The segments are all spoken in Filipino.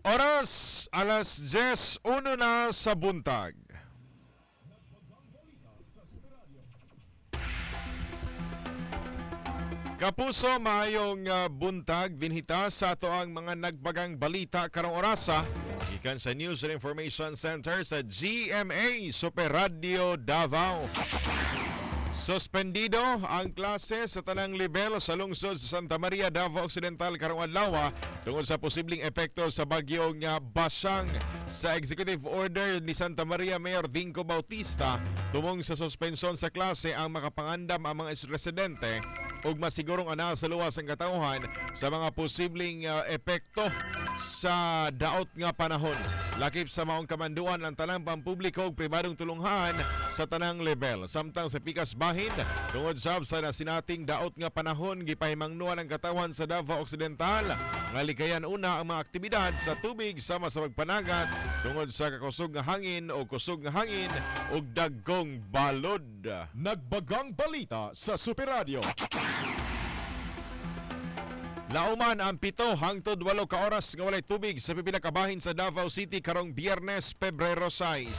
Oras, alas 10:01 na sa buntag. Kapuso, maayong buntag dinhita sa ato ang mga nagbagang balita karong orasa ikan sa News and Information Center sa GMA Super Radio Davao. Suspendido ang klase sa tanang level sa lungsod sa Santa Maria, Davao Occidental karong adlaw tungod sa posibleng epekto sa bagyong Basang. Sa executive order ni Santa Maria Mayor Dinco Bautista, tumong sa suspensyon sa klase ang makapangandam ang mga residente ug masigurong ana sa luwas ang katauhan sa mga posibleng epekto sa daot nga panahon. Lakip sa maong kamanduan ang tanang pampubliko ug pribadong tulunghan sa tanang level. Samtang sa pikas bahin, tungod sab sa nasinating daot nga panahon, gipahimangnuan ang katauhan sa Davao Occidental nga likayan una ang mga aktibidad sa tubig sama sa magpanagat tungod sa kakusog nga hangin o kusog nga hangin ug dagkong balod. Nagbagang balita sa Super Radio. Lauman ang 7 hangtod 8 ka oras nga walay tubig sa pipila ka bahin sa Davao City karong Biyernes, Pebrero 6.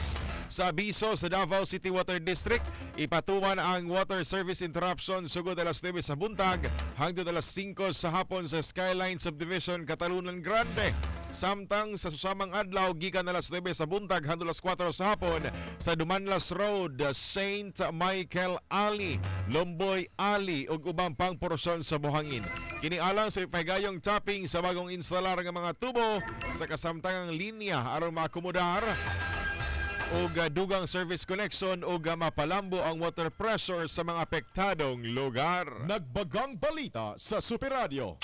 Sa abiso sa Davao City Water District, ipatuman ang water service interruption sugod alas 9 sa buntag hangtod alas 5 sa hapon sa Skyline Subdivision, Catalunan Grande. Samtang sa susamang adlaw gikan alas 9 sa buntag hangtod alas 4 sa hapon sa Dumanlas Road, Saint Michael Alley, Lomboy Alley ug ubang pang porsyon sa buhangin. Kini alang sa ipahigayong tapping sa bagong instalar nga mga tubo sa kasamtangang linya aron maakomodar ug dugang service connection ug mapalambo ang water pressure sa mga apektadong lugar. Nagbagang balita sa Super Radio.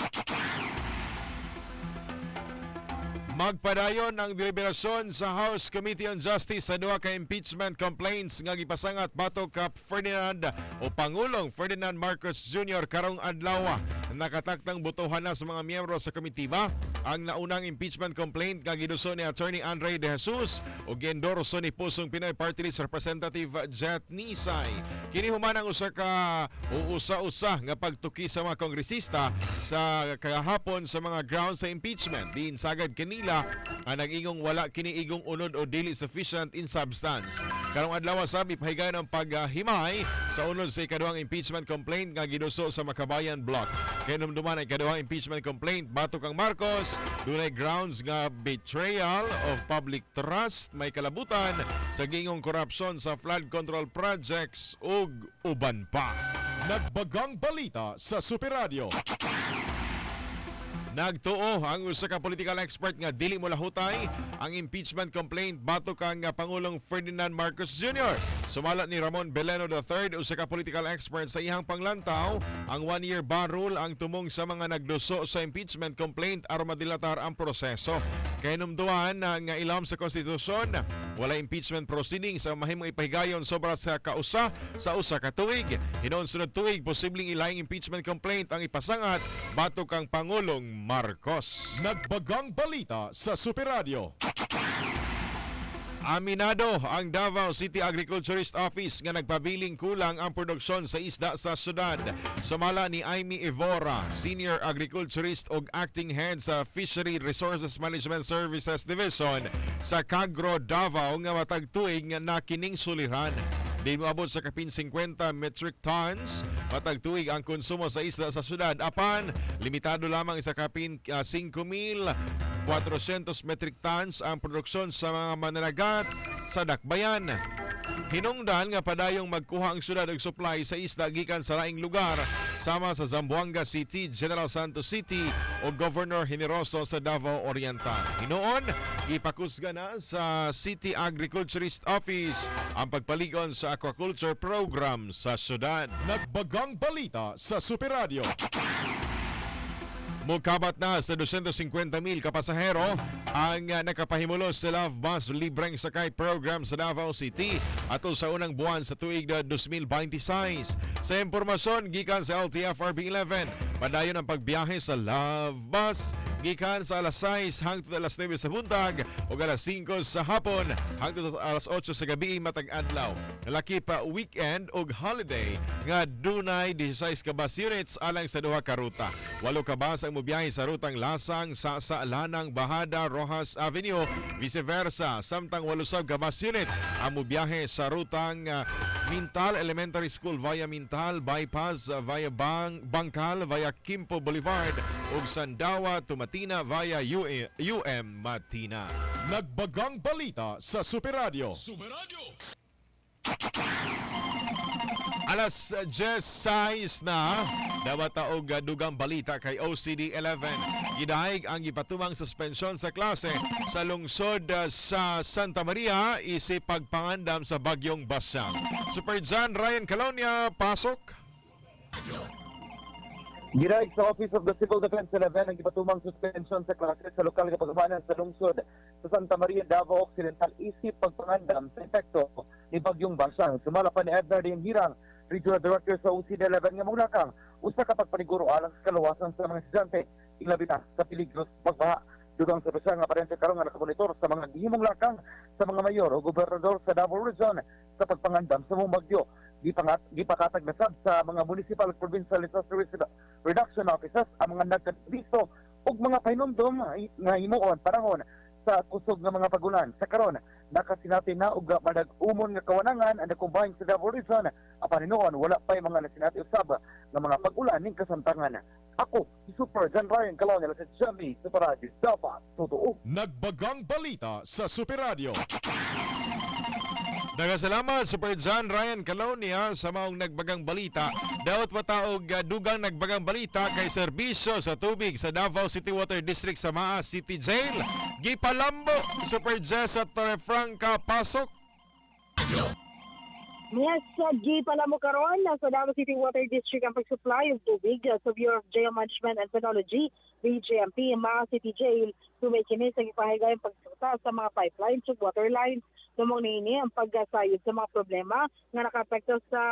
Magpadayon ang deliberasyon sa House Committee on Justice sa duha ka impeachment complaints nga gipasangat batok ka Ferdinand o Pangulong Ferdinand Marcos Jr. karong adlaw. Nakataktang botohan na sa mga miyembro sa komitiba ang naunang impeachment complaint nga giduso ni Attorney Andre De Jesus o giendorso ni Pusong Pinoy Party List Representative Jet Nisay. Kini human ang usa ka usa-usa nga pagtuki sa mga kongresista sa kahapon sa mga grounds sa impeachment. Diin sagad kanila ang nag-ingong wala kini igong unod o dili sufficient in substance. Karong adlaw sabi pahigayon ang paghimay sa unod sa ikaduhang impeachment complaint nga giduso sa Makabayan Block. Kaya numduman ang ikaduhang impeachment complaint batok ang Marcos, dunay grounds nga betrayal of public trust, may kalabutan sa gingong korupsyon sa flood control projects ug uban pa. Nagbagang balita sa Super Radio. Nagtuo ang usa ka political expert nga dili mo lahutay ang impeachment complaint batok kang Pangulong Ferdinand Marcos Jr. Sumala ni Ramon Beleno III, usa ka political expert sa ihang panglantaw, ang 1-year ban rule ang tumong sa mga nagduso sa impeachment complaint aron madilatar ang proseso. Kay numduhan nga ilham sa konstitusyon, wala impeachment proceedings ang mahimong ipahigayon sobra sa kausa sa usa ka tuig. Hinon sunod tuig posibleng ilaing impeachment complaint ang ipasangat batok kang Pangulong Marcos. Nagbagang balita sa Super Radio. Aminado ang Davao City Agriculturist Office nga nagpabiling kulang ang produksyon sa isda sa syudad. Sumala ni Amy Evora, Senior Agriculturist ug Acting Head sa Fishery Resources Management Services Division sa Cagro, Davao nga matag tuig nga nakining suliran. Di moabot sa kapin 50 metric tons matag tuig ang konsumo sa isda sa syudad, apan limitado lamang sa kapin 5,400 metric tons ang produksyon sa mga mananagat sa dakbayan. Hinungdan nga padayong magkuha ang syudad og supply sa isda gikan sa laing lugar sama sa Zamboanga City, General Santos City o Governor Generoso sa Davao Oriental. Hinoon, ipakusga na sa City Agriculturist Office ang pagpaligon sa aquaculture program sa syudad. Nagbagang balita sa Super Radio. Mukabat na sa 250,000 kapasahero ang nakapahimulos sa Love Bus libreng sakay program sa Davao City. atol sa unang buwan sa tuig na 2026. Sa impormasyon gikan sa LTFRB 11, padayon ang pagbiyahe sa Love Bus gikan sa alas 6 hangtod alas 9 sa buntag o alas 5 sa hapon hangtod alas 8 sa gabi matag adlaw. Laki pa weekend o holiday nga dunay 16 ka bus units alang sa duha ka ruta. 8 ka bus ang mobiyahe sa rutang Lasang, Sasa, Lanang, Bahada, Rojas Avenue, vice versa. Samtang 8 sab ka bus unit ang mobiyahe sa rutang Mintal Elementary School via Mintal, Bypass via Bangkal via Quimpo Boulevard ug Sandawa Tumatina via UM Matina. Nagbagang balita sa Super Radio. Alas 10:06 na, dapat taog dugang balita kay OCD 11. Gidahig ang ipatumang suspensyon sa klase sa lungsod sa Santa Maria isip pagpangandam sa bagyong Basang. Super John Ryan Calonia, pasok. Gidahig sa Office of the Civil Defense 11 ang ipatumang suspension sa klase sa lokal nga pagamanan sa lungsod sa Santa Maria, Davao Occidental isip pagpangandam sa epekto ni bagyong Basang. Sumala pa ni Edgar Hirang, Regional Director sa OCD 11 nga mulakang usa ka pagpaniguro alang sa kalawasan sa mga estudyante ilabi na sa peligros pagbaha. Dugang sa Basang nga parente karon nga nakamonitor sa mga gihimong lakang sa mga mayor o gobernador sa Davao Region sa pagpangandam sa mong bagyo. Gipakatag na sab sa mga municipal provincial disaster risk reduction offices ang mga nagkadisto ug mga pahinumdom nga himuon panahon sa kusog nga mga pagulan. Sa karon nakasinati na ug madag-umon nga kawanangan ang nakumbahin sa Davao Region. Apan hinuon wala pay mga nasinati usab nga mga pagulan ning kasamtangan. Ako si Super John Ryan Calonia sa Jamie sa Radio Dapat Totoo. Nagbagang balita sa Super Radio. Nagasalamat Super John Ryan Calonia sa maong nagbagang balita. Daot mataog dugang nagbagang balita kay serbisyo sa tubig sa Davao City Water District sa Maa City Jail. Gipalambo Super Jess at Torrefranca, pasok. Yes, G pala mo karon sa Davao City Water District ang pag-supply of tubig sa Bureau of Jail Management and Penology, BJMP, Maa City Jail, tumikinis ang ipahigay ang pagsuta sa mga pipelines ug water lines. Tumong niini ang pagkasayod sa mga problema nga nakapekto sa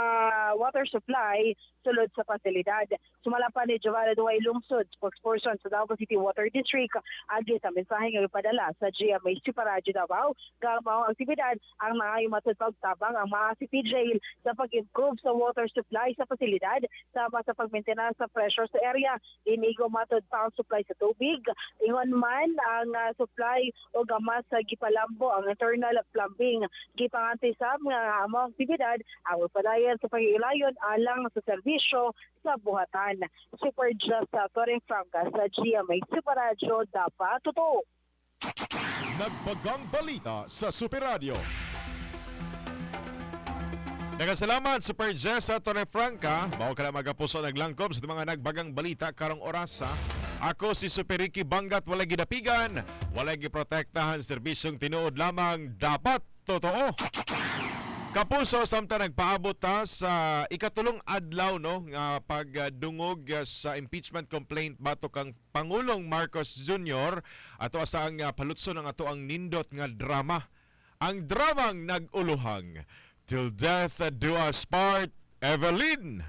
water supply sulod sa pasilidad. Sumala pa ni Giovanna Duay Lungsod, spokesperson sa Davao City Water District, agi sa mensahe nga ipadala sa GMA Super Radio Davao, gamang aktibidad ang naayong matod pagtabang ang Maa City Jail sa pag-improve sa water supply sa pasilidad, sama sa pag-maintenance sa pressure sa area, inigo matod pa ang supply sa tubig, ingon man ang supply o gamas sa gipalambo ang internal plumbing, gipanganti sa mga among aktibidad ang padayon sa pag-ilayon alang sa serbisyo sa buhatan. Super Just sa Torrefranca sa GMA Super Radio Dapat Totoo. Nagbagang balita sa Super Radio. Nagasalamat Super Jess sa Torrefranca. Mao ka na magapuso naglangkob sa mga nagbagang balita karong orasa. Ako si Super Ricky Bangat, walay gidapigan, walay giprotektahan, serbisyong tinuod lamang dapat totoo. Kapuso, samtang nagpaabot ta sa ikatulong adlaw no nga pagdungog sa impeachment complaint batok kang Pangulong Marcos Jr. ato asa ang palutson ang ato ang nindot nga drama. Ang dramang nag-uluhang. Till death do us part, Evelyn.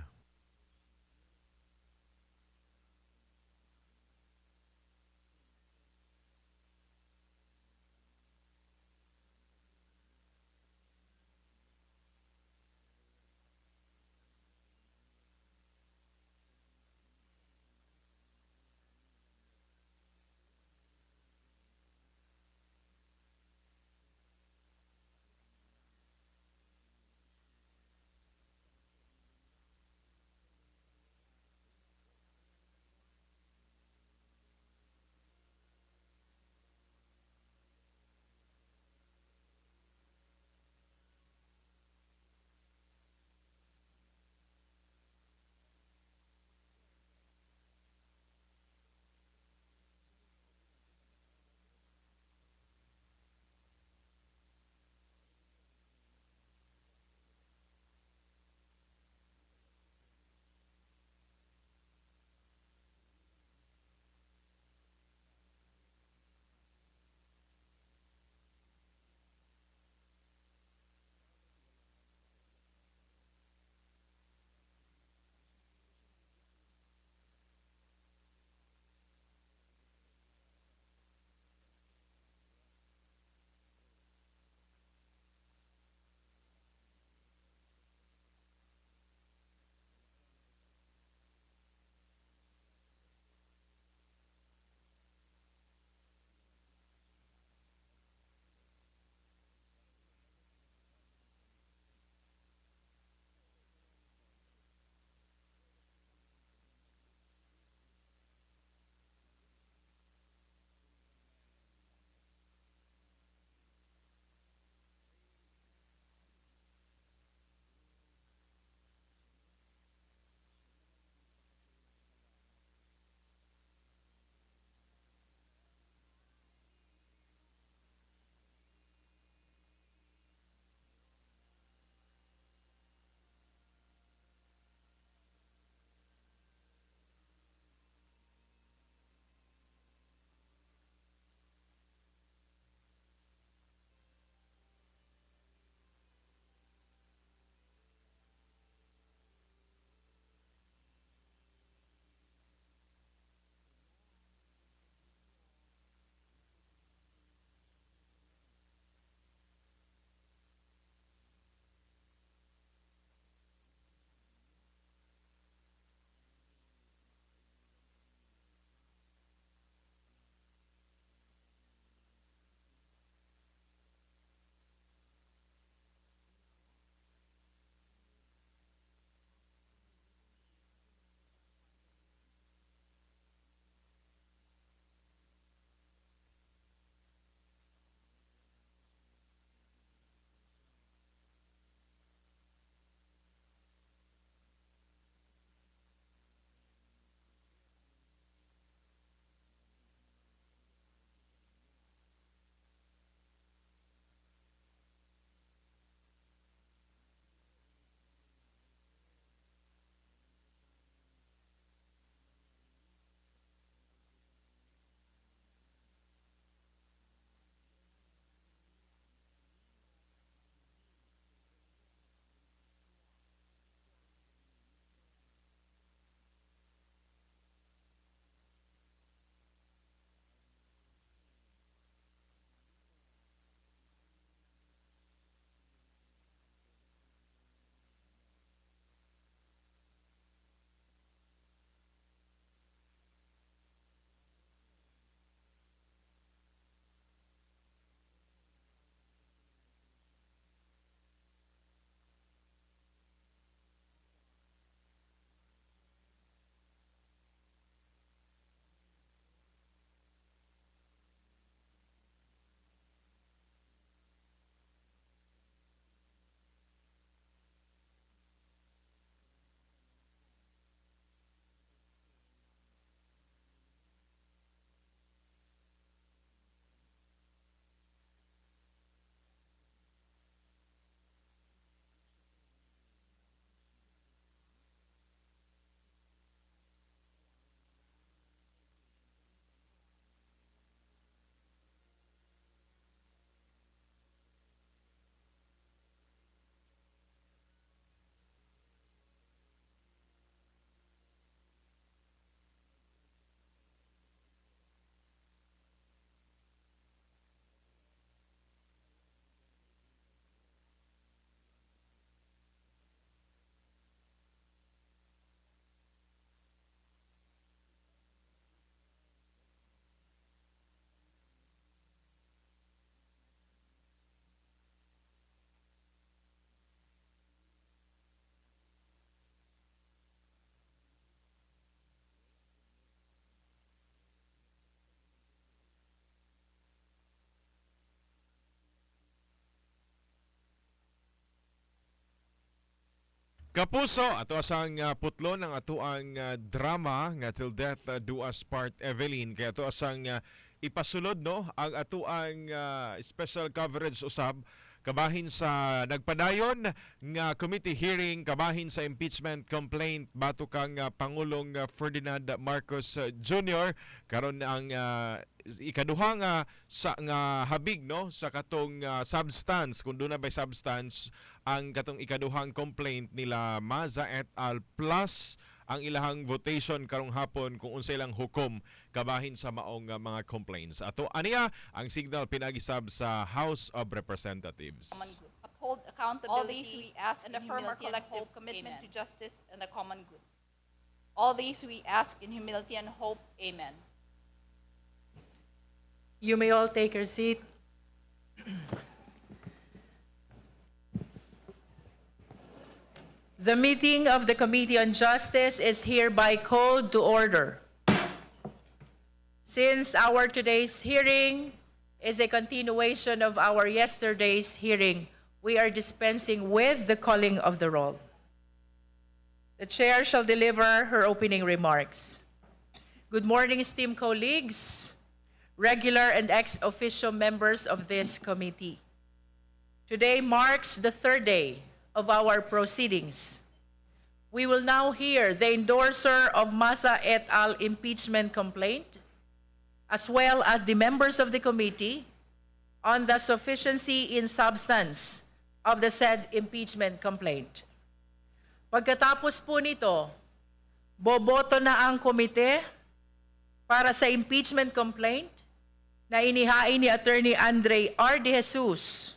Kapuso, ato asang putlon ang ato ang drama nga Till Death Do Us Part Evelyn. Kaya ato asang ipasulod no ang ato ang special coverage usab kabahin sa nagpadayon nga committee hearing kabahin sa impeachment complaint batok kang Pangulong Ferdinand Marcos Jr. karon ang ikaduha nga sa nga habig no sa katong substance kung doon na by substance ang katong ikaduhang complaint nila Maza et al. Plus ang ilahang votation karong hapon kung unsa ilang hukom kabahin sa maong mga complaints. Ato aniya ang signal pinagisab sa House of Representatives. Common good. Uphold accountability. All these we ask and affirm our collective commitment to justice and the common good. All these we ask in humility and hope. Amen. You may all take your seat. The meeting of the Committee on Justice is hereby called to order. Since our today's hearing is a continuation of our yesterday's hearing, we are dispensing with the calling of the roll. The chair shall deliver her opening remarks. Good morning, esteemed colleagues, regular and ex-officio members of this committee. Today marks the third day of our proceedings. We will now hear the endorser of Maza et al. Impeachment complaint, as well as the members of the committee on the sufficiency in substance of the said impeachment complaint. Pagkatapos po nito, boboto na ang komite para sa impeachment complaint na inihain ni Attorney Andre R. De Jesus,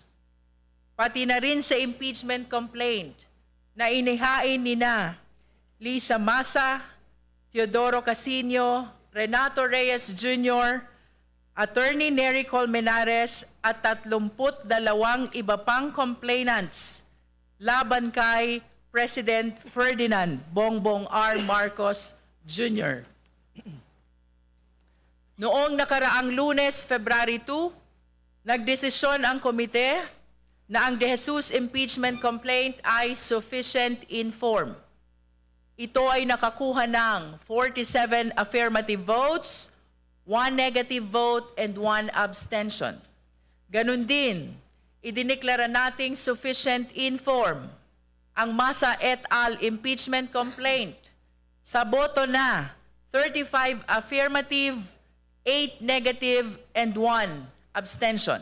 pati na rin sa impeachment complaint na inihain ni na Lisa Masa, Teodoro Casino, Renato Reyes Jr., Attorney Nery Colmenares at 32 iba pang complainants laban kay President Ferdinand Bongbong R. Marcos Jr. Noong nakaraang Lunes, February 2, nagdesisyon ang komite na ang De Jesus impeachment complaint ay sufficient in form. Ito ay nakakuha ng 47 affirmative votes, 1 negative vote, and 1 abstention. Ganun din, idineklara nating sufficient in form ang Maza et al. Impeachment complaint sa boto na 35 affirmative, 8 negative, and 1 abstention.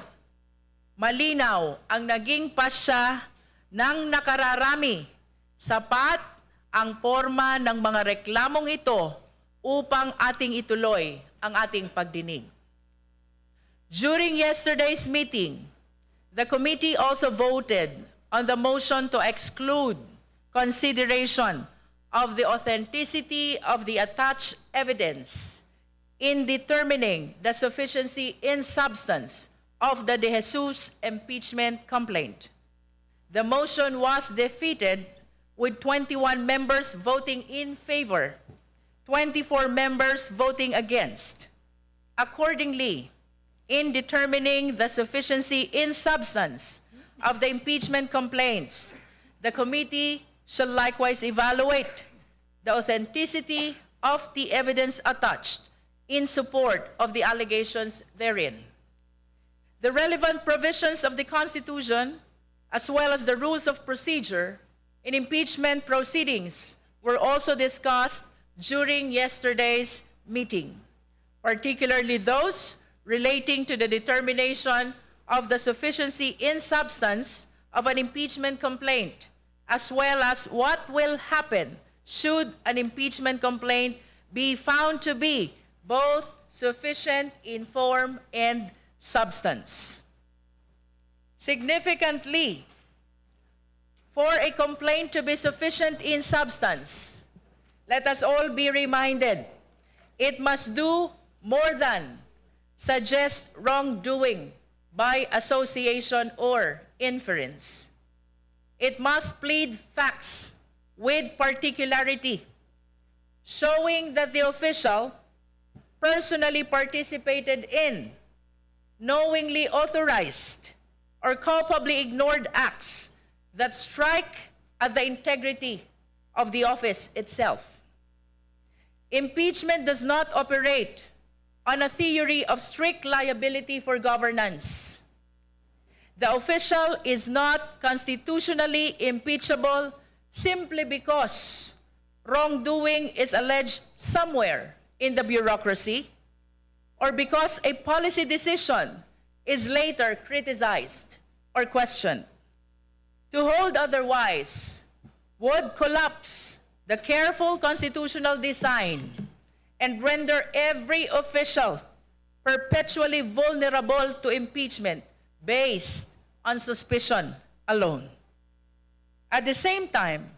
Malinaw ang naging pasya ng nakararami. Sapat ang forma ng mga reklamong ito upang ating ituloy ang ating pagdinig. During yesterday's meeting, the committee also voted on the motion to exclude consideration of the authenticity of the attached evidence in determining the sufficiency in substance of the De Jesus impeachment complaint. The motion was defeated with 21 members voting in favor, 24 members voting against. Accordingly, in determining the sufficiency in substance of the impeachment complaints, the committee shall likewise evaluate the authenticity of the evidence attached in support of the allegations therein. The relevant provisions of the Constitution, as well as the rules of procedure in impeachment proceedings, were also discussed during yesterday's meeting, particularly those relating to the determination of the sufficiency in substance of an impeachment complaint, as well as what will happen should an impeachment complaint be found to be both sufficient in form and substance. Significantly, for a complaint to be sufficient in substance, let us all be reminded, it must do more than suggest wrongdoing by association or inference. It must plead facts with particularity, showing that the official personally participated in, knowingly authorized, or culpably ignored acts that strike at the integrity of the office itself. Impeachment does not operate on a theory of strict liability for governance. The official is not constitutionally impeachable simply because wrongdoing is alleged somewhere in the bureaucracy or because a policy decision is later criticized or questioned. To hold otherwise would collapse the careful constitutional design and render every official perpetually vulnerable to impeachment based on suspicion alone. At the same time,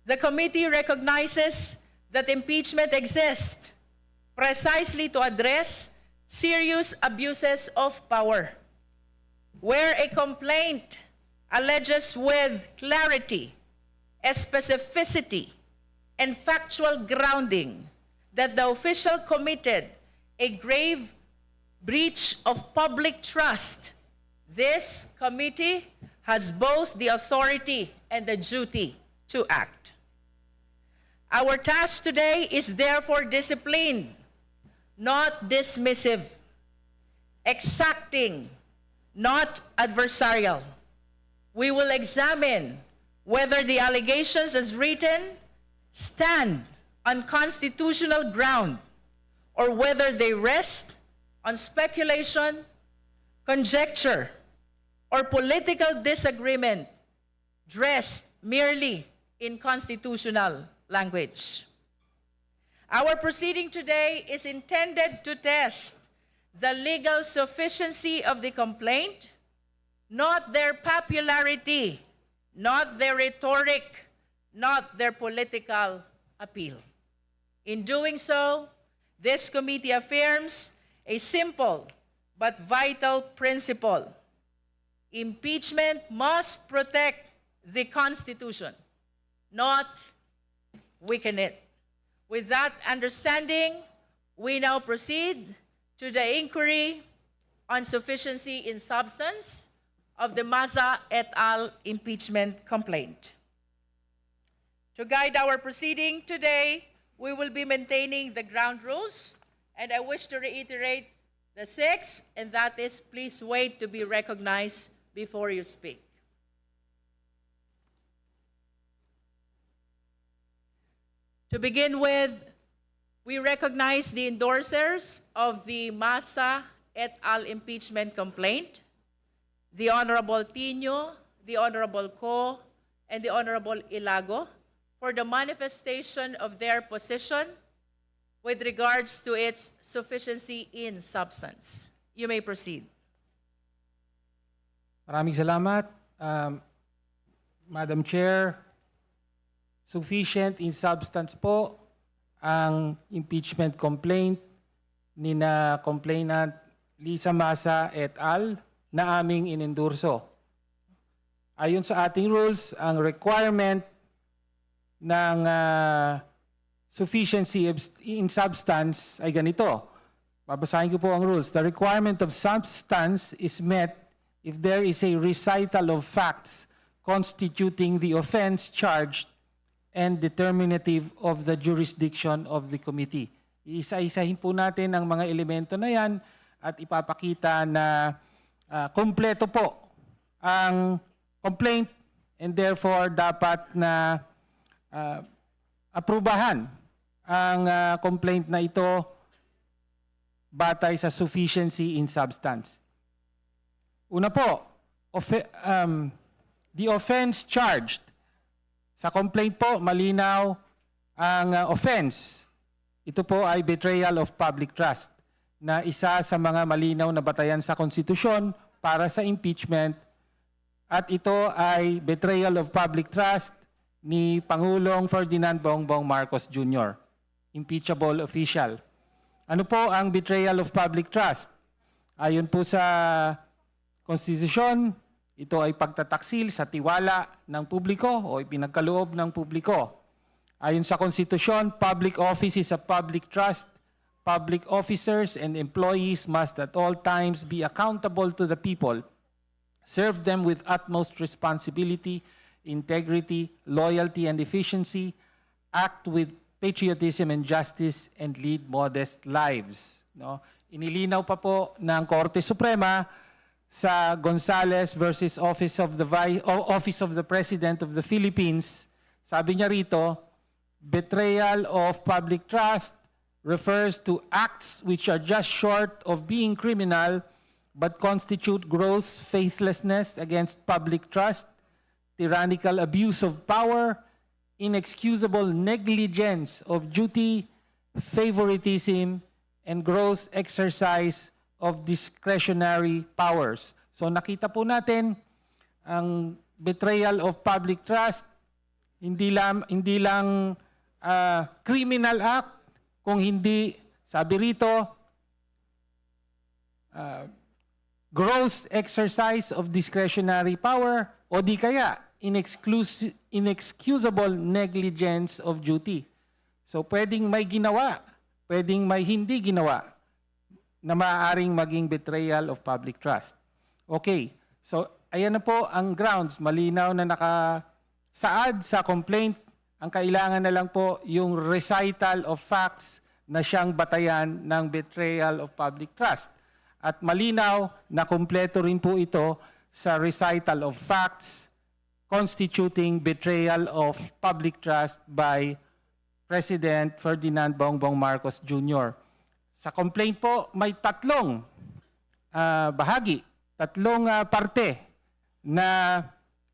the committee recognizes that impeachment exists precisely to address serious abuses of power, where a complaint alleges with clarity, specificity, and factual grounding that the official committed a grave breach of public trust. This committee has both the authority and the duty to act. Our task today is therefore disciplined, not dismissive, exacting, not adversarial. We will examine whether the allegations as written stand on constitutional ground or whether they rest on speculation, conjecture, or political disagreement dressed merely in constitutional language. Our proceeding today is intended to test the legal sufficiency of the complaint, not their popularity, not their rhetoric, not their political appeal. In doing so, this committee affirms a simple but vital principle. Impeachment must protect the Constitution, not weaken it. With that understanding, we now proceed to the inquiry on sufficiency in substance of the Maza et al. Impeachment complaint. To guide our proceeding today, we will be maintaining the ground rules, and I wish to reiterate the 6, and that is, please wait to be recognized before you speak. To begin with, we recognize the endorsers of the Maza et al. Impeachment complaint, the Honorable Tino, the Honorable Co, and the Honorable Ilago, for the manifestation of their position with regards to its sufficiency in substance. You may proceed. Maraming salamat, Madam Chair. Sufficient in substance po ang impeachment complaint ni na complainant Lisa Maza et al. Na aming inendorso. Ayon sa ating rules, ang requirement ng sufficiency in substance ay ganito. Babasahin ko po ang rules. The requirement of substance is met if there is a recital of facts constituting the offense charged and determinative of the jurisdiction of the committee. Isa-isahin po natin ang mga elemento na yan at ipapakita na kompleto po ang complaint and therefore dapat na aprubahan ang complaint na ito batay sa sufficiency in substance. Una po, the offense charged. Sa complaint po, malinaw ang offense. Ito po ay betrayal of public trust na isa sa mga malinaw na batayan sa konstitusyon para sa impeachment, at ito ay betrayal of public trust ni Pangulong Ferdinand Marcos Jr., impeachable official. Ano po ang betrayal of public trust? Ayon po sa konstitusyon, ito ay pagtataksil sa tiwala ng publiko o ipinagkaloob ng publiko. Ayon sa konstitusyon, public office is a public trust. Public officers and employees must at all times be accountable to the people, serve them with utmost responsibility, integrity, loyalty, and efficiency, act with patriotism and justice, and lead modest lives. No? Inilinaw pa po ng Korte Suprema sa Gonzales versus Office of the President of the Philippines. Sabi niya rito, betrayal of public trust refers to acts which are just short of being criminal but constitute gross faithlessness against public trust, tyrannical abuse of power, inexcusable negligence of duty, favoritism, and gross exercise of discretionary powers. So nakita po natin ang betrayal of public trust, hindi lang criminal act, kung hindi, sabi rito, gross exercise of discretionary power, o di kaya inexcusable negligence of duty. So pwedeng may ginawa, pwedeng may hindi ginawa na maaaring maging betrayal of public trust. Okay, so ayan na po ang grounds, malinaw na nakasaad sa complaint. Ang kailangan na lang po yung recital of facts na siyang batayan ng betrayal of public trust. At malinaw na kumpleto rin po ito sa recital of facts constituting betrayal of public trust by President Ferdinand Bongbong Marcos Jr. Sa complaint po, may tatlong bahagi, tatlong parte na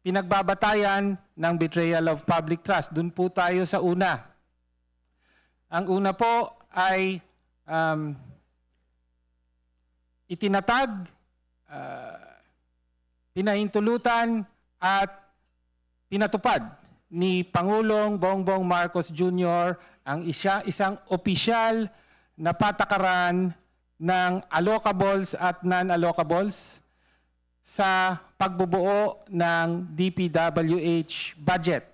pinagbabatayan ng betrayal of public trust. Doon po tayo sa una. Ang una po ay itinatag, pinahintulutan at pinatupad ni Pangulong Bongbong Marcos Jr. ang isang opisyal na patakaran ng allocables at non-allocables sa pagbubuo ng DPWH budget.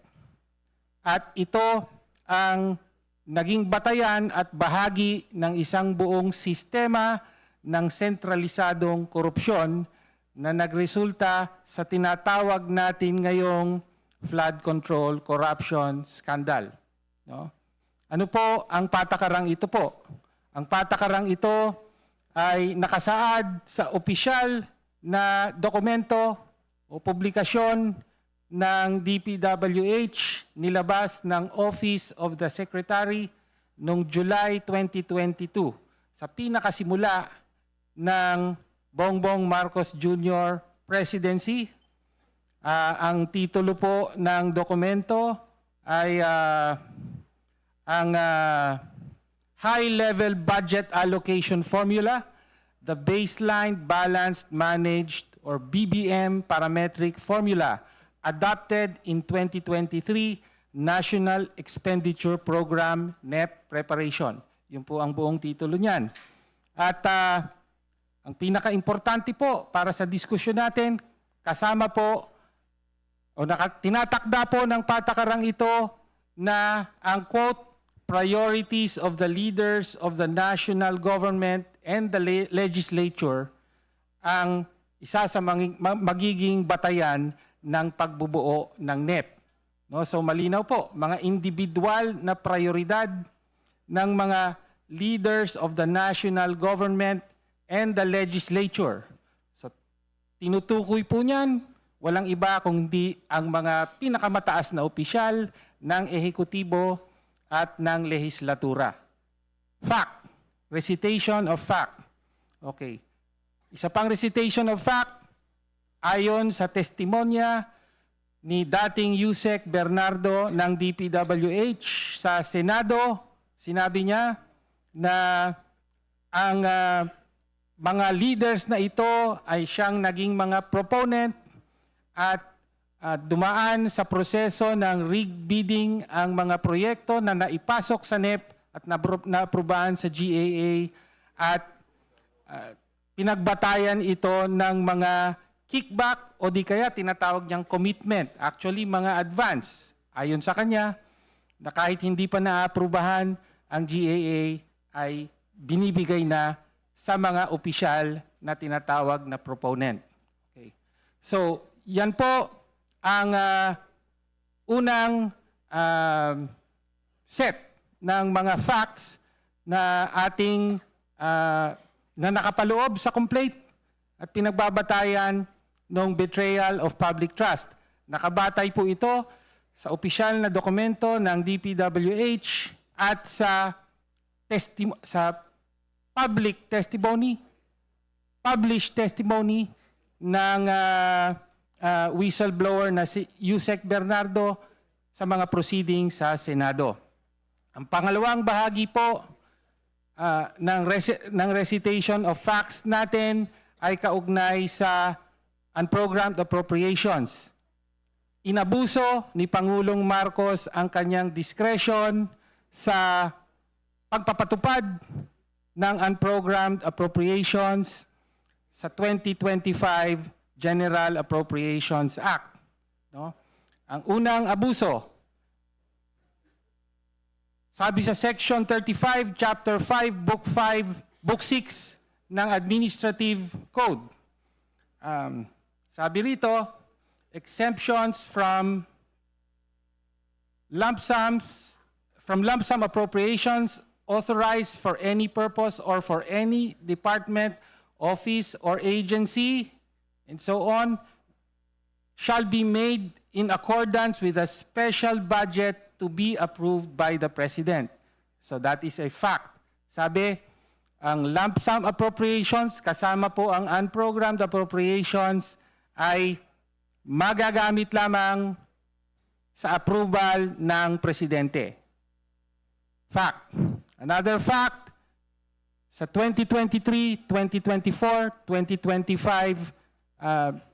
At ito ang naging batayan at bahagi ng isang buong sistema ng sentralisadong korupsyon na nagresulta sa tinatawag natin ngayong flood control corruption scandal. No? Ano po ang patakarang ito po? Ang patakarang ito ay nakasaad sa opisyal na dokumento o publikasyon ng DPWH nilabas ng Office of the Secretary noong July 2022 sa pinakasimula ng Bongbong Marcos Jr. presidency. Ang titulo po ng dokumento ay ang High-Level Budget Allocation Formula, the Baseline Balanced Managed or BBM Parametric Formula adopted in 2023 National Expenditure Program NEP Preparation. Yun po ang buong titulo niyan. At ang pinaka-importante po para sa diskusyon natin, kasama po o tinatakda po ng patakarang ito na ang quote, priorities of the leaders of the national government and the legislature ang isa sa magiging batayan ng pagbubuo ng NEP. No? So malinaw po, mga individual na prioridad ng mga leaders of the national government and the legislature. So tinutukoy po niyan, walang iba kundi ang mga pinakamataas na opisyal ng ehekutibo at ng lehislatura. Fact. Recitation of fact. Okay. Isa pang recitation of fact, ayon sa testimonya ni dating Yusek Bernardo ng DPWH sa Senado, sinabi niya na ang mga leaders na ito ay siyang naging mga proponent at dumaan sa proseso ng rig bidding ang mga proyekto na naipasok sa NEP at naaprubahan sa GAA at pinagbatayan ito ng mga kickback o di kaya tinatawag niyang commitment. Actually, mga advance. Ayon sa kanya, na kahit hindi pa naaprubahan, ang GAA ay binibigay na sa mga opisyal na tinatawag na proponent. Okay. So, yan po ang unang set ng mga facts na ating na nakapaloob sa complaint at pinagbabatayan ng betrayal of public trust. Nakabatay po ito sa opisyal na dokumento ng DPWH at sa public testimony, published testimony ng whistleblower na si Yusek Bernardo sa mga proceedings sa Senado. Ang pangalawang bahagi po ng recitation of facts natin ay kaugnay sa unprogrammed appropriations. Inabuso ni Pangulong Marcos ang kanyang discretion sa pagpapatupad ng unprogrammed appropriations sa 2025 General Appropriations Act. No? Ang unang abuso, sabi sa Section 35, Chapter 5, Book 6 ng Administrative Code. Sabi rito, exemptions from lump sum appropriations authorized for any purpose or for any department, office, or agency, and so on, shall be made in accordance with a special budget to be approved by the President. So that is a fact. Sabi, ang lump sum appropriations, kasama po ang unprogrammed appropriations, ay magagamit lamang sa approval ng Presidente. Fact. Another fact, sa 2023, 2024, 2025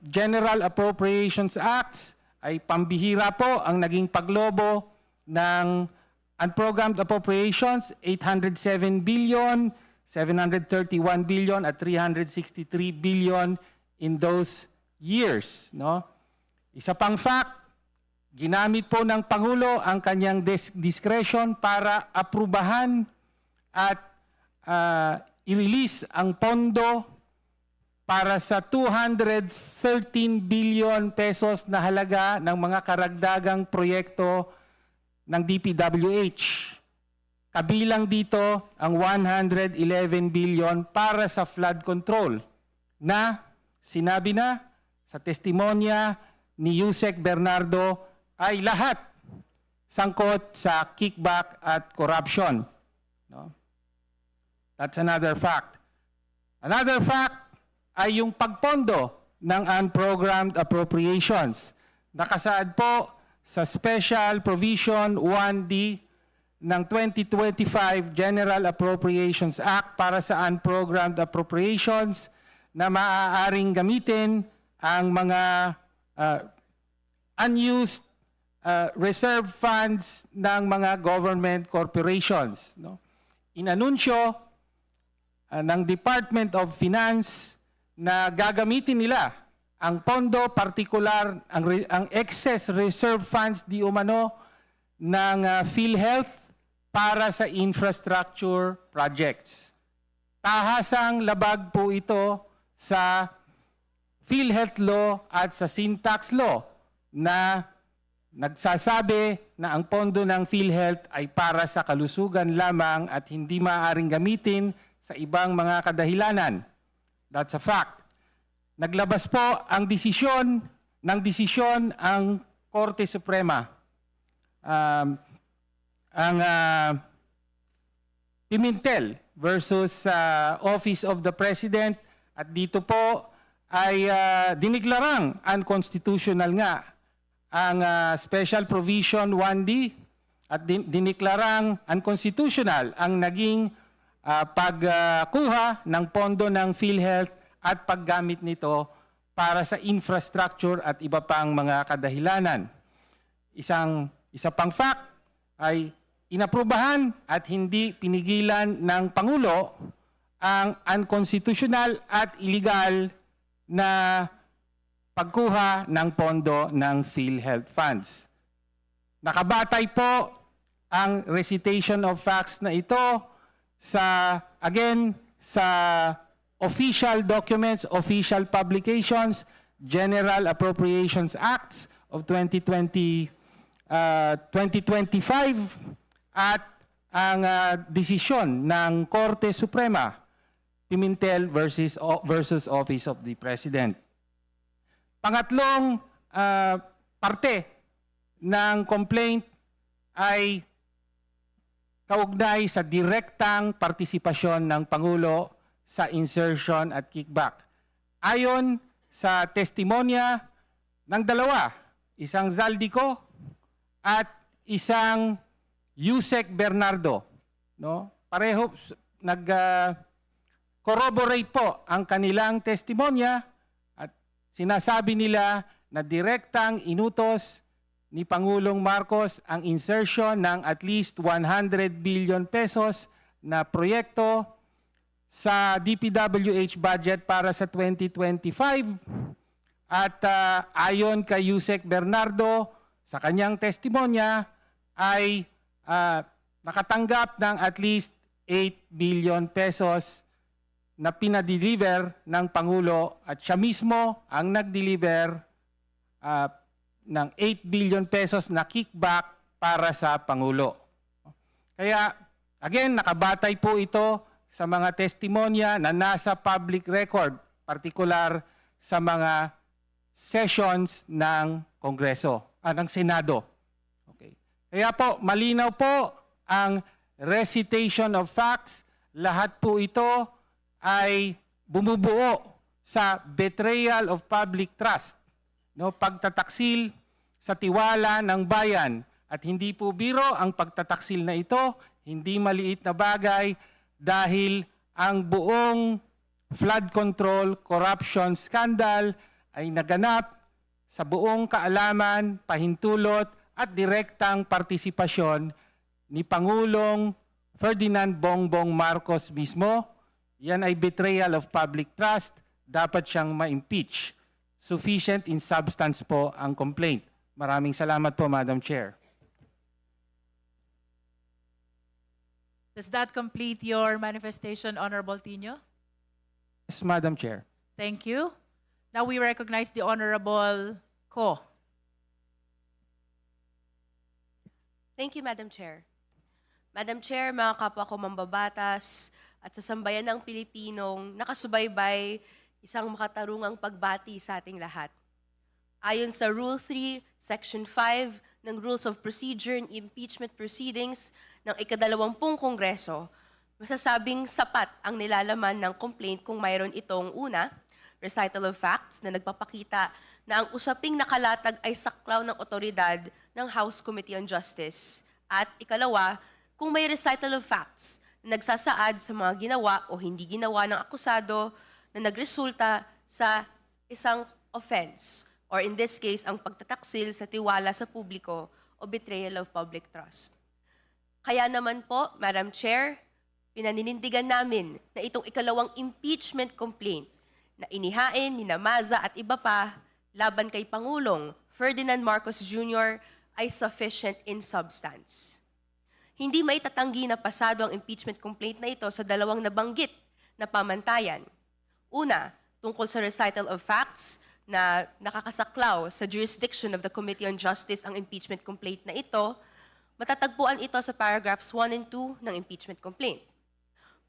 General Appropriations Acts ay pambihira po ang naging paglobo ng unprogrammed appropriations, 807 billion, 731 billion at 363 billion in those years. No? Isa pang fact, ginamit po ng Pangulo ang kanyang discretion para aprubahan at i-release ang pondo para sa 213 billion pesos na halaga ng mga karagdagang proyekto ng DPWH. Kabilang dito ang 111 billion para sa flood control na sinabi na sa testimonya ni Yusek Bernardo ay lahat sangkot sa kickback at corruption. No? That's another fact. Another fact ay yung pagpondo ng unprogrammed appropriations. Nakasaad po sa Special Provision 1D ng 2025 General Appropriations Act para sa unprogrammed appropriations na maaaring gamitin ang mga unused reserve funds ng mga government corporations. No? Inanunsyo ng Department of Finance na gagamitin nila ang pondo partikular, ang excess reserve funds di umano ng PhilHealth para sa infrastructure projects. Tahasang labag po ito sa PhilHealth Law at sa Sin Tax Law na nagsasabi na ang pondo ng PhilHealth ay para sa kalusugan lamang at hindi maaaring gamitin sa ibang mga kadahilanan. That's a fact. Naglabas po ang desisyon ang Korte Suprema. Ang Pimentel versus Office of the President at dito po ay dineklarang unconstitutional nga ang Special Provision 1D at dineklarang unconstitutional ang naging pagkuha ng pondo ng PhilHealth at paggamit nito para sa infrastructure at iba pang mga kadahilanan. Isa pang fact ay inaprubahan at hindi pinigilan ng Pangulo ang unconstitutional at illegal na pagkuha ng pondo ng PhilHealth funds. Nakabatay po ang recitation of facts na ito sa official documents, official publications, General Appropriations Acts of 2025, at ang desisyon ng Korte Suprema, Pimentel versus Office of the President. Pangatlong parte ng complaint ay kaugnay sa direktang partisipasyon ng Pangulo sa insertion at kickback. Ayon sa testimonya ng dalawa, isang Zaldico at isang Yusek Bernardo, no? Pareho corroborate po ang kanilang testimonya at sinasabi nila na direktang inutos ni Pangulong Marcos ang insertion ng at least 100 billion pesos na proyekto sa DPWH budget para sa 2025. At ayon kay Yusek Bernardo, sa kanyang testimonya ay nakatanggap ng at least 8 billion pesos na pinadeliver ng Pangulo at siya mismo ang nag-deliver ng 8 billion pesos na kickback para sa Pangulo. Kaya, again, nakabatay po ito sa mga testimonya na nasa public record, partikular sa mga sessions ng Kongreso, ng Senado. Okay. Kaya po, malinaw po ang recitation of facts. Lahat po ito ay bumubuo sa betrayal of public trust, no, pagtataksil sa tiwala ng bayan. At hindi po biro ang pagtataksil na ito, hindi maliit na bagay dahil ang buong flood control corruption scandal ay naganap sa buong kaalaman, pahintulot at direktang partisipasyon ni Pangulong Ferdinand Bongbong Marcos mismo. Yan ay betrayal of public trust, dapat siyang ma-impeach. Sufficient in substance po ang complaint. Maraming salamat po, Madam Chair. Does that complete your manifestation, Honorable Tino? Yes, Madam Chair. Thank you. Now we recognize the Honorable Ko. Thank you, Madam Chair. Madam Chair, mga kapwa ko mambabatas at sa sambayan ng Pilipinong nakasubaybay isang makatarungang pagbati sa ating lahat. Ayon sa Rule 3, Section 5 ng Rules of Procedure and Impeachment Proceedings ng ika-20 Kongreso, masasabing sapat ang nilalaman ng complaint kung mayroon itong una, recital of facts na nagpapakita na ang usaping nakalatag ay saklaw ng otoridad ng House Committee on Justice. At ikalawa, kung may recital of facts na nagsasaad sa mga ginawa o hindi ginawa ng akusado na nagresulta sa isang offense, or in this case, ang pagtataksil sa tiwala sa publiko o betrayal of public trust. Kaya naman po, Madam Chair, pinaninindigan namin na itong ikalawang impeachment complaint na inihain ni Namaza at iba pa laban kay Pangulong Ferdinand Marcos Jr. ay sufficient in substance. Hindi maitatanggi na pasado ang impeachment complaint na ito sa dalawang nabanggit na pamantayan. Una, tungkol sa recital of facts na nakakasaklaw sa jurisdiction of the Committee on Justice ang impeachment complaint na ito, matatagpuan ito sa paragraphs 1 and 2 ng impeachment complaint.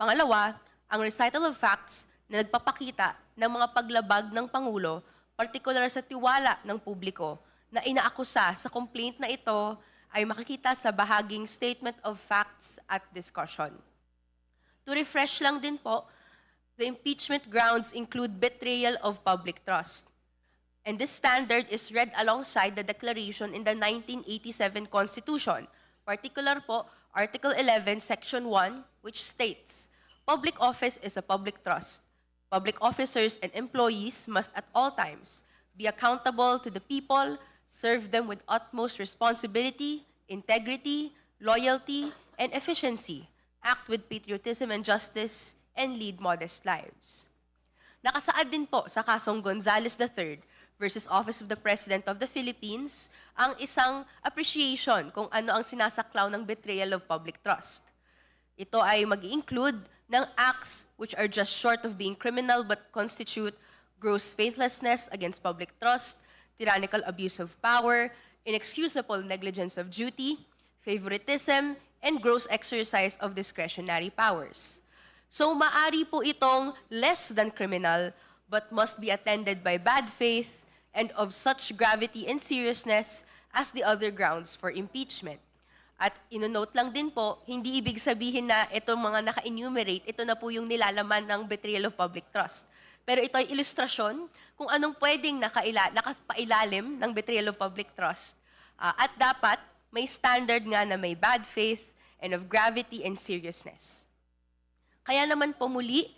Pangalawa, ang recital of facts na nagpapakita ng mga paglabag ng Pangulo, partikular sa tiwala ng publiko, na inaakusa sa complaint na ito ay makikita sa bahaging statement of facts at discussion. To refresh lang din po, the impeachment grounds include betrayal of public trust. And this standard is read alongside the declaration in the 1987 Constitution, particular po, Article 11, Section 1, which states, public office is a public trust. Public officers and employees must at all times be accountable to the people, serve them with utmost responsibility, integrity, loyalty, and efficiency, act with patriotism and justice, and lead modest lives. Nakasaad din po sa kasong Gonzales III versus Office of the President of the Philippines ang isang appreciation kung ano ang sinasaklaw ng betrayal of public trust. Ito ay mag-include ng acts which are just short of being criminal but constitute gross faithlessness against public trust, tyrannical abuse of power, inexcusable negligence of duty, favoritism, and gross exercise of discretionary powers. So maari po itong less than criminal but must be attended by bad faith and of such gravity and seriousness as the other grounds for impeachment. At inonote lang din po, hindi ibig sabihin na itong mga naka-enumerate, ito na po yung nilalaman ng betrayal of public trust. Pero ito ay ilustrasyon kung anong pwedeng nakapailalim ng betrayal of public trust. At dapat may standard nga na may bad faith and of gravity and seriousness. Kaya naman po muli,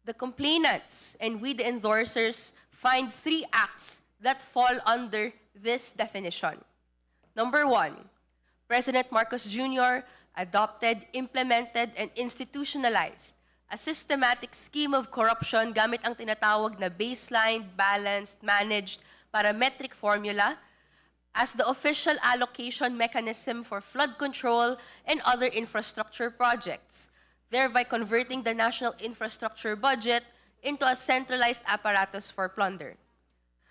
the complainants and we the endorsers find 3 acts that fall under this definition. Number 1, President Marcos Jr. adopted, implemented, and institutionalized a systematic scheme of corruption gamit ang tinatawag na baseline, balanced, managed, parametric formula as the official allocation mechanism for flood control and other infrastructure projects, thereby converting the national infrastructure budget into a centralized apparatus for plunder.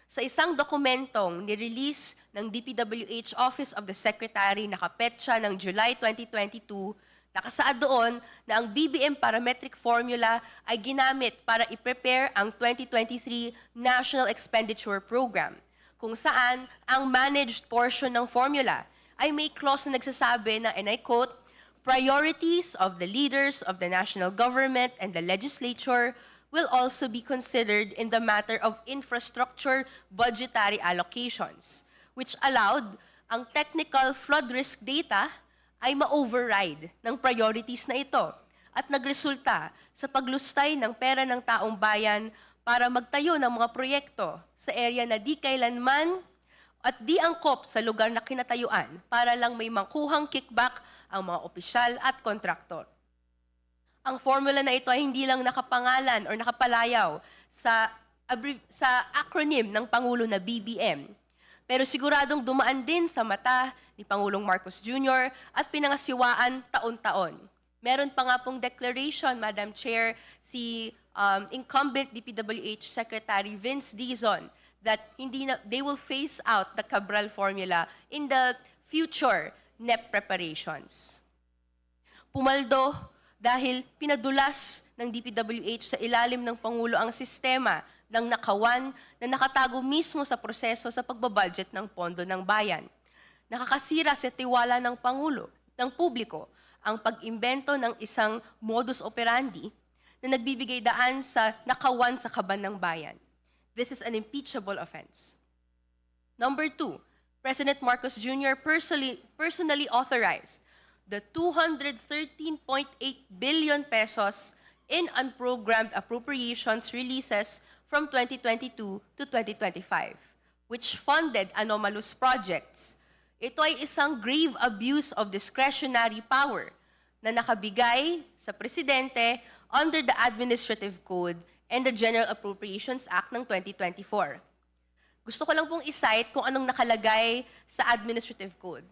Sa isang dokumentong nirelease ng DPWH Office of the Secretary na kapetsa ng July 2022, nakasaad doon na ang BBM parametric formula ay ginamit para i-prepare ang 2023 National Expenditure Program, kung saan ang managed portion ng formula ay may clause na nagsasabi na, and I quote, priorities of the leaders of the national government and the legislature will also be considered in the matter of infrastructure budgetary allocations, which allowed ang technical flood risk data ay ma-override ng priorities na ito at nagresulta sa paglustay ng pera ng taong bayan para magtayo ng mga proyekto sa area na di kailanman at di angkop sa lugar na kinatayuan para lang may makuhang kickback ang mga opisyal at kontraktor. Ang formula na ito ay hindi lang nakapangalan or nakapalayaw sa acronym ng Pangulo na BBM, pero siguradong dumaan din sa mata ni Pangulong Marcos Jr. at pinangasiwaan taon-taon. Meron pa nga pong declaration, Madam Chair, si incumbent DPWH Secretary Vince Dizon that they will phase out the Cabral formula in the future NEP preparations. Pumaldo dahil pinadulas ng DPWH sa ilalim ng Pangulo ang sistema ng nakawan na nakatago mismo sa proseso sa pagbabudget ng pondo ng bayan. Nakakasira sa tiwala ng Pangulo, ng publiko, ang pag-imbento ng isang modus operandi na nagbibigay daan sa nakawan sa kaban ng bayan. This is an impeachable offense. Number 2, President Marcos Jr. personally authorized the 213.8 billion pesos in unprogrammed appropriations releases from 2022 to 2025, which funded anomalous projects. Ito ay isang grave abuse of discretionary power na nakabigay sa Presidente under the Administrative Code and the General Appropriations Act ng 2024. Gusto ko lang pong i-cite kung anong nakalagay sa Administrative Code.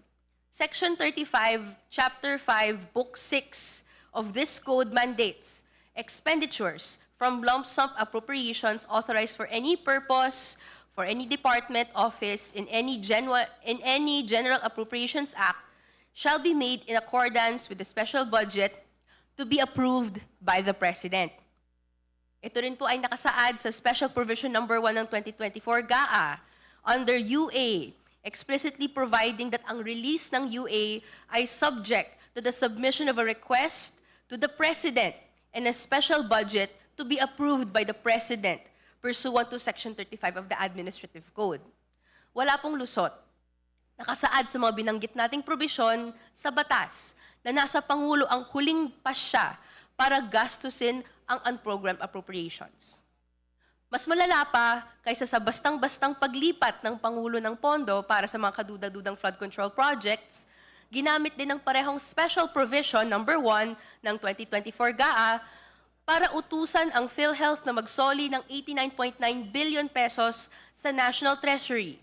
Section 35, Chapter 5, Book 6 of this code mandates expenditures from lump sum appropriations authorized for any purpose, for any department, office, in any General Appropriations Act shall be made in accordance with the special budget to be approved by the President. Ito rin po ay nakasaad sa Special Provision Number 1 ng 2024 GAA under UA, explicitly providing that ang release ng UA ay subject to the submission of a request to the President and a special budget to be approved by the President pursuant to Section 35 of the Administrative Code. Wala pong lusot. Nakasaad sa mga binanggit nating probisyon sa batas na nasa Pangulo ang huling pasya para gastusin ang unprogrammed appropriations. Mas malala pa kaysa sa bastang-bastang paglipat ng Pangulo ng pondo para sa mga kaduda-dudang flood control projects, ginamit din ang parehong Special Provision Number 1 ng 2024 GAA para utusan ang PhilHealth na magsoli ng 89.9 billion pesos sa National Treasury,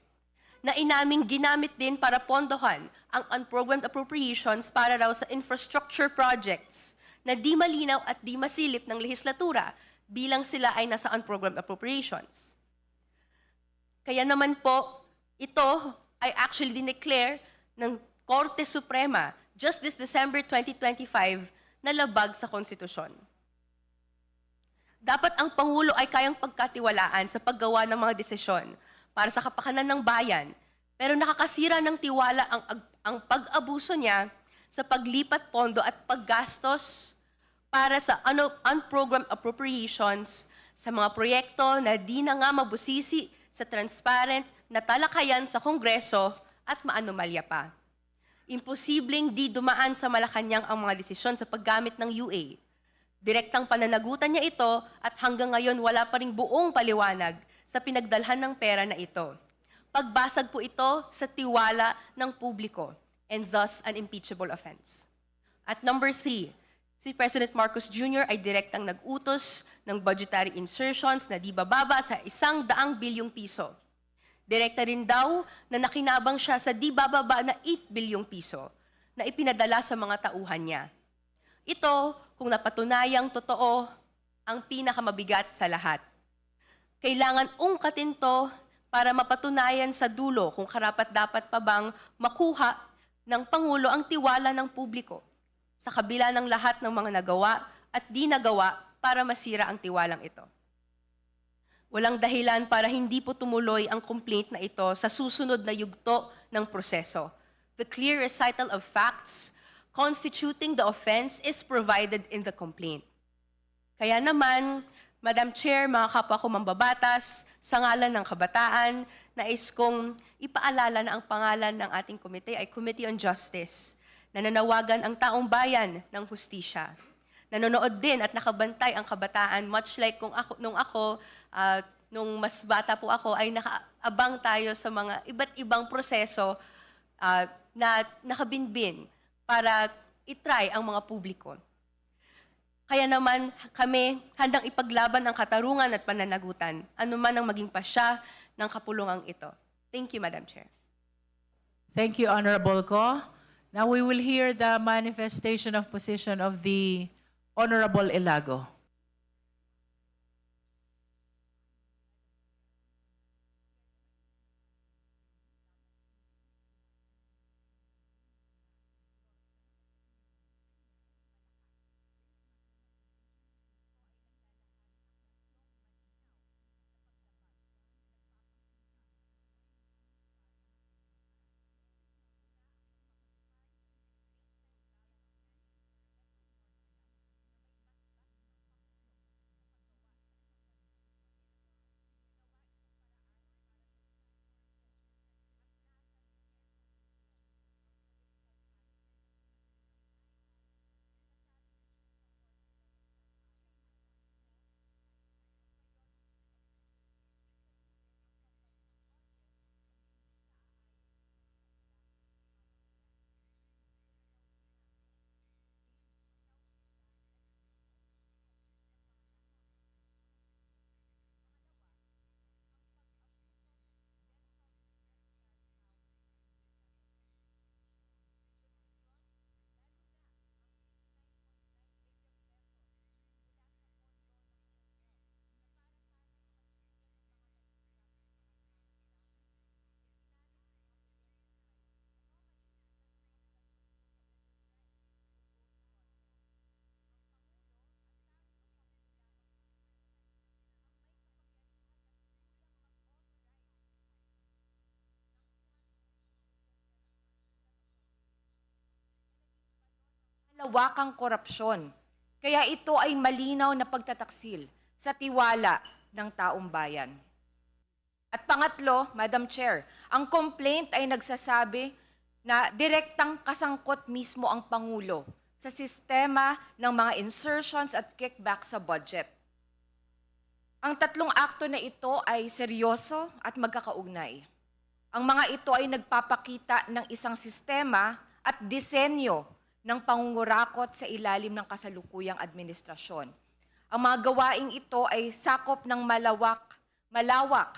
na inaming ginamit din para pondohan ang unprogrammed appropriations para raw sa infrastructure projects na di malinaw at di masilip ng lehislatura bilang sila ay nasa unprogrammed appropriations. Kaya naman po, ito ay actually dineclare ng Korte Suprema just this December 2025 na labag sa konstitusyon. Dapat ang Pangulo ay kayang pagkatiwalaan sa paggawa ng mga desisyon para sa kapakanan ng bayan, pero nakakasira ng tiwala ang pag-abuso niya sa paglipat pondo at paggastos para sa unprogrammed appropriations sa mga proyekto na di na nga mabusisi sa transparent na talakayan sa Kongreso at maanomalya pa. Imposibleng di dumaan sa Malacanang ang mga desisyon sa paggamit ng UA. Direktang pananagutan niya ito at hanggang ngayon wala pa ring buong paliwanag sa pinagdalhan ng pera na ito. Pagbasag po ito sa tiwala ng publiko and thus an impeachable offense. At number 3, si President Marcos Jr. ay direktang nag-utos ng budgetary insertions na di bababa sa 100 bilyong piso. Direkta rin daw na nakinabang siya sa di bababa na 8 bilyong piso na ipinadala sa mga tauhan niya. Ito, kung napatunayang totoo, ang pinakamabigat sa lahat. Kailangan ungkatin to para mapatunayan sa dulo kung karapat-dapat pa bang makuha ng Pangulo ang tiwala ng publiko sa kabila ng lahat ng mga nagawa at di nagawa para masira ang tiwalang ito. Walang dahilan para hindi po tumuloy ang complaint na ito sa susunod na yugto ng proseso. The clear recital of facts constituting the offense is provided in the complaint. Kaya naman, Madam Chair, mga kapwa ko mambabatas, sa ngalan ng kabataan, nais kong ipaalala na ang pangalan ng ating komite ay Committee on Justice, na nanawagan ang taong bayan ng hustisya. Nanonood din at nakabantay ang kabataan, much like nung mas bata po ako, ay nakaabang tayo sa mga iba't ibang proseso na nakabinbin para itry ang mga publiko. Kaya naman kami handang ipaglaban ang katarungan at pananagutan, anuman ang maging pasya ng kapulungang ito. Thank you, Madam Chair. Thank you, Honorable Ko. Now we will hear the manifestation of position of the Honorable Ilago. Lawakang korupsyon. Kaya ito ay malinaw na pagtataksil sa tiwala ng taong bayan. At pangatlo, Madam Chair, ang complaint ay nagsasabi na direktang kasangkot mismo ang Pangulo sa sistema ng mga insertions at kickback sa budget. Ang tatlong akto na ito ay seryoso at magkakaugnay. Ang mga ito ay nagpapakita ng isang sistema at disenyo ng pangungurakot sa ilalim ng kasalukuyang administrasyon. Ang mga gawaing ito ay sakop ng malawak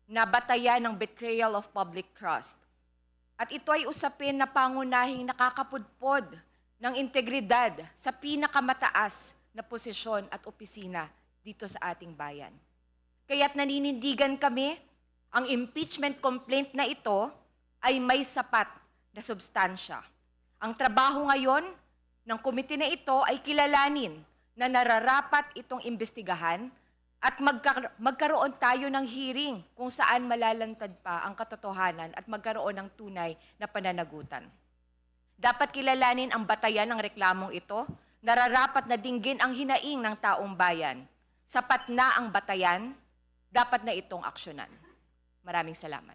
na batayan ng betrayal of public trust. At ito ay usapin na pangunahing nakakapudpod ng integridad sa pinakamataas na posisyon at opisina dito sa ating bayan. Kaya't naninindigan kami, ang impeachment complaint na ito ay may sapat na substansya. Ang trabaho ngayon ng komite na ito ay kilalanin na nararapat itong imbestigahan at magkaroon tayo ng hearing kung saan malalantad pa ang katotohanan at magkaroon ng tunay na pananagutan. Dapat kilalanin ang batayan ng reklamong ito, nararapat na dinggin ang hinaing ng taong bayan. Sapat na ang batayan, dapat na itong aksyonan. Maraming salamat.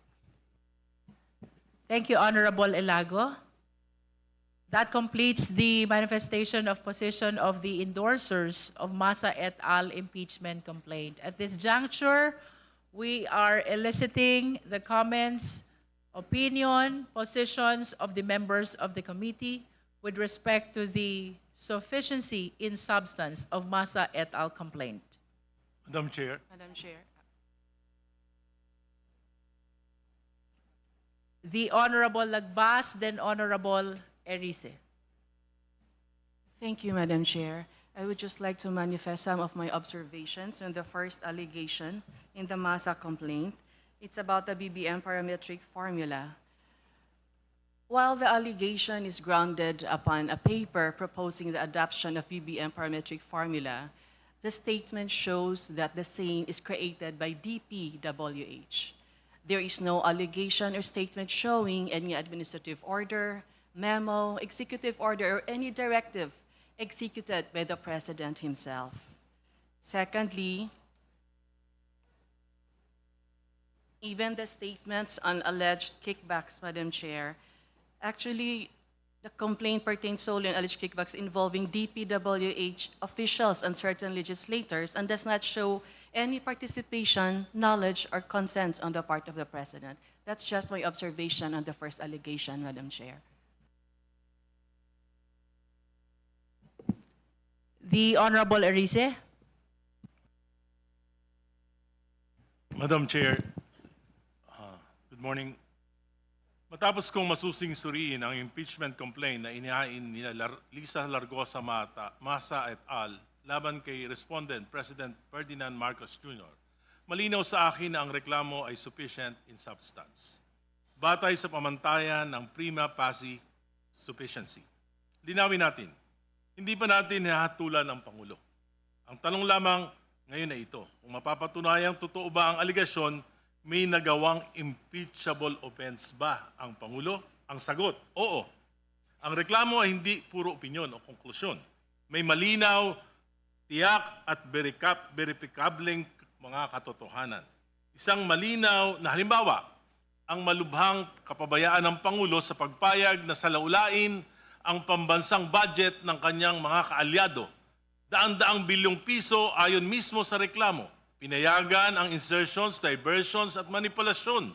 Thank you, Honorable Elago. That completes the manifestation of position of the endorsers of Masa et al. Impeachment complaint. At this juncture, we are eliciting the comments, opinion, positions of the members of the committee with respect to the sufficiency in substance of Masa et al. Complaint. Madam Chair, Madam Chair. The Honorable Lagbas, then Honorable Erice. Thank you, Madam Chair. I would just like to manifest some of my observations on the first allegation in the MASA complaint. It's about the BBM parametric formula. While the allegation is grounded upon a paper proposing the adoption of BBM parametric formula, the statement shows that the same is created by DPWH. There is no allegation or statement showing any administrative order, memo, executive order, or any directive executed by the President himself. Secondly, even the statements on alleged kickbacks, Madam Chair, actually, the complaint pertains solely on alleged kickbacks involving DPWH officials and certain legislators and does not show any participation, knowledge, or consent on the part of the President. That's just my observation on the first allegation, Madam Chair. The Honorable Erice. Madam Chair, good morning. Matapos kong masusing suriin ang impeachment complaint na inihain ni Lisa Largosa Masa et al. Laban kay Respondent President Ferdinand Marcos Jr., malinaw sa akin na ang reklamo ay sufficient in substance. Batay sa pamantayan ng prima facie sufficiency. Linawin natin, hindi pa natin hahatulan ang Pangulo. Ang tanong lamang ngayon ay ito, kung mapapatunayang totoo ba ang aligasyon, may nagawang impeachable offense ba ang Pangulo? Ang sagot, oo. Ang reklamo ay hindi puro opinyon o konklusyon. May malinaw, tiyak at verifikableng mga katotohanan. Isang malinaw na halimbawa, ang malubhang kapabayaan ng Pangulo sa pagpayag na salaulain ang pambansang budget ng kanyang mga kaalyado. Daan-daang bilyong piso ayon mismo sa reklamo. Pinayagan ang insertions, diversions at manipulasyon.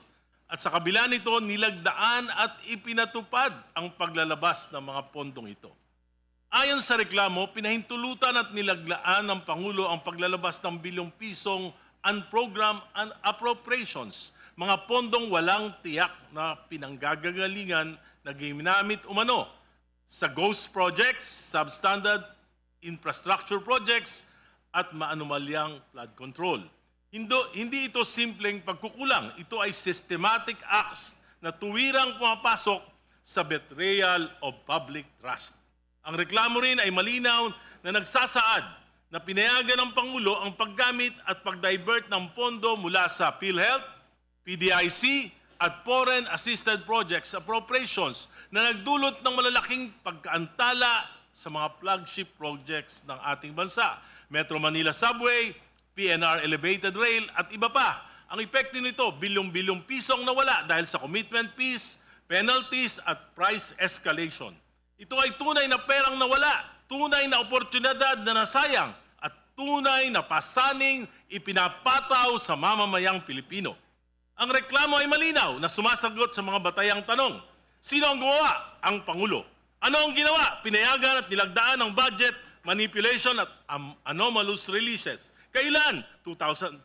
At sa kabila nito, nilagdaan at ipinatupad ang paglalabas ng mga pondong ito. Ayon sa reklamo, pinahintulutan at nilaglaan ng Pangulo ang paglalabas ng bilyong pisong unprogrammed appropriations, mga pondong walang tiyak na pinanggagalingan na ginamit umano sa ghost projects, substandard infrastructure projects, at maanumalyang flood control. Hindi ito simpleng pagkukulang. Ito ay systematic acts na tuwirang pumapasok sa betrayal of public trust. Ang reklamo rin ay malinaw na nagsasaad na pinayagan ng Pangulo ang paggamit at pagdivert ng pondo mula sa PhilHealth, PDIC, at Foreign Assisted Projects Appropriations na nagdulot ng malalaking pagkaantala sa mga flagship projects ng ating bansa. Metro Manila Subway, PNR Elevated Rail at iba pa. Ang epekto nito, bilyong-bilyong pisong nawala dahil sa commitment fees, penalties at price escalation. Ito ay tunay na perang nawala, tunay na oportunidad na nasayang at tunay na pasaning ipinapataw sa mamamayang Pilipino. Ang reklamo ay malinaw na sumasagot sa mga batayang tanong. Sino ang gumawa? Ang Pangulo. Ano ang ginawa? Pinayagan at nilagdaan ng budget, manipulation at anomalous releases. Kailan? 2023,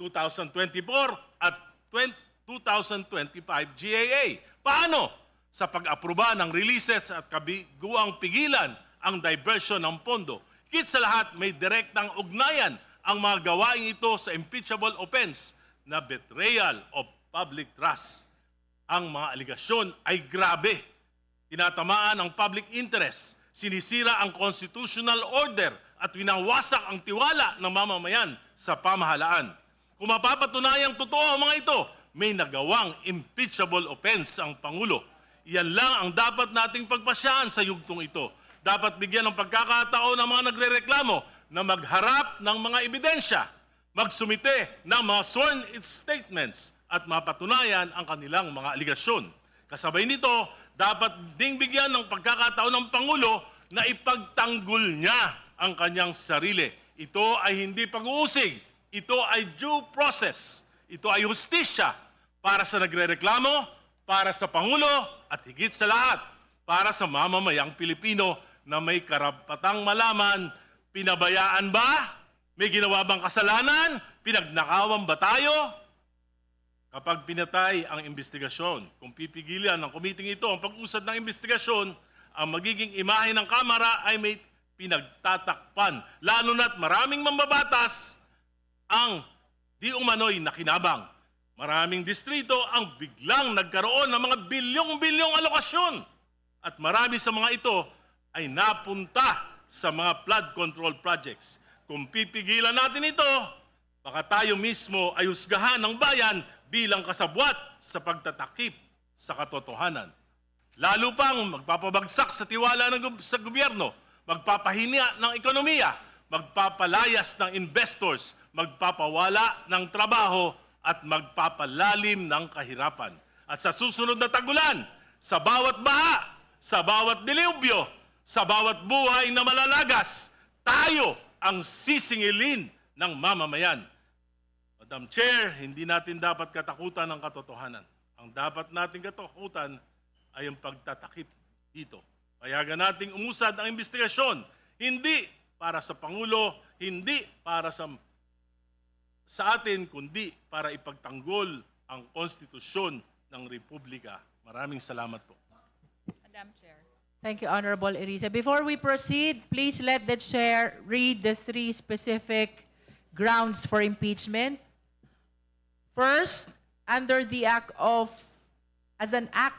2024 at 2025 GAA. Paano? Sa pag-aproba ng releases at kabiguang pigilan ang diversion ng pondo. Higit sa lahat, may direktang ugnayan ang mga gawain ito sa impeachable offense na betrayal of public trust. Ang mga aligasyon ay grabe. Tinatamaan ang public interest, sinisira ang constitutional order at winawasak ang tiwala ng mamamayan sa pamahalaan. Kung mapapatunayang totoo ang mga ito, may nagawang impeachable offense ang Pangulo. Iyan lang ang dapat nating pagpasyahan sa yugtong ito. Dapat bigyan ng pagkakataon ang mga nagrereklamo na magharap ng mga ebidensya, magsumite ng mga sworn statements at mapatunayan ang kanilang mga aligasyon. Kasabay nito, dapat ding bigyan ng pagkakataon ng Pangulo na ipagtanggol niya ang kanyang sarili. Ito ay hindi pag-uusig, ito ay due process, ito ay hustisya para sa nagrereklamo, para sa Pangulo at higit sa lahat, para sa mamamayang Pilipino na may karapatang malaman, pinabayaan ba? May ginawa bang kasalanan? Pinagnakawan ba tayo? Kapag pinatay ang investigasyon, kung pipigilan ng komiting ito ang pag-usad ng investigasyon, ang magiging imahe ng Kamara ay may pinagtatakpan. Lalo na't maraming mambabatas ang di umano'y nakinabang. Maraming distrito ang biglang nagkaroon ng mga bilyong-bilyong alokasyon. At marami sa mga ito ay napunta sa mga flood control projects. Kung pipigilan natin ito, baka tayo mismo ay husgahan ng bayan bilang kasabwat sa pagtatakip sa katotohanan. Lalo pang magpapabagsak sa tiwala sa gobyerno, magpapahina ng ekonomiya, magpapalayas ng investors, magpapawala ng trabaho at magpapalalim ng kahirapan. At sa susunod na tagulan, sa bawat baha, sa bawat dilubyo, sa bawat buhay na malalagas, tayo ang sisingilin ng mamamayan. Madam Chair, hindi natin dapat katakutan ang katotohanan. Ang dapat nating katakutan ay ang pagtatakip dito. Payagan nating umusad ang investigasyon, hindi para sa Pangulo, hindi para sa atin, kundi para ipagtanggol ang konstitusyon ng Republika. Maraming salamat po. Madam Chair. Thank you, Honorable Eriza. Before we proceed, please let the Chair read the 3 specific grounds for impeachment. First, under the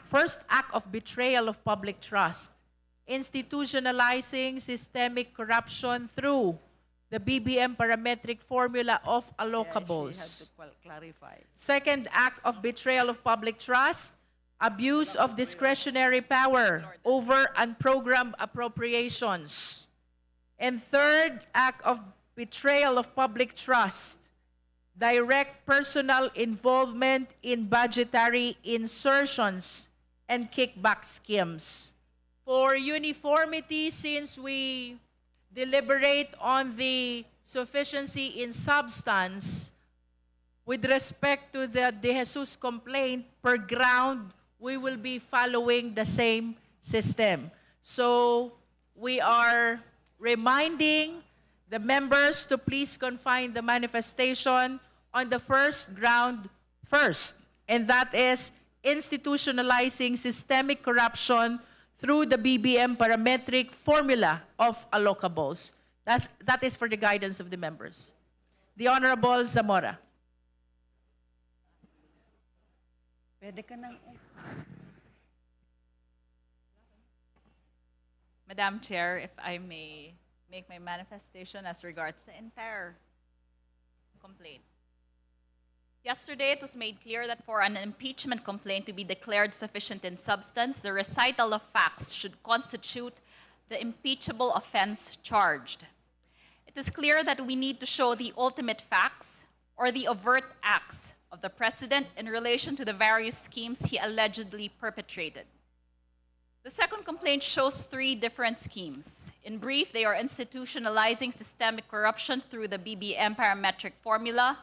first act of betrayal of public trust, institutionalizing systemic corruption through the BBM parametric formula of allocables. She has to clarify. Second act of betrayal of public trust, abuse of discretionary power over unprogrammed appropriations. And third act of betrayal of public trust, direct personal involvement in budgetary insertions and kickback schemes. For uniformity, since we deliberate on the sufficiency in substance, with respect to the De Jesus complaint per ground, we will be following the same system. So we are reminding the members to please confine the manifestation on the first ground first, and that is institutionalizing systemic corruption through the BBM parametric formula of allocables. That is for the guidance of the members. The Honorable Zamora. Pwede ka nang... Madam Chair, if I may make my manifestation as regards the entire complaint. Yesterday, it was made clear that for an impeachment complaint to be declared sufficient in substance, the recital of facts should constitute the impeachable offense charged. It is clear that we need to show the ultimate facts or the overt acts of the President in relation to the various schemes he allegedly perpetrated. The second complaint shows 3 different schemes. In brief, they are institutionalizing systemic corruption through the BBM parametric formula,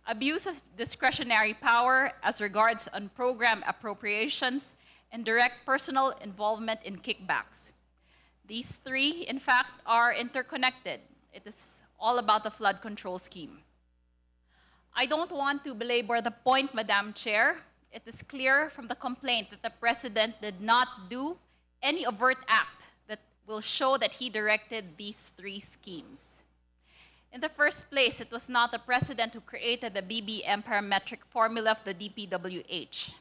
abuse of discretionary power as regards unprogrammed appropriations, and direct personal involvement in kickbacks. These 3, in fact, are interconnected. It is all about the flood control scheme. I don't want to belabor the point, Madam Chair. It is clear from the complaint that the President did not do any overt act that will show that he directed these 3 schemes. In the first place, it was not the President who created the BBM parametric formula of the DPWH.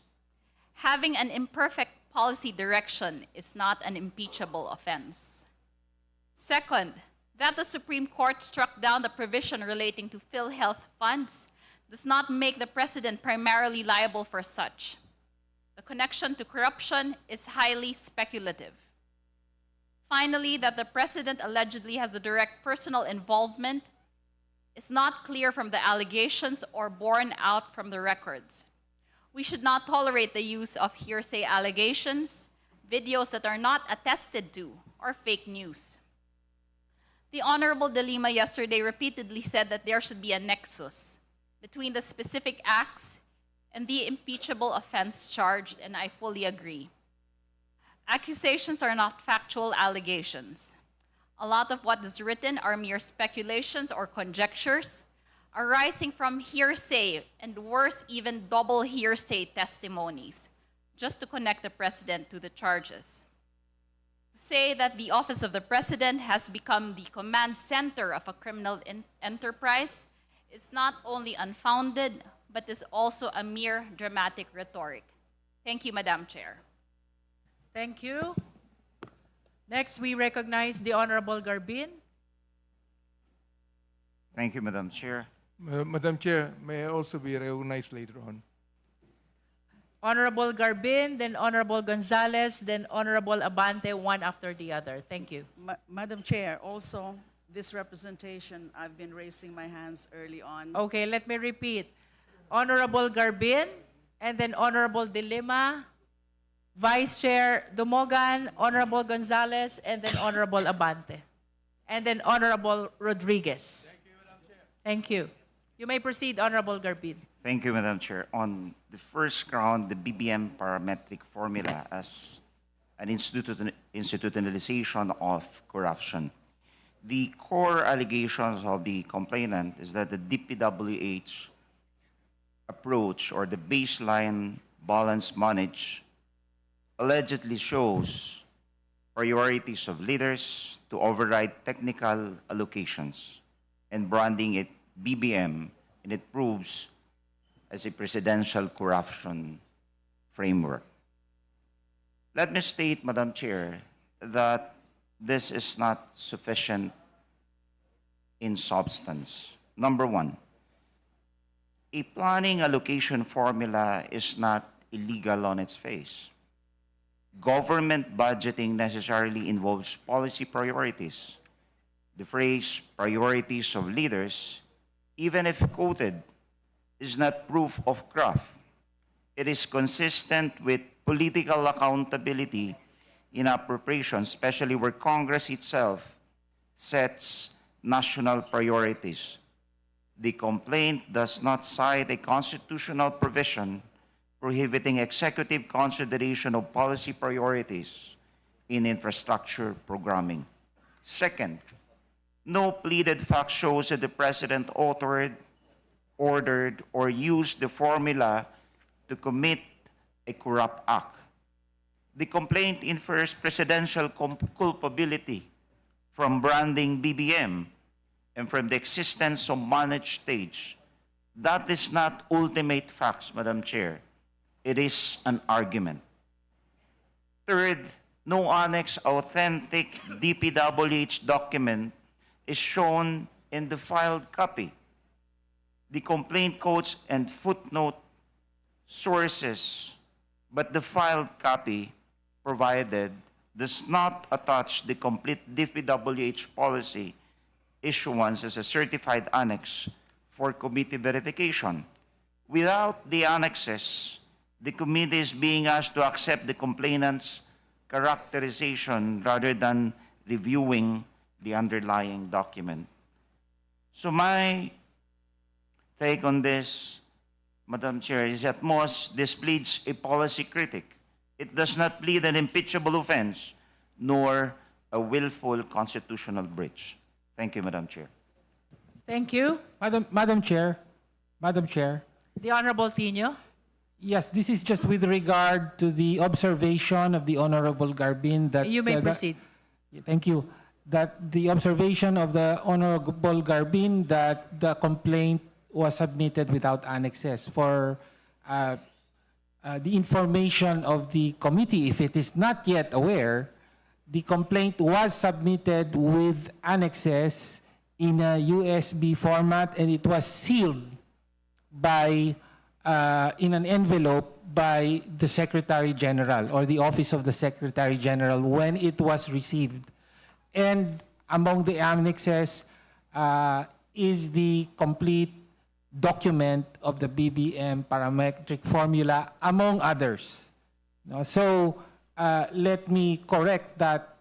Having an imperfect policy direction is not an impeachable offense. Second, that the Supreme Court struck down the provision relating to PhilHealth funds does not make the President primarily liable for such. The connection to corruption is highly speculative. Finally, that the President allegedly has a direct personal involvement is not clear from the allegations or borne out from the records. We should not tolerate the use of hearsay allegations, videos that are not attested to, or fake news. The Honorable De Lima yesterday repeatedly said that there should be a nexus between the specific acts and the impeachable offense charged, and I fully agree. Accusations are not factual allegations. A lot of what is written are mere speculations or conjectures arising from hearsay and worse, even double hearsay testimonies, just to connect the President to the charges. To say that the office of the President has become the command center of a criminal enterprise is not only unfounded, but is also a mere dramatic rhetoric. Thank you, Madam Chair. Thank you. Next, we recognize the Honorable Garbin. Thank you, Madam Chair. Madam Chair, may I also be recognized later on? Honorable Garbin, then Honorable Gonzalez, then Honorable Abante, one after the other. Thank you. Madam Chair, also, this representation, I've been raising my hands early on. Okay, let me repeat. Honorable Garbin, and then Honorable De Lima, Vice Chair Dumogan, Honorable Gonzalez, and then Honorable Abante. And then Honorable Rodriguez. Thank you, Madam Chair. Thank you. You may proceed, Honorable Garbin. Thank you, Madam Chair. On the first ground, the Pbbm parametric formula as an institutionalization of corruption. The core allegations of the complainant is that the DPWH approach or the baseline balance manage allegedly shows priorities of leaders to override technical allocations and branding it BBM, and it proves as a presidential corruption framework. Let me state, Madam Chair, that this is not sufficient in substance. Number one, a planning allocation formula is not illegal on its face. Government budgeting necessarily involves policy priorities. The phrase priorities of leaders, even if quoted, is not proof of craft. It is consistent with political accountability in appropriations, especially where Congress itself sets national priorities. The complaint does not cite a constitutional provision prohibiting executive consideration of policy priorities in infrastructure programming. Second, no pleaded fact shows that the President authored, ordered, or used the formula to commit a corrupt act. The complaint infers presidential culpability from branding BBM and from the existence of managed stage. That is not ultimate facts, Madam Chair. It is an argument. Third, no annex authentic DPWH document is shown in the filed copy. The complaint quotes and footnote sources, but the filed copy provided does not attach the complete DPWH policy issuance as a certified annex for committee verification. Without the annexes, the committee is being asked to accept the complainant's characterization rather than reviewing the underlying document. So my take on this, Madam Chair, is at most this pleads a policy critic. It does not plead an impeachable offense, nor a willful constitutional breach. Thank you, Madam Chair. Thank you. Madam Chair, The Honorable Tino. yes, this is just with regard to the observation of the Honorable Garbin that... You may proceed. Thank you. That the observation of the Honorable Garbin that the complaint was submitted without annexes for the information of the committee, if it is not yet aware, the complaint was submitted with annexes in a USB format, and it was sealed by, in an envelope by the Secretary General or the Office of the Secretary General when it was received. And among the annexes is the complete document of the BBM parametric formula, among others. No, so let me correct that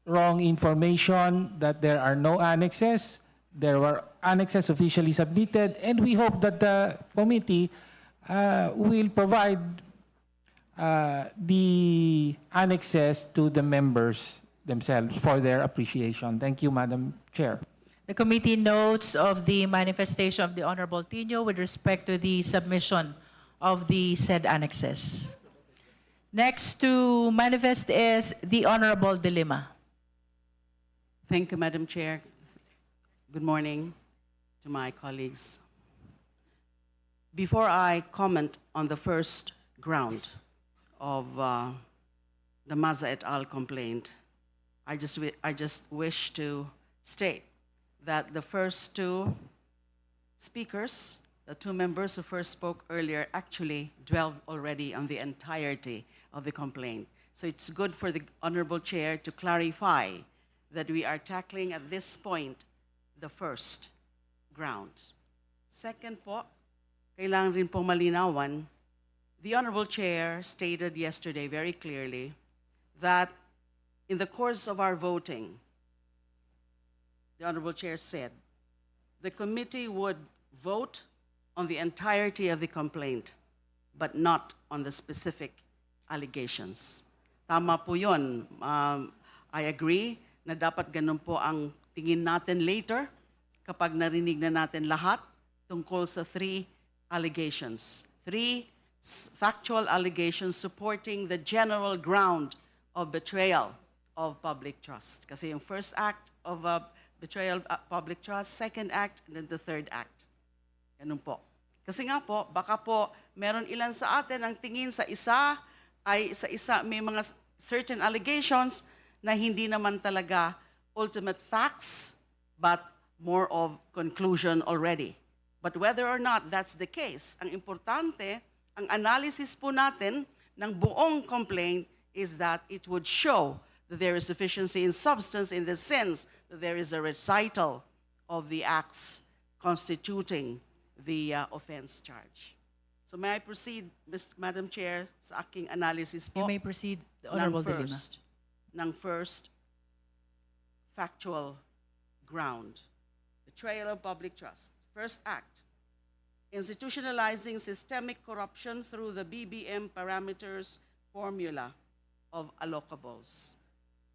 wrong information that there are no annexes. There were annexes officially submitted, and we hope that the committee will provide the annexes to the members themselves for their appreciation. Thank you, Madam Chair. The committee notes of the manifestation of the Honorable Tino with respect to the submission of the said annexes. Next to manifest is the Honorable De Lima. Thank you, Madam Chair. Good morning to my colleagues. Before I comment on the first ground of the Maza et al. Complaint, I just wish to state that the first two speakers, the two members who first spoke earlier, actually dwelled already on the entirety of the complaint. So it's good for the Honorable Chair to clarify that we are tackling at this point the first ground. Second po, kailangan rin pong malinawan, the Honorable Chair stated yesterday very clearly that in the course of our voting, the Honorable Chair said, the committee would vote on the entirety of the complaint, but not on the specific allegations. Tama po yun. I agree na dapat ganun po ang tingin natin later kapag narinig na natin lahat tungkol sa three allegations. Three factual allegations supporting the general ground of betrayal of public trust. Kasi yung first act of betrayal of public trust, second act, and then the third act. Ganun po. Kasi nga po, baka po meron ilan sa atin ang tingin sa isa may mga certain allegations na hindi naman talaga ultimate facts, but more of conclusion already. But whether or not that's the case, ang importante, ang analysis po natin ng buong complaint is that it would show that there is sufficiency in substance in the sense that there is a recital of the acts constituting the offense charge. So may I proceed, Madam Chair, sa aking analysis po? You may proceed, Honorable De Lima. Ng first factual ground, betrayal of public trust. First act, institutionalizing systemic corruption through the BBM parameters formula of allocables.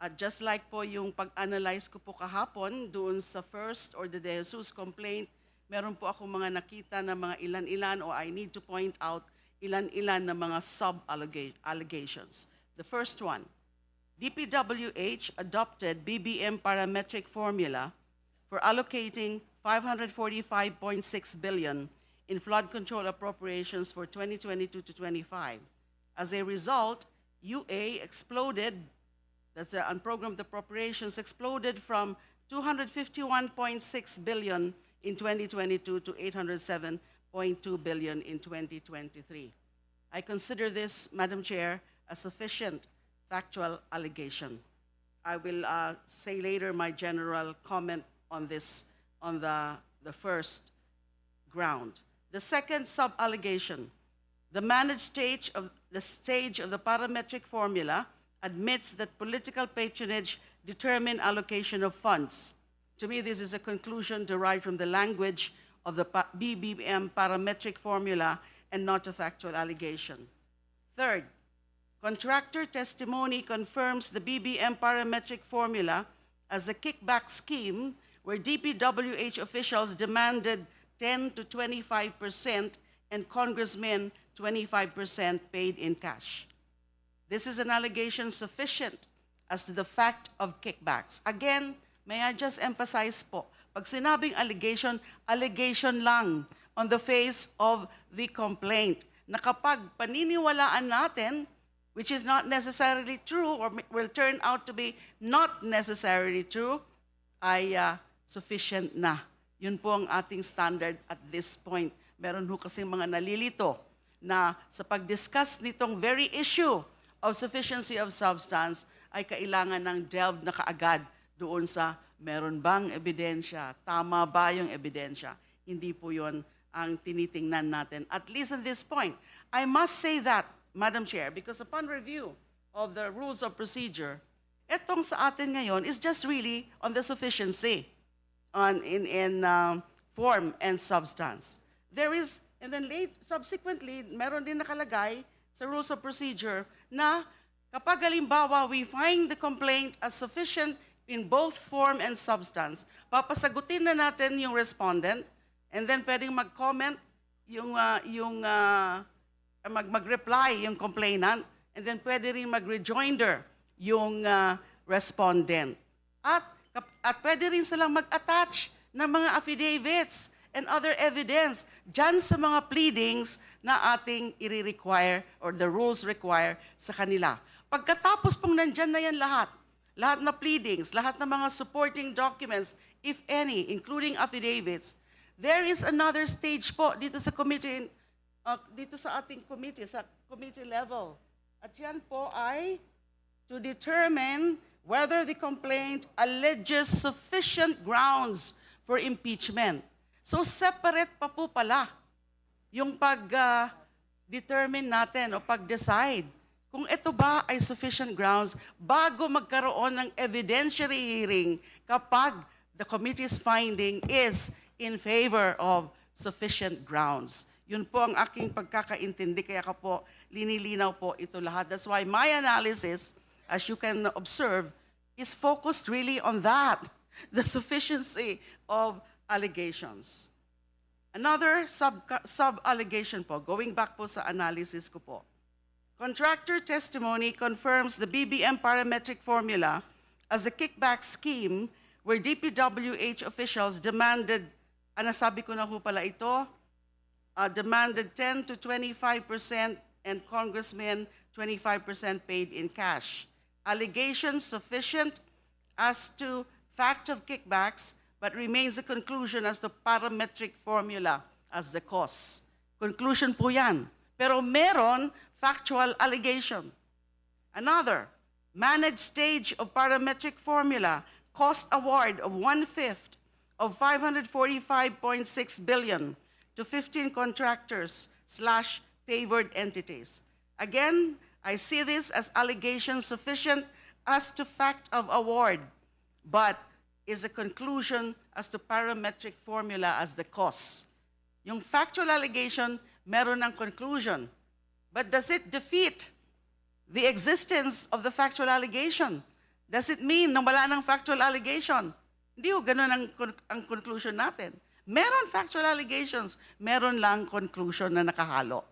At just like po yung pag-analyze ko po kahapon doon sa first or the De Jesus complaint, meron po ako mga nakita na mga ilan-ilan, or I need to point out ilan-ilan na mga sub-allegations. The first one, DPWH adopted BBM parametric formula for allocating 545.6 billion in flood control appropriations for 2022 to 25. As a result, UA exploded, that's the unprogrammed appropriations, exploded from 251.6 billion in 2022 to 807.2 billion in 2023. I consider this, Madam Chair, a sufficient factual allegation. I will say later my general comment on this, on the first ground. The second sub-allegation, the managed stage of the parametric formula admits that political patronage determine allocation of funds. To me, this is a conclusion derived from the language of the BBM parametric formula and not a factual allegation. Third, contractor testimony confirms the BBM parametric formula as a kickback scheme where DPWH officials demanded 10 to 25% and congressmen 25% paid in cash. This is an allegation sufficient as to the fact of kickbacks. Again, may I just emphasize po, pag sinabing allegation, allegation lang on the face of the complaint. na kapag paniniwalaan natin, which is not necessarily true or will turn out to be not necessarily true, ay sufficient na. Yun po ang ating standard at this point. Meron ho kasing mga nalilito na sa pag-discuss nitong very issue of sufficiency of substance ay kailangan ng delved na kaagad doon sa meron bang ebidensya, tama ba yung ebidensya. Hindi po yun ang tinitingnan natin, at least at this point. I must say that, Madam Chair, because upon review of the rules of procedure, etong sa atin ngayon is just really on the sufficiency in form and substance. There is, and then subsequently, meron din nakalagay sa rules of procedure na kapag halimbawa we find the complaint as sufficient in both form and substance, papasagutin na natin yung respondent, and then pwedeng mag-comment mag-reply yung complainant, and then pwede rin mag-rejoinder yung respondent. At pwede rin silang mag-attach ng mga affidavits and other evidence dyan sa mga pleadings na ating i-require or the rules require sa kanila. Pagkatapos pong nandyan na yan lahat na pleadings, lahat ng mga supporting documents, if any, including affidavits, there is another stage po dito sa committee, dito sa ating committee, sa committee level. At yan po ay to determine whether the complaint alleges sufficient grounds for impeachment. So separate pa po pala yung pag-determine natin o pag-decide kung ito ba ay sufficient grounds bago magkaroon ng evidentiary hearing kapag the committee's finding is in favor of sufficient grounds. Yun po ang aking pagkakaintindi, kaya ka po linilinaw po ito lahat. That's why my analysis, as you can observe, is focused really on that, the sufficiency of allegations. Another sub-allegation po, going back po sa analysis ko po. Contractor testimony confirms the BBM parametric formula as a kickback scheme where DPWH officials demanded, nasabi ko na po pala ito, demanded 10 to 25% and congressmen 25% paid in cash. Allegations sufficient as to fact of kickbacks, but remains a conclusion as to parametric formula as the cause. Conclusion po yan. Pero meron factual allegation. Another, managed stage of parametric formula, cost award of 1/5 of 545.6 billion to 15 contractors / favored entities. Again, I see this as allegation sufficient as to fact of award, but is a conclusion as to parametric formula as the cause. Yung factual allegation, meron ng conclusion. But does it defeat the existence of the factual allegation? Does it mean na wala ng factual allegation? Hindi ho, ganun ang conclusion natin. Meron factual allegations, meron lang conclusion na nakahalo.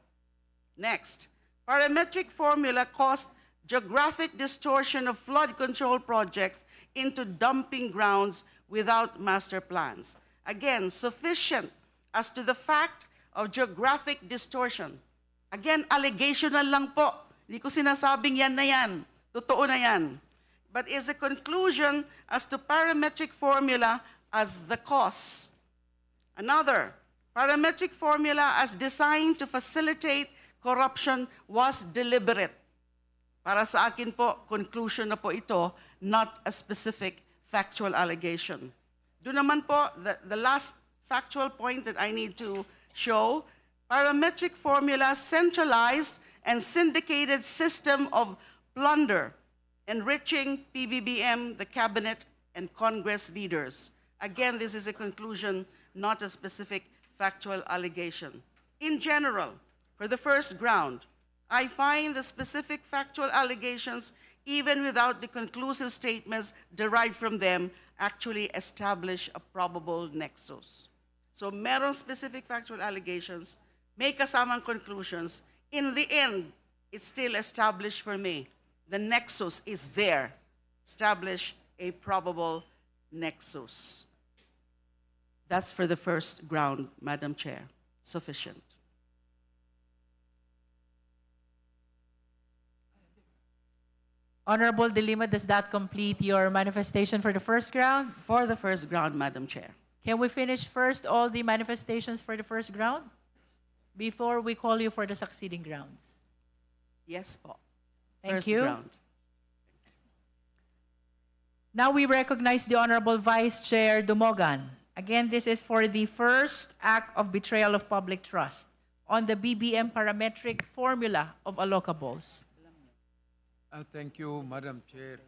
Next, parametric formula caused geographic distortion of flood control projects into dumping grounds without master plans. Again, sufficient as to the fact of geographic distortion. Again, allegational lang po. Hindi ko sinasabing yan na yan. Totoo na yan. But is a conclusion as to parametric formula as the cause. Another, parametric formula as designed to facilitate corruption was deliberate. Para sa akin po, conclusion na po ito, not a specific factual allegation. Doon naman po, the last factual point that I need to show, parametric formula centralized and syndicated system of plunder, enriching Pbbm, the cabinet, and Congress leaders. Again, this is a conclusion, not a specific factual allegation. In general, for the first ground, I find the specific factual allegations, even without the conclusive statements derived from them, actually establish a probable nexus. So meron specific factual allegations, may kasamang conclusions. In the end, it's still established for me. The nexus is there. Establish a probable nexus. That's for the first ground, Madam Chair. Sufficient. Honorable De Lima, does that complete your manifestation for the first ground? For the first ground, Madam Chair. Can we finish first all the manifestations for the first ground before we call you for the succeeding grounds? Yes po. Thank First you. ground. Now we recognize the Honorable Vice Chair Dumogan. Again, this is for the first act of betrayal of public trust on the BBM parametric formula of allocables. Thank you, Madam Chair.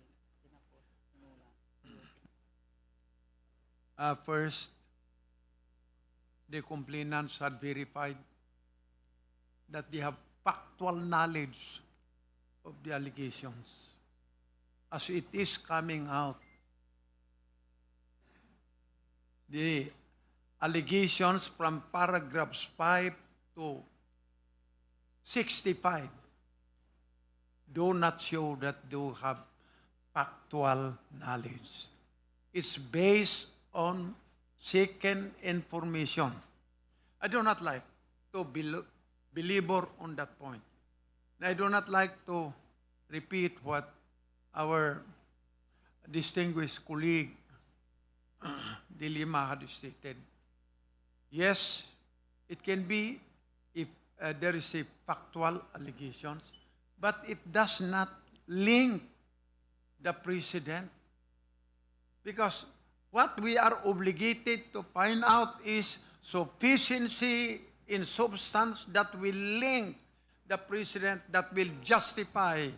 First, the complainants had verified that they have factual knowledge of the allegations as it is coming out. The allegations from paragraphs 5 to 65 do not show that they have factual knowledge. It's based on second information. I do not like to belabor on that point. I do not like to repeat what our distinguished colleague De Lima had stated. Yes, it can be if there is a factual allegations, but it does not link the precedent, because what we are obligated to find out is sufficiency in substance that will link the precedent, that will justify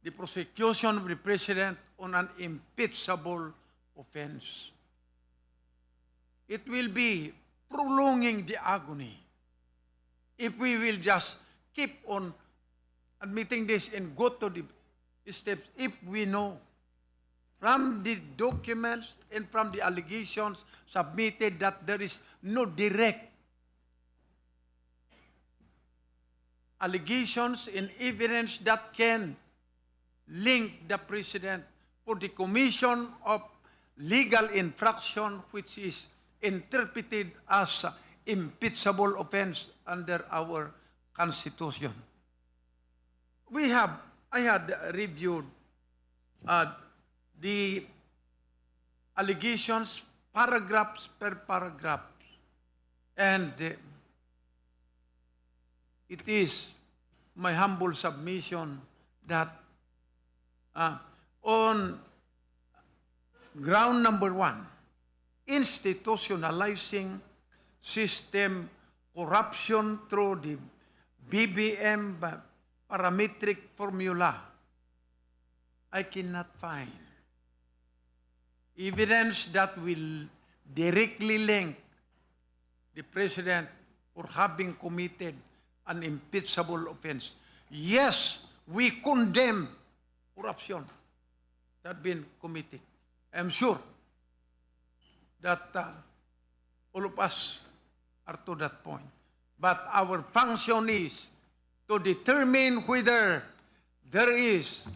the prosecution of the president on an impeachable offense. It will be prolonging the agony if we will just keep on admitting this and go to the steps if we know from the documents and from the allegations submitted that there is no direct allegations and evidence that can link the president for the commission of legal infraction which is interpreted as impeachable offense under our Constitution. I had reviewed the allegations paragraphs per paragraph, and it is my humble submission that on ground number 1, institutionalizing system corruption through the BBM parametric formula, I cannot find evidence that will directly link the president for having committed an impeachable offense. Yes, we condemn corruption that has been committed. I'm sure that all of us are to that point. But our function is to determine whether there is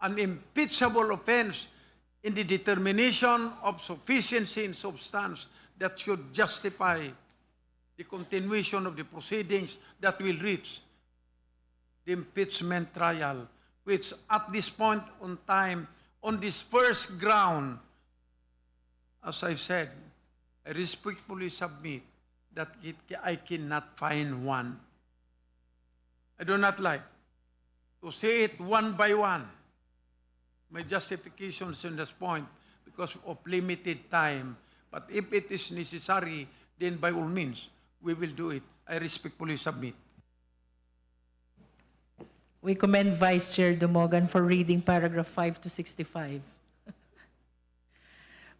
an impeachable offense in the determination of sufficiency in substance that should justify the continuation of the proceedings that will reach the impeachment trial, which at this point in time, on this first ground, as I said, I respectfully submit that I cannot find one. I do not like to say it one by one. My justifications on this point because of limited time. But if it is necessary, then by all means, we will do it. I respectfully submit. We commend Vice Chair Dumogan for reading paragraph 5 to 65.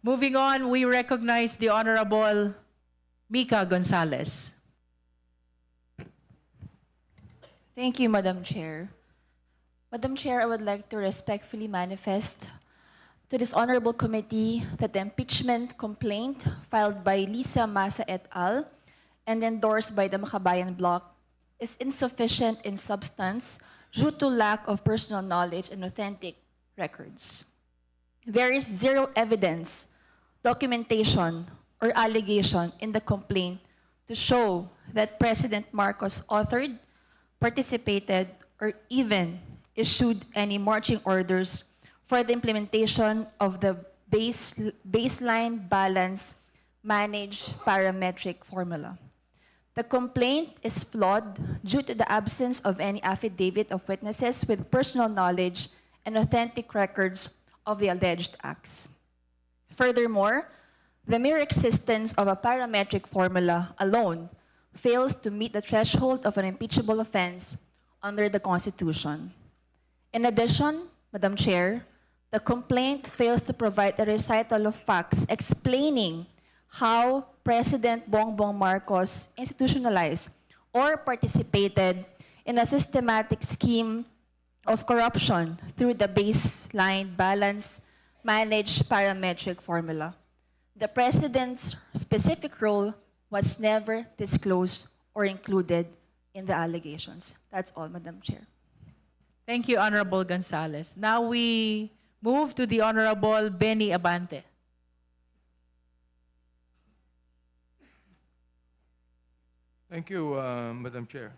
Moving on, we recognize the Honorable Mika Gonzalez. Thank you, Madam Chair. Madam Chair, I would like to respectfully manifest to this honorable committee that the impeachment complaint filed by Lisa Masa et al. And endorsed by the Makabayan Bloc is insufficient in substance due to lack of personal knowledge and authentic records. There is zero evidence, documentation, or allegation in the complaint to show that President Marcos authored, participated, or even issued any marching orders for the implementation of the baseline balance managed parametric formula. The complaint is flawed due to the absence of any affidavit of witnesses with personal knowledge and authentic records of the alleged acts. Furthermore, the mere existence of a parametric formula alone fails to meet the threshold of an impeachable offense under the Constitution. In addition, Madam Chair, the complaint fails to provide a recital of facts explaining how President Bongbong Marcos institutionalized or participated in a systematic scheme of corruption through the baseline balance managed parametric formula. The President's specific role was never disclosed or included in the allegations. That's all, Madam Chair. Thank you, Honorable Gonzales. Now we move to the Honorable Benny Abante. Thank you, Madam Chair.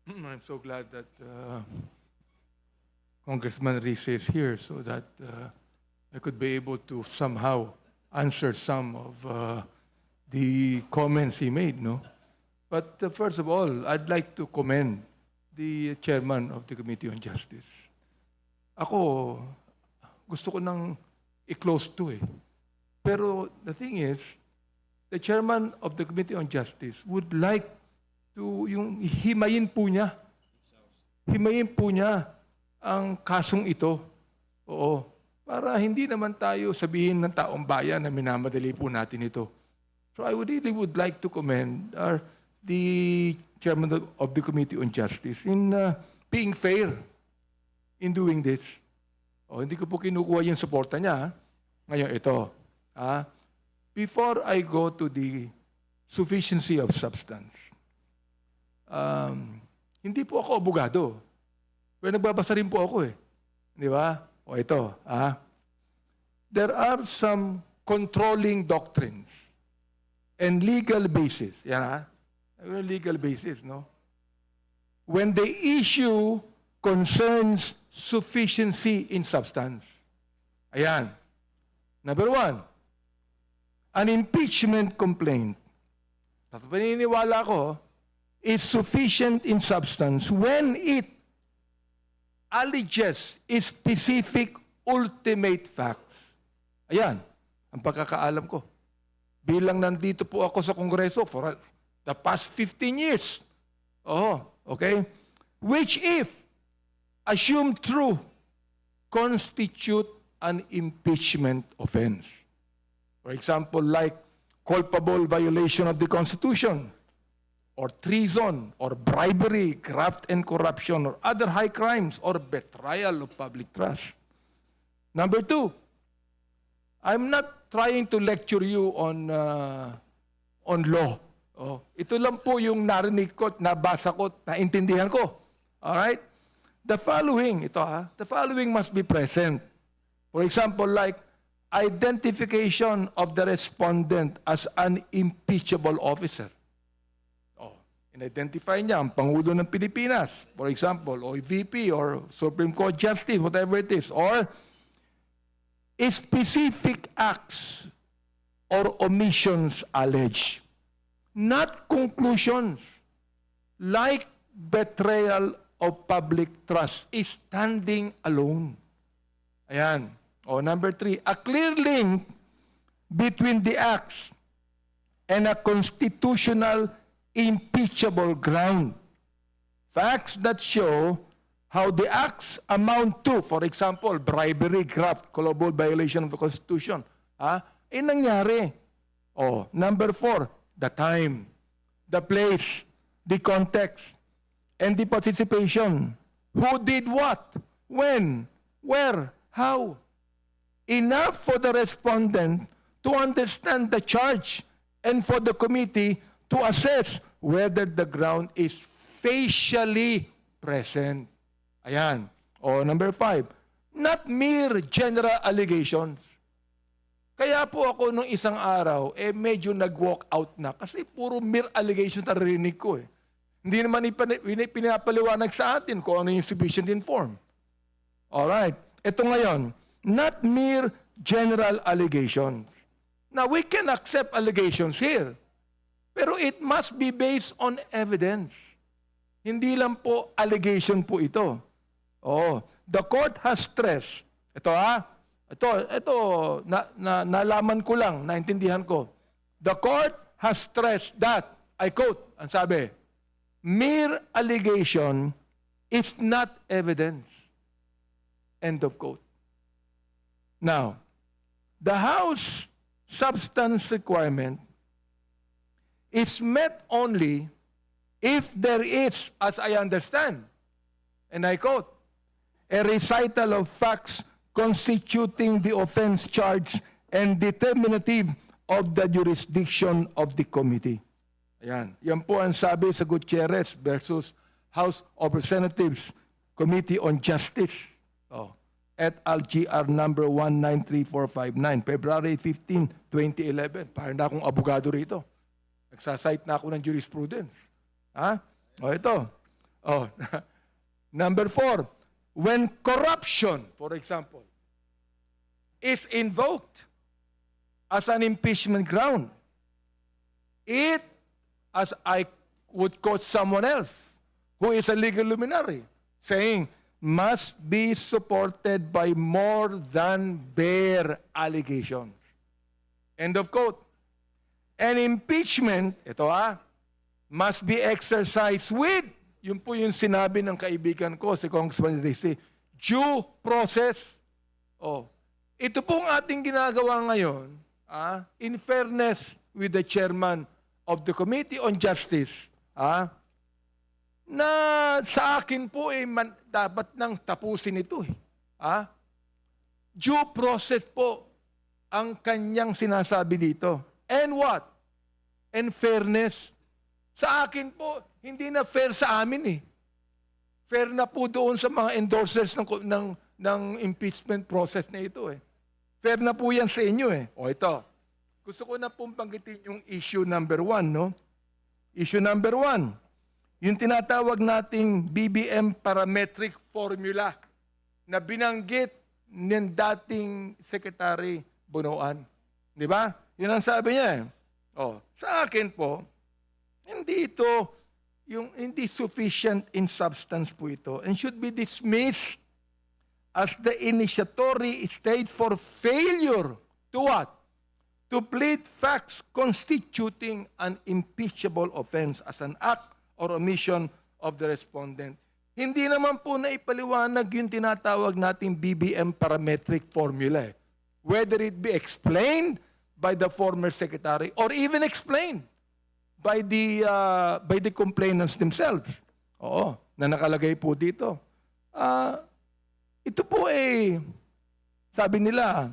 I'm so glad that Congressman Risa is here so that I could be able to somehow answer some of the comments he made, no? But first of all, I'd like to commend the chairman of the Committee on Justice. Ako, gusto ko nang i-close to eh. Pero the thing is, the chairman of the Committee on Justice would like to, yung himayin po niya ang kasong ito. Oo. Para hindi naman tayo sabihin ng taong bayan na minamadali po natin ito. So I really would like to commend the chairman of the Committee on Justice in being fair in doing this. Hindi ko po kinukuha yung suporta niya. Ngayon, ito. Before I go to the sufficiency of substance, hindi po ako abogado. Pero nagbabasa rin po ako eh. Di ba? O ito. There are some controlling doctrines and legal basis. Yan legal basis, no? When the issue concerns sufficiency in substance. Ayan. Number one, an impeachment complaint, at paniniwala ko, is sufficient in substance when it alleges specific ultimate facts. Ayan, ang pagkakaalam ko. Bilang nandito po ako sa Kongreso for the past 15 years. Okay? Which if assumed true, constitute an impeachment offense. For example, like culpable violation of the Constitution, or treason, or bribery, graft and corruption, or other high crimes, or betrayal of public trust. Number two, I'm not trying to lecture you on law. Ito lang po yung narinig ko, nabasa ko, naintindihan ko. Alright? The following must be present. For example, like identification of the respondent as an impeachable officer. In-identify niya ang Pangulo ng Pilipinas, for example, or VP, or Supreme Court Justice, whatever it is, or specific acts or omissions alleged. Not conclusions, like betrayal of public trust is standing alone. Ayan. Number three, a clear link between the acts and a constitutional impeachable ground. Facts that show how the acts amount to, for example, bribery, graft, culpable violation of the Constitution. Nangyari. Number four, the time, the place, the context, and the participation. Who did what? When? Where? How? Enough for the respondent to understand the charge and for the committee to assess whether the ground is facially present. Ayan. Number five, not mere general allegations. Kaya po ako nung isang araw, medyo nag-walk out na kasi puro mere allegations na narinig ko eh. Hindi naman pinapaliwanag sa atin kung ano yung sufficient inform. Alright. Ito ngayon, not mere general allegations. Now, we can accept allegations here. Pero it must be based on evidence. Hindi lang po allegation po ito. Oh, the court has stressed. Ito nalaman ko lang, naintindihan ko. The court has stressed that, I quote, ang sabi, mere allegation is not evidence. End of quote. Now, the House substance requirement is met only if there is, as I understand, and I quote, a recital of facts constituting the offense charge and determinative of the jurisdiction of the committee. Ayan. Yan po ang sabi sa Gutierrez versus House of Representatives Committee on Justice. Oh. At LGR number 193459, February 15, 2011. Parang na akong abogado rito. Nagsasite na ako ng jurisprudence. Ha? O ito. O. Number 4, when corruption, for example, is invoked as an impeachment ground, it, as I would quote someone else who is a legal luminary, saying, must be supported by more than bare allegations. End of quote. And impeachment, ito must be exercised with, yun po yung sinabi ng kaibigan ko, si Congressman Rizzi, due process. Oh, ito pong ating ginagawa ngayon, in fairness with the chairman of the Committee on Justice, na sa akin po dapat nang tapusin ito. Due process po ang kanyang sinasabi dito. And what? And fairness. Sa akin po, hindi na fair sa amin . Fair na po doon sa mga endorsers ng impeachment process na ito . Fair na po yan sa inyo . O ito, gusto ko na pong banggitin yung issue number 1, no? Issue number 1. Yung tinatawag nating BBM parametric formula na binanggit ng dating Secretary Bonoan. Di ba? Yun ang sabi niya . Oh, sa akin po, hindi sufficient in substance po ito and should be dismissed as the initiatory stage for failure to what? To plead facts constituting an impeachable offense as an act or omission of the respondent. Hindi naman po na ipaliwanag yung tinatawag nating BBM parametric formula. Whether it be explained by the former secretary or even explained by the complainants themselves. Oo, na nakalagay po dito. Ito po sabi nila,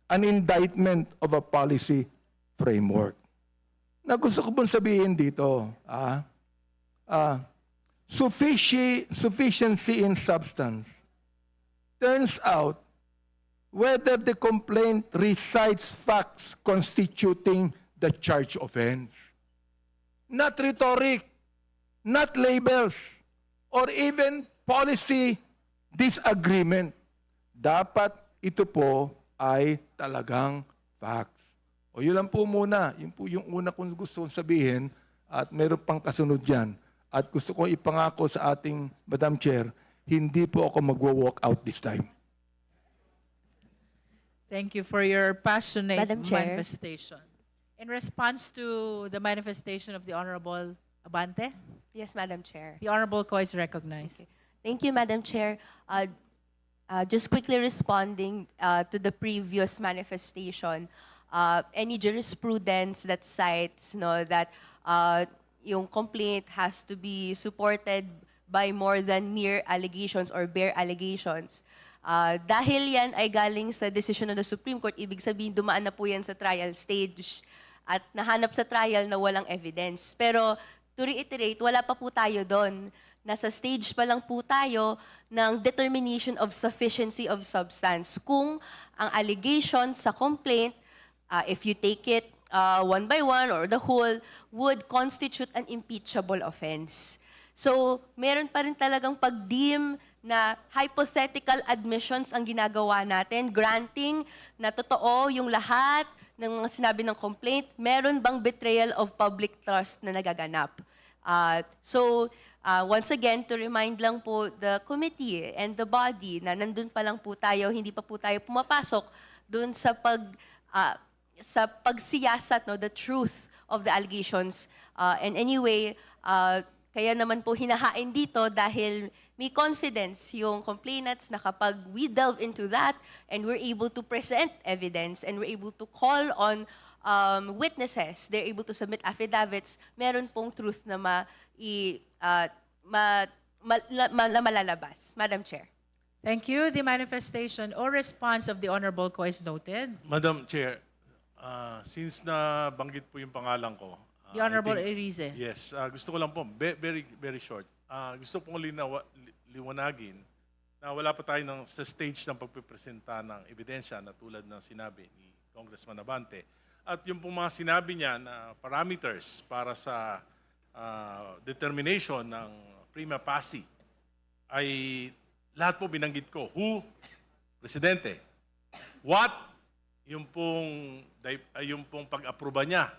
an indictment of a policy framework. Na gusto ko pong sabihin dito, sufficiency in substance turns out whether the complaint recites facts constituting the charge offense. Not rhetoric, not labels, or even policy disagreement. Dapat ito po ay talagang facts. O yun lang po muna. Yun po yung una kong gusto sabihin at meron pang kasunod yan. At gusto ko ipangako sa ating Madam Chair, hindi po ako magwo-walk out this time. Thank you for your passionate Madam Chair. manifestation. In response to the manifestation of the Honorable Abante, Yes, Madam Chair. the Honorable Co is recognized. Okay. Thank you, Madam Chair. Just quickly responding to the previous manifestation, any jurisprudence that cites that yung complaint has to be supported by more than mere allegations or bare allegations. Dahil yan ay galing sa decision ng the Supreme Court, ibig sabihin dumaan na po yan sa trial stage at nahanap sa trial na walang evidence. Pero to reiterate, wala pa po tayo doon. Nasa stage pa lang po tayo ng determination of sufficiency of substance. Kung ang allegations sa complaint, if you take it one by one or the whole, would constitute an impeachable offense. So, meron pa rin talagang pag-deem na hypothetical admissions ang ginagawa natin, granting na totoo yung lahat ng mga sinabi ng complaint, meron bang betrayal of public trust na nagaganap? Once again, to remind lang po the committee and the body na nandun pa lang po tayo, hindi pa po tayo pumapasok dun sa pagsiyasat, no, the truth of the allegations. And anyway, kaya naman po hinahain dito dahil may confidence yung complainants na kapag we delve into that and we're able to present evidence and we're able to call on witnesses, they're able to submit affidavits, meron pong truth na malalabas. Madam Chair. Thank you. The manifestation or response of the Honorable Co is noted. Madam Chair, since na banggit po yung pangalan ko, The Honorable Erize. yes, gusto ko lang po, very, very short. Gusto pong liwanagin na wala pa tayo sa stage ng pagpipresenta ng ebidensya na tulad ng sinabi ni Congressman Abante. At yung pong mga sinabi niya na parameters para sa determination ng prima facie ay lahat po binanggit ko. Who? Presidente. What? Yung pong pag-aproba niya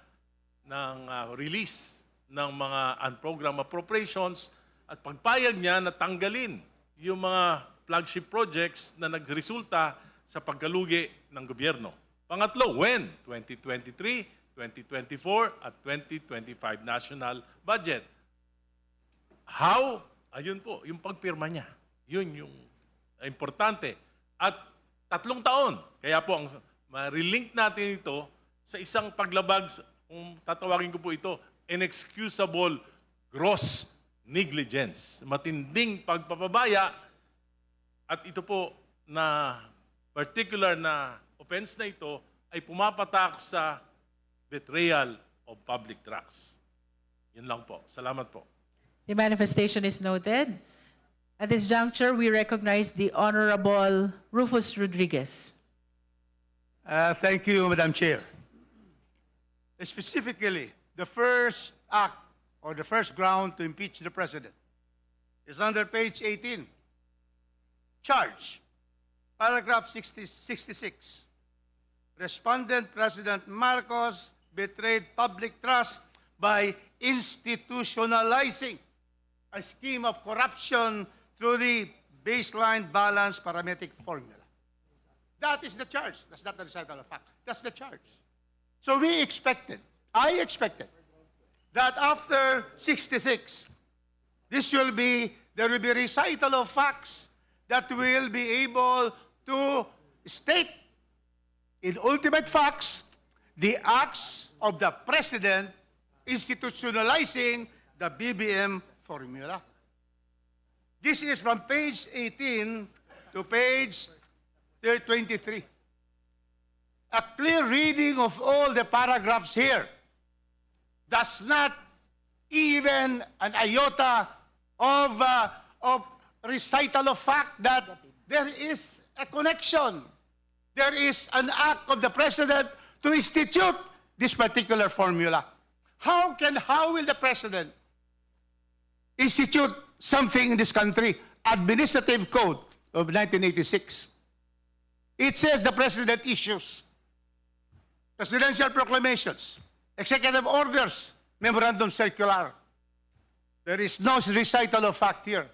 ng release ng mga unprogrammed appropriations at pagpayag niya na tanggalin yung mga flagship projects na nagresulta sa pagkalugi ng gobyerno. Pangatlo, when? 2023, 2024, at 2025 national budget. How? Ayun po, yung pagpirma niya. Yun yung importante. At 3 taon. Kaya po, ma-relink natin ito sa isang paglabag, kung tatawagin ko po ito, inexcusable gross negligence. Matinding pagpapabaya. At ito po na particular na offense na ito ay pumapatak sa betrayal of public trust. Yun lang po. Salamat po. The manifestation is noted. At this juncture, we recognize the Honorable Rufus Rodriguez. Thank you, Madam Chair. Specifically, the first act or the first ground to impeach the President is under page 18. Charge, paragraph 66. Respondent President Marcos betrayed public trust by institutionalizing a scheme of corruption through the baseline balance parametric formula. That is the charge. That's not the recital of fact. That's the charge. So I expected, that after 66, there will be recital of facts that will be able to state in ultimate facts the acts of the President institutionalizing the BBM formula. This is from page 18 to page 23. A clear reading of all the paragraphs here does not even an iota of recital of fact that there is a connection. There is an act of the President to institute this particular formula. How will the President institute something in this country? Administrative Code of 1986. It says the President issues presidential proclamations, executive orders, memorandum circular. There is no recital of fact here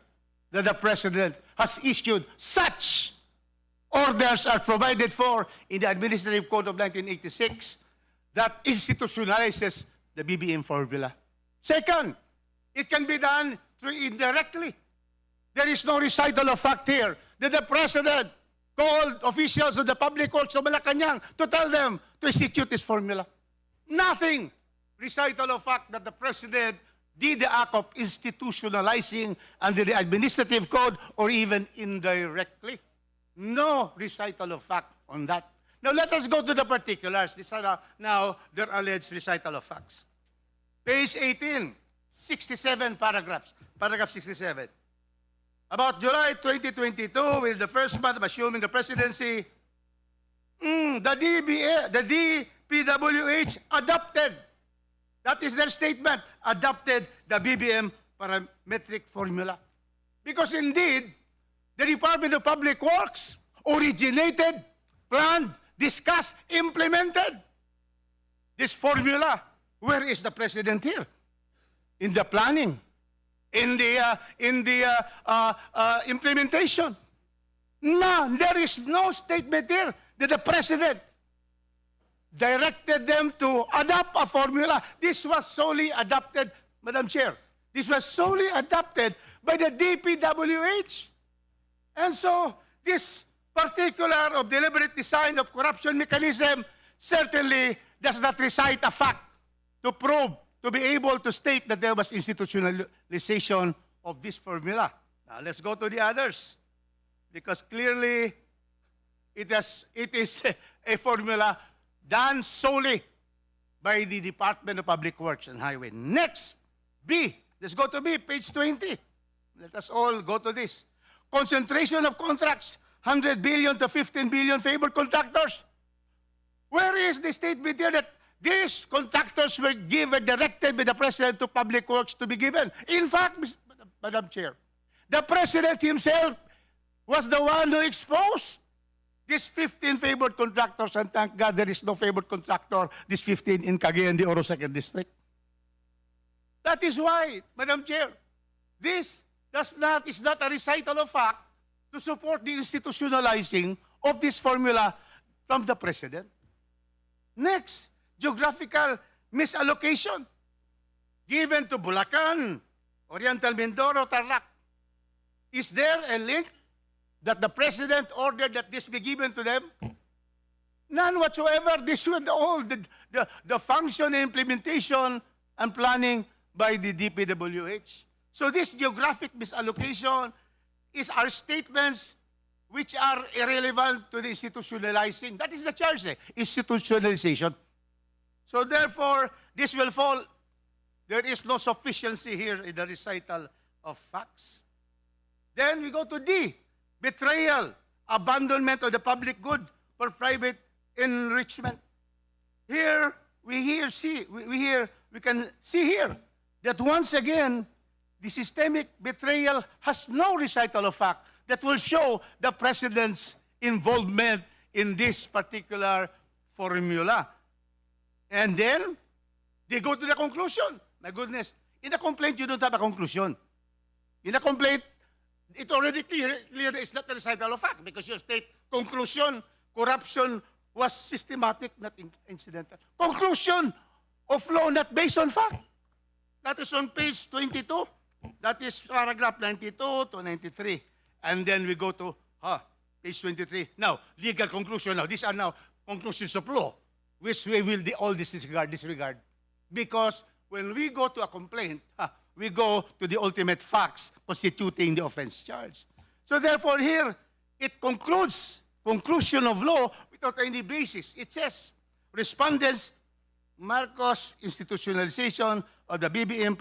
that the President has issued such orders are provided for in the Administrative Code of 1986 that institutionalizes the BBM formula. Second, it can be done through indirectly. There is no recital of fact here that the President called officials of the public courts of Malacanang to tell them to institute this formula. Nothing. Recital of fact that the President did the act of institutionalizing under the Administrative Code or even indirectly. No recital of fact on that. Now let us go to the particulars. These are now their alleged recital of facts. Page 18, 67 paragraphs. Paragraph 67. About July 2022, with the first month of assuming the presidency, the DPWH adopted, that is their statement, adopted the BBM parametric formula. Because indeed, the Department of Public Works originated, planned, discussed, implemented this formula. Where is the President here? In the planning, in the implementation. No, there is no statement here that the President directed them to adopt a formula. This was solely adopted, Madam Chair. This was solely adopted by the DPWH. And so, this particular of deliberate design of corruption mechanism certainly does not recite a fact to prove, to be able to state that there was institutionalization of this formula. Now, let's go to the others. Because clearly, it is a formula done solely by the Department of Public Works and Highway. Next, B. Let's go to B, page 20. Let us all go to this. Concentration of contracts, 100 billion to 15 billion favored contractors. Where is the statement here that these contractors were given, directed by the President to Public Works to be given? In fact, Madam Chair, the President himself was the one who exposed these 15 favored contractors, and thank God there is no favored contractor, these 15 in Cagayan de Oro 2nd District. That is why, Madam Chair, this is not a recital of fact to support the institutionalizing of this formula from the President. Next, geographical misallocation given to Bulacan, Oriental Mindoro, Tarlac. Is there a link that the President ordered that this be given to them? None whatsoever. This was all the function, implementation, and planning by the DPWH. So this geographic misallocation are statements which are irrelevant to the institutionalizing. That is the charge, institutionalization. So therefore, this will fall. There is no sufficiency here in the recital of facts. Then we go to D, betrayal, abandonment of the public good for private enrichment. Here, we can see here that once again, the systemic betrayal has no recital of fact that will show the President's involvement in this particular formula. And then, they go to the conclusion. My goodness, in a complaint, you don't have a conclusion. In a complaint, it already clear it's not a recital of fact because you state conclusion, corruption was systematic, not incidental. Conclusion of law not based on fact. That is on page 22. That is paragraph 92 to 93. And then we go to page 23. Now, legal conclusion. Now, these are now conclusions of law, which we will all disregard. Because when we go to a complaint, we go to the ultimate facts constituting the offense charge. So therefore here, it concludes, conclusion of law without any basis. It says, respondents Marcos institutionalization of the BBM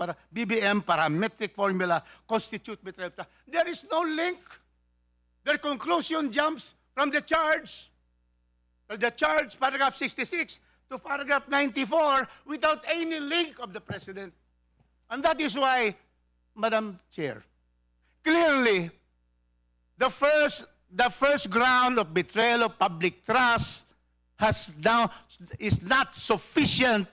parametric formula constitute betrayal. There is no link. Their conclusion jumps from the charge, paragraph 66, to paragraph 94 without any link of the President. And that is why, Madam Chair, clearly, the first ground of betrayal of public trust is not sufficient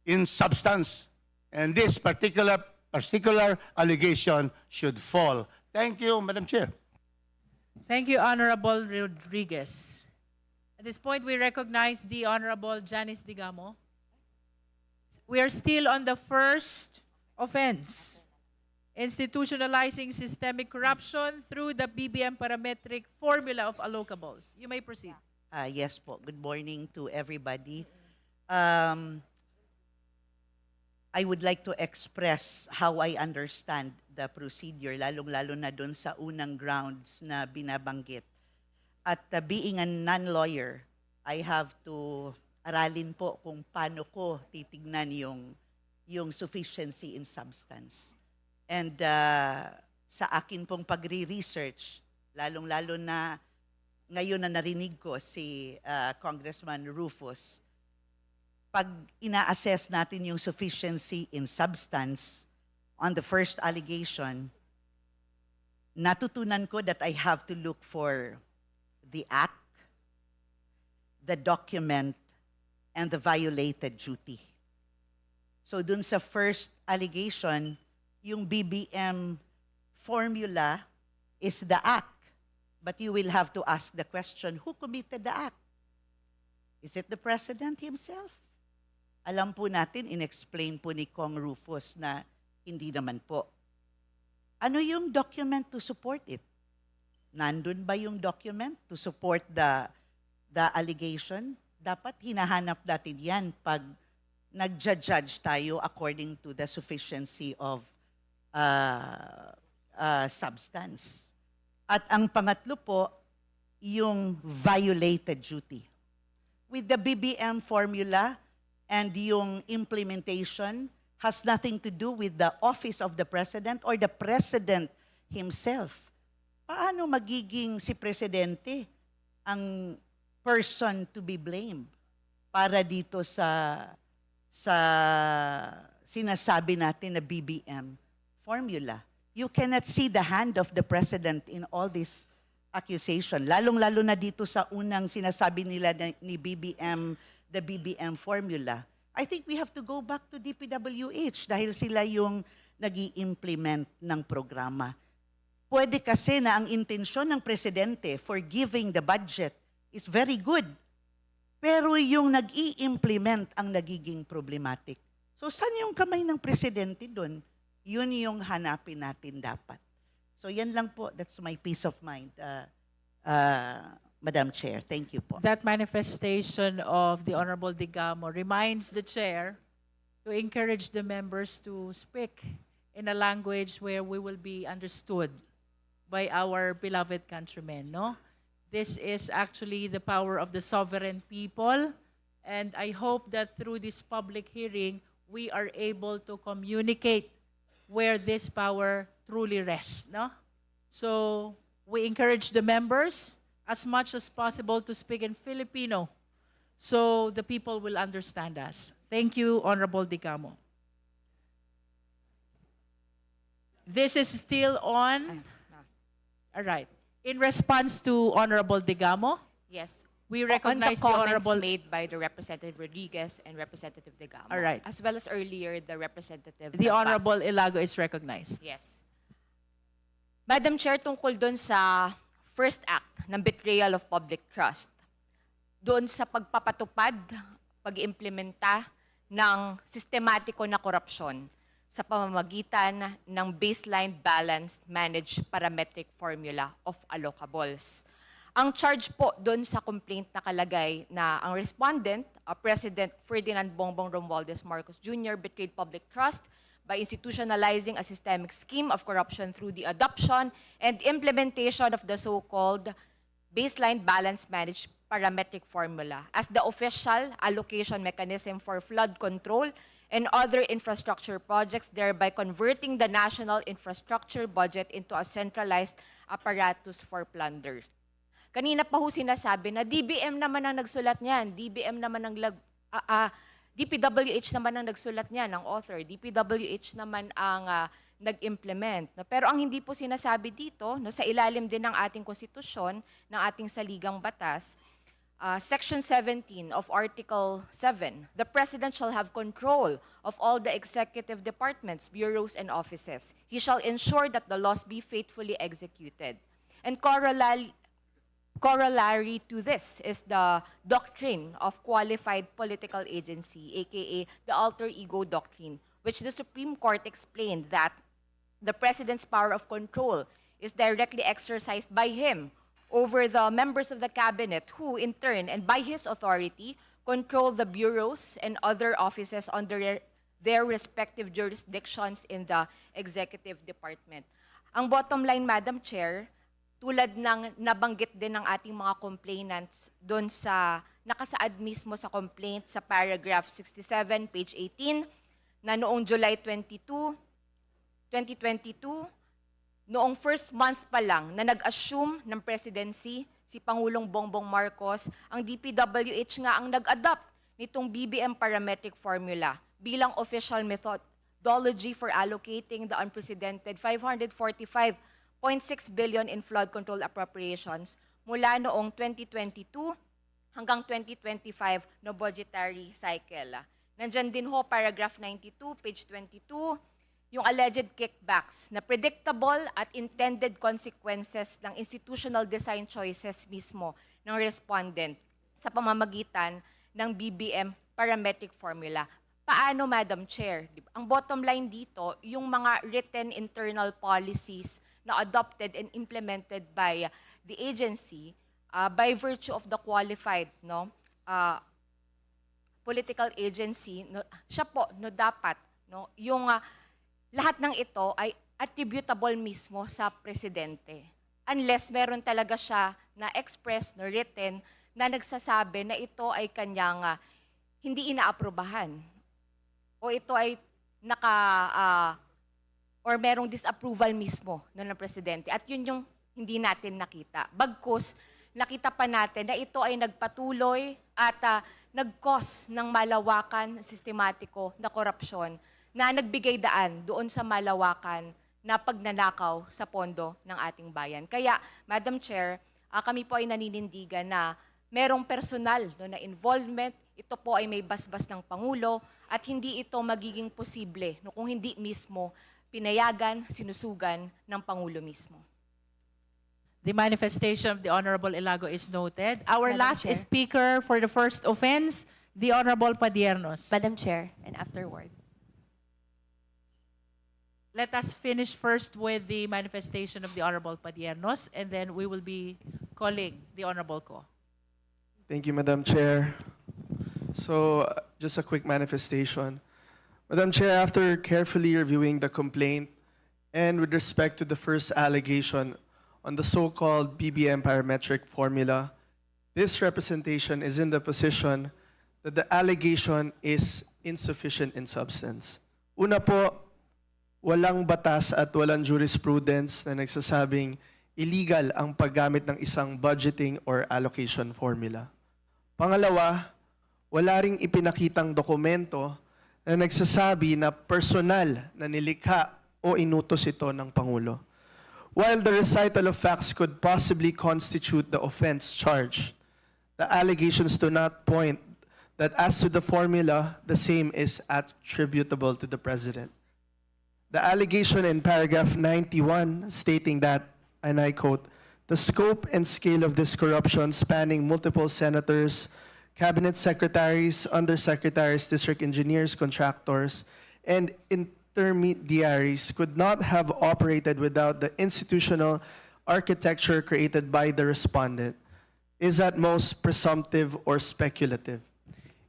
in substance. And this particular allegation should fall. Thank you, Madam Chair. Thank you, Honorable Rodriguez. At this point, we recognize the Honorable Janice Digamo. We are still on the first offense, institutionalizing systemic corruption through the BBM parametric formula of allocables. You may proceed. Yes po. Good morning to everybody. I would like to express how I understand the procedure, lalong-lalo na doon sa unang grounds na binabanggit. At being a non-lawyer, I have to aralin po kung paano ko titignan yung sufficiency in substance. And sa akin pong pagre-research, lalong-lalo na ngayon na narinig ko si Congressman Rufus, pag ina-assess natin yung sufficiency in substance on the first allegation, natutunan ko that I have to look for the act, the document, and the violated duty. So dun sa first allegation, yung BBM formula is the act. But you will have to ask the question, who committed the act? Is it the President himself? Alam po natin, inexplain po ni Kong Rufus na hindi naman po. Ano yung document to support it? Nandun ba yung document to support the allegation? Dapat hinahanap natin yan pag nagja-judge tayo according to the sufficiency of substance. At ang pangatlo po, yung violated duty. With the BBM formula and yung implementation has nothing to do with the office of the President or the President himself. Paano magiging si Presidente ang person to be blamed para dito sa sinasabi natin na BBM formula? You cannot see the hand of the President in all this accusation. Lalong-lalo na dito sa unang sinasabi nila ni BBM, the BBM formula. I think we have to go back to DPWH dahil sila yung nag-i-implement ng programa. Pwede kasi na ang intensyon ng Presidente for giving the budget is very good. Pero yung nag-i-implement ang nagiging problematic. So saan yung kamay ng Presidente doon? Yun yung hanapin natin dapat. So yan lang po. That's my peace of mind, Madam Chair. Thank you po. That manifestation of the Honorable Digamo reminds the Chair to encourage the members to speak in a language where we will be understood by our beloved countrymen, no? This is actually the power of the sovereign people, and I hope that through this public hearing, we are able to communicate where this power truly rests, no? So we encourage the members as much as possible to speak in Filipino so the people will understand us. Thank you, Honorable Digamo. This is still on. All right. In response to Honorable Digamo, Yes. we recognize the on the comments Honorable... made by the Representative Rodriguez and Representative Digamo. All right. As well as earlier, the Representative The Navas. Honorable Ilago is recognized. Yes. Madam Chair, tungkol doon sa first act ng betrayal of public trust, doon sa pagpapatupad, pag-implementa ng sistematiko na korupsyon sa pamamagitan ng baseline balanced managed parametric formula of allocables. Ang charge po doon sa complaint nakalagay na ang respondent, President Ferdinand Bongbong Romualdez Marcos Jr. betrayed public trust by institutionalizing a systemic scheme of corruption through the adoption and implementation of the so-called baseline balanced managed parametric formula as the official allocation mechanism for flood control and other infrastructure projects, thereby converting the national infrastructure budget into a centralized apparatus for plunder. Kanina pa ho sinasabi na DBM naman ang nagsulat niyan, DPWH naman ang nagsulat niyan, ang author, DPWH naman ang nag-implement. No? Pero ang hindi po sinasabi dito, no, sa ilalim din ng ating konstitusyon, ng ating saligang batas, Section 17 of Article 7, the President shall have control of all the executive departments, bureaus, and offices. He shall ensure that the laws be faithfully executed. And corollary to this is the doctrine of qualified political agency, aka the alter ego doctrine, which the Supreme Court explained that the President's power of control is directly exercised by him over the members of the cabinet who, in turn, and by his authority, control the bureaus and other offices under their respective jurisdictions in the executive department. Ang bottom line, Madam Chair, tulad ng nabanggit din ng ating mga complainants doon sa nakasaad mismo sa complaint sa paragraph 67, page 18, na noong July 22, 2022, noong first month pa lang na nag-assume ng presidency si Pangulong Bongbong Marcos, ang DPWH nga ang nag-adopt nitong BBM parametric formula bilang official methodology for allocating the unprecedented 545.6 billion in flood control appropriations mula noong 2022 hanggang 2025 na budgetary cycle. Nandyan din ho, paragraph 92, page 22, yung alleged kickbacks na predictable at intended consequences ng institutional design choices mismo ng respondent sa pamamagitan ng BBM parametric formula. Paano, Madam Chair? Ang bottom line dito, yung mga written internal policies na adopted and implemented by the agency by virtue of the qualified political agency, siya po dapat yung lahat ng ito ay attributable mismo sa presidente. Unless meron talaga siya na express, na written, na nagsasabi na ito ay kanyang hindi inaaprobahan. O ito ay or merong disapproval mismo ng presidente. At yun yung hindi natin nakita. Bagkus, nakita pa natin na ito ay nagpatuloy at nag-cause ng malawakan, sistematiko na korupsyon na nagbigay daan doon sa malawakan na pagnanakaw sa pondo ng ating bayan. Kaya, Madam Chair, kami po ay naninindigan na merong personal na involvement, ito po ay may basbas ng Pangulo at hindi ito magiging posible kung hindi mismo pinayagan, sinusugan ng Pangulo mismo. The manifestation of the Honorable Ilago is noted. Our Madam last Chair. speaker for the first offense, the Honorable Padiernos. Madam Chair, and afterward. Let us finish first with the manifestation of the Honorable Padiernos, and then we will be calling the Honorable Ko. Thank you, Madam Chair. So, just a quick manifestation. Madam Chair, after carefully reviewing the complaint and with respect to the first allegation on the so-called BBM parametric formula, this representation is in the position that the allegation is insufficient in substance. Una po, walang batas at walang jurisprudence na nagsasabing illegal ang paggamit ng isang budgeting or allocation formula. Pangalawa, wala ring ipinakitang dokumento na nagsasabi na personal na nilikha o inutos ito ng Pangulo. While the recital of facts could possibly constitute the offense charged, the allegations do not point that as to the formula, the same is attributable to the President. The allegation in paragraph 91 stating that, and I quote, the scope and scale of this corruption spanning multiple senators, cabinet secretaries, undersecretaries, district engineers, contractors, and intermediaries could not have operated without the institutional architecture created by the respondent, is at most presumptive or speculative.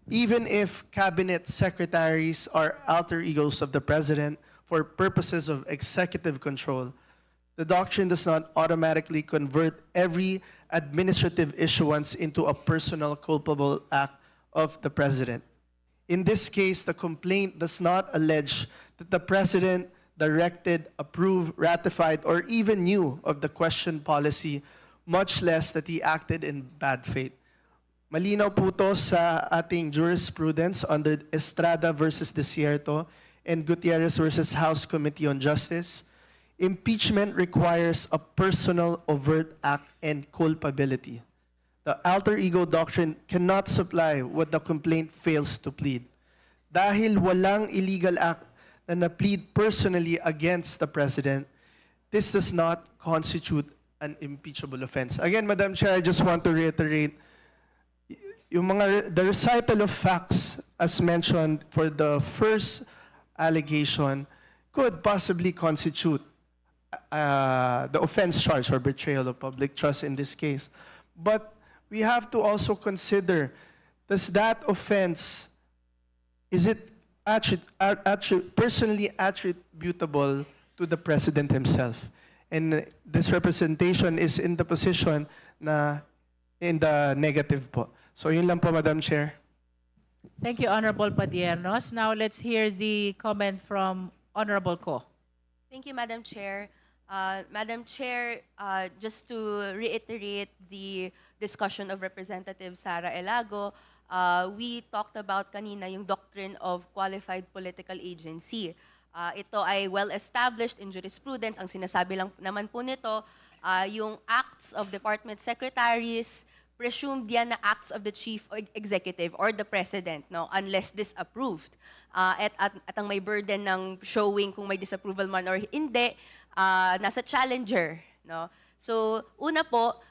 Even if cabinet secretaries are alter egos of the President for purposes of executive control, the doctrine does not automatically convert every administrative issuance into a personal culpable act of the President. In this case, the complaint does not allege that the President directed, approved, ratified, or even knew of the question policy, much less that he acted in bad faith. Malinaw po to sa ating jurisprudence under Estrada versus Desierto and Gutierrez versus House Committee on Justice. Impeachment requires a personal overt act and culpability. The alter ego doctrine cannot supply what the complaint fails to plead. Dahil walang illegal act na na-plead personally against the President, this does not constitute an impeachable offense. Again, Madam Chair, I just want to reiterate, the recital of facts as mentioned for the first allegation could possibly constitute the offense charge or betrayal of public trust in this case. But we have to also consider, does that offense, is it personally attributable to the President himself? And this representation is in the position na in the negative po. So yun lang po, Madam Chair. Thank you, Honorable Padiernos. Now let's hear the comment from Honorable Ko. Thank you, Madam Chair. Madam Chair, just to reiterate the discussion of Representative Sara Elago, we talked about kanina yung doctrine of qualified political agency. Ito ay well-established in jurisprudence. Ang sinasabi lang naman po nito, yung acts of department secretaries, presumed yan na acts of the chief executive or the president, no, unless disapproved. At ang may burden ng showing kung may disapproval man or hindi, nasa challenger, no. So, una po,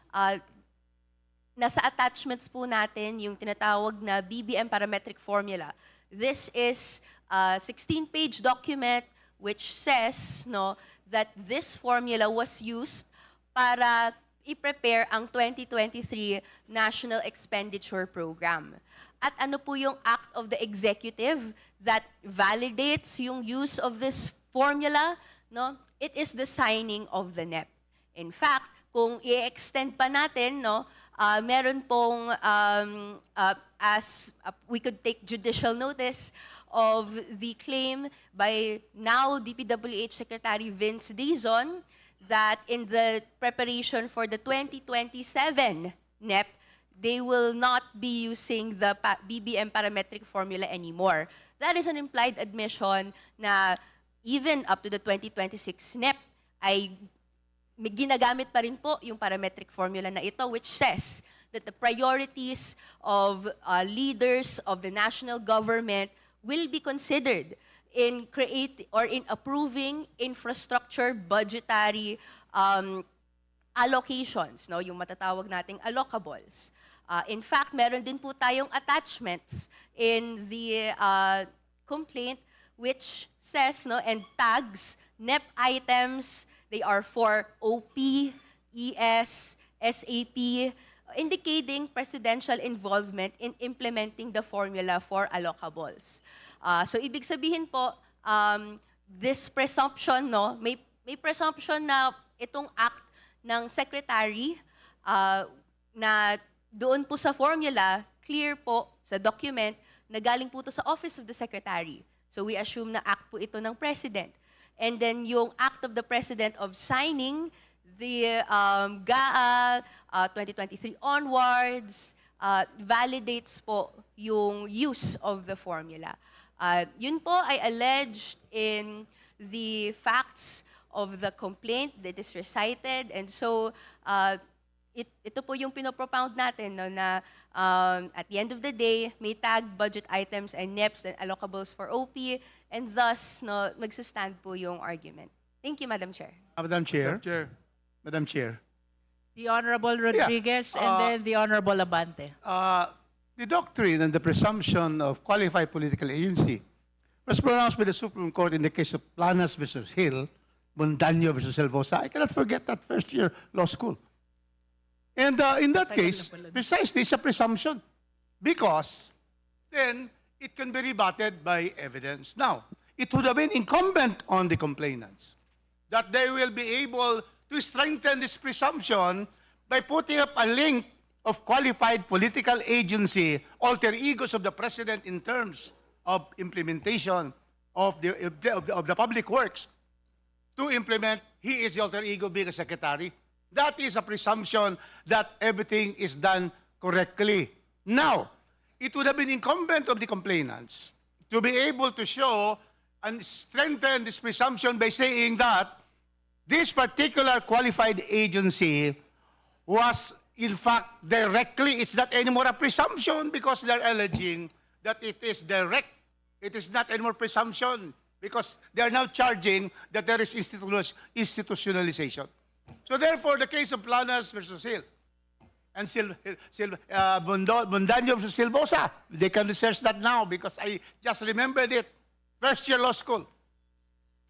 nasa attachments po natin yung tinatawag na BBM parametric formula. This is a 16-page document which says, no, that this formula was used para i-prepare ang 2023 National Expenditure Program. At ano po yung act of the executive that validates yung use of this formula? No? It is the signing of the NEP. In fact, kung i-extend pa natin, no, meron pong, we could take judicial notice of the claim by now DPWH Secretary Vince Dizon that in the preparation for the 2027 NEP, they will not be using the BBM parametric formula anymore. That is an implied admission na even up to the 2026 NEP ay ginagamit pa rin po yung parametric formula na ito, which says that the priorities of leaders of the national government will be considered in approving infrastructure budgetary allocations, no, yung matatawag nating allocables. In fact, meron din po tayong attachments in the complaint which says, no, and tags NEP items. They are for OP, ES, SAP, indicating presidential involvement in implementing the formula for allocables. So ibig sabihin po, this presumption, no, may presumption na itong act ng secretary na doon po sa formula, clear po sa document na galing po ito sa Office of the Secretary. So we assume na act po ito ng President. And then yung act of the President of signing the GAA 2023 onwards validates po yung use of the formula. Yun po ay alleged in the facts of the complaint that is recited. And so, ito po yung pinopropound natin, no, na at the end of the day, may tag budget items and NEPs and allocables for OP, and thus, no, magsastand po yung argument. Thank you, Madam Chair. Madam Chair. Madam Chair. The Honorable Rodriguez and then the Honorable Abante. The doctrine and the presumption of qualified political agency was pronounced by the Supreme Court in the case of Planas versus Hill, Montaño versus Silvosa. I cannot forget that first-year law school. And in that case, precisely, it's a presumption because then it can be rebutted by evidence. Now, it would have been incumbent on the complainants that they will be able to strengthen this presumption by putting up a link of qualified political agency, alter egos of the president in terms of implementation of the public works to implement, he is the alter ego being a secretary. That is a presumption that everything is done correctly. Now, it would have been incumbent of the complainants to be able to show and strengthen this presumption by saying that this particular qualified agency was in fact directly, it's not anymore a presumption because they're alleging that it is direct. It is not anymore presumption because they are now charging that there is institutionalization. So therefore, the case of Planas versus Hill and Montaño versus Silvosa, they can research that now because I just remembered it. First year law school.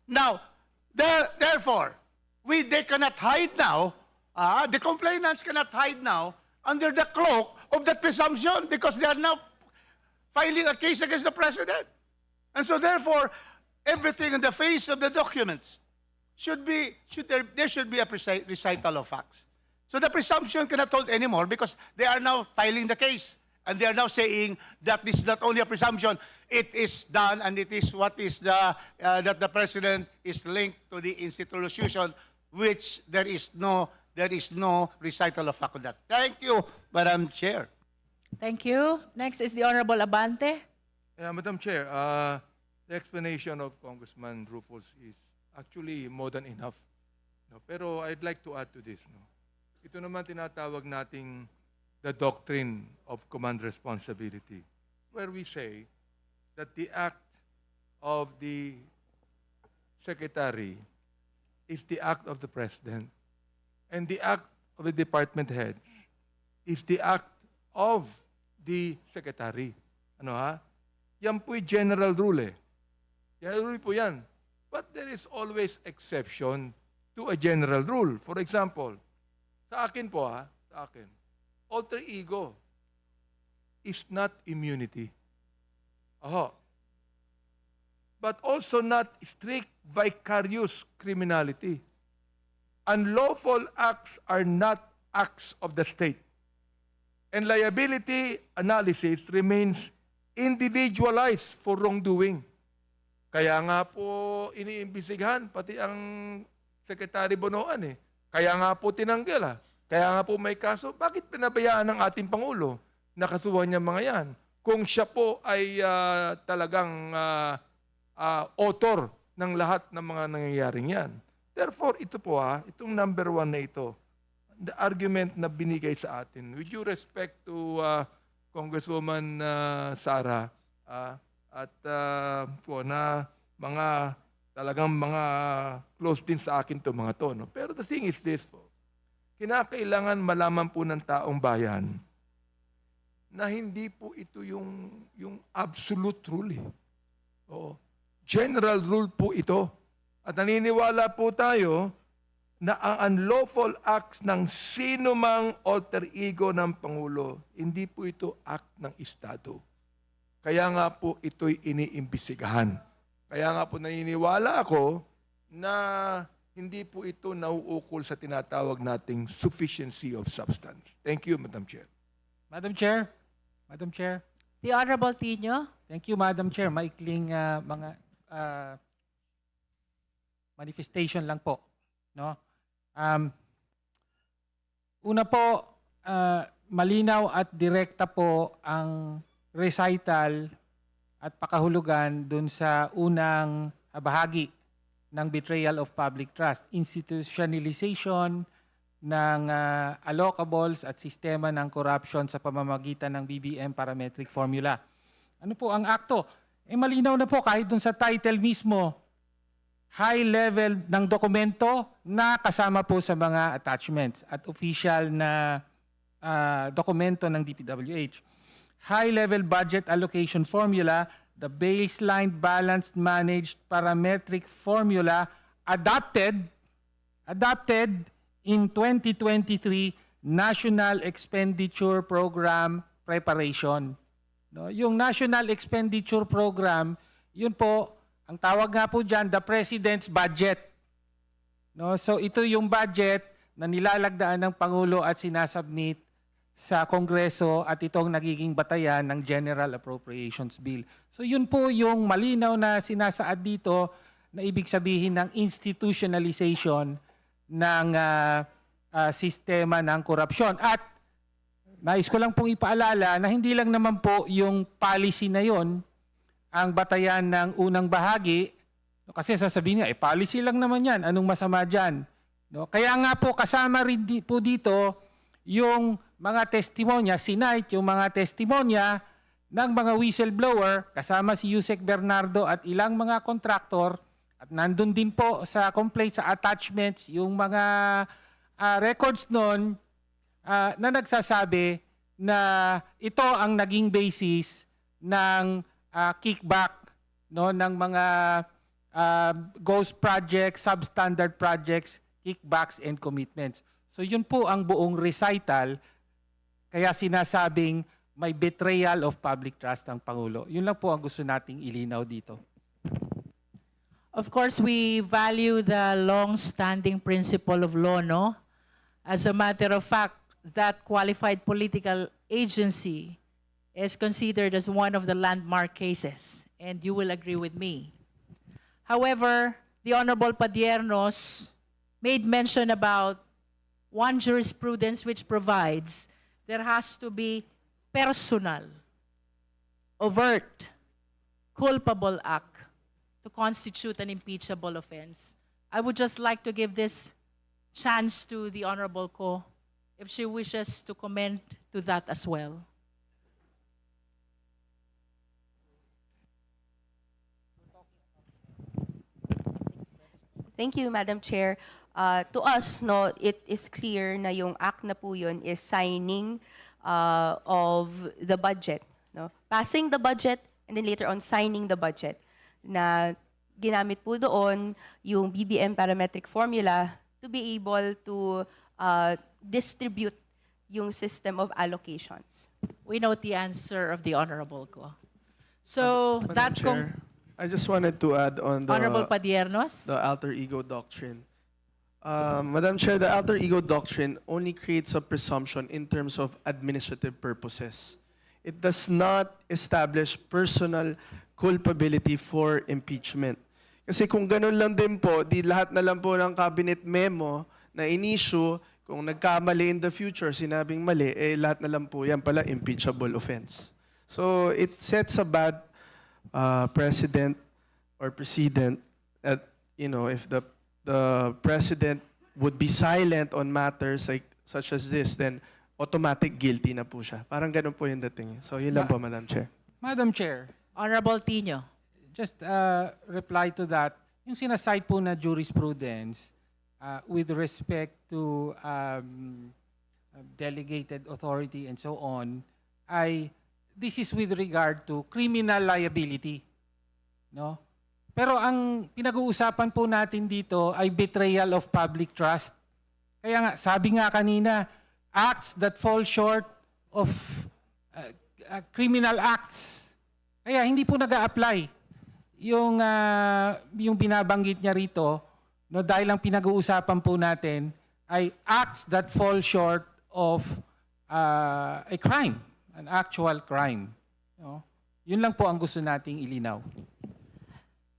Now, therefore, they cannot hide now, the complainants cannot hide now under the cloak of that presumption because they are now filing a case against the president. And so therefore, everything in the face of the documents there should be a recital of facts. So the presumption cannot hold anymore because they are now filing the case. And they are now saying that this is not only a presumption, it is done and it is what is that the president is linked to the institution, which there is no recital of fact of that. Thank you, Madam Chair. Thank you. Next is the Honorable Abante. Madam Chair, the explanation of Congressman Rufus is actually more than enough. No? Pero I'd like to add to this. No? Ito naman tinatawag nating the doctrine of command responsibility, where we say that the act of the secretary is the act of the president, and the act of the department heads is the act of the secretary. Ano ha? Yan po'y general rule eh. General rule po yan. But there is always exception to a general rule. For example, sa akin po ha, sa akin, alter ego is not immunity. Aha. But also not strict vicarious criminality. Unlawful acts are not acts of the state. And liability analysis remains individualized for wrongdoing. Kaya nga po iniimbisigahan pati ang Secretary Bonoan eh. Kaya nga po tinanggal ah. Kaya nga po may kaso. Bakit pinabayaan ng ating Pangulo na kasuhan niya mga yan? Kung siya po ay talagang author ng lahat ng mga nangyayaring yan. Therefore, ito po itong number 1 na ito, the argument na binigay sa atin, with due respect to Congresswoman Sara, at po na mga talagang mga close din sa akin to mga to. No? Pero the thing is this po, kinakailangan malaman po ng taong bayan na hindi po ito yung absolute rule. Oo. General rule po ito. At naniniwala po tayo na ang unlawful acts ng sinumang alter ego ng Pangulo, hindi po ito act ng Estado. Kaya nga po ito'y iniimbisigahan. Kaya nga po naniniwala ako na hindi po ito nauukol sa tinatawag nating sufficiency of substance. Thank you, Madam Chair. Madam Chair. Madam Chair. The Honorable Tino. Thank you, Madam Chair. Maikling mga manifestation lang po. No? Una po, malinaw at direkta po ang recital at pakahulugan dun sa unang bahagi ng betrayal of public trust, institutionalization ng allocables at sistema ng corruption sa pamamagitan ng BBM parametric formula. Ano po ang akto? Malinaw na po kahit dun sa title mismo, high level ng dokumento na kasama po sa mga attachments at official na dokumento ng DPWH. High level budget allocation formula, the baseline balanced managed parametric formula adopted in 2023 National Expenditure Program preparation. No, yung National Expenditure Program, yun po ang tawag nga po dyan, the President's Budget. No? So ito yung budget na nilalagdaan ng Pangulo at sinasubmit sa Kongreso at itong nagiging batayan ng General Appropriations Bill. So yun po yung malinaw na sinasaad dito na ibig sabihin ng institutionalization ng sistema ng korupsyon. At nais ko lang pong ipaalala na hindi lang naman po yung policy na yon ang batayan ng unang bahagi, kasi sasabihin niya, policy lang naman yan, anong masama dyan? No? Kaya nga po, kasama rin po dito yung mga testimonya, sinight yung mga testimonya ng mga whistleblower, kasama si Yusek Bernardo at ilang mga kontraktor, at nandun din po sa complaint, sa attachments, yung mga records nun na nagsasabi na ito ang naging basis ng kickback no ng mga ghost projects, substandard projects, kickbacks and commitments. So yun po ang buong recital, kaya sinasabing may betrayal of public trust ang Pangulo. Yun lang po ang gusto nating ilinaw dito. Of course, we value the long-standing principle of law, no? As a matter of fact, that qualified political agency is considered as one of the landmark cases, and you will agree with me. However, the Honorable Padiernos made mention about one jurisprudence which provides there has to be personal, overt, culpable act to constitute an impeachable offense. I would just like to give this chance to the Honorable Ko if she wishes to comment to that as well. Thank you, Madam Chair. To us, no, it is clear na yung act na po yun is signing of the budget. No? Passing the budget and then later on signing the budget. Na ginamit po doon yung BBM parametric formula to be able to distribute yung system of allocations. We note the answer of the Honorable Ko. So Madam that Chair, I just wanted to add on Honorable Padiernos. the alter ego doctrine. Madam Chair, the alter ego doctrine only creates a presumption in terms of administrative purposes. It does not establish personal culpability for impeachment. Kasi kung ganun lang din po, di lahat na lang po ng cabinet memo na in-issue, kung nagkamali in the future, sinabing mali, eh lahat na lang po yan pala impeachable offense. So it sets a bad precedent or precedent that, you know, if the president would be silent on matters like such as this, then automatic guilty na po siya. Parang ganun po yung dating. So yun lang po, Madam Chair. Madam Chair, Honorable Tino. just reply to that. Yung sinaside po na jurisprudence with respect to delegated authority and so on, this is with regard to criminal liability. No? Pero ang pinag-uusapan po natin dito ay betrayal of public trust. Kaya nga, sabi nga kanina, acts that fall short of criminal acts. Kaya hindi po nag-a-apply yung binabanggit niya rito, no, dahil ang pinag-uusapan po natin ay acts that fall short of a crime, an actual crime. No? Yun lang po ang gusto nating ilinaw.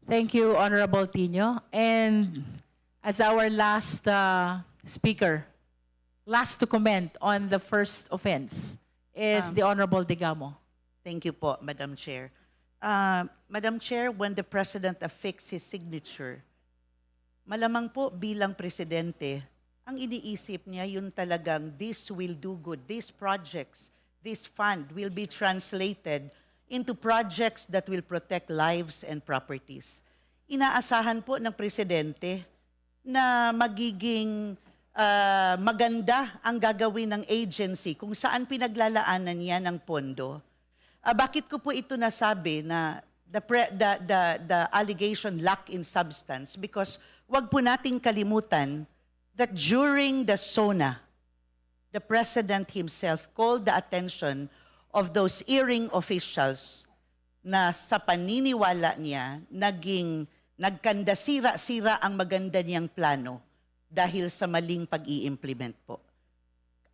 Thank you, Honorable Tino. And as our last speaker, last to comment on the first offense is the Honorable Digamo. Thank you po, Madam Chair. Madam Chair, when the President affixed his signature, malamang po bilang Presidente, ang iniisip niya yun talagang this will do good. These projects, this fund will be translated into projects that will protect lives and properties. Inaasahan po ng Presidente na magiging maganda ang gagawin ng agency kung saan pinaglalaanan niya ng pondo. Bakit ko po ito nasabi na the allegation lack in substance? Because wag po nating kalimutan that during the SONA, the President himself called the attention of those erring officials na sa paniniwala niya nagkandasira-sira ang maganda niyang plano dahil sa maling pag-i-implement po.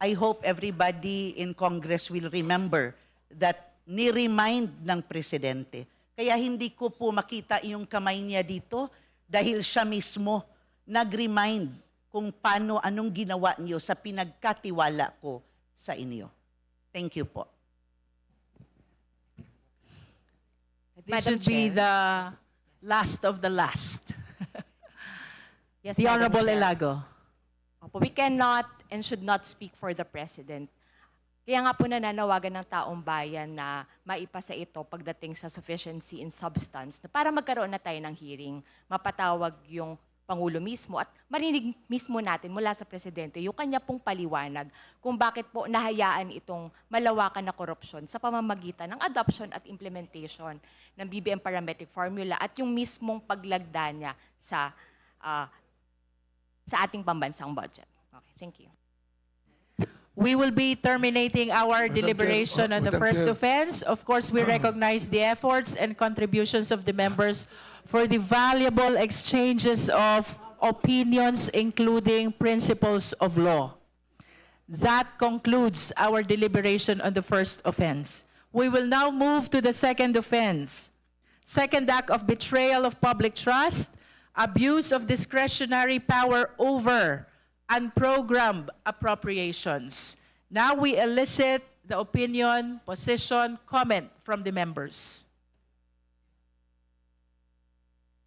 I hope everybody in Congress will remember that ni-remind ng Presidente. Kaya hindi ko po makita yung kamay niya dito dahil siya mismo nag-remind kung paano, anong ginawa niyo sa pinagkatiwala ko sa inyo. Thank you po. This should be the last of the last. Yes, The Madam Honorable Chair. Elago. Opo, we cannot and should not speak for the President. Kaya nga po nananawagan ng taong bayan na maipasa ito pagdating sa sufficiency in substance na para magkaroon na tayo ng hearing, mapatawag yung Pangulo mismo at marinig mismo natin mula sa Presidente yung kanya pong paliwanag kung bakit po nahayaan itong malawakan na korupsyon sa pamamagitan ng adoption at implementation ng BBM parametric formula at yung mismong paglagda niya sa ating pambansang budget. Okay, thank you. We will be terminating our deliberation on the Madam first Chair. offense. Of course, we recognize the efforts and contributions of the members for the valuable exchanges of opinions, including principles of law. That concludes our deliberation on the first offense. We will now move to the second offense. Second act of betrayal of public trust, abuse of discretionary power over unprogrammed appropriations. Now we elicit the opinion, position, comment from the members.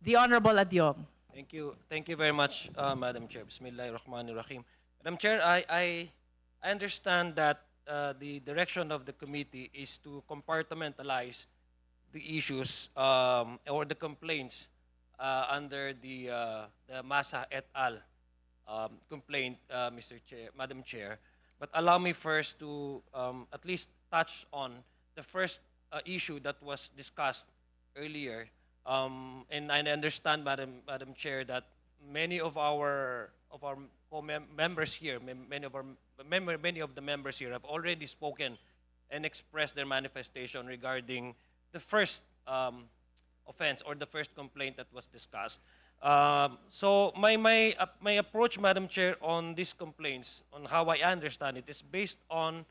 The Honorable Adlawng. Thank you. Thank you very much, Madam Chair. Bismillahirrahmanirrahim. Madam Chair, I understand that the direction of the committee is to compartmentalize the issues or the complaints under the Masa et al. Complaint, Madam Chair. But allow me first to at least touch on the first issue that was discussed earlier. And I understand, Madam Chair, that many of our members here, many of the members here have already spoken and expressed their manifestation regarding the first offense or the first complaint that was discussed. So my approach, Madam Chair, on these complaints, on how I understand it, is based on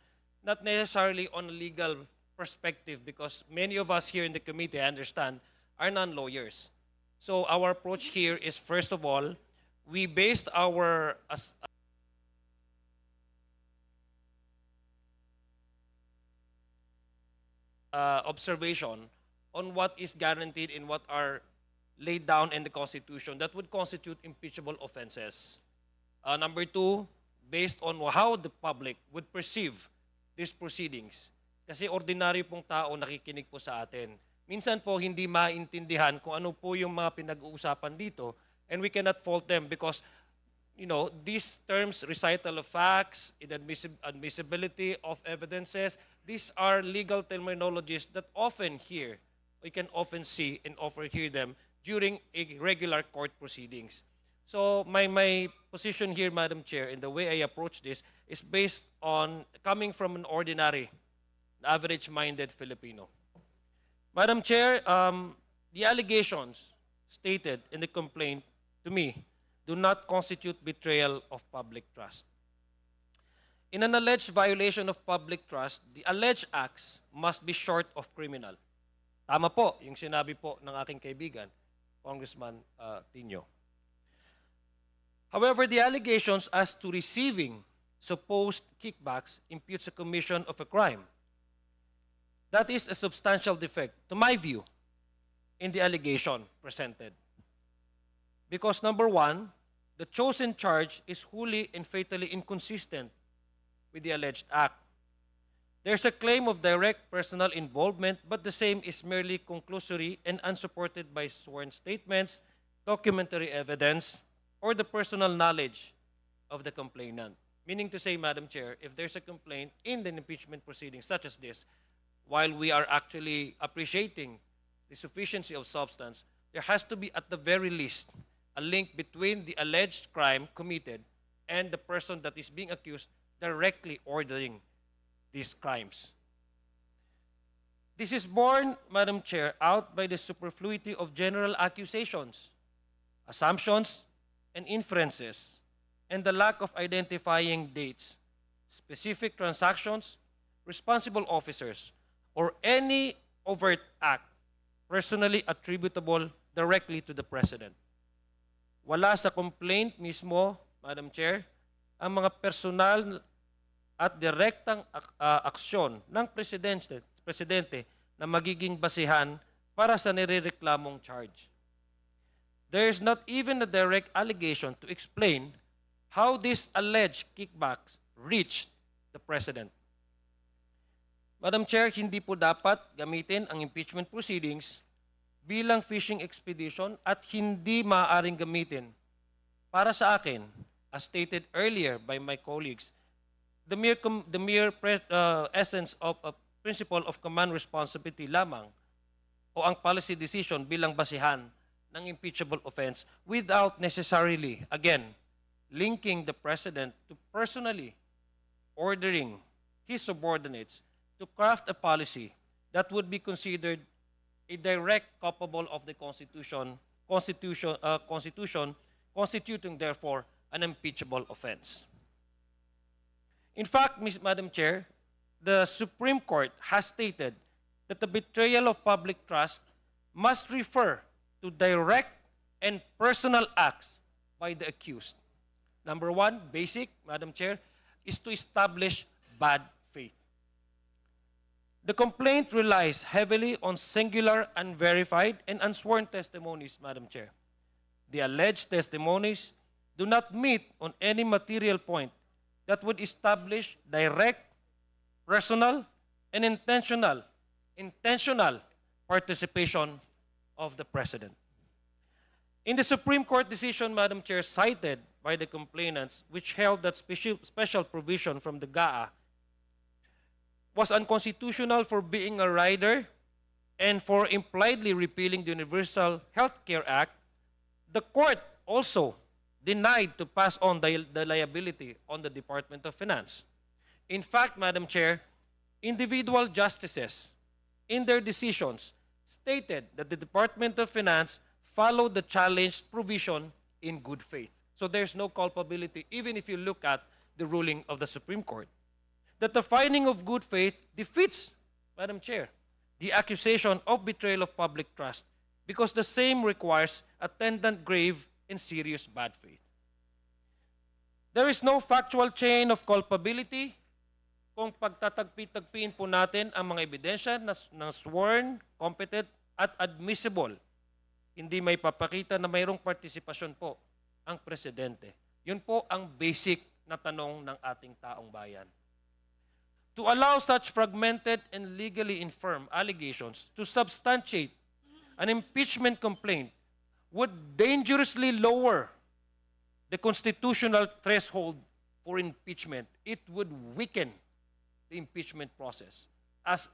not necessarily on a legal perspective, because many of us here in the committee, I understand, are non-lawyers. So our approach here is, first of all, we based our observation on what is guaranteed in what are laid down in the Constitution that would constitute impeachable offenses. Number two, based on how the public would perceive these proceedings. Kasi ordinary pong tao nakikinig po sa atin. Minsan po hindi maintindihan kung ano po yung mga pinag-uusapan dito, and we cannot fault them because, you know, these terms, recital of facts, admissibility of evidences, these are legal terminologies that we can often see and hear them during a regular court proceedings. So my position here, Madam Chair, in the way I approach this is based on coming from an ordinary, average-minded Filipino. Madam Chair, the allegations stated in the complaint, to me, do not constitute betrayal of public trust. In an alleged violation of public trust, the alleged acts must be short of criminal. Tama po yung sinabi po ng aking kaibigan, Congressman Tino. However, the allegations as to receiving supposed kickbacks imputes a commission of a crime. That is a substantial defect, to my view, in the allegation presented. Because number one, the chosen charge is wholly and fatally inconsistent with the alleged act. There's a claim of direct personal involvement, but the same is merely conclusory and unsupported by sworn statements, documentary evidence, or the personal knowledge of the complainant. Meaning to say, Madam Chair, if there's a complaint in the impeachment proceedings such as this, while we are actually appreciating the sufficiency of substance, there has to be at the very least a link between the alleged crime committed and the person that is being accused directly ordering these crimes. This is borne, Madam Chair, out by the superfluity of general accusations, assumptions, and inferences, and the lack of identifying dates, specific transactions, responsible officers, or any overt act personally attributable directly to the President. Wala sa complaint mismo, Madam Chair, ang mga personal at direktang aksyon ng Presidente na magiging basihan para sa nirereklamong charge. There is not even a direct allegation to explain how these alleged kickbacks reached the President. Madam Chair, hindi po dapat gamitin ang impeachment proceedings bilang fishing expedition at hindi maaaring gamitin. Para sa akin, as stated earlier by my colleagues, the mere essence of a principle of command responsibility lamang o ang policy decision bilang basihan ng impeachable offense without necessarily, again, linking the President to personally ordering his subordinates to craft a policy that would be considered a direct culpable of the Constitution, constituting therefore an impeachable offense. In fact, Madam Chair, the Supreme Court has stated that the betrayal of public trust must refer to direct and personal acts by the accused. Number one, basic, Madam Chair, is to establish bad faith. The complaint relies heavily on singular, unverified, and unsworn testimonies, Madam Chair. The alleged testimonies do not meet on any material point that would establish direct, personal, and intentional participation of the President. In the Supreme Court decision, Madam Chair, cited by the complainants, which held that special provision from the GAA was unconstitutional for being a rider and for impliedly repealing the Universal Health Care Act, the court also denied to pass on the liability on the Department of Finance. In fact, Madam Chair, individual justices in their decisions stated that the Department of Finance followed the challenged provision in good faith. So there's no culpability, even if you look at the ruling of the Supreme Court. That the finding of good faith defeats, Madam Chair, the accusation of betrayal of public trust because the same requires attendant grave and serious bad faith. There is no factual chain of culpability kung pagtatagpi-tagpiin po natin ang mga ebidensya na sworn, competent, at admissible. Hindi may papakita na mayroong partisipasyon po ang Presidente. Yun po ang basic na tanong ng ating taong bayan. To allow such fragmented and legally infirm allegations to substantiate an impeachment complaint would dangerously lower the constitutional threshold for impeachment. It would weaken the impeachment process, as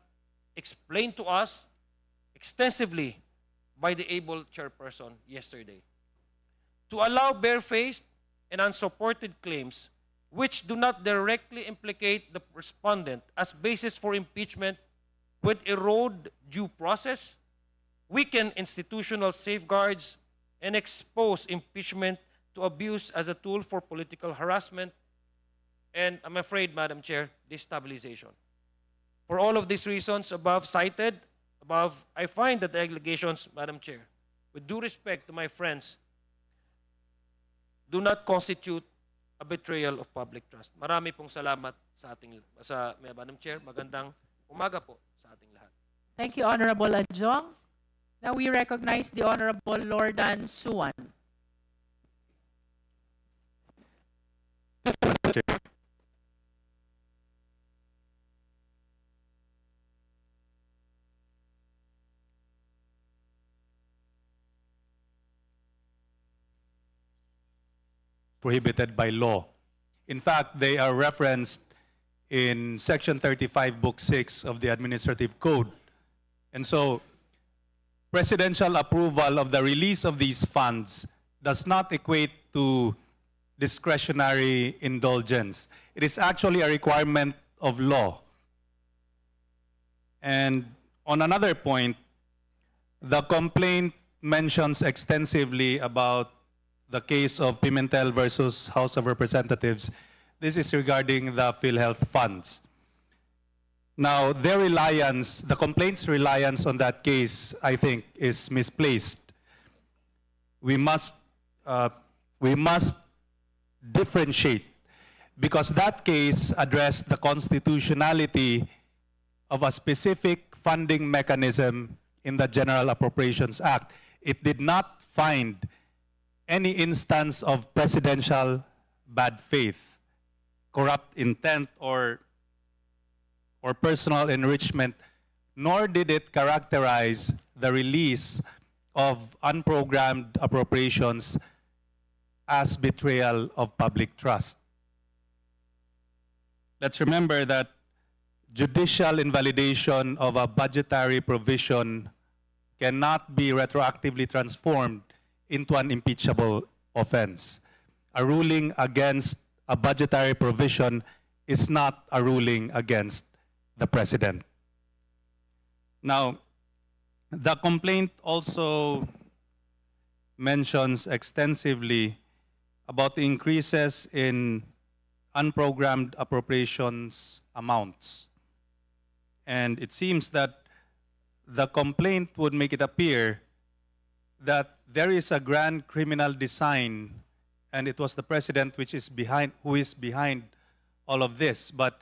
explained to us extensively by the able chairperson yesterday. To allow barefaced and unsupported claims which do not directly implicate the respondent as basis for impeachment would erode due process, weaken institutional safeguards, and expose impeachment to abuse as a tool for political harassment and, I'm afraid, Madam Chair, destabilization. For all of these reasons cited above, I find that the allegations, Madam Chair, with due respect to my friends, do not constitute a betrayal of public trust. Marami pong salamat sa Madam Chair. Magandang umaga po sa ating lahat. Thank you, Honorable Adlawng. Now we recognize the Honorable Lordan Suwan. Prohibited by law. In fact, they are referenced in Section 35, Book 6 of the Administrative Code. And so, presidential approval of the release of these funds does not equate to discretionary indulgence. It is actually a requirement of law. And on another point, the complaint mentions extensively about the case of Pimentel versus House of Representatives. This is regarding the PhilHealth funds. Now, their reliance, the complaint's reliance on that case, I think, is misplaced. We must differentiate, because that case addressed the constitutionality of a specific funding mechanism in the General Appropriations Act. It did not find any instance of presidential bad faith, corrupt intent, or personal enrichment, nor did it characterize the release of unprogrammed appropriations as betrayal of public trust. Let's remember that judicial invalidation of a budgetary provision cannot be retroactively transformed into an impeachable offense. A ruling against a budgetary provision is not a ruling against the President. Now, the complaint also mentions extensively about the increases in unprogrammed appropriations amounts. And it seems that the complaint would make it appear that there is a grand criminal design, and it was the President who is behind all of this. But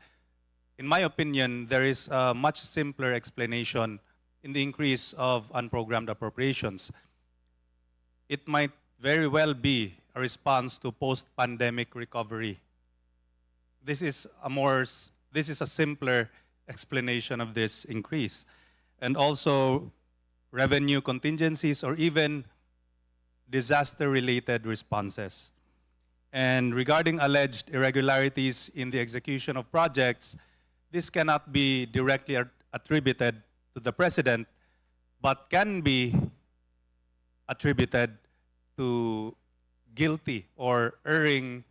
in my opinion, there is a much simpler explanation in the increase of unprogrammed appropriations. It might very well be a response to post-pandemic recovery. This is a simpler explanation of this increase. And also revenue contingencies or even disaster-related responses. And regarding alleged irregularities in the execution of projects, this cannot be directly attributed to the President, but can be attributed to guilty or erring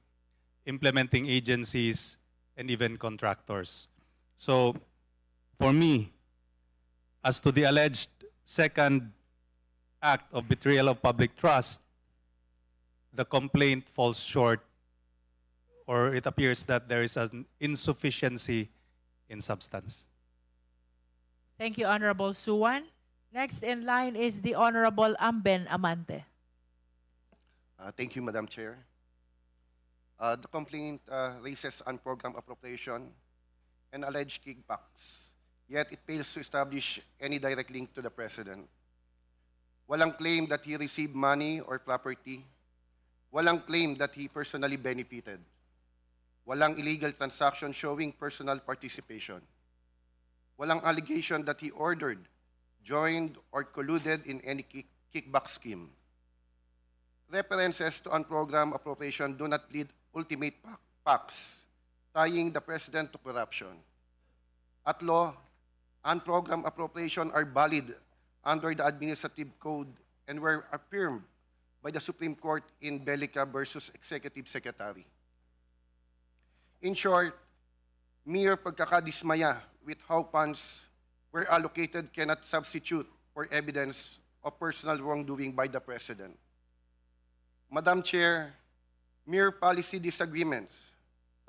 implementing agencies and even contractors. So, for me, as to the alleged second act of betrayal of public trust, the complaint falls short, or it appears that there is an insufficiency in substance. Thank you, Honorable Suwan. Next in line is the Honorable Amben Amante. Thank you, Madam Chair. The complaint raises unprogrammed appropriation and alleged kickbacks, yet it fails to establish any direct link to the President. Walang claim that he received money or property. Walang claim that he personally benefited. Walang illegal transaction showing personal participation. Walang allegation that he ordered, joined, or colluded in any kickback scheme. References to unprogrammed appropriation do not lead ultimate facts, tying the President to corruption. At law, unprogrammed appropriation are valid under the Administrative Code and were affirmed by the Supreme Court in Bellica versus Executive Secretary. In short, mere pagkakadismaya with how funds were allocated cannot substitute for evidence of personal wrongdoing by the President. Madam Chair, mere policy disagreements,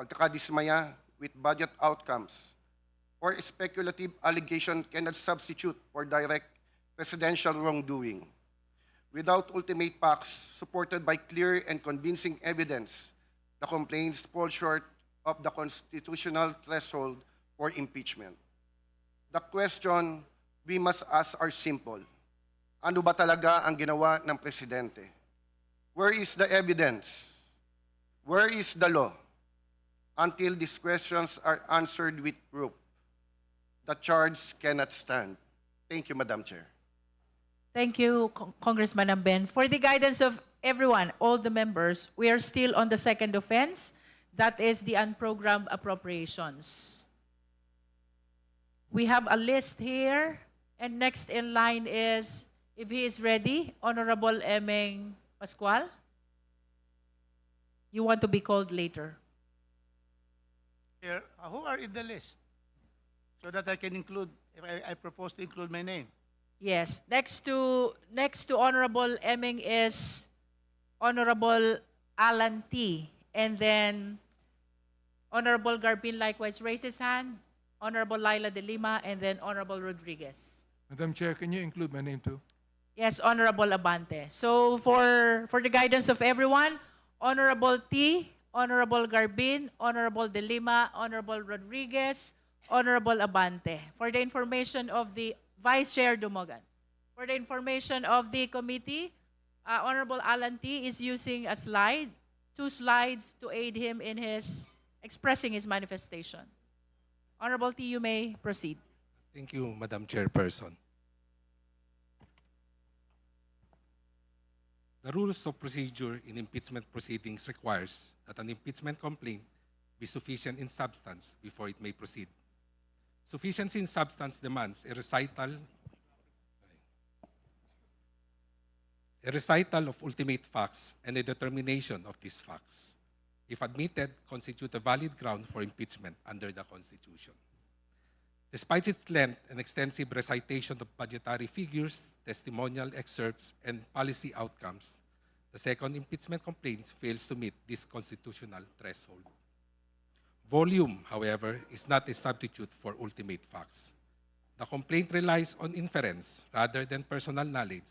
pagkakadismaya with budget outcomes, or speculative allegation cannot substitute for direct presidential wrongdoing. Without ultimate facts supported by clear and convincing evidence, the complaints fall short of the constitutional threshold for impeachment. The question we must ask are simple. Ano ba talaga ang ginawa ng Presidente? Where is the evidence? Where is the law? Until these questions are answered with proof, the charge cannot stand. Thank you, Madam Chair. Thank you, Congressman Amben. For the guidance of everyone, all the members, we are still on the second offense. That is the unprogrammed appropriations. We have a list here, and next in line is, if he is ready, Honorable Emeng Pascual. You want to be called later. Here, who are in the list? So that I can include, if I propose to include my name. Yes. Next to Honorable Emeng is Honorable Alan T. And then Honorable Garbin likewise raises hand. Honorable Laila de Lima, and then Honorable Rodriguez. Madam Chair, can you include my name too? Yes, Honorable Abante. So for the guidance of everyone, Honorable T, Honorable Garbin, Honorable De Lima, Honorable Rodriguez, Honorable Abante. For the information of the Vice Chair Dumogan. For the information of the committee, Honorable Alan T is using a slide, 2 slides to aid him in his expressing his manifestation. Honorable T, you may proceed. Thank you, Madam Chairperson. The rules of procedure in impeachment proceedings requires that an impeachment complaint be sufficient in substance before it may proceed. Sufficiency in substance demands a recital of ultimate facts and a determination of these facts, if admitted, constitute a valid ground for impeachment under the Constitution. Despite its length and extensive recitation of budgetary figures, testimonial excerpts, and policy outcomes, the second impeachment complaint fails to meet this constitutional threshold. Volume, however, is not a substitute for ultimate facts. The complaint relies on inference rather than personal knowledge,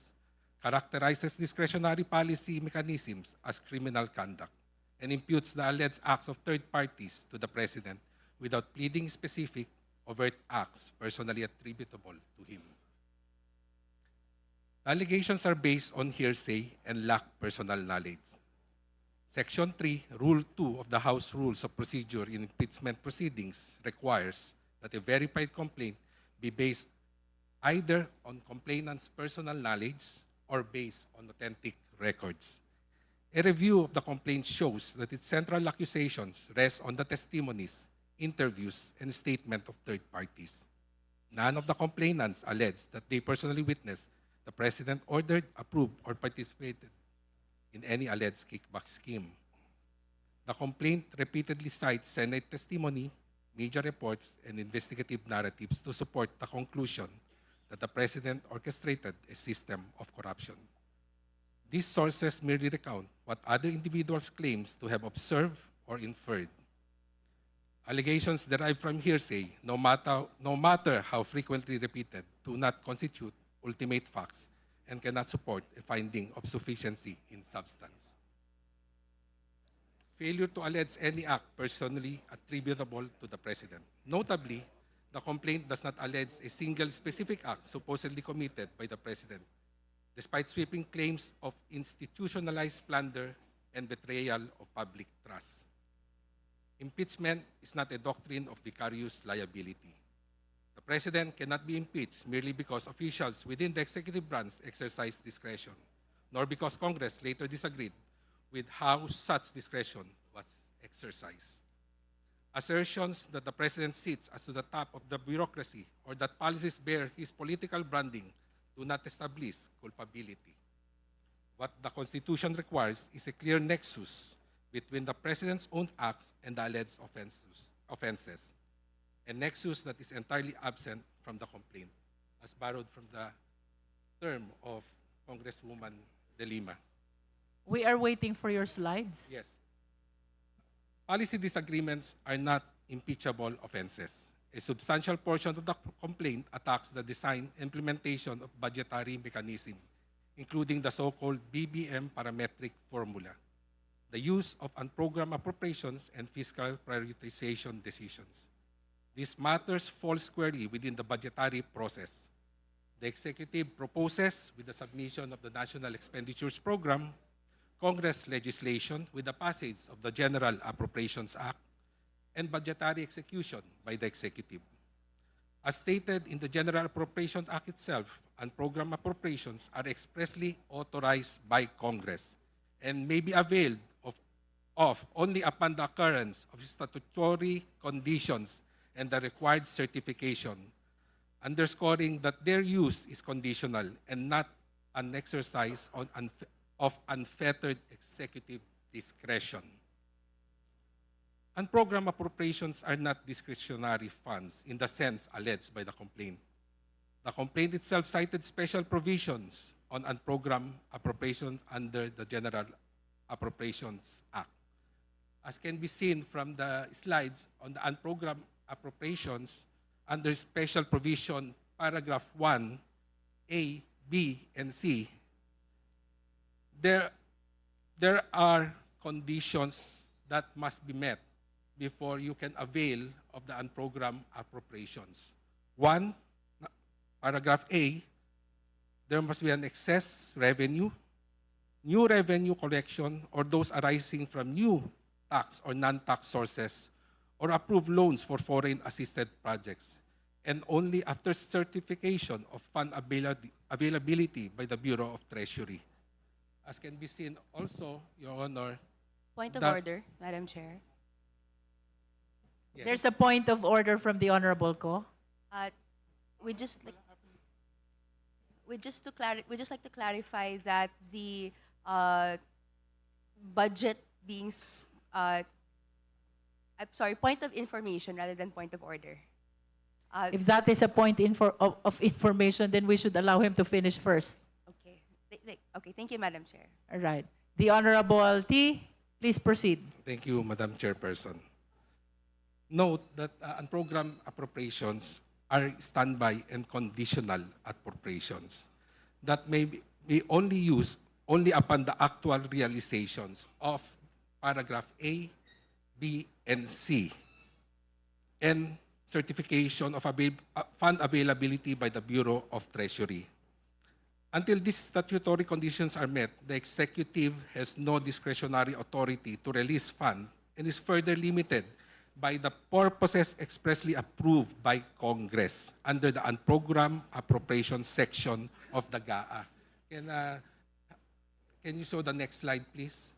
characterizes discretionary policy mechanisms as criminal conduct, and imputes the alleged acts of third parties to the President without pleading specific overt acts personally attributable to him. The allegations are based on hearsay and lack personal knowledge. Section 3, Rule 2 of the House Rules of Procedure in Impeachment Proceedings requires that a verified complaint be based either on complainant's personal knowledge or based on authentic records. A review of the complaint shows that its central accusations rest on the testimonies, interviews, and statement of third parties. None of the complainants alleged that they personally witnessed the President ordered, approved, or participated in any alleged kickback scheme. The complaint repeatedly cites Senate testimony, media reports, and investigative narratives to support the conclusion that the President orchestrated a system of corruption. These sources merely recount what other individuals claims to have observed or inferred. Allegations derived from hearsay, no matter how frequently repeated, do not constitute ultimate facts and cannot support a finding of sufficiency in substance. Failure to allege any act personally attributable to the President. Notably, the complaint does not allege a single specific act supposedly committed by the President, despite sweeping claims of institutionalized plunder and betrayal of public trust. Impeachment is not a doctrine of vicarious liability. The President cannot be impeached merely because officials within the executive branch exercise discretion, nor because Congress later disagreed with how such discretion was exercised. Assertions that the President sits as to the top of the bureaucracy or that policies bear his political branding do not establish culpability. What the Constitution requires is a clear nexus between the President's own acts and the alleged offenses, a nexus that is entirely absent from the complaint, as borrowed from the term of Congresswoman De Lima. We are waiting for your slides. Yes. Policy disagreements are not impeachable offenses. A substantial portion of the complaint attacks the design and implementation of budgetary mechanism, including the so-called BBM parametric formula, the use of unprogrammed appropriations, and fiscal prioritization decisions. These matters fall squarely within the budgetary process. The executive proposes with the submission of the National Expenditures Program, Congress legislation with the passage of the General Appropriations Act, and budgetary execution by the executive. As stated in the General Appropriations Act itself, unprogrammed appropriations are expressly authorized by Congress and may be availed of only upon the occurrence of statutory conditions and the required certification, underscoring that their use is conditional and not an exercise of unfettered executive discretion. Unprogrammed appropriations are not discretionary funds in the sense alleged by the complaint. The complaint itself cited special provisions on unprogrammed appropriations under the General Appropriations Act. As can be seen from the slides on the unprogrammed appropriations, under special provision paragraph 1, A, B, and C, there are conditions that must be met before you can avail of the unprogrammed appropriations. 1, paragraph A, there must be an excess revenue, new revenue collection, or those arising from new tax or non-tax sources, or approved loans for foreign assisted projects, and only after certification of fund availability by the Bureau of Treasury. As can be seen also, Your Honor, Point of that- order, Madam Chair. Yes. There's a point of order from the Honorable Ko. We just like like to clarify that the budget being I'm sorry, point of information rather than point of order. If that is a point of information, then we should allow him to finish first. Okay. Okay, thank you, Madam Chair. All right. The Honorable T, please proceed. Thank you, Madam Chairperson. Note that unprogrammed appropriations are standby and conditional appropriations that may be only used only upon the actual realizations of paragraph A, B, and C. and certification of fund availability by the Bureau of Treasury. Until these statutory conditions are met, the executive has no discretionary authority to release funds and is further limited by the purposes expressly approved by Congress under the unprogrammed appropriations section of the GAA. Can you show the next slide, please?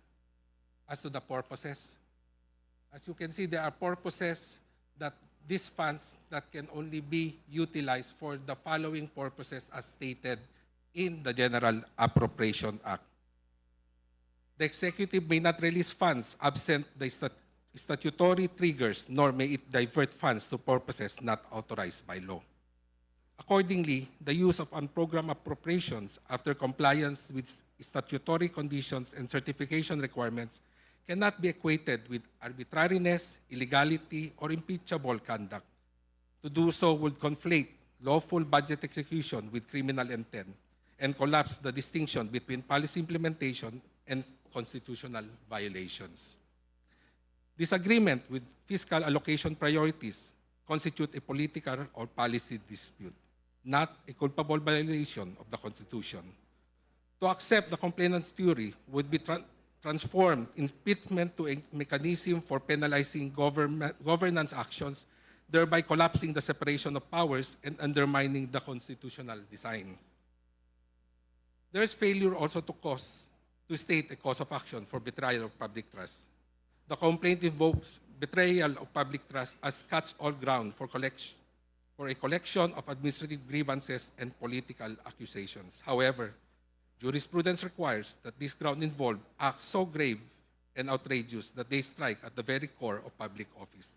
As to the purposes. As you can see, there are purposes that these funds that can only be utilized for the following purposes as stated in the General Appropriation Act. The executive may not release funds absent the statutory triggers, nor may it divert funds to purposes not authorized by law. Accordingly, the use of unprogrammed appropriations after compliance with statutory conditions and certification requirements cannot be equated with arbitrariness, illegality, or impeachable conduct. To do so would conflate lawful budget execution with criminal intent and collapse the distinction between policy implementation and constitutional violations. Disagreement with fiscal allocation priorities constitute a political or policy dispute, not a culpable violation of the Constitution. To accept the complainant's theory would be transformed impeachment to a mechanism for penalizing governance actions, thereby collapsing the separation of powers and undermining the constitutional design. There is failure also to state a cause of action for betrayal of public trust. The complaint invokes betrayal of public trust as catch-all ground for a collection of administrative grievances and political accusations. However, jurisprudence requires that this ground involved acts so grave and outrageous that they strike at the very core of public office.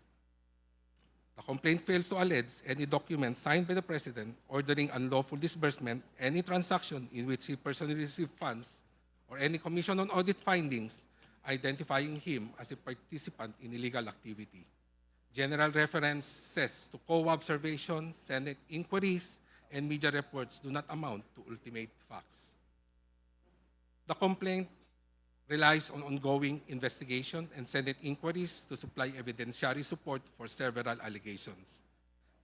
The complaint fails to allege any document signed by the President ordering unlawful disbursement, any transaction in which he personally received funds, or any commission on audit findings identifying him as a participant in illegal activity. General references to COA observations, Senate inquiries, and media reports do not amount to ultimate facts. The complaint relies on ongoing investigation and Senate inquiries to supply evidentiary support for several allegations,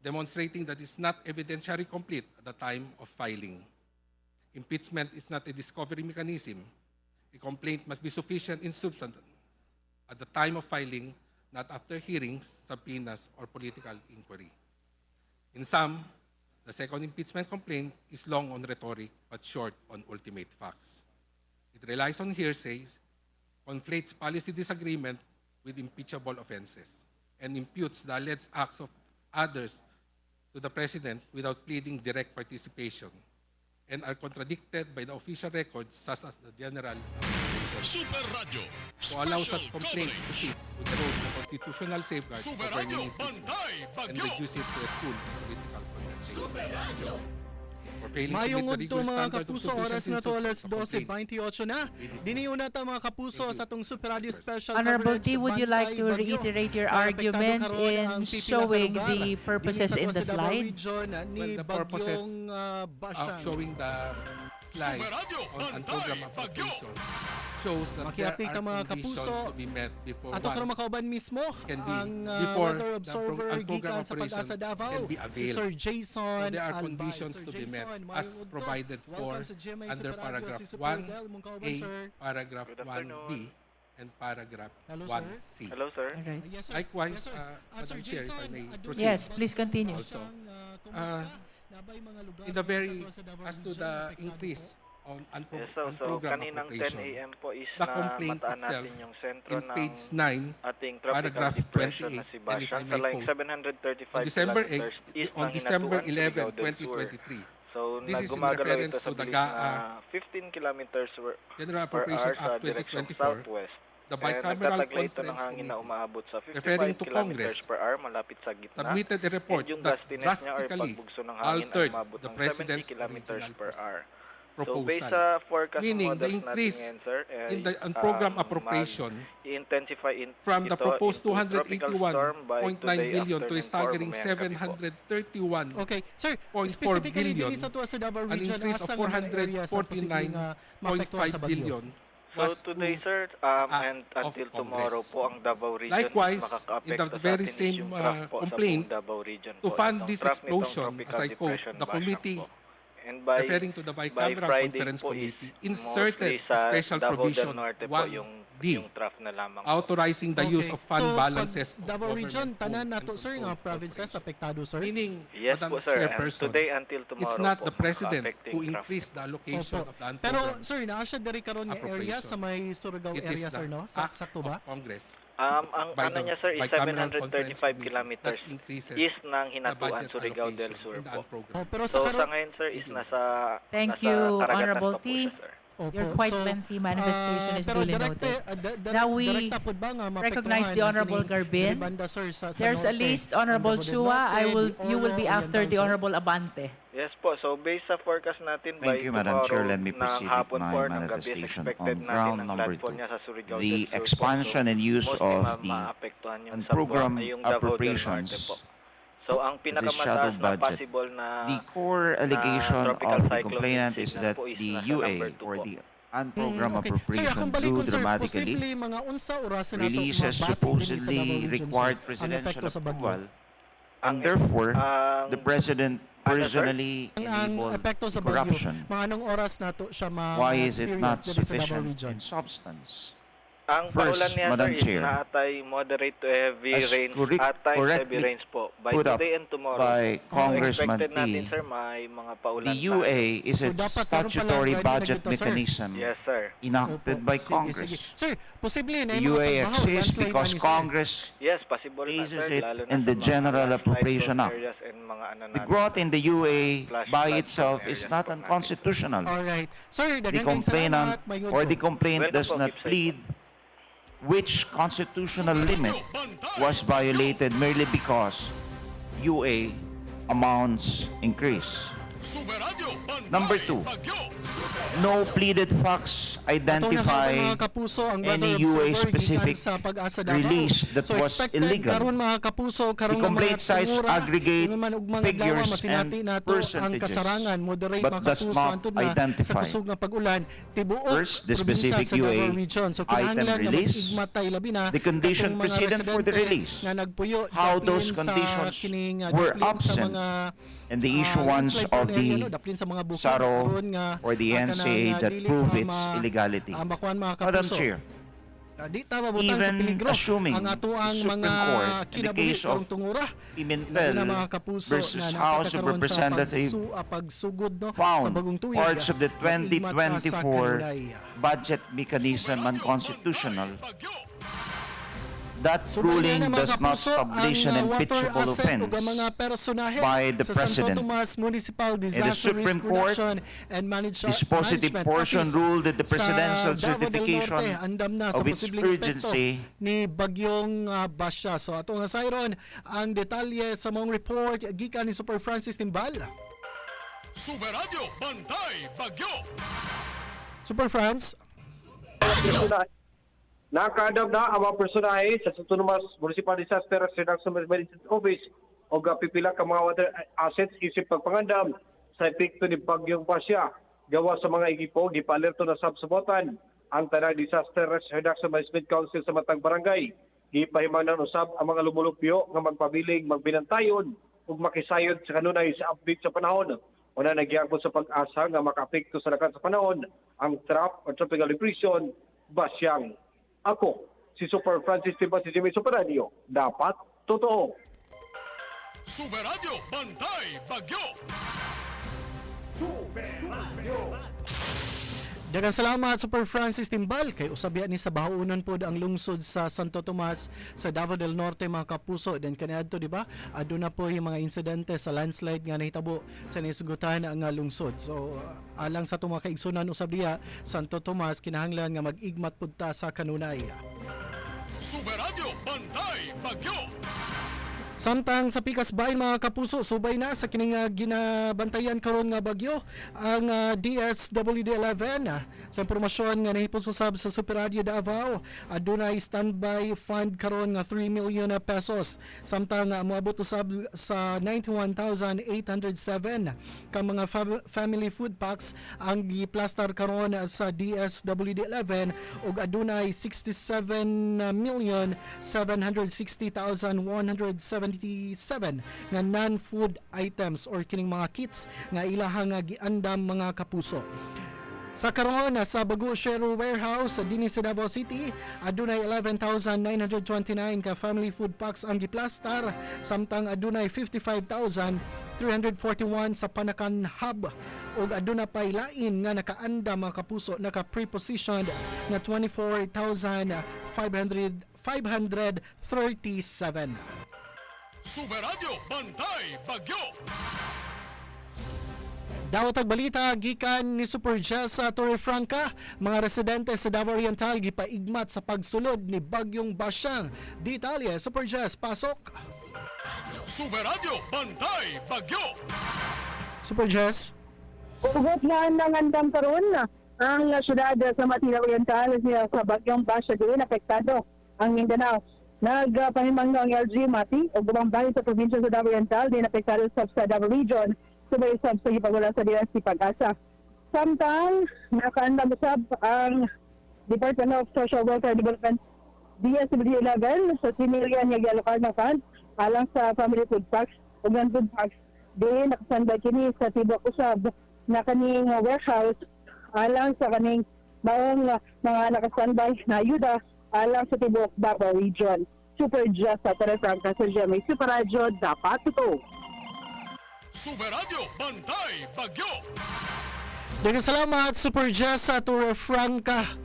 demonstrating that it's not evidentiary complete at the time of filing. Impeachment is not a discovery mechanism. A complaint must be sufficient in substance at the time of filing, not after hearings, subpoenas, or political inquiry. In sum, the second impeachment complaint is long on rhetoric but short on ultimate facts. It relies on hearsays, conflates policy disagreement with impeachable offenses, and imputes the alleged acts of others to the President without pleading direct participation, and are contradicted by the official records such as the General Super Radio to allow such complaint to proceed with the road to constitutional safeguards governing impeachment and reduce it to a tool of political contestation. For failing to meet Mayong the udto rigorous mga standards of kapuso, oras sufficiency na to of alas the complaint, 12:28 na. Diniuna ta mga kapuso sa atong Super Radio Special Honorable coverage T, would you like to Bantay Bagyo. reiterate your Kaya argument apektado karon in ang pipila ka showing lugar. the purposes Dinhi in sa the Davao slide? Region ni the purposes Bagyong of Basyang. showing the slide on unprogrammed appropriation shows that there Makiapik ka are mga conditions kapuso. to be met before Ato karon one makauban mismo can be ang before weather the observer unprogrammed gikan sa operation Pag-asa Davao, can be si availed. Sir Jason. So there are Albay. conditions Sir to be met Jason, as mayong udto. provided for Welcome sa GMA under Super Radio, paragraph si Super Del. Mong kauban, 1A, sir. paragraph 1B, and paragraph Hello, sir. 1C. Hello, sir. Alright. Yes, sir. Likewise, Yes, sir. Madam Sir Chair, if I Jason, may adun- proceed. Yes, please continue. Also, Kumusta? Nabay mga lugar in the sa very, to sa Davao as to Region, the apektado increase po? on Yes, so unprogrammed kaninang 10 appropriation, a.m. po is the na complaint mataan itself natin yung sentro in ng page 9, ating tropical paragraph depression 28, na si and if I Basyang sa may laying quote, 735 on December kilometers 8, east on ng December Hinatuan, 11, Surigao del Sur. 2023, So, this is in nagumagalaw reference ito sa to the bilis GAA na 15 kilometers General per Appropriation hour sa Act direksyon 2024, southwest. the And bicameral nagtatagla ito ng conference hangin na committee umaabot sa 55 referring to kilometers Congress per hour malapit sa gitna. submitted a report And yung that gustiness niya or drastically pagbugso ng hangin ay altered umabot the ng 70 President's kilometers original per hour. So, proposal, based sa forecast meaning the models increase natin ngayon, sir, in the unprogrammed appropriation i-intensify from the ito proposed into tropical storm by 281.9 today billion to a afternoon staggering 4 mamayang gabi po. 731.4 Okay, sir, specifically billion, dinhi sa to sa Davao an Region, increase of asa nga mga area sa posibleng maapektuhan sa 449.5 bagyo? billion was today, through sir, act and of until Congress. tomorrow po, ang Davao Region Likewise, makaka-apekto in the sa very atin is same yung trough po complaint, sa buong Davao Region to po. fund Itong this trough nitong explosion, tropical as I quote, depression the Basyang committee, po. And by, referring to the by Bicameral Friday Conference po Committee, is inserted mostly sa special Davao del provision Norte po 1D, yung trough na lamang po. authorizing the use of fund balances of Davao Region, government-owned tanan and nato sir nga controlled provinces apektado sir. Meaning, Yes Madam po, sir. And Chairperson, today until tomorrow it's not po, the President makaka-affecting who trough. increased the allocation Opo. of the Pero unprogrammed sir, naa siya diri karon nga area sa may Surigao It is area sir the no? act Sakto ba? of Congress Ang by ano the niya, sir, is Bicameral 735 Conference Committee kilometers that increases east ng the Hinatuan, budget Surigao del allocation Sur in the po. unprogrammed. Pero So sa sa ngayon, sir, is nasa Thank nasa you, karagatan Honorable pa po T. siya, sir. Your quite lengthy manifestation is pero duly direkte, noted. Now we direkta pod ba nga recognize maapektuhan the ang Honorable kining Garbin. banda, sir, sa There's a norte, list, ang Honorable Davao del Chua. Norte, You will be Oro, after the Oriental, sir. Honorable Abante. Yes po. So based sa forecast natin by Thank you, Madam tomorrow Chair. Let me ng proceed with hapon my po ng gabi is manifestation expected on natin ground ang number landfall 2. niya sa Surigao The del Sur po. expansion and use mostly of the maapektuhan yung unprogrammed Zamboanga, yung Davao del Norte appropriations po. So ang is the shadow pinakamataas na budget. possible na The core allegation tropical of the cyclone complainant signal is that po is the nasa UA number 2 or po. the unprogrammed Okay. Sir, appropriation akong grew balikon sir, dramatically. posible mga unsa orasan nato Releases mabati din sa Davao supposedly Region, sir, required ang presidential epekto sa bagyo. approval, and therefore, the president personally Ang enabled epekto sa the bagyo, corruption. mga anong oras nato siya Why is it not ma-experience diri sa Davao sufficient Region? in substance? Ang First, paulan niya, Madam sir, is Chair, naatay moderate to heavy as rains correct- at times heavy correctly rains po. By put up today and tomorrow. by So, Congressman expected natin, T, sir, may mga paulan the tayo. UA is a So, dapat karon pa lang statutory ready na budget dito, sir. mechanism Yes, sir. enacted Opo, by sige, Congress. sige. Sir, posible na The yung mga UA pagbahaw, exists landslide because man ni sir. Congress Yes, possible na, raises sir, it lalo na in sa the mga General landslide Appropriation prone Act. areas and mga ano The natin. growth in the UA Flash by flood itself prone is areas not po natin. unconstitutional. Alright. Sir, The daghang complainant salamat. Mayroon or the po. complaint Welcome does po, not keep safe. plead which constitutional limit was violated merely because UA amounts increase. Number 2, no pleaded facts identify mga kapuso ang any weather UA observer specific gikan sa Pag-asa Davao. release that So was expected illegal. karon mga kapuso The karon complaint cites aggregate figures and ang percentages, kasarangan moderate but mga does kapuso not antud na sa identify. kusog nga pag-ulan tibuok First, the probinsya specific sa Davao UA Region. So item kinahanglan nga release, mag-igmatay labi na the condition katong mga precedent for the residente release, nga nagpuyo how daplin those sa conditions kining, were daplin sa absent, mga and the issuance landslide of prone area, the no? Daplin sa mga bukid SARO karon nga or the NCA that prove its illegality. makuan mga Madam kapuso. Chair, Di ta mabutang sa even peligro assuming ang atuang the Supreme mga Court in the kinabuhi case of karong tungura Pimentel na mga kapuso versus na House of nakakaroon Representatives sa pagsugod no sa found bagong tuig parts of the mag-igmat sa 2024 kanunay. budget mechanism unconstitutional. That So, ruling mga does not kapuso, establish ang, an water impeachable asset offense ug ang mga personahe by the sa Santo President. Tomas Municipal And the Disaster Supreme Risk Court Reduction and dispositive Management portion Office ruled that the sa presidential Davao del certification Norte, andam na sa of its posibleng urgency epekto ni bagyong Basya. So ato nga sayron ang detalye sa mong report gikan ni Super Francis Timbal. Superadyo Bantay Bagyo. Super France. Nakaadab na ang mga personahe sa Santo Tomas Municipal Disaster Reduction Management Office o pipila ka mga water assets isip pagpangandam sa epekto ni Bagyong Basya. Gawa sa mga ekipo, gipalerto na sabsabotan ang tanang Disaster Reduction Management Council sa matang barangay. Gipahimangnan usab ang mga lumulupyo nga magpabiling, magbinantayon ug makisayod sa kanunay sa update sa panahon. Una nagyangkot sa pag-asa nga makaapekto sa lakat sa panahon ang tropical depression Basyang. Ako, si Super Francis Timbal, si Jimmy Super Radio. Dapat totoo. Superadyo Bantay Bagyo. Daghang salamat Super Francis Timbal kay usabya ni sa bahaunon pod ang lungsod sa Santo Tomas sa Davao del Norte mga kapuso. Den kaniadto di ba? Aduna po yung mga insidente sa landslide nga nahitabo sa nisgutan ang lungsod. So alang sa mga kaigsunan usab diha Santo Tomas kinahanglan nga mag-igmat pud ta sa kanunay. Superadyo Bantay Bagyo. Samtang sa pikas bahin mga kapuso, subay na sa kining ginabantayan karon nga bagyo ang DSWD-11. Sa impormasyon nga nahipususab sa Super Radio Davao, adunay standby fund karon nga 3 million pesos. Samtang moabot usab sa 91,807 ka mga family food packs ang giplastar karon sa DSWD-11 ug adunay 67,760,177 nga non-food items or kining mga kits nga ilahang giandam mga kapuso. Sa karon sa Bago Shero Warehouse sa dinhi sa Davao City, adunay 11,929 ka family food packs ang giplastar, samtang adunay 55,341 sa Panakan Hub ug aduna pay lain nga nakaandam mga kapuso, naka-prepositioned nga 24,537. Super Radio Bantay Bagyo. Dawat ang balita gikan ni Super Jess sa Torre Franca, mga residente sa Davao Oriental gipaigmat sa pagsulod ni Bagyong Basyang. Detalye, Super Jess, pasok. Super Radio Bantay Bagyo. Super Jess. Ugot nga nangandam karon ang syudad sa Matila Oriental sa Bagyong Basya diin apektado ang Mindanao. Nagpahimangno ang LG Mati o gubang bahin sa probinsya sa Davao Oriental din apektado sa Davao Region subay sab sa gipagula sa dinas si Pag-asa. Samtang nakaandam usab ang Department of Social Welfare Development DSWD-11 sa 3 million nga gialokar na fund alang sa family food packs ug non-food packs din nakasandbay kini sa tibok usab na kaning warehouse alang sa kaning maong mga nakasandbay na ayuda alang sa tibok Davao Region. Super Just sa Torre Franca sa Jemay Super Radio Dapat Totoo. Super Radio Bantay Bagyo. Daghang salamat Super Jess sa Torre Franca.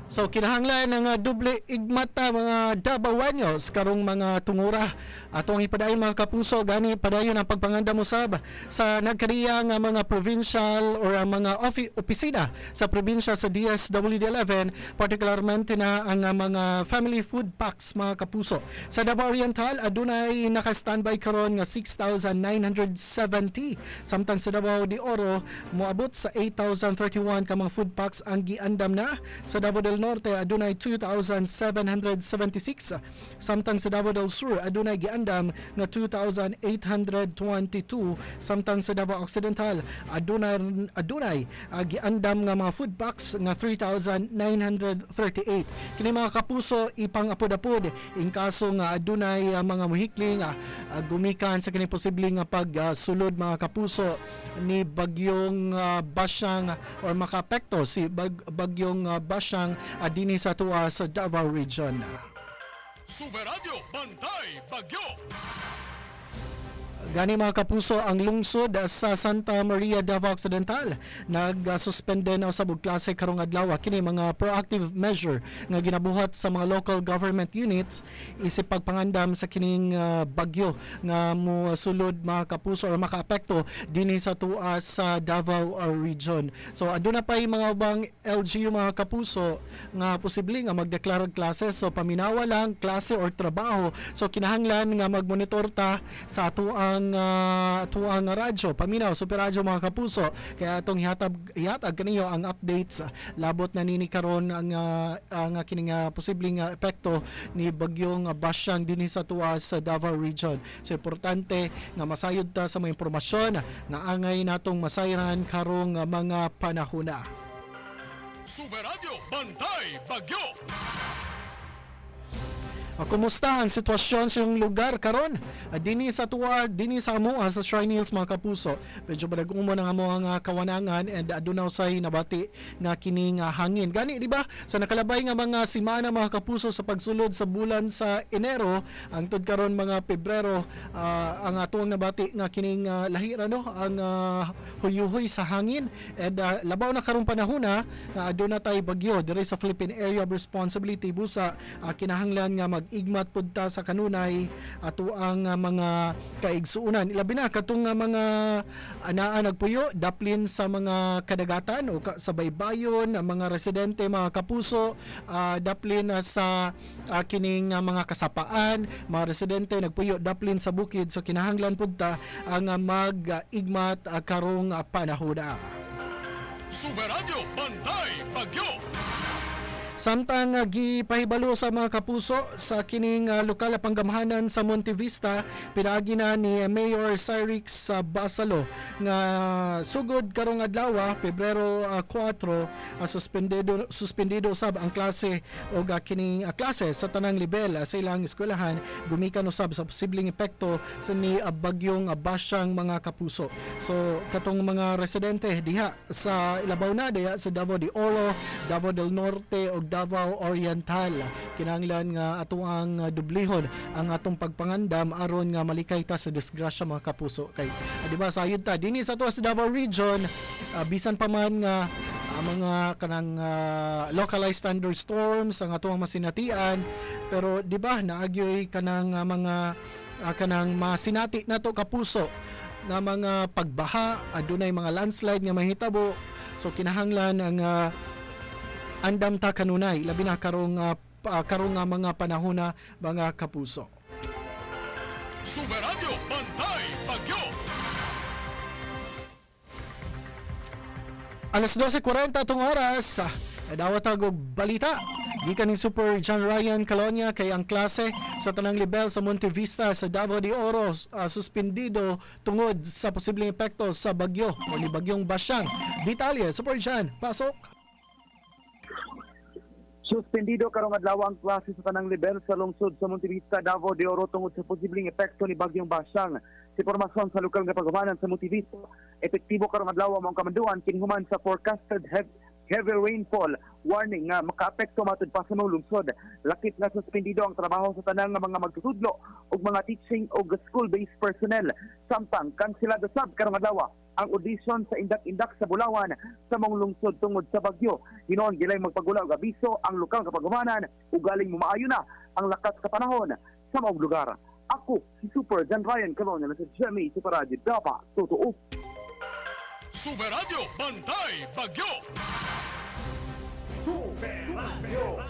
So kinahanglan ng doble igmata mga Dabaweños karong mga tungura atong ipadayon mga kapuso gani padayon ang pagpangandam usab sa nagkariya nga mga provincial or ang mga opisina sa probinsya sa DSWD-11, particularmente na ang mga family food packs mga kapuso. Sa Davao Oriental adunay naka-standby karon nga 6,970, samtang sa Davao de Oro moabot sa 8,031 ka mga food packs ang giandam na. Sa Davao del Norte adunay 2,776, samtang sa Davao del Sur adunay giandam nga 2,822, samtang sa Davao Occidental adunay giandam nga mga food packs nga 3,938. Kini mga kapuso ipang-apod-apod in kaso nga adunay mga muhikling gumikan sa kini posibleng pagsulod mga kapuso ni Bagyong Basyang or makaapekto si Bagyong Basyang dinhi sa tuwa sa Davao Region. Super Radio Bantay Bagyo. Gani mga kapuso, ang lungsod sa Santa Maria, Davao Occidental nag-suspende na usab og klase karong adlaw. Kini mga proactive measure nga ginabuhat sa mga local government units isip pagpangandam sa kining bagyo nga mosulod mga kapuso or makaapekto dinhi sa tuwa sa Davao Region. So aduna pay mga ubang LGU mga kapuso nga posible nga magdeklara klase, so paminawa lang klase or trabaho. So kinahanglan nga magmonitor ta sa atuang radyo, paminaw Super Radio mga kapuso, kaya atong ihatag kaniyo ang updates labot na nini karon ang kining posibleng epekto ni Bagyong Basyang dinhi sa tuwa sa Davao Region. So importante nga masayod ta sa mga impormasyon nga angay natong masayran karong mga panahona. Super Radio Bantay Bagyo. Kumusta ang sitwasyon sa iyong lugar karon? Dinhi sa tuwa, dinhi sa amoa sa Shrine Hills mga kapuso. Medyo badagumon ang amoa kawanangan and adunaw say nabati nga kining hangin. Gani di ba? Sa nakalabay nga mga simana mga kapuso sa pagsulod sa bulan sa Enero, ang tud karon mga Pebrero, ang atuang nabati nga kining lahira no, ang huyuhoy sa hangin and labaw na karong panahona na aduna tay bagyo diri sa Philippine Area of Responsibility busa kinahanglan nga mag-igmat pudta sa kanunay ato ang mga kaigsuunan. Ilabi na katong mga anaa nagpuyo daplin sa mga kadagatan o sa baybayon, ang mga residente, mga kapuso, daplin sa kining mga kasapaan, mga residente nagpuyo daplin sa bukid. So kinahanglan pudta ang mag-igmat karong panahon. Suberadyo Bantay Bagyo. Samtang gipahibalo sa mga kapuso sa kining lokal na panggamhanan sa Monte Vista, pinaagi na ni Mayor Cyrix Basalo nga sugod karong adlaw, Pebrero 4, suspendido usab ang klase o kining klase sa tanang level sa ilang eskwelahan gumikan usab sa posibleng epekto sa ni bagyong basyang mga kapuso. So katong mga residente diha sa ibabaw na diha sa Davao de Oro, Davao del Norte o Davao Oriental, kinahanglan nga ato ang dublihon ang atong pagpangandam aron nga malikay ta sa disgrasya mga kapuso. Kay di ba sayod ta dinhi sa ato sa Davao region, bisan pa man nga mga kanang localized thunderstorms ang atong masinatian, pero di ba naagyoy kanang mga kanang masinati nato kapuso na mga pagbaha, adunay mga landslide nga mahitabo. So kinahanglan ang andam ta kanunay labi na karong mga panahon na mga kapuso. Suberadyo Bantay Bagyo. Alas 12:40 atong oras. Dawat og balita gikan ni Super John Ryan Calonia kay ang klase sa tanang level sa Monte Vista sa Davao de Oro suspendido tungod sa posibleng epekto sa bagyo o ni bagyong Basyang. Detalye, Super John, pasok. Suspendido karong adlaw ang klase sa tanang level sa lungsod sa Monte Vista, Davao de Oro tungod sa posibleng epekto ni bagyong Basyang. Sa impormasyon sa lokal nga paghumanan sa Monte Vista, epektibo karong adlaw ang kamanduan kinhuman sa forecasted heavy rainfall warning nga makaapekto matud pa sa mga lungsod. Lakip na suspendido ang trabaho sa tanang nga mga magtutudlo ug mga teaching ug school-based personnel. Samtang kanselado sab karong adlaw ang audition sa indak-indak sa Bulawan sa mga lungsod tungod sa bagyo. Hinoon gilay magpagula og abiso ang lokal nga paghumanan ug galing mamaayo na ang lakas ka panahon sa mga lugar. Ako si Super John Ryan Calonia sa GMA Super Radio Dapat Totoo. Suberadyo Bantay Bagyo. Suberadyo.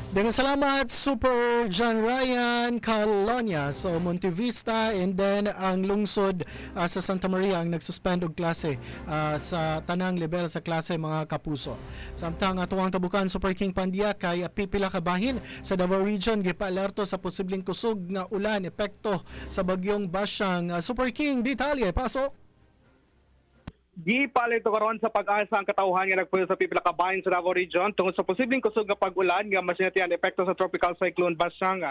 Dengan salamat Super John Ryan Calonia sa Monte Vista, and then ang lungsod sa Santa Maria ang nagsuspend og klase sa tanang level sa klase mga kapuso. Samtang atuang tabukan Super King Pandia kay pipila ka bahin sa Davao Region gipa-alerto sa posibleng kusog nga ulan epekto sa bagyong Basyang. Super King, detalye pasok. Gipalito karon sa pag-asa ang katawhan nga nagpuyo sa pipila ka bahin sa Davao Region tungod sa posibleng kusog nga pag-ulan nga masinatian epekto sa tropical cyclone Basyang.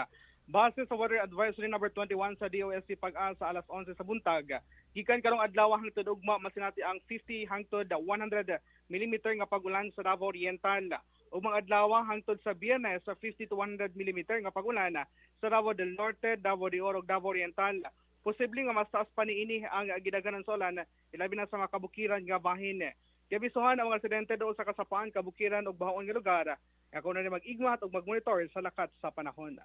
Base sa Weather Advisory number 21 sa DOST pag-asa alas 11 sa buntag, gikan karong adlaw hangtod ugma masinati ang 50 hangtod 100 mm nga pag-ulan sa Davao Oriental. Ug mga adlaw hangtod sa Biyernes sa 50 to 100 mm nga pag-ulan sa Davao del Norte, Davao de Oro, Davao Oriental. Posible nga mas taas pa niini ang gidaganan sa ulan, ilabi na sa mga kabukiran nga bahin. Kabisuhan ang mga residente doon sa kasapaan, kabukiran ug bahaon nga lugar. Ako na mag-igmat ug mag-monitor sa lakat sa panahon.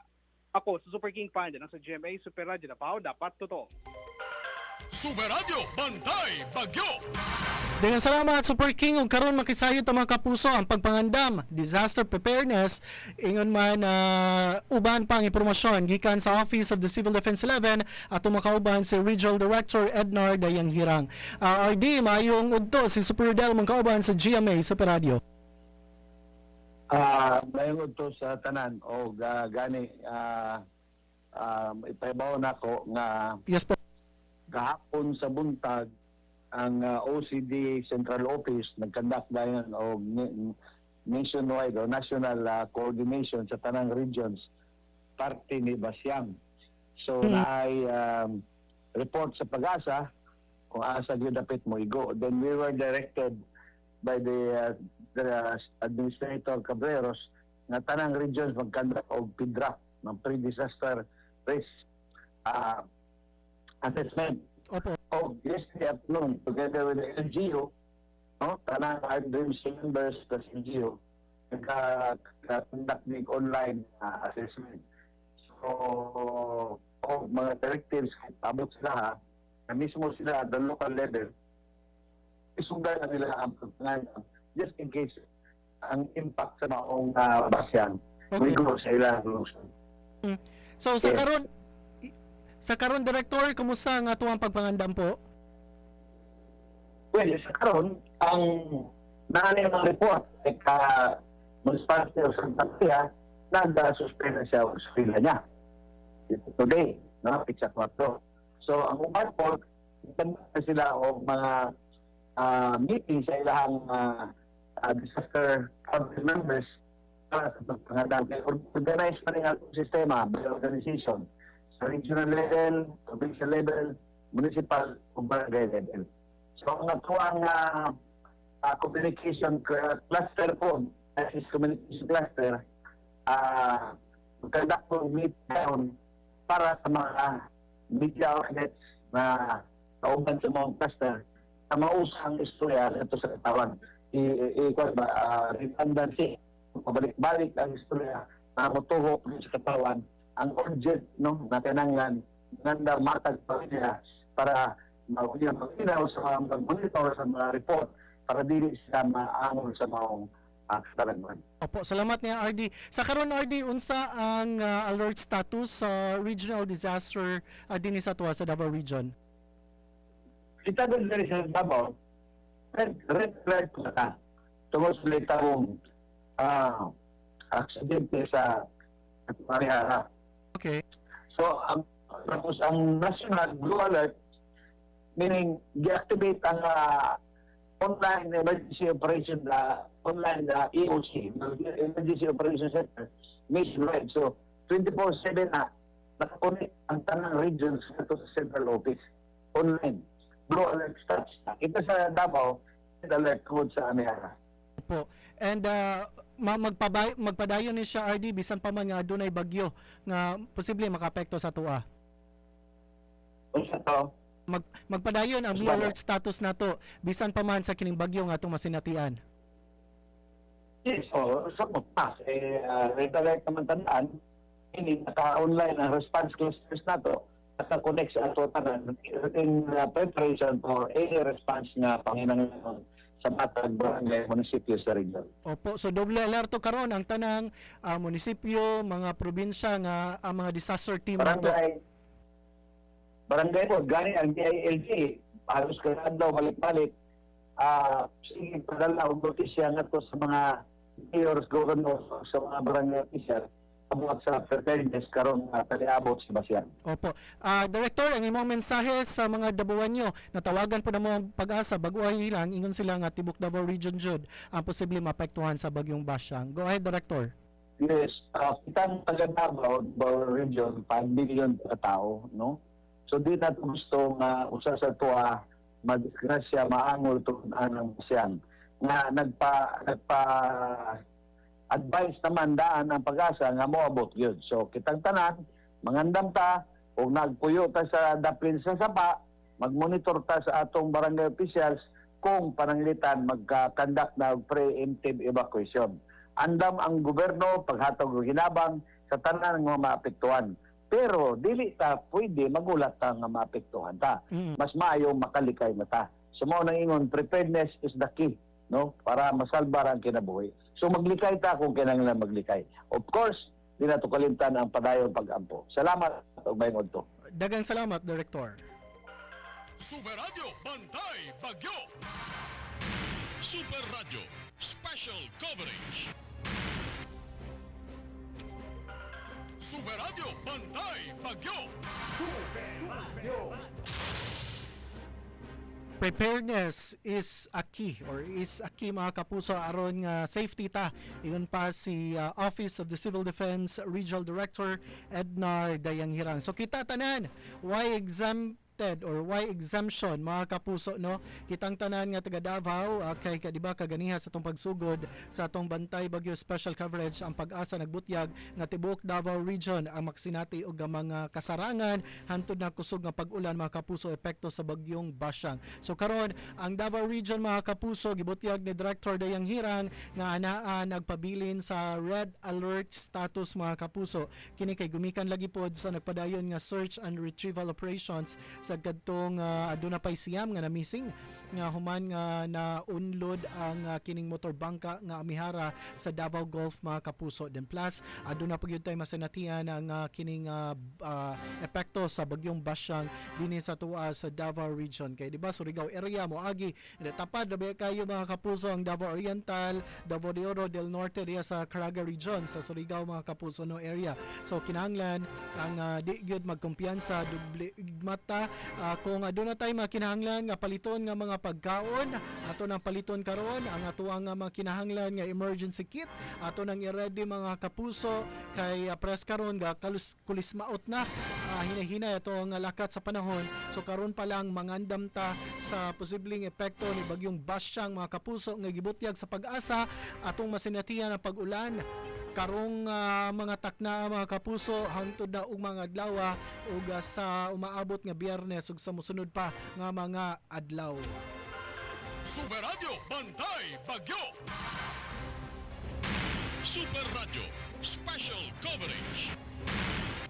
Ako sa Super King Panda ng sa GMA Super Radio Dapat Totoo. Suberadyo Bantay Bagyo. Dengan salamat Super King, ug karon makisayod ang mga kapuso ang pagpangandam, disaster preparedness, ingon man uban pang impormasyon gikan sa Office of the Civil Defense 11 at makauban si Regional Director Ednar Dayang Hirang. RD, mayong udto si Super Del makauban sa GMA Super Radio. Mayong udto sa tanan o gani ipahibaw nako nga yes po. Gahapon sa buntag ang OCD Central Office nagkandak dayon og nationwide o national coordination sa tanang regions parte ni Basyang. So naay report sa pag-asa kung asa gyud dapat mo igo. Then we were directed by the Administrator Cabreros na tanang regions magkandak og PIDRA ng pre-disaster risk assessment. Opo. Oh, yesterday afternoon, together with the LGU, tanang Art Dreams members, the LGU, nagka-conduct ng online assessment. So, mga directives, abot sila na mismo sila at the local level, isundan na nila ang pagpangandam just in case ang impact sa maong basyan may gulo sa ilang lungsod. So sa karon Director, kumusta ang atuang pagpangandam po? Well, sa karon ang naanay ng report ay municipality of Santa Maria nag-suspend na siya sa fila niya. Today, no? Pizza 4. So, ang uban po, sila o mga meeting sa ilang disaster council members para sa pagpangandam. Organize pa rin ang sistema by organization sa regional level, provincial level, municipal, o barangay level. So, ang natuang communication cluster po, is communication cluster, conduct po meet down para sa mga media outlets na kauban sa mga cluster na mausang istorya ito sa katawan. Redundancy, pabalik-balik ang istorya na mutuhok sa katawan ang urgent na kinanglan ng matag pamilya para mag-inaw sa mga mag-monitor sa mga report para dili sila maangol sa mga katalagman. Opo, salamat niya RD. Sa karon RD, unsa ang alert status sa regional disaster din sa tuwa sa Davao Region? Kita doon dari sa Davao, red flag po na tungkol sa litawong aksidente sa Marihara. Okay. So, ang national blue alert, meaning deactivate ang online emergency operation online EOC, Emergency Operation Center, nationwide. So, 24/7 nakakonect ang tanang regions sa central office online. Blue alert status na. Ito sa Davao, red alert code sa Amihara. Opo. And magpadayon ni siya RD bisan pa man nga adunay bagyo nga posible makaapekto sa tuwa. Unsa to? Magpadayon ang blue alert status nato bisan pa man sa kining bagyo nga atong masinatian. Yes, sa pas red alert naman tandaan, ini naka-online ang response clusters nato naka-connect sa ato tanan in preparation for any response nga panginahanglan sa matag barangay munisipyo sa region. Opo, so doble alerto karon ang tanang munisipyo, mga probinsya nga ang mga disaster team nato. Barangay po, gani ang DILG, halos daw balik-balik, sige, padala ang notisya nga to sa mga mayors, governors, sa mga barangay official, about sa preparedness karon taliabot sa basyan. Opo. Director, ang imong mensahe sa mga Dabuan nyo, natawagan po na mo ang pag-asa, baguhay lang, ingon sila nga Tibok Davao Region jud ang posible mapektuhan sa bagyong Basyang. Go ahead, Director. Yes, kitang taga Davao Region, 5 million tao, no? So di na gusto nga usa sa tuwa madisgrasya maangol tunan ang basyan nga nagpa-advise naman daan ang pag-asa nga moabot yun. So kitang tanan mangandam ta o nagpuyo ta sa daplin sa sapa, magmonitor ta sa atong barangay officials kung pananglitan magka-conduct na preemptive evacuation. Andam ang gobyerno paghatag og ginabang sa tanan nga maapektuhan. Pero dili ta pwede magulat ta nga maapektuhan ta. Mas maayo makalikay na ta. So mao nang ingon preparedness is the key, no? Para masalbar ang kinabuhi. So maglikay ta kung kinahanglan maglikay. Of course, di na to kalimtan ang padayon pag-ampo. Salamat ug mayong adto. Daghang salamat, Director. Super Radio Bantay Bagyo. Super Radio Special Coverage. Super Radio Bantay Bagyo. Preparedness is a key mga kapuso aron nga safety ta. Ingon pa si Office of the Civil Defense Regional Director Ednar Dayanghirang. So kita tanan, why exempted or why exemption mga kapuso no kitang tanan nga taga Davao kay di ba kaganiha sa atong pagsugod sa atong bantay bagyo special coverage ang pag-asa nagbutyag nga tibuok Davao region ang maksinati og mga kasarangan hantod na kusog nga pag-ulan mga kapuso epekto sa bagyong Basyang. So karon ang Davao region mga kapuso gibutyag ni Director Dayang Hirang nga anaa nagpabilin sa red alert status mga kapuso kini kay gumikan lagi pod sa nagpadayon nga search and retrieval operations sa kadtong aduna pay siyam nga na missing nga human nga naunlod ang kining motorbangka nga amihara sa Davao Gulf mga kapuso. Then plus aduna pa gyud tay masinatian ang kining epekto sa bagyong Basyang dinhi sa tuwa sa Davao region kay di ba Surigao area mo agi tapad labi kayo mga kapuso ang Davao Oriental, Davao de Oro del Norte diya sa Caraga region sa Surigao mga kapuso no area. So kinahanglan ang di gyud magkumpiyansa dubli mata kung aduna tay makinahanglan nga paliton nga mga pagkaon ato nang paliton karon ang atuang nga mga kinahanglan nga emergency kit ato nang i-ready mga kapuso kay press karon ga kulismaot na hinahinay ato ang lakat sa panahon. So karon pa lang mangandam ta sa posibleng epekto ni bagyong Basyang mga kapuso nga gibutyag sa pag-asa atong masinatihan ang pag-ulan karong mga takna mga kapuso hangtod na og mga adlaw ug sa umaabot nga Biyernes ug sa mosunod pa nga mga adlaw. Super Radio Bantay Bagyo. Super Radio Special Coverage.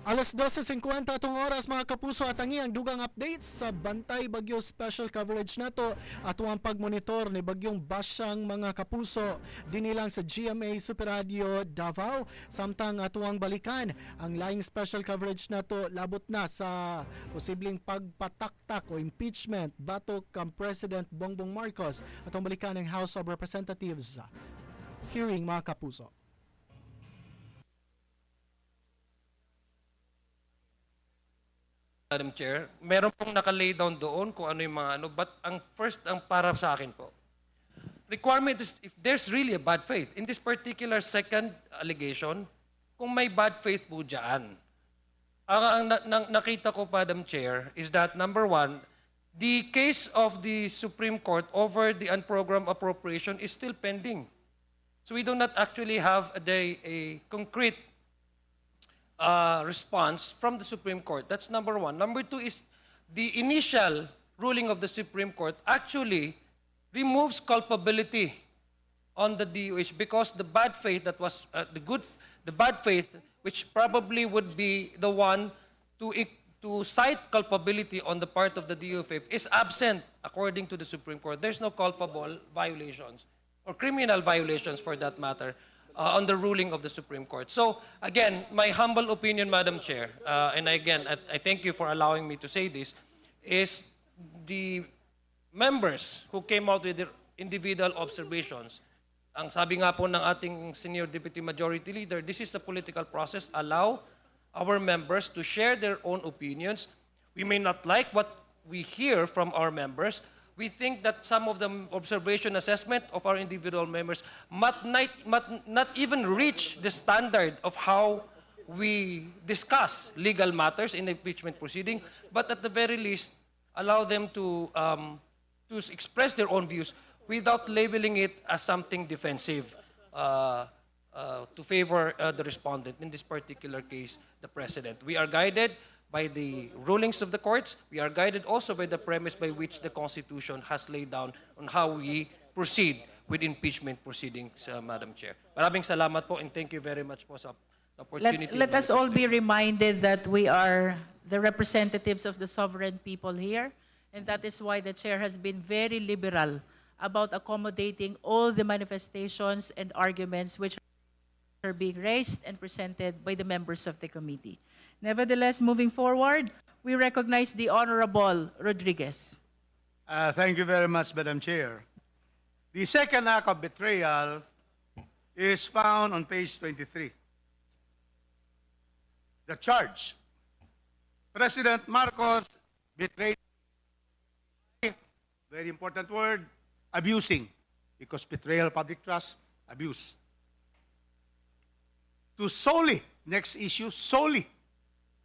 Alas 12:50 atong oras mga kapuso at ang dugang updates sa Bantay Bagyo Special Coverage nato ato ang pagmonitor ni bagyong Basyang mga kapuso dinilang sa GMA Super Radio Davao samtang ato ang balikan ang laing special coverage nato labot na sa posibleng pagpataktak o impeachment batok kang President Bongbong Marcos atong balikan ng House of Representatives hearing mga kapuso. Madam Chair, meron pong nakalay down doon kung ano yung mga ano, but ang para sa akin po, requirement is if there's really a bad faith. In this particular second allegation, kung may bad faith po dyan, ang nakita ko, Madam Chair, is that number one, the case of the Supreme Court over the unprogrammed appropriation is still pending. So we do not actually have a concrete response from the Supreme Court. That's number one. Number two is the initial ruling of the Supreme Court actually removes culpability on the DOH because the bad faith that was the bad faith, which probably would be the one to cite culpability on the part of the DOF is absent according to the Supreme Court. There's no culpable violations or criminal violations for that matter on the ruling of the Supreme Court. So again, my humble opinion, Madam Chair, and again, I thank you for allowing me to say this, is the members who came out with their individual observations. Ang sabi nga po ng ating Senior Deputy Majority Leader, this is a political process. Allow our members to share their own opinions. We may not like what we hear from our members. We think that some of the observation assessment of our individual members might not even reach the standard of how we discuss legal matters in the impeachment proceeding, but at the very least, allow them to express their own views without labeling it as something defensive to favor the respondent, in this particular case, the President. We are guided by the rulings of the courts. We are guided also by the premise by which the Constitution has laid down on how we proceed with impeachment proceedings, Madam Chair. Maraming salamat po and thank you very much po sa opportunity. Let us all be reminded that we are the representatives of the sovereign people here, and that is why the Chair has been very liberal about accommodating all the manifestations and arguments which are being raised and presented by the members of the committee. Nevertheless, moving forward, we recognize the Honorable Rodriguez. Thank you very much, Madam Chair. The second act of betrayal is found on page 23. The charge. President Marcos betrayed, very important word, abusing, because betrayal of public trust, abuse. To solely, next issue, solely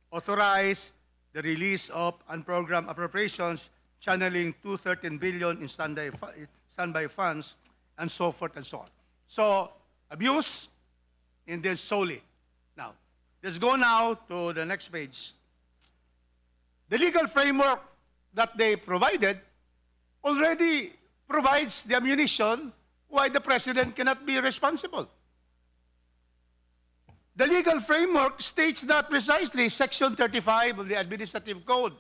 authorize the release of unprogrammed appropriations, channeling 213 billion in standby funds, and so forth and so on. So, abuse, and then solely. Now, let's go now to the next page. The legal framework that they provided already provides the ammunition why the president cannot be responsible. The legal framework states that precisely Section 35 of the Administrative Code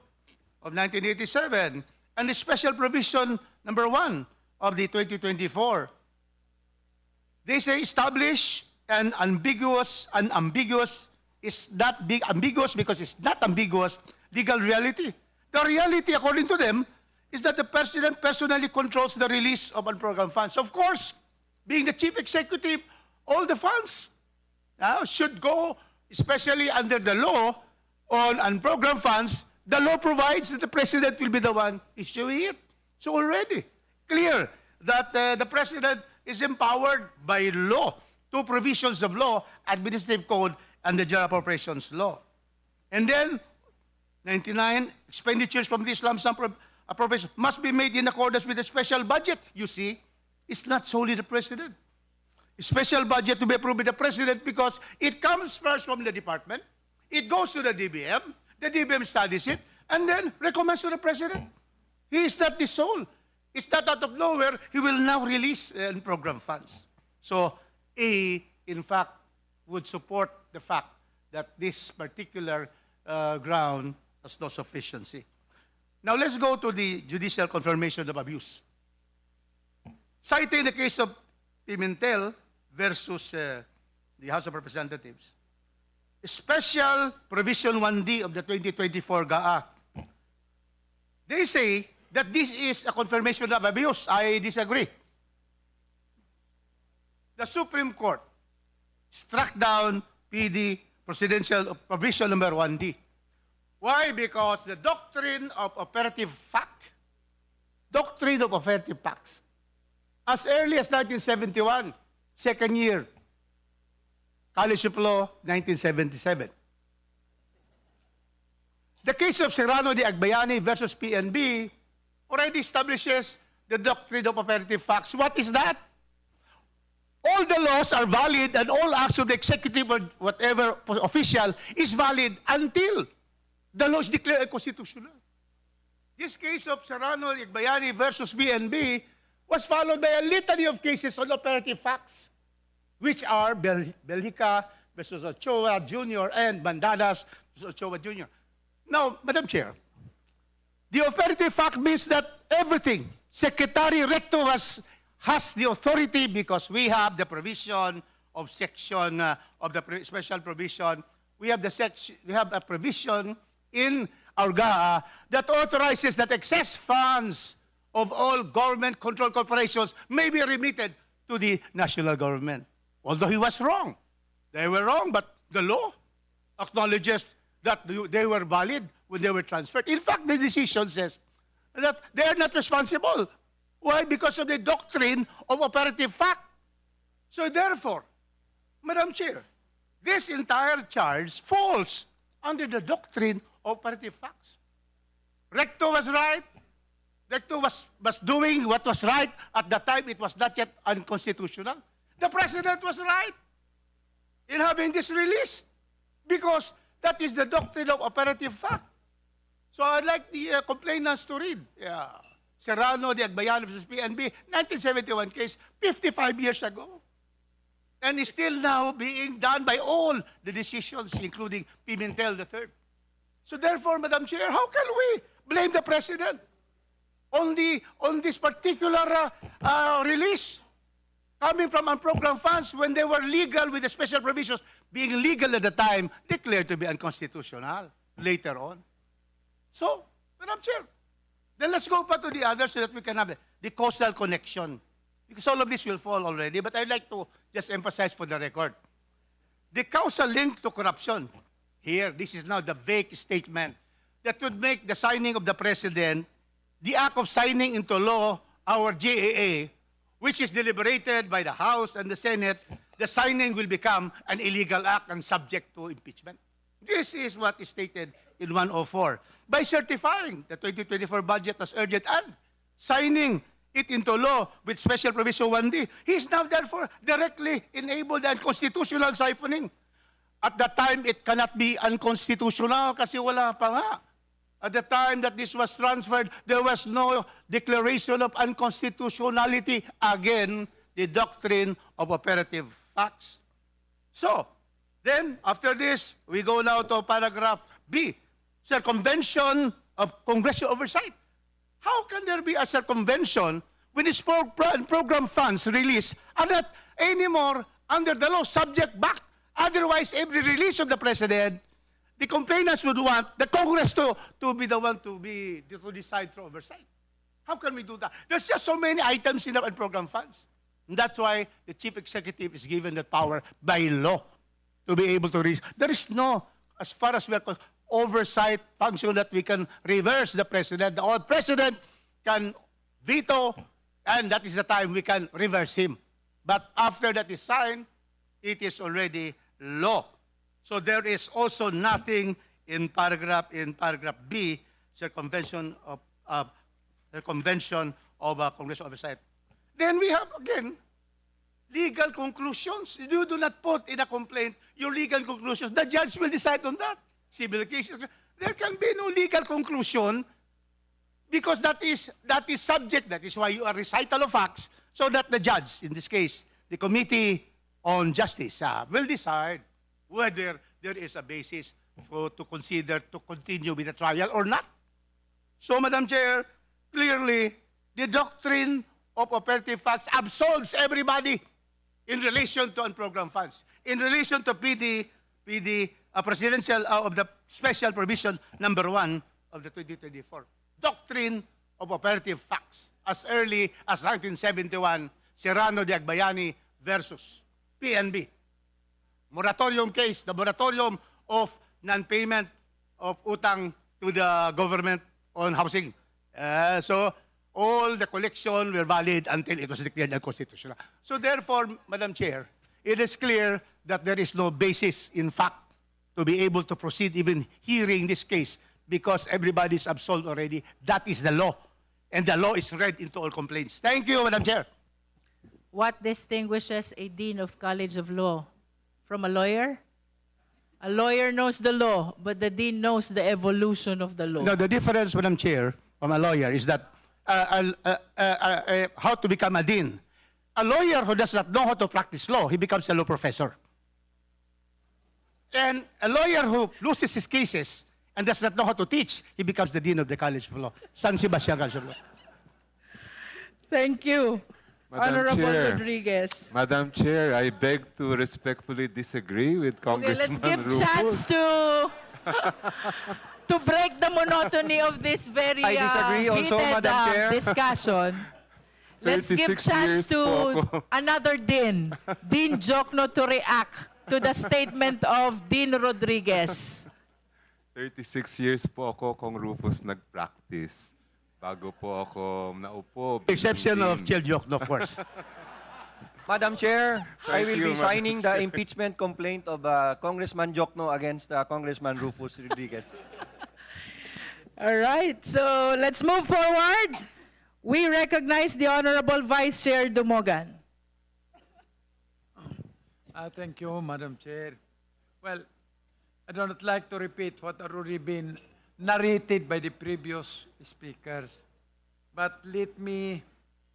of 1987 and the Special Provision number 1 of the 2024. They say establish an ambiguous is not big ambiguous because it's not ambiguous legal reality. The reality, according to them, is that the president personally controls the release of unprogrammed funds. Of course, being the chief executive, all the funds should go, especially under the law on unprogrammed funds. The law provides that the president will be the one issuing it. So already clear that the president is empowered by law, two provisions of law, Administrative Code and the General Appropriations Law. And then, 99, expenditures from this lump sum appropriation must be made in accordance with the special budget. You see, it's not solely the president. A special budget to be approved by the president because it comes first from the department, it goes to the DBM studies it, and then recommends to the president. He is not the sole. It's not out of nowhere. He will now release program funds. So, he, in fact, would support the fact that this particular ground has no sufficiency. Now, let's go to the judicial confirmation of abuse. Citing the case of Pimentel versus the House of Representatives, Special Provision 1D of the 2024 GAA, they say that this is a confirmation of abuse. I disagree. The Supreme Court struck down PD Presidential Provision number 1D. Why? Because the doctrine of operative facts, as early as 1971, second year, College of Law, 1977. The case of Serrano de Agbayani versus PNB already establishes the doctrine of operative facts. What is that? All the laws are valid and all acts of the executive or whatever official is valid until the law is declared unconstitutional. This case of Serrano de Agbayani versus PNB was followed by a litany of cases on operative facts, which are Belhica versus Ochoa Jr. and Bandadas versus Ochoa Jr. Now, Madam Chair, the operative fact means that everything, Secretary Recto has the authority because we have the provision of section of the special provision. We have a provision in our GAA that authorizes that excess funds of all government-controlled corporations may be remitted to the national government. Although he was wrong. They were wrong, but the law acknowledges that they were valid when they were transferred. In fact, the decision says that they are not responsible. Why? Because of the doctrine of operative fact. So therefore, Madam Chair, this entire charge falls under the doctrine of operative facts. Recto was right. Recto was doing what was right at the time it was not yet unconstitutional. The President was right in having this release because that is the doctrine of operative fact. So I'd like the complainants to read. Serrano de Agbayani versus PNB, 1971 case, 55 years ago. And is still now being done by all the decisions, including Pimentel III. So therefore, Madam Chair, how can we blame the President on this particular release coming from unprogrammed funds when they were legal with the special provisions, being legal at the time, declared to be unconstitutional later on? So, Madam Chair, then let's go back to the others so that we can have the causal connection. Because all of this will fall already, but I'd like to just emphasize for the record. The causal link to corruption, here, this is now the vague statement that would make the signing of the President, the act of signing into law our GAA, which is deliberated by the House and the Senate, the signing will become an illegal act and subject to impeachment. This is what is stated in 104 by certifying the 2024 budget as urgent and signing it into law with special provision 1D. He is now therefore directly enabled the unconstitutional siphoning. At that time, it cannot be unconstitutional kasi wala pa nga. At the time that this was transferred, there was no declaration of unconstitutionality. Again, the doctrine of operative facts. So, then, after this, we go now to paragraph B, circumvention of congressional oversight. How can there be a circumvention when its program funds released are not anymore under the law subject back? Otherwise, every release of the President, the complainants would want the Congress to be the one to decide through oversight. How can we do that? There's just so many items in the program funds. And that's why the chief executive is given that power by law to be able to release. There is no, as far as we are concerned, oversight function that we can reverse the president. The president can veto, and that is the time we can reverse him. But after that is signed, it is already law. So there is also nothing in paragraph B, circumvention of congressional oversight. Then we have again legal conclusions. You do not put in a complaint your legal conclusions. The judge will decide on that. Civil cases, there can be no legal conclusion because that is subject. That is why you are recital of facts, so that the judge, in this case, the Committee on Justice, will decide whether there is a basis to consider to continue with the trial or not. So, Madam Chair, clearly, the doctrine of operative facts absolves everybody in relation to unprogrammed funds, in relation to PD presidential of the special provision number 1 of the 2024 doctrine of operative facts as early as 1971, Serrano de Agbayani versus PNB. Moratorium case, the moratorium of non-payment of utang to the government on housing. So all the collection were valid until it was declared unconstitutional. So therefore, Madam Chair, it is clear that there is no basis in fact to be able to proceed even hearing this case because everybody is absolved already. That is the law. And the law is read into all complaints. Thank you, Madam Chair. What distinguishes a dean of College of Law from a lawyer? A lawyer knows the law, but the dean knows the evolution of the law. No, the difference, Madam Chair, from a lawyer is that how to become a dean. A lawyer who does not know how to practice law, he becomes a law professor. And a lawyer who loses his cases and does not know how to teach, he becomes the dean of the College of Law, San Sebastian College of Law. Thank you, Honorable Chair. Rodriguez. Madam Chair, I beg to respectfully disagree with Okay, let's Congressman give Rufus. chance to break the monotony of this very I disagree also, heated Madam Chair. discussion. Let's give 36 chance years to po ako. another Dean, Dean Jokno, to react to the statement of Dean Rodriguez. 36 years po ako kung Rufus nag-practice bago po ako naupo. Exception of Chel Jokno, of course. Madam Chair, I Thank will you, be Madam signing the Chair. impeachment complaint of Congressman Jokno against Congressman Rufus Rodriguez. All right, so let's move forward. We recognize the Honorable Vice Chair Dumogan. Thank you, Madam Chair. Well, I do not like to repeat what already been narrated by the previous speakers, but let me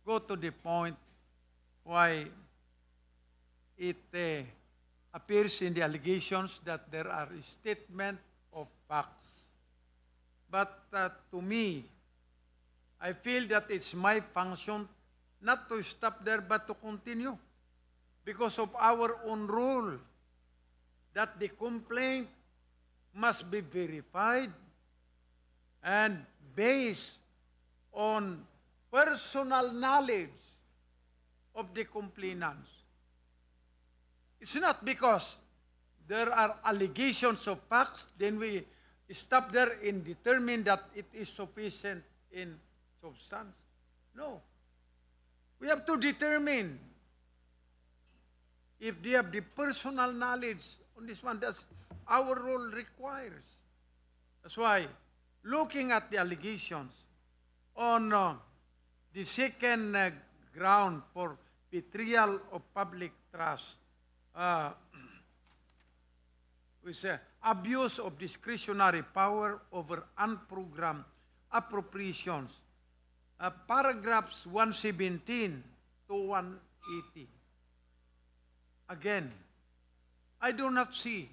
go to the point why it appears in the allegations that there are a statement of facts. But to me, I feel that it's my function not to stop there but to continue because of our own rule that the complaint must be verified and based on personal knowledge of the complainants. It's not because there are allegations of facts, then we stop there and determine that it is sufficient in substance. No. We have to determine if they have the personal knowledge on this one. That's our role requires. That's why, looking at the allegations on the second ground for betrayal of public trust, with abuse of discretionary power over unprogrammed appropriations, paragraphs 117 to 180. Again, I do not see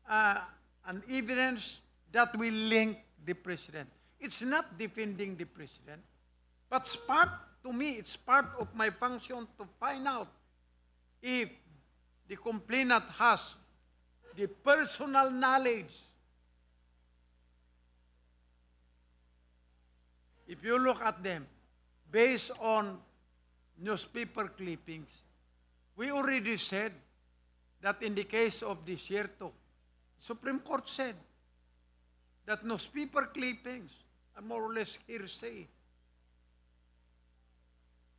an evidence that will link the president. It's not defending the president, but to me, it's part of my function to find out if the complainant has the personal knowledge. If you look at them, based on newspaper clippings, we already said that in the case of the Miyerkules, Supreme Court said that newspaper clippings are more or less hearsay,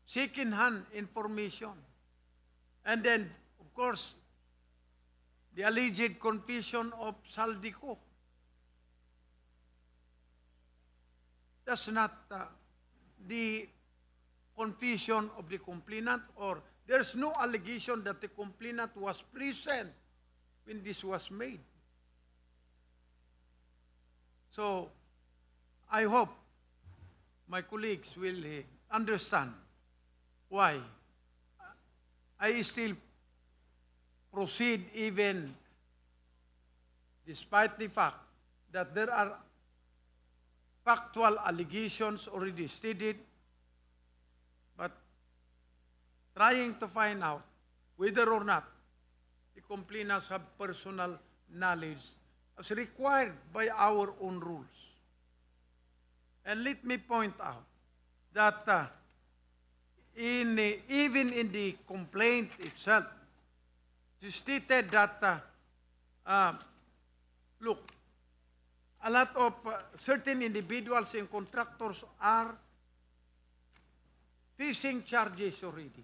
second-hand information. And then, of course, the alleged confession of Saldico. That's not the confession of the complainant, or there's no allegation that the complainant was present when this was made. So, I hope my colleagues will understand why I still proceed even despite the fact that there are factual allegations already stated, but trying to find out whether or not the complainants have personal knowledge as required by our own rules. And let me point out that even in the complaint itself, it stated that, look, a lot of certain individuals and contractors are facing charges already.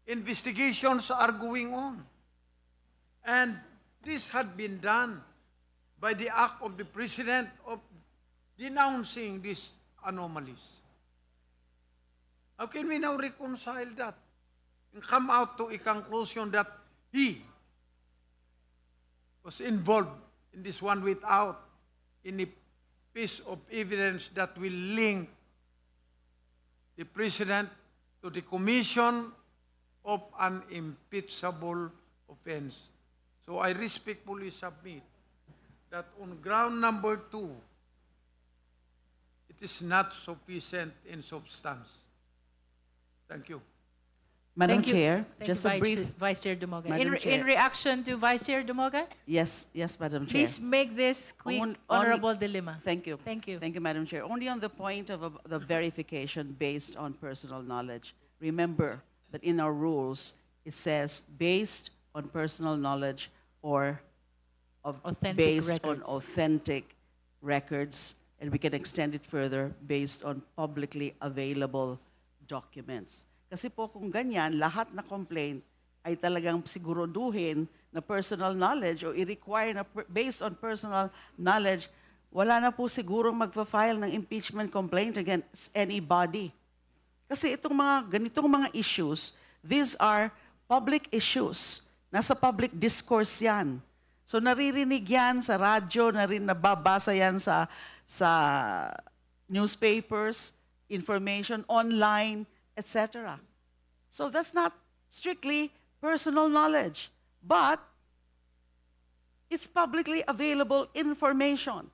Investigations are going on. And this had been done by the act of the President of denouncing these anomalies. How can we now reconcile that and come out to a conclusion that he was involved in this one without any piece of evidence that will link the President to the commission of an impeachable offense? So I respectfully submit that on ground number 2, it is not sufficient in substance. Thank you. Madam Thank you. Chair, Thank just you, a brief... Vice Chair Dumoga. Madam Chair. In reaction to Vice Chair Dumoga, Yes, Madam Chair. please make this quick, honorable dilemma. Thank you. Thank you. Thank you, Madam Chair. Only on the point of the verification based on personal knowledge. Remember that in our rules, it says based on personal knowledge or based on authentic records, and we can extend it further based on publicly available documents. Kasi po kung ganyan, lahat na complaint ay talagang siguruduhin na personal knowledge o i-require na based on personal knowledge, wala na po sigurong magpa-file ng impeachment complaint against anybody. Kasi itong ganitong mga issues, these are public issues. Nasa public discourse yan. So naririnig yan sa radyo, nababasa yan sa newspapers, information online, etc. So that's not strictly personal knowledge, but it's publicly available information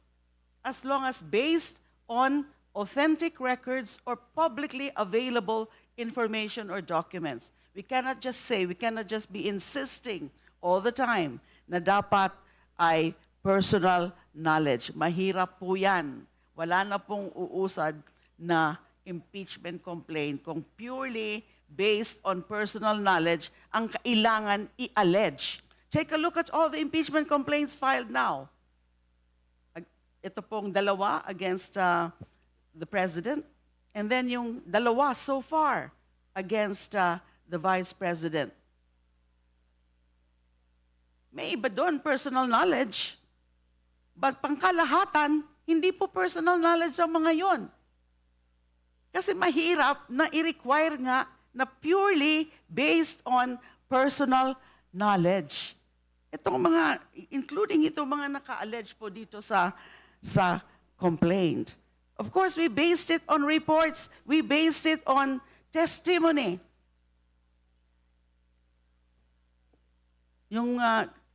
as long as based on authentic records or publicly available information or documents. We cannot just be insisting all the time na dapat ay personal knowledge. Mahirap po yan. Wala na pong uusad na impeachment complaint kung purely based on personal knowledge ang kailangan i-allege. Take a look at all the impeachment complaints filed now. Ito pong dalawa against the President, and then yung dalawa so far against the Vice President. May iba doon personal knowledge. But pangkalahatan, hindi po personal knowledge ang mga yon. Kasi mahirap na i-require nga na purely based on personal knowledge. Itong mga, including itong mga naka-allege po dito sa complaint. Of course, we based it on reports. We based it on testimony. Yung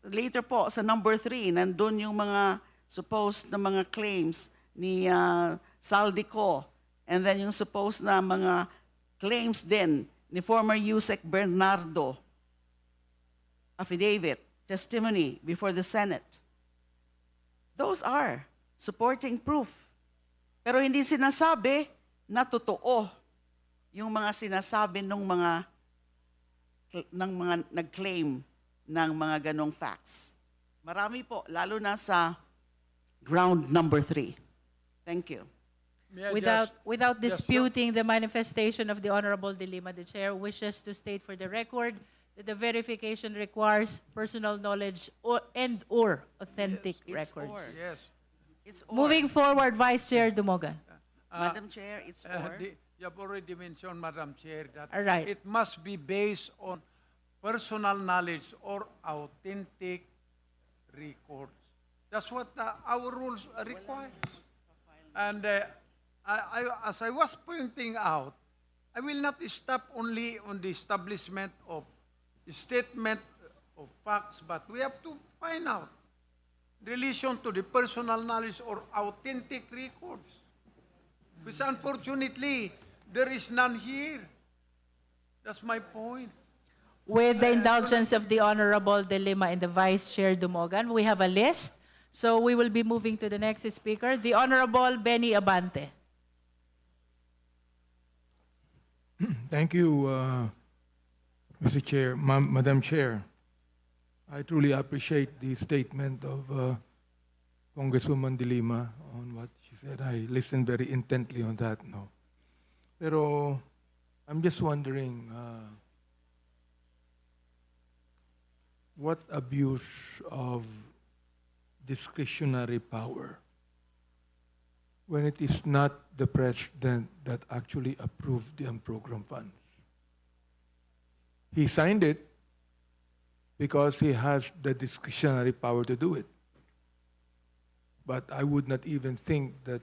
later po, sa number 3, nandun yung mga supposed na mga claims ni Saldico. And then yung supposed na mga claims din ni former Yusek Bernardo. Affidavit, testimony before the Senate. Those are supporting proof. Pero hindi sinasabi na totoo yung mga sinasabi ng mga nag-claim ng mga ganong facts. Marami po, lalo na sa ground number 3. Thank you. Without disputing the manifestation of the Honorable De Lima, the Chair wishes to state for the record that the verification requires personal knowledge and/or authentic records. Yes. It's or. Moving forward, Vice Chair Dumogan. Madam Chair, it's or. You have already mentioned, Madam Chair, that All right. it must be based on personal knowledge or authentic records. That's what our rules require. And as I was pointing out, I will not stop only on the establishment of statement of facts, but we have to find out relation to the personal knowledge or authentic records. Which unfortunately, there is none here. That's my point. With the indulgence of the Honorable De Lima and the Vice Chair Dumogan, we have a list. So we will be moving to the next speaker, the Honorable Benny Abante. Thank you, Mr. Chair, Madam Chair. I truly appreciate the statement of Congresswoman De Lima on what she said. I listened very intently on that. No, pero I'm just wondering what abuse of discretionary power when it is not the president that actually approved the unprogrammed funds. He signed it because he has the discretionary power to do it. But I would not even think that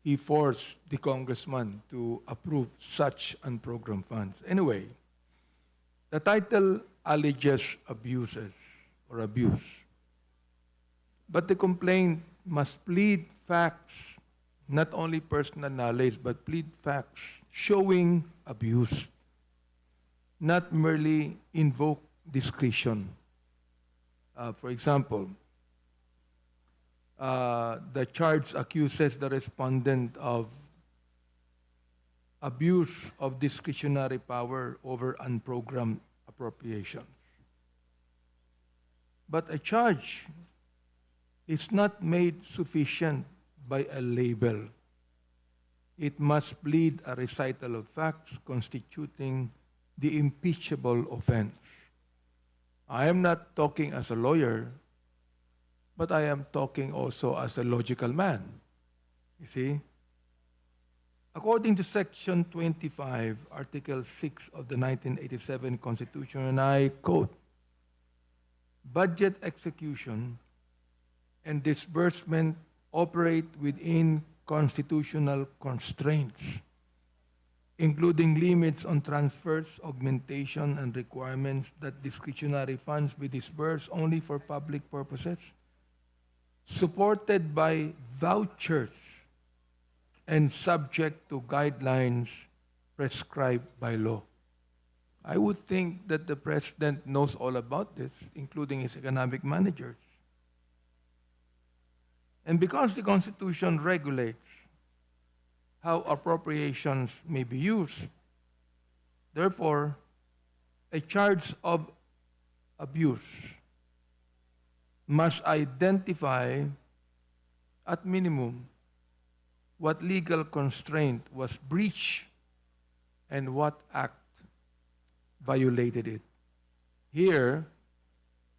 he forced the congressman to approve such unprogrammed funds. Anyway, the title alleges abuses or abuse. But the complaint must plead facts, not only personal knowledge, but plead facts showing abuse, not merely invoke discretion. For example, the charge accuses the respondent of abuse of discretionary power over unprogrammed appropriations. But a charge is not made sufficient by a label. It must plead a recital of facts constituting the impeachable offense. I am not talking as a lawyer, but I am talking also as a logical man. You see? According to Section 25, Article 6 of the 1987 Constitution, and I quote, budget execution and disbursement operate within constitutional constraints, including limits on transfers, augmentation, and requirements that discretionary funds be disbursed only for public purposes, supported by vouchers, and subject to guidelines prescribed by law. I would think that the President knows all about this, including his economic managers. And because the Constitution regulates how appropriations may be used, therefore, a charge of abuse must identify, at minimum, what legal constraint was breached and what act violated it. Here,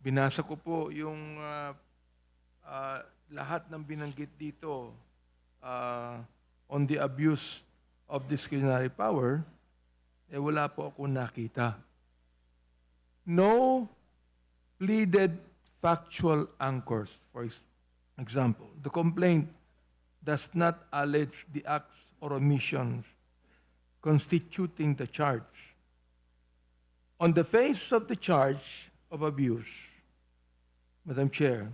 binasa ko po yung lahat ng binanggit dito on the abuse of discretionary power, wala po ako nakita. No pleaded factual anchors. For example, the complaint does not allege the acts or omissions constituting the charge. On the face of the charge of abuse, Madam Chair,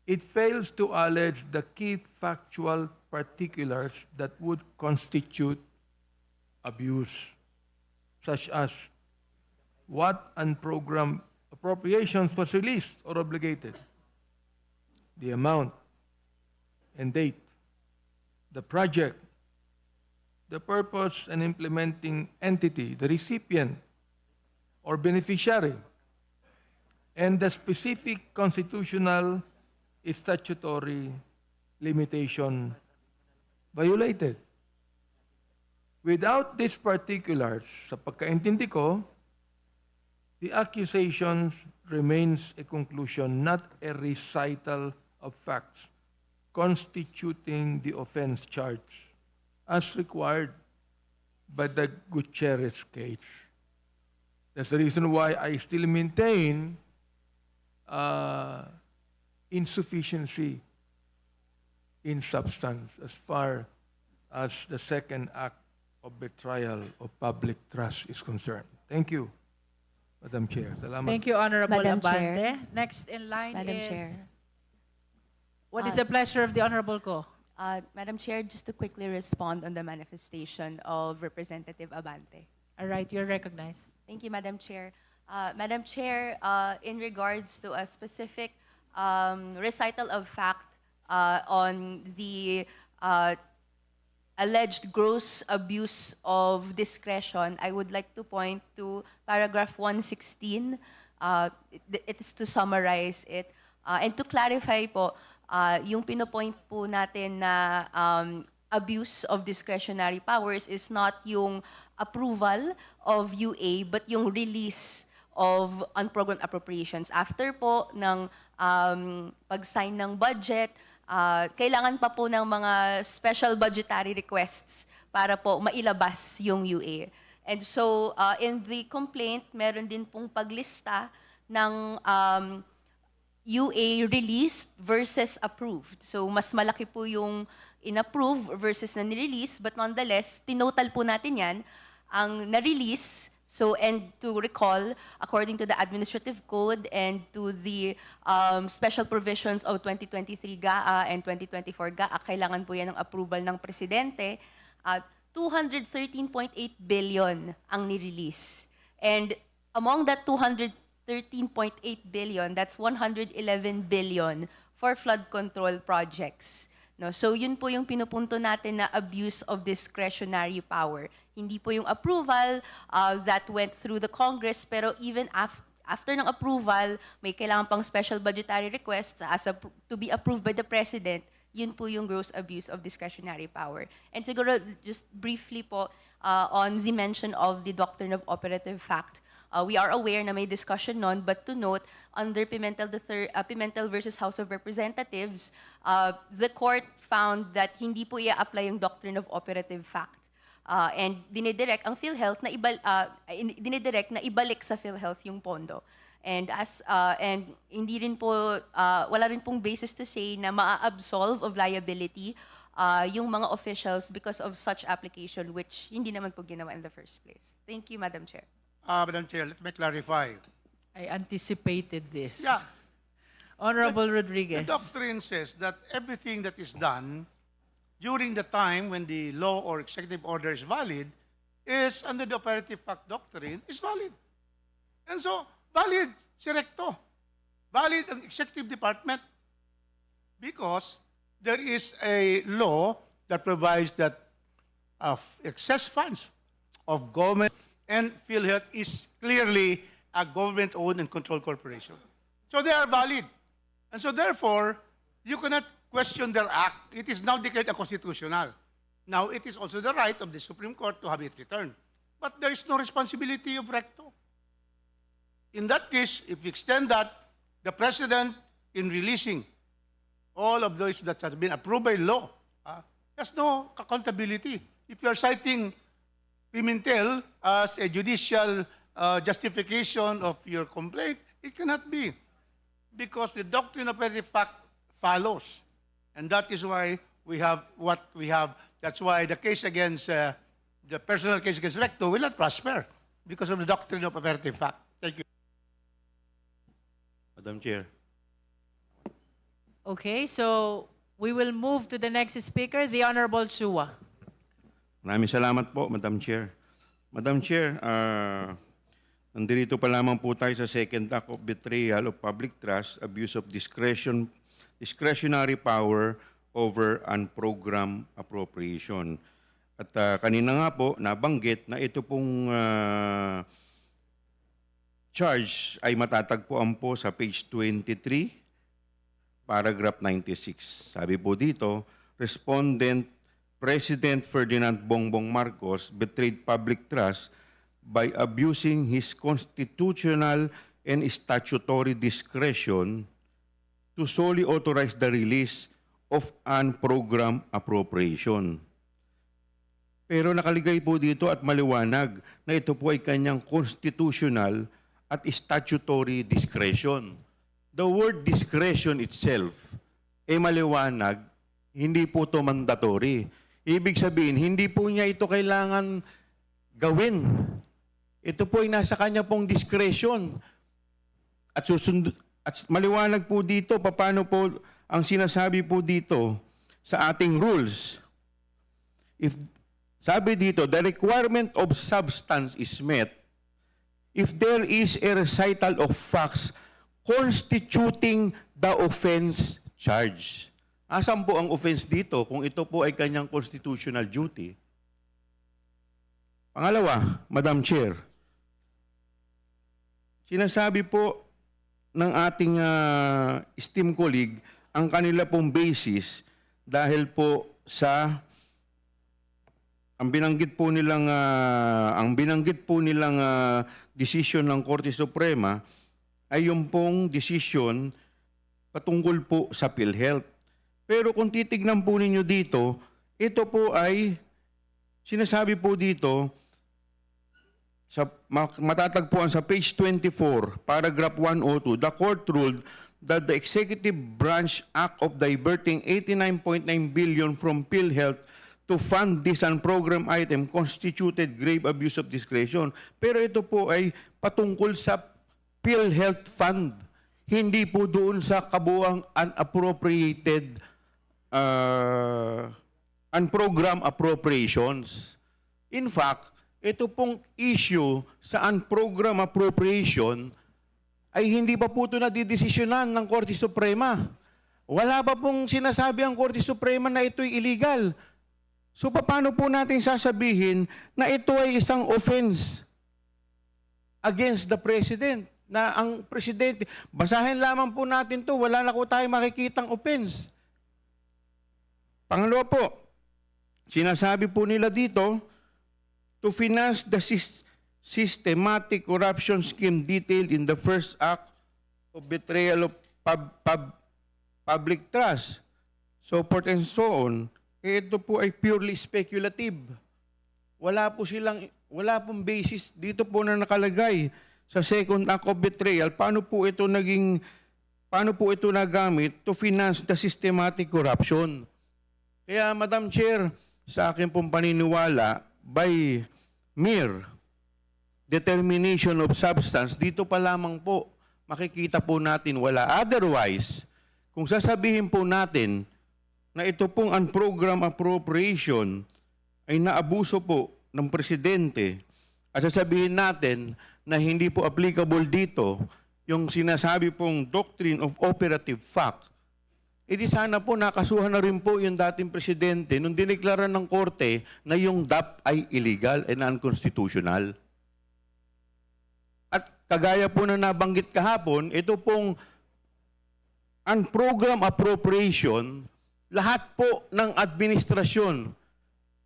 it fails to allege the key factual particulars that would constitute abuse, such as what unprogrammed appropriations was released or obligated, the amount and date, the project, the purpose and implementing entity, the recipient or beneficiary, and the specific constitutional statutory limitation violated. Without these particulars, sa pagkaintindi ko, the accusations remains a conclusion, not a recital of facts constituting the offense charge, as required by the Gutierrez case. That's the reason why I still maintain insufficiency in substance as far as the second act of betrayal of public trust is concerned. Thank you, Madam Chair. Salamat. Thank you, Honorable Madam Abante. Chair. Next in line Madam is... Chair. What is the pleasure of the Honorable Ko? Madam Chair, just to quickly respond on the manifestation of Representative Abante. All right, you're recognized. Thank you, Madam Chair. Madam Chair, in regards to a specific recital of fact on the alleged gross abuse of discretion, I would like to point to paragraph 116. It is to summarize it. And to clarify po, yung pinopoint po natin na abuse of discretionary powers is not yung approval of UA, but yung release of unprogrammed appropriations. After po ng pag-sign ng budget, kailangan pa po ng mga special budgetary requests para po mailabas yung UA. And so, in the complaint, meron din pong paglista ng UA released versus approved. So, mas malaki po yung in-approve versus na nirelease, but nonetheless, tinotal po natin yan, ang na-release. So, and to recall, according to the Administrative Code and to the special provisions of 2023 GAA and 2024 GAA, kailangan po yan ng approval ng Presidente. 213.8 billion ang nirelease. And among that 213.8 billion, that's 111 billion for flood control projects. No, so yun po yung pinupunto natin na abuse of discretionary power. Hindi po yung approval that went through the Congress, pero even after ng approval, may kailangan pang special budgetary requests to be approved by the President. Yun po yung gross abuse of discretionary power. And siguro, just briefly po, on the mention of the doctrine of operative fact, we are aware na may discussion nun, but to note, under Pimentel versus House of Representatives, the court found that hindi po i-apply yung doctrine of operative fact. And dinidirect ang PhilHealth na ibalik sa PhilHealth yung pondo. And hindi rin po wala rin pong basis to say na maa-absolve of liability yung mga officials because of such application, which hindi naman po ginawa in the first place. Thank you, Madam Chair. Madam Chair, let me clarify. I anticipated this. Yeah. Honorable Rodriguez. The doctrine says that everything that is done during the time when the law or executive order is valid is under the operative fact doctrine is valid. And so, valid si Recto. Valid ang executive department because there is a law that provides that excess funds of government and PhilHealth is clearly a government-owned and controlled corporation. So they are valid. And so therefore, you cannot question their act. It is now declared unconstitutional. Now, it is also the right of the Supreme Court to have it returned. But there is no responsibility of Recto. In that case, if you extend that, the President in releasing all of those that has been approved by law. There's no accountability. If you are citing Pimentel as a judicial justification of your complaint, it cannot be. Because the doctrine of petty fact follows. And that is why we have what we have. That's why the case against, the personal case against Recto will not prosper because of the doctrine of petty fact. Thank you. Madam Chair. Okay, so we will move to the next speaker, the Honorable Chua. Maraming salamat po, Madam Chair. Madam Chair, nandito pa lamang po tayo sa second act of betrayal of public trust, abuse of discretionary power over unprogrammed appropriation. At kanina nga po, nabanggit na ito pong charge ay matatagpuan po sa page 23, paragraph 96. Sabi po dito, Respondent President Ferdinand Bongbong Marcos betrayed public trust by abusing his constitutional and statutory discretion to solely authorize the release of unprogrammed appropriation. Pero nakaligay po dito at maliwanag na ito po ay kanyang constitutional at statutory discretion. The word discretion itself ay maliwanag, hindi po ito mandatory. Ibig sabihin, hindi po niya ito kailangan gawin. Ito po ay nasa kanya pong discretion. At maliwanag po dito, paano po ang sinasabi po dito sa ating rules. Sabi dito, the requirement of substance is met if there is a recital of facts constituting the offense charge. Asan po ang offense dito kung ito po ay kanyang constitutional duty? Pangalawa, Madam Chair, sinasabi po ng ating esteemed colleague ang kanila pong basis dahil po sa ang binanggit po nilang decision ng Korte Suprema ay yung pong decision patungkol po sa PhilHealth. Pero kung titignan po ninyo dito, ito po ay sinasabi po dito matatagpuan sa page 24, paragraph 102, the court ruled that the executive branch act of diverting 89.9 billion from PhilHealth to fund this unprogrammed item constituted grave abuse of discretion. Pero ito po ay patungkol sa PhilHealth Fund, hindi po doon sa kabuang unappropriated unprogrammed appropriations. In fact, ito pong issue sa unprogrammed appropriation ay hindi pa po ito nadidesisyonan ng Korte Suprema. Wala pa pong sinasabi ang Korte Suprema na ito'y illegal. So paano po natin sasabihin na ito ay isang offense against the President? Na ang Presidente, basahin lamang po natin to, wala na po tayo makikitang offense. Pangalawa po, sinasabi po nila dito, to finance the systematic corruption scheme detailed in the first act of betrayal of public trust, so forth and so on, ito po ay purely speculative. Wala pong basis dito po na nakalagay sa second act of betrayal. Paano po ito nagamit to finance the systematic corruption? Kaya, Madam Chair, sa akin pong paniniwala, by mere determination of substance, dito pa lamang po, makikita po natin wala. Otherwise, kung sasabihin po natin na ito pong unprogrammed appropriation ay naabuso po ng Presidente at sasabihin natin na hindi po applicable dito yung sinasabi pong doctrine of operative fact, edi sana po nakasuhan na rin po yung dating Presidente nung dineklara ng Korte na yung DAP ay illegal and unconstitutional. At kagaya po na nabanggit kahapon, ito pong unprogrammed appropriation, lahat po ng administrasyon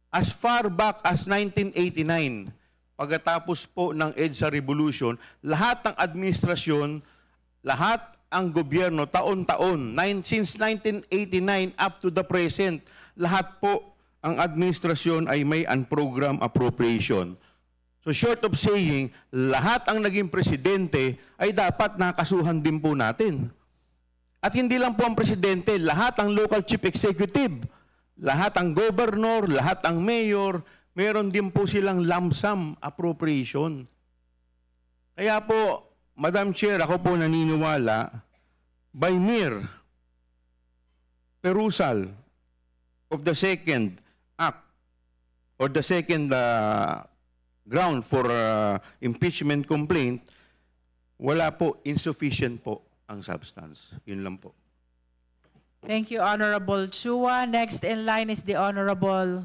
as far back as 1989, pagkatapos po ng EDSA Revolution, lahat ng administrasyon, lahat ang gobyerno taon-taon, since 1989 up to the present, lahat po ang administrasyon ay may unprogrammed appropriation. So short of saying, lahat ang naging presidente ay dapat nakasuhan din po natin. At hindi lang po ang presidente, lahat ang local chief executive, lahat ang governor, lahat ang mayor, meron din po silang lump sum appropriation. Kaya po, Madam Chair, ako po naniniwala, by mere perusal of the second act or the second ground for impeachment complaint, wala po, insufficient po ang substance. Yun lang po. Thank you, Honorable Chua. Next in line is the Honorable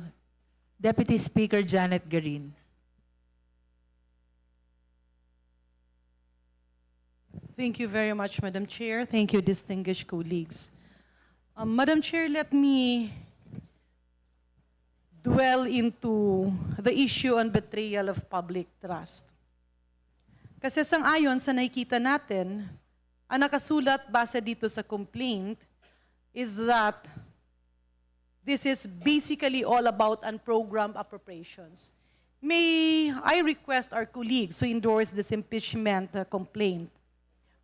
Deputy Speaker Janet Garin. Thank you very much, Madam Chair. Thank you, distinguished colleagues. Madam Chair, let me dwell into the issue on betrayal of public trust. Kasi sang-ayon sa nakikita natin, ang nakasulat base dito sa complaint is that this is basically all about unprogrammed appropriations. May I request our colleagues to endorse this impeachment complaint?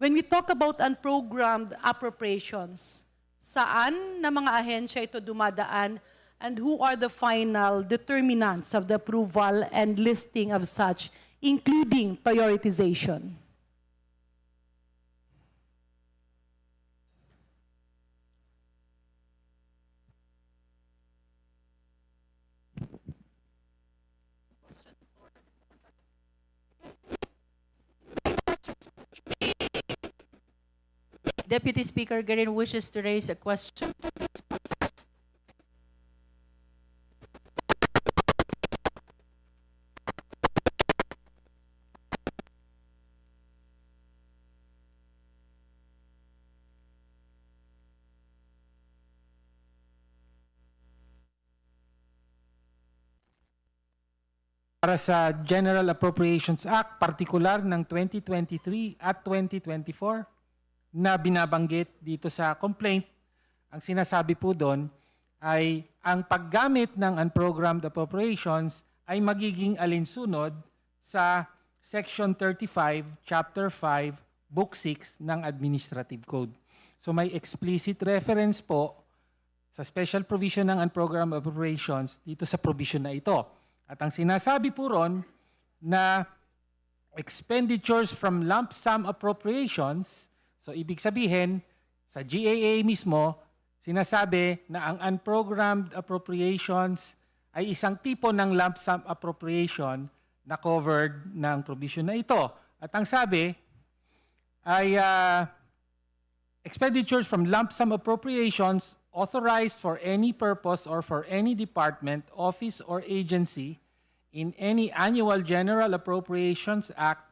When we talk about unprogrammed appropriations, saan na mga ahensya ito dumadaan and who are the final determinants of the approval and listing of such, including prioritization? Deputy Speaker Garin wishes to raise a question. Para sa General Appropriations Act, partikular ng 2023 at 2024 na binabanggit dito sa complaint, ang sinasabi po doon ay ang paggamit ng unprogrammed appropriations ay magiging alinsunod sa Section 35, Chapter 5, Book 6 ng Administrative Code. So may explicit reference po sa special provision ng unprogrammed appropriations dito sa provision na ito. At ang sinasabi po ron na expenditures from lump sum appropriations, so ibig sabihin, sa GAA mismo, sinasabi na ang unprogrammed appropriations ay isang tipo ng lump sum appropriation na covered ng provision na ito. At ang sabi ay expenditures from lump sum appropriations authorized for any purpose or for any department, office, or agency in any annual General Appropriations Act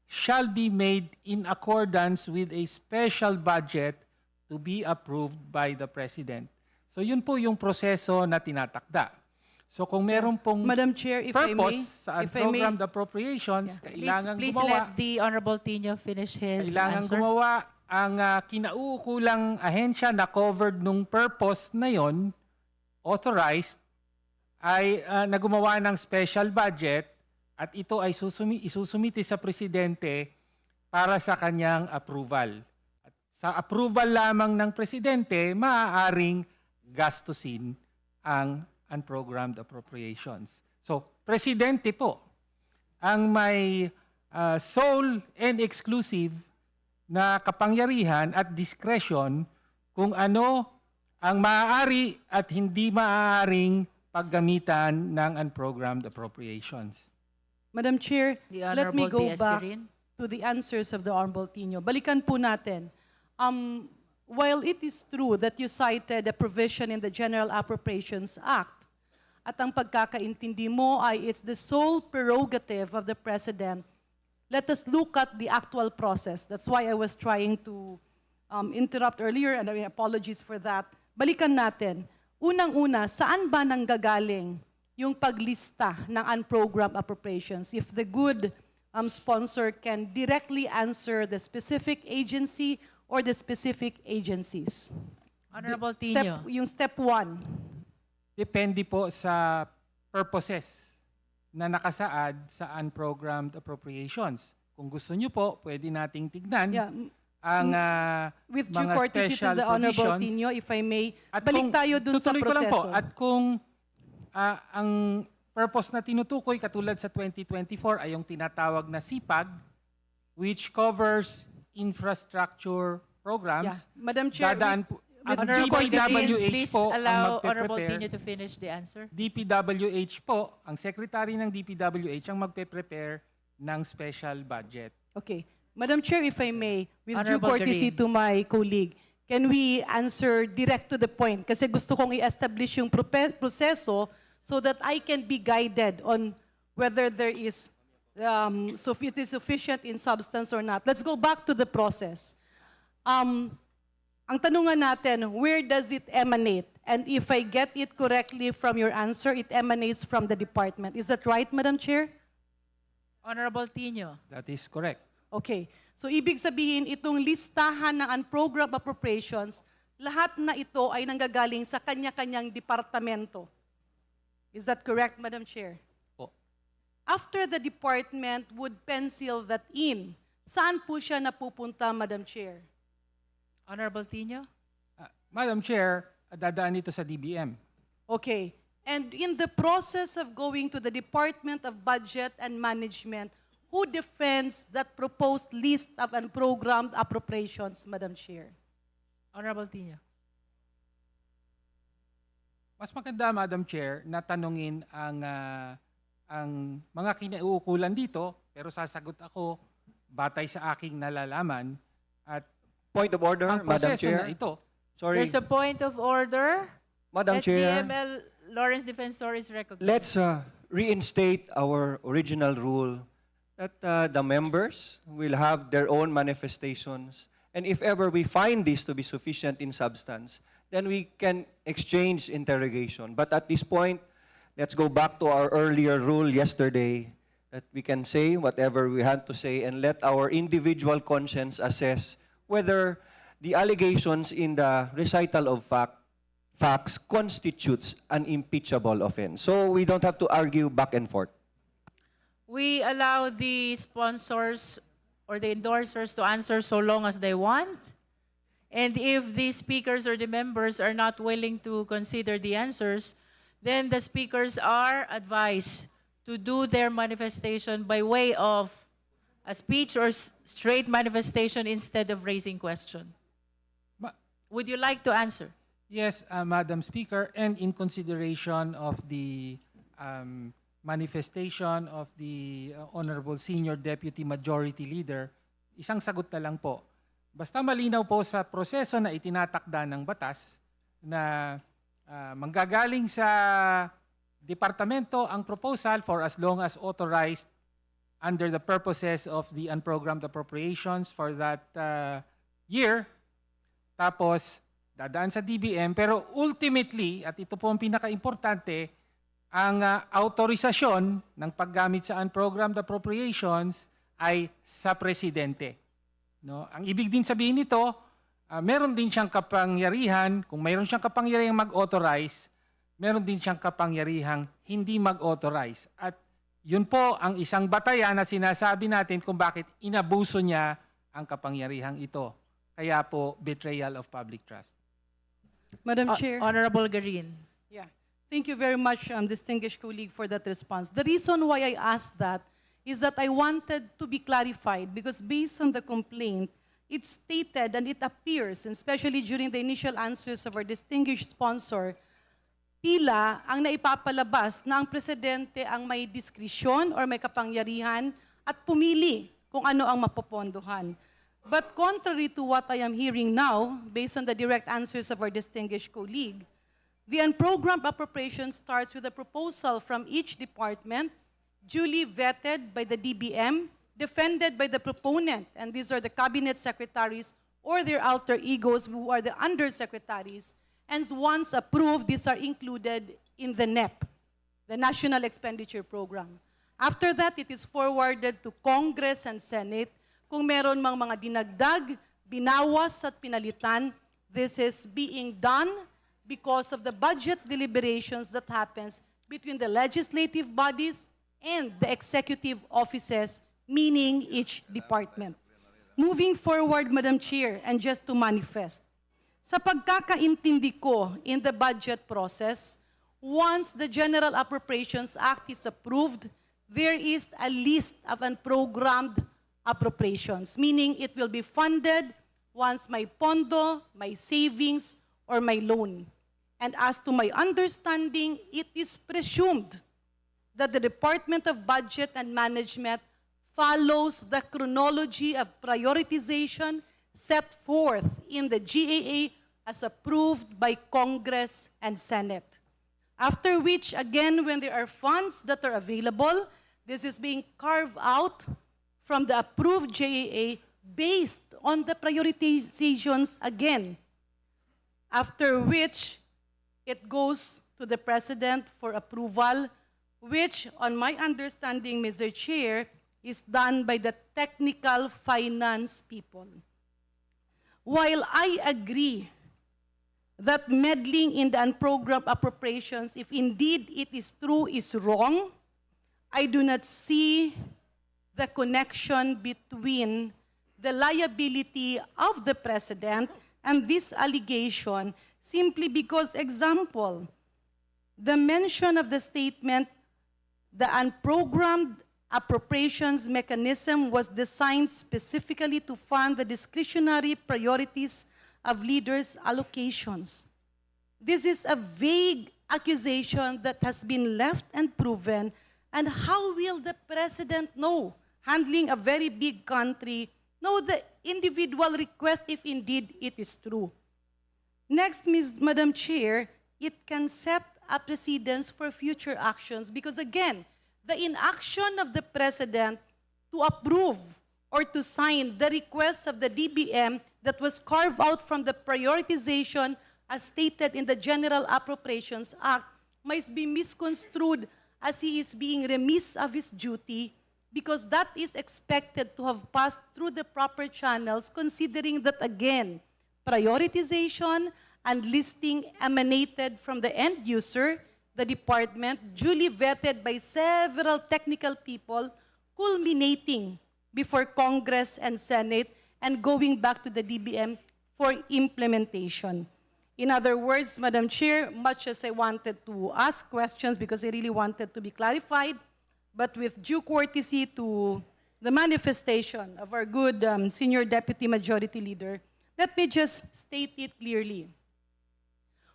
shall be made in accordance with a special budget to be approved by the President. So yun po yung proseso na tinatakda. So kung meron pong Madam Chair, if I may, purpose sa unprogrammed appropriations, kailangan Please gumawa. let the Honorable Tino finish his Kailangan answer. gumawa ang kinauukulang ahensya na covered nung purpose na yon, authorized, ay nagumawa ng special budget at ito ay isusumiti sa Presidente para sa kanyang approval. At sa approval lamang ng Presidente, maaaring gastusin ang unprogrammed appropriations. So, Presidente po ang may sole and exclusive na kapangyarihan at discretion kung ano ang maaari at hindi maaaring paggamitan ng unprogrammed appropriations. Madam Chair, The let me Honorable go D.S. back Garin. to the answers of the Honorable Tino. Balikan po natin. While it is true that you cited a provision in the General Appropriations Act, at ang pagkakaintindi mo ay it's the sole prerogative of the President, let us look at the actual process. That's why I was trying to interrupt earlier, and apologies for that. Balikan natin. Unang-una, saan ba nanggagaling yung paglista ng unprogrammed appropriations? If the good sponsor can directly answer the specific agency or the specific agencies? Honorable Step, Tino. yung step 1. Depende po sa purposes na nakasaad sa unprogrammed appropriations. Kung gusto nyo po, pwede nating tignan Yeah. ang With due mga courtesy to special the Honorable provisions. Tino, if I may, At balik tayo dun sa tutuloy ko lang po, proseso. at kung ang purpose na tinutukoy katulad sa 2024 ay yung tinatawag na CPAG, which covers infrastructure programs. Yeah. Madam Chair, dadaan po, ang Honorable DPWH please po ang allow Honorable magpe-prepare. Tino to finish the answer. DPWH po, ang secretary ng DPWH ang magpe-prepare ng special budget. Okay. Madam Chair, if I may, with due Honorable courtesy Green. to my colleague, can we answer direct to the point? Kasi gusto kong i-establish yung proseso so that I can be guided on whether there is so if it is sufficient in substance or not. Let's go back to the process. Ang tanungan natin, where does it emanate? And if I get it correctly from your answer, it emanates from the department. Is that right, Madam Chair? Honorable Tino. That is correct. Okay. So ibig sabihin, itong listahan ng unprogrammed appropriations, lahat na ito ay nanggagaling sa kanya-kanyang departamento. Is that correct, Madam Chair? Po. After the department would pencil that in, saan po siya napupunta, Madam Chair? Honorable Tino. Madam Chair, dadaan ito sa DBM. Okay. And in the process of going to the Department of Budget and Management, who defends that proposed list of unprogrammed appropriations, Madam Chair? Honorable Tino. Mas maganda, Madam Chair, na tanungin ang mga kinauukulan dito, pero sasagot ako batay sa aking nalalaman at Point of order, ang Madam proseso Chair. na ito. Sorry, There's a point of order. Madam Chair. SDML Lawrence Defensor is recognized. Let's reinstate our original rule that the members will have their own manifestations. And if ever we find this to be sufficient in substance, then we can exchange interrogation. But at this point, let's go back to our earlier rule yesterday that we can say whatever we had to say and let our individual conscience assess whether the allegations in the recital of facts constitutes an impeachable offense. So we don't have to argue back and forth. We allow the sponsors or the endorsers to answer so long as they want. And if the speakers or the members are not willing to consider the answers, then the speakers are advised to do their manifestation by way of a speech or straight manifestation instead of raising question. Would you like to answer? Yes, Madam Speaker, and in consideration of the manifestation of the Honorable Senior Deputy Majority Leader, isang sagot na lang po. Basta malinaw po sa proseso na itinatakda ng batas na manggagaling sa departamento ang proposal for as long as authorized under the purposes of the unprogrammed appropriations for that year. Tapos, dadaan sa DBM. Pero ultimately, at ito po ang pinaka-importante, ang autorisasyon ng paggamit sa unprogrammed appropriations ay sa presidente. No? Ang ibig din sabihin nito, meron din siyang kapangyarihan, kung mayroon siyang kapangyarihang mag-authorize, meron din siyang kapangyarihang hindi mag-authorize. At yun po ang isang batayan na sinasabi natin kung bakit inabuso niya ang kapangyarihang ito. Kaya po, betrayal of public trust. Madam Chair. Honorable Garin. Yeah. Thank you very much, distinguished colleague, for that response. The reason why I asked that is that I wanted to be clarified because based on the complaint, it stated and it appears, and especially during the initial answers of our distinguished sponsor, tila ang naipapalabas na ang presidente ang may diskresyon or may kapangyarihan at pumili kung ano ang mapopondohan. But contrary to what I am hearing now, based on the direct answers of our distinguished colleague, the unprogrammed appropriation starts with a proposal from each department, duly vetted by the DBM, defended by the proponent, and these are the cabinet secretaries or their alter egos who are the undersecretaries, and once approved, these are included in the NEP, the National Expenditure Program. After that, it is forwarded to Congress and Senate. Kung meron mang mga dinagdag binawas at pinalitan. This is being done because of the budget deliberations that happens between the legislative bodies and the executive offices, meaning each department. Moving forward, Madam Chair, and just to manifest, sa pagkakaintindi ko in the budget process, once the General Appropriations Act is approved, there is a list of unprogrammed appropriations, meaning it will be funded once may pondo, may savings, or may loan. And as to my understanding, it is presumed that the Department of Budget and Management follows the chronology of prioritization set forth in the GAA as approved by Congress and Senate. After which, again, when there are funds that are available, this is being carved out from the approved GAA based on the prioritizations again. After which, it goes to the President for approval, which, on my understanding, Mr. Chair, is done by the technical finance people. While I agree that meddling in the unprogrammed appropriations, if indeed it is true, is wrong, I do not see the connection between the liability of the President and this allegation, simply because, example, the mention of the statement, the unprogrammed appropriations mechanism was designed specifically to fund the discretionary priorities of leaders' allocations. This is a vague accusation that has been left unproven, and how will the President know, handling a very big country, know the individual request if indeed it is true? Next, Madam Chair, it can set a precedence for future actions because, again, the inaction of the President to approve or to sign the request of the DBM that was carved out from the prioritization as stated in the General Appropriations Act might be misconstrued as he is being remiss of his duty because that is expected to have passed through the proper channels, considering that, again, prioritization and listing emanated from the end user, the department, duly vetted by several technical people, culminating before Congress and Senate and going back to the DBM for implementation. In other words, Madam Chair, much as I wanted to ask questions because I really wanted to be clarified, but with due courtesy to the manifestation of our good Senior Deputy Majority Leader, let me just state it clearly.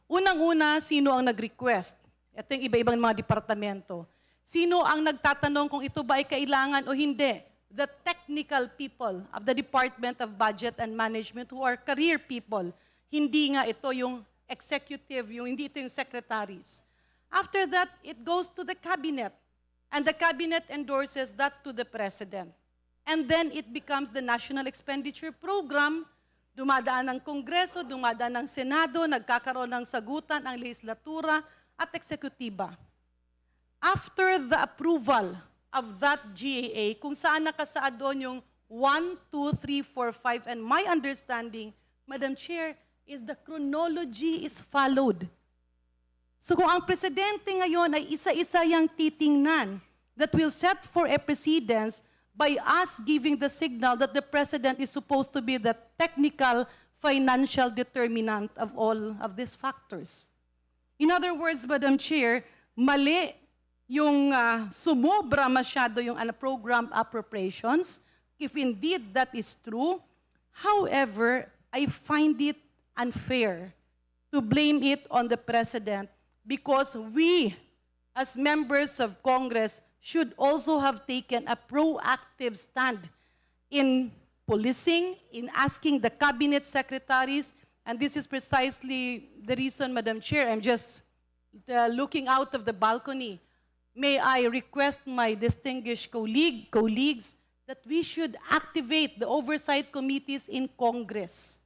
Unang-una, sino ang nag-request? Ito yung iba-ibang mga departamento. Sino ang nagtatanong kung ito ba ay kailangan o hindi? The technical people of the Department of Budget and Management who are career people. Hindi nga ito yung executive, hindi ito yung secretaries. After that, it goes to the cabinet. And the cabinet endorses that to the President. And then it becomes the National Expenditure Program. Dumadaan ng Kongreso, dumadaan ng Senado, nagkakaroon ng sagutan ang legislatura at eksekutiba. After the approval of that GAA, kung saan nakasaad doon yung 1, 2, 3, 4, 5, and my understanding, Madam Chair, is the chronology is followed. So kung ang Presidente ngayon ay isa-isa yang titingnan that will set for a precedence by us giving the signal that the President is supposed to be the technical financial determinant of all of these factors. In other words, Madam Chair, mali yung sumobra masyado yung unprogrammed appropriations, if indeed that is true. However, I find it unfair to blame it on the President because we, as members of Congress, should also have taken a proactive stand in policing, in asking the cabinet secretaries, and this is precisely the reason, Madam Chair, I'm just looking out of the balcony. May I request my distinguished colleagues that we should activate the oversight committees in Congress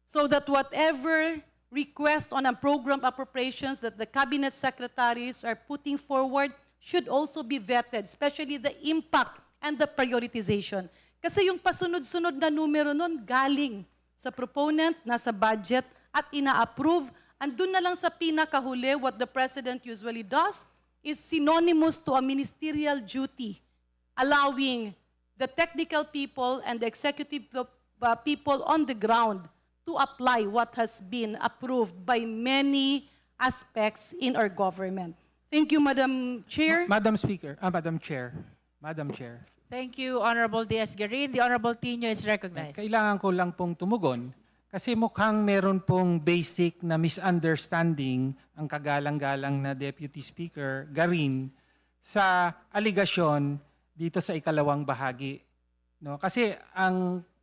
so that whatever requests on unprogrammed appropriations that the cabinet secretaries are putting forward should also be vetted, especially the impact and the prioritization. Kasi yung pasunod-sunod na numero nun galing sa proponent, nasa budget, at ina-approve. Andun na lang sa pinakahuli, what the President usually does is synonymous to a ministerial duty, allowing the technical people and the executive people on the ground to apply what has been approved by many aspects in our government. Thank you, Madam Chair. Madam Speaker, Madam Chair. Madam Chair. Thank you, Honorable Diaz-Garin. The Honorable Tino is recognized. Kailangan ko lang pong tumugon kasi mukhang meron pong basic na misunderstanding ang kagalang-galang na Deputy Speaker Garin sa aligasyon dito sa ikalawang bahagi. No? Kasi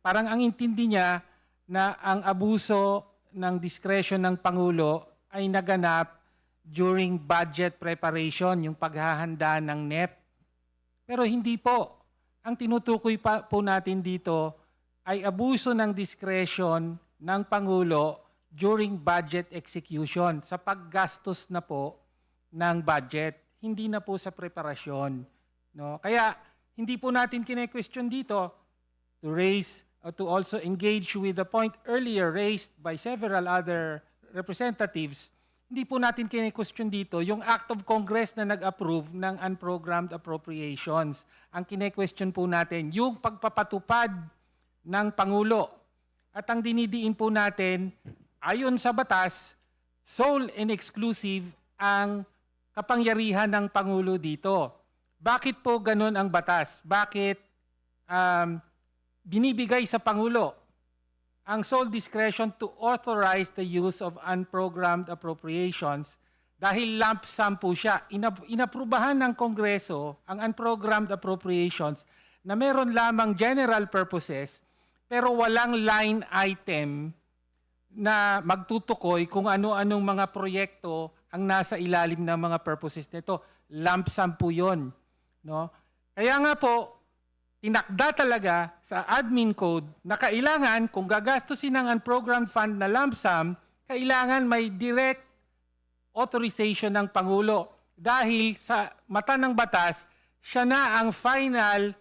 parang ang intindi niya na ang abuso ng diskresyon ng Pangulo ay naganap during budget preparation, yung paghahanda ng NEP. Pero hindi po. Ang tinutukoy po natin dito ay abuso ng diskresyon ng Pangulo during budget execution, sa paggastos na po ng budget, hindi na po sa preparasyon. No? Kaya hindi po natin kine-question dito to raise or to also engage with the point earlier raised by several other representatives. Hindi po natin kine-question dito yung Act of Congress na nag-approve ng unprogrammed appropriations. Ang kine-question po natin yung pagpapatupad ng Pangulo. At ang dinidiin po natin, ayon sa batas, sole and exclusive ang kapangyarihan ng Pangulo dito. Bakit po ganun ang batas? Bakit binibigay sa Pangulo ang sole discretion to authorize the use of unprogrammed appropriations dahil lump sum po siya. Inaprubahan ng Kongreso ang unprogrammed appropriations na meron lamang general purposes pero walang line item na magtutukoy kung ano-anong mga proyekto ang nasa ilalim ng mga purposes nito. Lump sum po yun. No? Kaya nga po, tinakda talaga sa admin code na kailangan, kung gagastusin ng unprogrammed fund na lump sum, kailangan may direct authorization ng Pangulo. Dahil sa mata ng batas, siya na ang final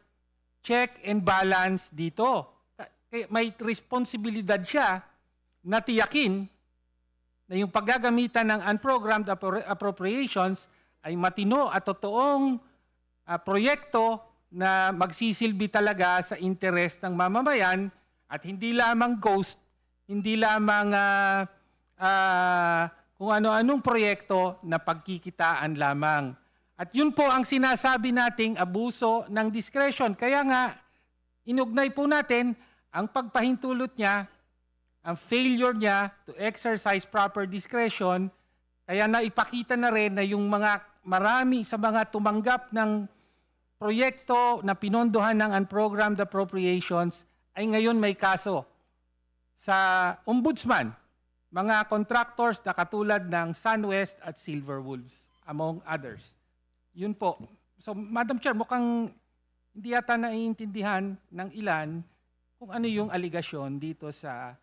check and balance dito. May responsibilidad siya na tiyakin na yung paggagamitan ng unprogrammed appropriations ay matino at totoong proyekto na magsisilbi talaga sa interes ng mamamayan at hindi lamang ghost, hindi lamang kung ano-anong proyekto na pagkikitaan lamang. At yun po ang sinasabi nating abuso ng discretion. Kaya nga, inugnay po natin ang pagpahintulot niya, ang failure niya to exercise proper discretion, kaya naipakita na rin na yung marami sa mga tumanggap ng proyekto na pinondohan ng unprogrammed appropriations ay ngayon may kaso sa ombudsman, mga contractors na katulad ng SunWest at Silverwolves, among others. Yun po. So, Madam Chair, mukhang hindi yata naiintindihan ng ilan kung ano yung aligasyon dito sa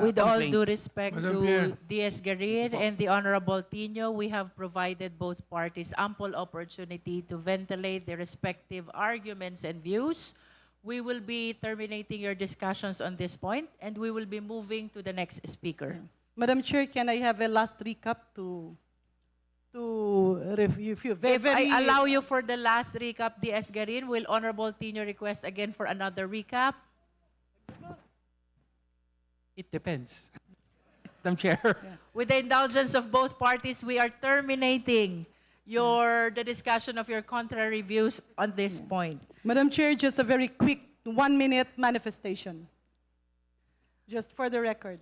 With all complaint. due respect Madam to Chair. Diaz-Garin and the Honorable Tino, we have provided both parties ample opportunity to ventilate their respective arguments and views. We will be terminating your discussions on this point, and we will be moving to the next speaker. Madam Chair, can I have a last recap to review? If I allow you for the last recap, Diaz-Garin, will Honorable Tino request again for another recap? It depends. Madam Chair. With the indulgence of both parties, we are terminating the discussion of your contrary views on this point. Madam Chair, just a very quick 1-minute manifestation. Just for the record.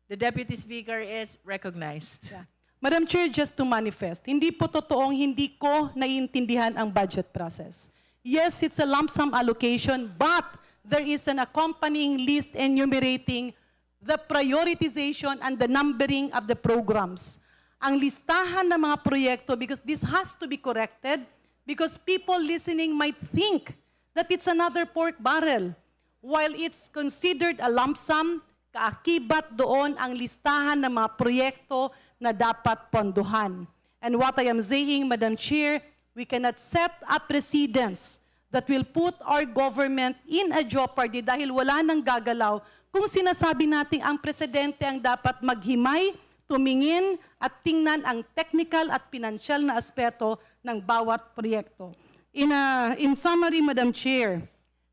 The Deputy Speaker is recognized. Yeah. Madam Chair, just to manifest, hindi po totoong hindi ko naiintindihan ang budget process. Yes, it's a lump sum allocation, but there is an accompanying list enumerating the prioritization and the numbering of the programs. Ang listahan ng mga proyekto, because this has to be corrected, because people listening might think that it's another pork barrel. While it's considered a lump sum, kaakibat doon ang listahan ng mga proyekto na dapat pondohan. And what I am saying, Madam Chair, we cannot set a precedence that will put our government in a jeopardy dahil wala nang gagalaw kung sinasabi natin ang presidente ang dapat maghimay, tumingin at tingnan ang technical at pinansyal na aspeto ng bawat proyekto. In summary, Madam Chair,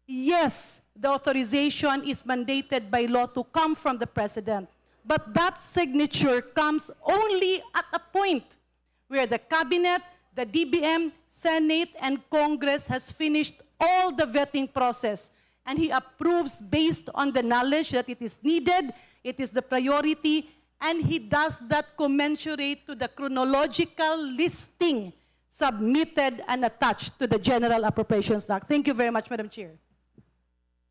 yes, the authorization is mandated by law to come from the President, but that signature comes only at a point where the Cabinet, the DBM, Senate, and Congress has finished all the vetting process, and he approves based on the knowledge that it is needed, it is the priority, and he does that commensurate to the chronological listing submitted and attached to the General Appropriations Act. Thank you very much, Madam Chair.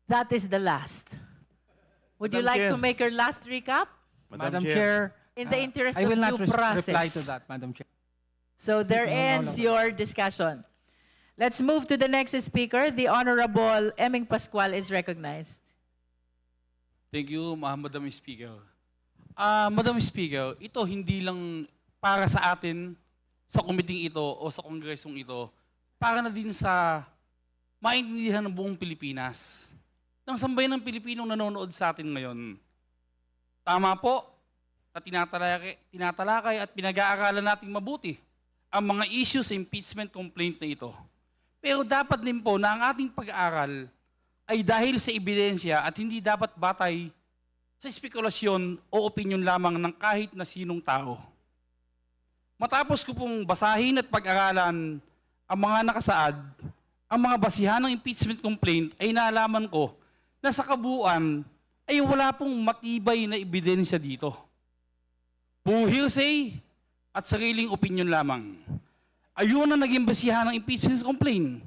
That is the last. Would you Madam like Chair. to make your last recap? Madam Chair, In the interest I will of not due process. reply to that, Madam Chair. So there No, no, ends no. your discussion. Let's move to the next speaker. The Honorable Eming Pascual is recognized. Thank you, Madam Speaker. Madam Speaker, ito hindi lang para sa atin, sa committee ito o sa kongresong ito, para na din sa maintindihan ng buong Pilipinas. Ng sambayan ng Pilipinong nanonood sa atin ngayon. Tama po, na tinatalakay at pinag-aaralan nating mabuti ang mga issues sa impeachment complaint na ito. Pero dapat din po na ang ating pag-aaral ay dahil sa ebidensya at hindi dapat batay sa spekulasyon o opinyon lamang ng kahit na sinong tao. Matapos ko pong basahin at pag-aralan ang mga nakasaad, ang mga basihan ng impeachment complaint ay naalaman ko na sa kabuuan ay wala pong matibay na ebidensya dito. Puro hearsay at sariling opinyon lamang. Ayun ang naging basihan ng impeachment complaint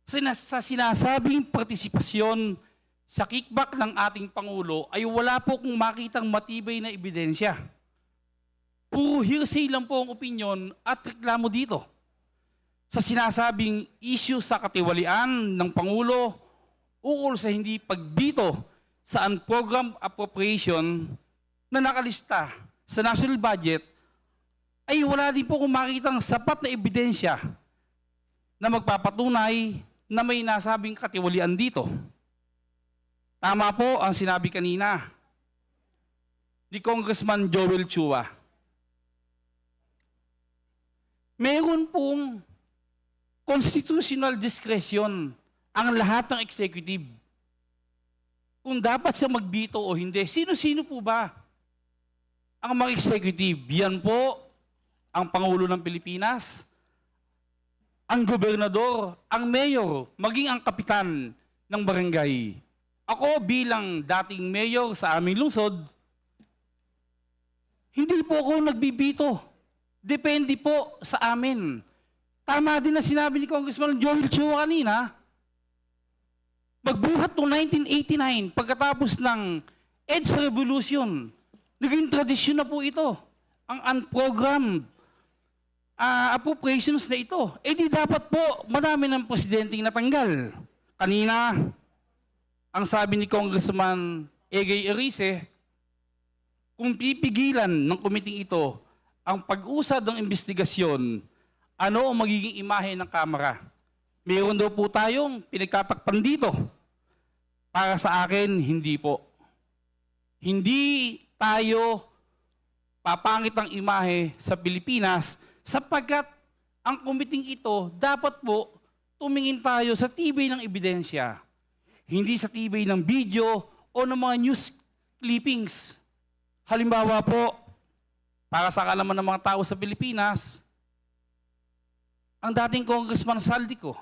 sa sinasabing partisipasyon sa kickback ng ating Pangulo ay wala po kong makitang matibay na ebidensya. Puro hearsay lang po ang opinyon at reklamo dito. Sa sinasabing issue sa katiwalian ng Pangulo ukol sa hindi pagbito sa unprogrammed appropriation na nakalista sa national budget ay wala din po kung makitang sapat na ebidensya na magpapatunay na may nasabing katiwalian dito. Tama po ang sinabi kanina ni Congressman Joel Chua. Meron pong constitutional discretion ang lahat ng executive. Kung dapat siya magbito o hindi, sino-sino po ba ang mga executive? Yan po ang Pangulo ng Pilipinas, ang gobernador, ang mayor, maging ang kapitan ng barangay. Ako bilang dating mayor sa aming lungsod, hindi po ako nagbibito. Depende po sa amin. Tama din na sinabi ni Congressman Joel Chua kanina, magbuhat noong 1989, pagkatapos ng EDSA Revolution, naging tradisyon na po ito, ang unprogrammed appropriations na ito. Eh di dapat po, marami ng presidenteng natanggal. Kanina, ang sabi ni Congressman Egay Erice, kung pipigilan ng committee ito ang pag-usad ng investigasyon, ano ang magiging imahe ng Kamara? Meron daw po tayong pinagtatakpan dito. Para sa akin, hindi po. Hindi tayo papangit ang imahe sa Pilipinas sapagkat ang committee ito dapat po tumingin tayo sa tibay ng ebidensya. Hindi sa tibay ng video o ng mga news clippings. Halimbawa po, para sa kalaman ng mga tao sa Pilipinas, ang dating Congressman Saldico,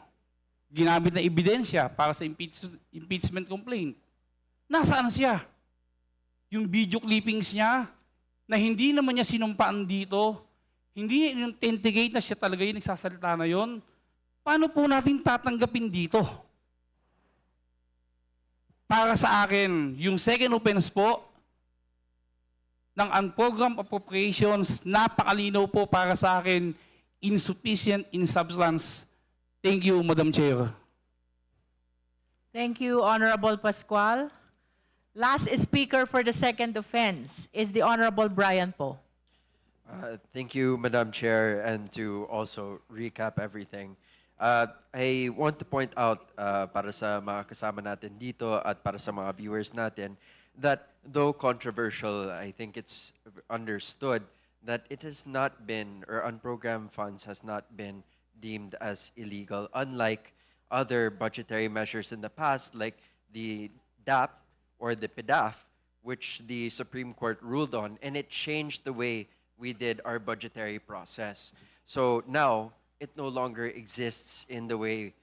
ginamit na ebidensya para sa impeachment complaint. Nasaan siya? Yung video clippings niya na hindi naman niya sinumpaan dito, hindi yung authenticate na siya talaga yung nagsasalita na yon, paano po natin tatanggapin dito? Para sa akin, yung second offense po ng unprogrammed appropriations, napakalinaw po para sa akin, insufficient in substance. Thank you, Madam Chair. Thank you, Honorable Pascual. Last speaker for the second offense is the Honorable Brian Po. Thank you, Madam Chair, and to also recap everything. I want to point out para sa mga kasama natin dito at para sa mga viewers natin that though controversial, I think it's understood that it has not been, or unprogrammed funds has not been deemed as illegal, unlike other budgetary measures in the past, like the DAP or the PDAF, which the Supreme Court ruled on, and it changed the way we did our budgetary process. So now, it no longer exists in the way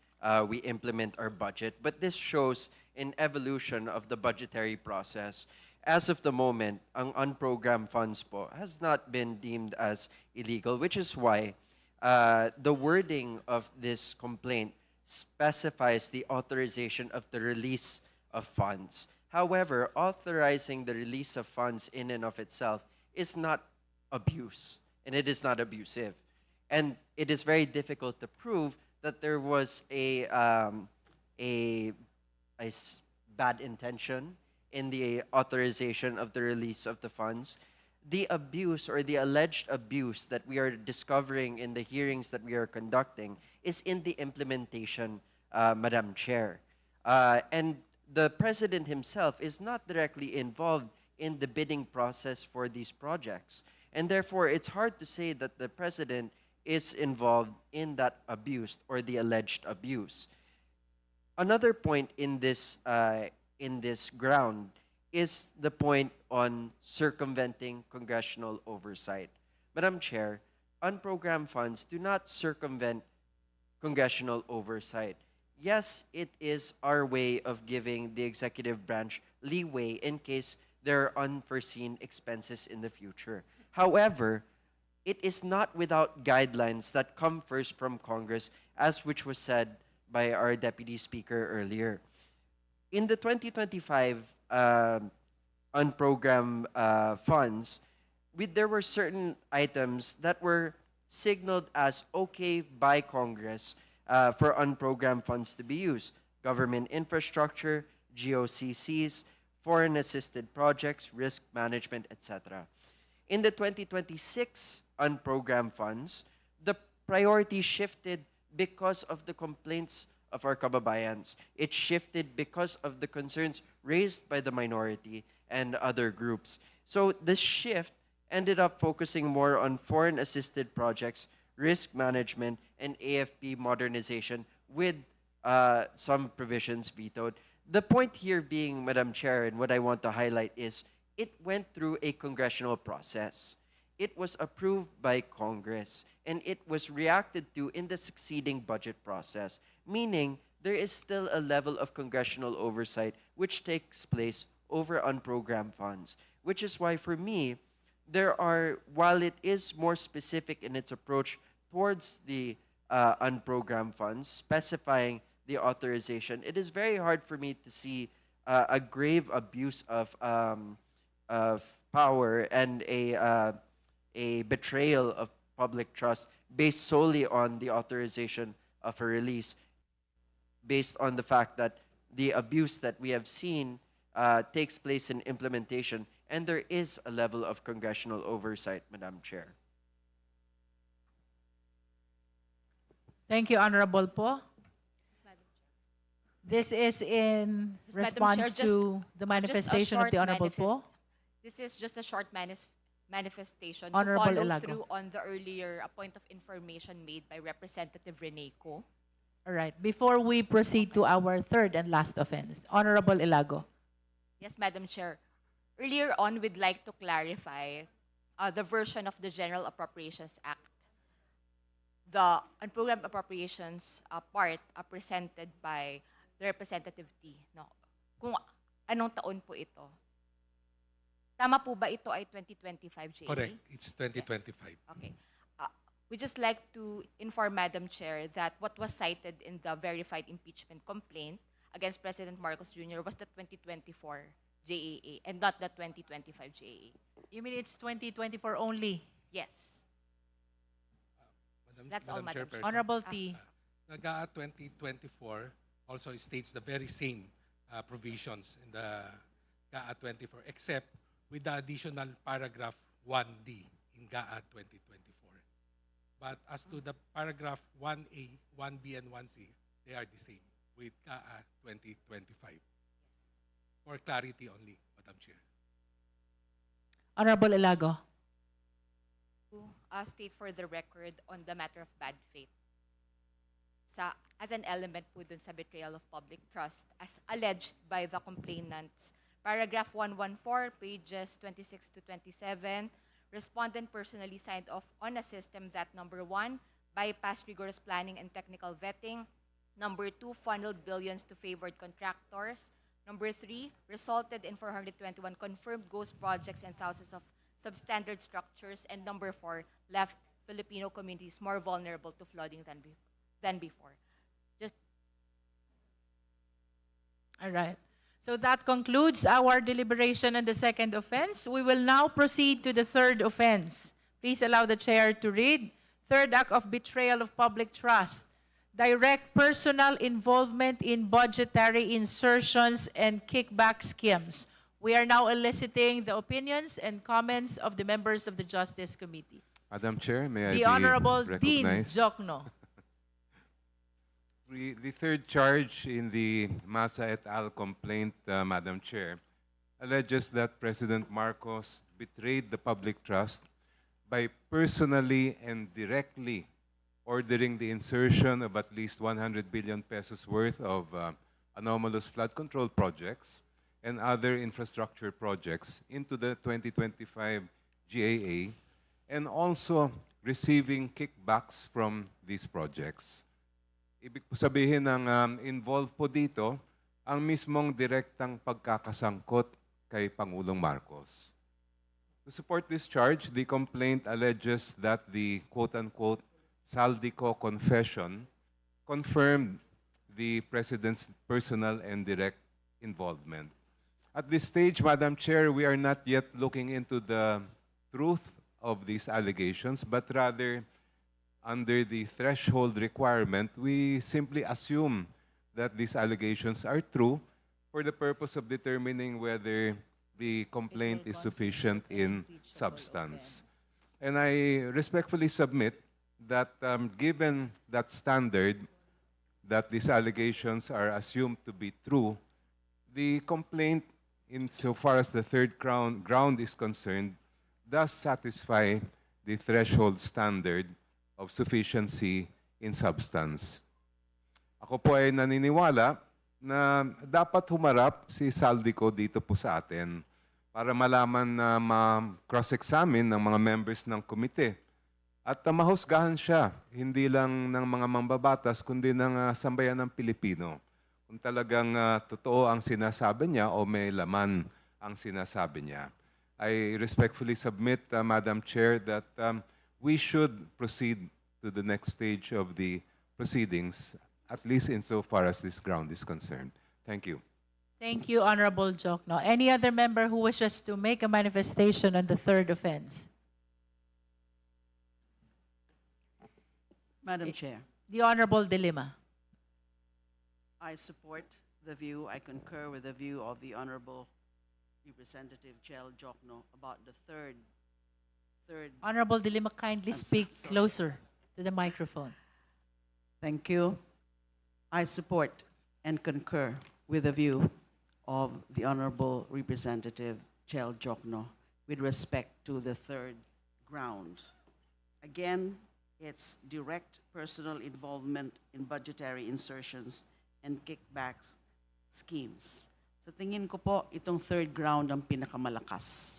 we implement our budget, but this shows an evolution of the budgetary process. As of the moment, ang unprogrammed funds po has not been deemed as illegal, which is why the wording of this complaint specifies the authorization of the release of funds. However, authorizing the release of funds in and of itself is not abuse, and it is not abusive. And it is very difficult to prove that there was a bad intention in the authorization of the release of the funds. The abuse or the alleged abuse that we are discovering in the hearings that we are conducting is in the implementation, Madam Chair. And the President himself is not directly involved in the bidding process for these projects. And therefore, it's hard to say that the President is involved in that abuse or the alleged abuse. Another point in this ground is the point on circumventing congressional oversight. Madam Chair, unprogrammed funds do not circumvent congressional oversight. Yes, it is our way of giving the executive branch leeway in case there are unforeseen expenses in the future. However, it is not without guidelines that come first from Congress, as which was said by our Deputy Speaker earlier. In the 2025 unprogrammed funds, there were certain items that were signaled as okay by Congress for unprogrammed funds to be used. Government infrastructure, GOCCs, foreign assisted projects, risk management, etc. In the 2026 unprogrammed funds, the priority shifted because of the complaints of our kababayans. It shifted because of the concerns raised by the minority and other groups. So this shift ended up focusing more on foreign-assisted projects, risk management, and AFP modernization with some provisions vetoed. The point here being, Madam Chair, and what I want to highlight is it went through a congressional process. It was approved by Congress, and it was reacted to in the succeeding budget process, meaning there is still a level of congressional oversight which takes place over unprogrammed funds, which is why for me, while it is more specific in its approach towards the unprogrammed funds, specifying the authorization, it is very hard for me to see a grave abuse of power and a betrayal of public trust based solely on the authorization of a release, based on the fact that the abuse that we have seen takes place in implementation, and there is a level of congressional oversight, Madam Chair. Thank you, Honorable Po. This is in Yes, Madam response Chair, to the manifestation of the Honorable Po. This is just a short manifestation Honorable to follow Ilago. through on the earlier point of information made by Representative Rene Co. All right. Before we proceed to our third and last offense, Honorable Ilago. Yes, Madam Chair. Earlier on, we'd like to clarify the version of the General Appropriations Act. The unprogrammed appropriations part presented by the Representative T. No? Kung anong taon po ito? Tama po ba ito ay 2025, JA? Correct. It's 2025. Yes. Okay. We just like to inform Madam Chair that what was cited in the verified impeachment complaint against President Marcos Jr. was the 2024 JAA and not the 2025 JAA. You mean it's 2024 only? Yes. That's all, Madam Chair. Honorable T. GAA 2024 also states the very same provisions in the GAA 24, except with the additional paragraph 1D in GAA 2024. But as to the paragraph 1A, 1B, and 1C, they are the same with CAA 2025. For clarity only, Madam Chair. Honorable Ilago. State for the record on the matter of bad faith. As an element po dun sa betrayal of public trust, as alleged by the complainants, paragraph 114, pages 26 to 27, respondent personally signed off on a system that, number 1, bypassed rigorous planning and technical vetting, number 2, funneled billions to favored contractors, number 3, resulted in 421 confirmed ghost projects and thousands of substandard structures, and number 4, left Filipino communities more vulnerable to flooding than before. All right. So that concludes our deliberation on the second offense. We will now proceed to the third offense. Please allow the chair to read. Third act of betrayal of public trust. Direct personal involvement in budgetary insertions and kickback schemes. We are now eliciting the opinions and comments of the members of the Justice Committee. Madam Chair, may I The be Honorable Dean recognized? Jokno. The third charge in the Massa et al. Complaint, Madam Chair, alleges that President Marcos betrayed the public trust by personally and directly ordering the insertion of at least 100 billion pesos worth of anomalous flood control projects and other infrastructure projects into the 2025 GAA, and also receiving kickbacks from these projects. Ibig po sabihin ng involved po dito ang mismong direktang pagkakasangkot kay Pangulong Marcos. To support this charge, the complaint alleges that the quote-unquote Saldico confession confirmed the President's personal and direct involvement. At this stage, Madam Chair, we are not yet looking into the truth of these allegations, but rather under the threshold requirement, we simply assume that these allegations are true for the purpose of determining whether the complaint is sufficient in substance. And I respectfully submit that given that standard, that these allegations are assumed to be true, the complaint, insofar as the third ground is concerned, does satisfy the threshold standard of sufficiency in substance. Ako po ay naniniwala na dapat humarap si Saldico dito po sa atin para malaman na ma-cross-examine ng mga members ng komite at mahusgahan siya, hindi lang ng mga mambabatas, kundi ng sambayan ng Pilipino. Kung talagang totoo ang sinasabi niya o may laman ang sinasabi niya. I respectfully submit, Madam Chair, that we should proceed to the next stage of the proceedings, at least insofar as this ground is concerned. Thank you. Thank you, Honorable Jokno. Any other member who wishes to make a manifestation on the third offense? Madam Chair, The Honorable De Lima. I support the view, I concur with the view of the Honorable Representative Chel Jokno about the third. Honorable De Lima, kindly speak closer to the microphone. Thank you. I support and concur with the view of the Honorable Representative Chel Jokno with respect to the third ground. Again, it's direct personal involvement in budgetary insertions and kickbacks schemes. Sa tingin ko po, itong third ground ang pinakamalakas.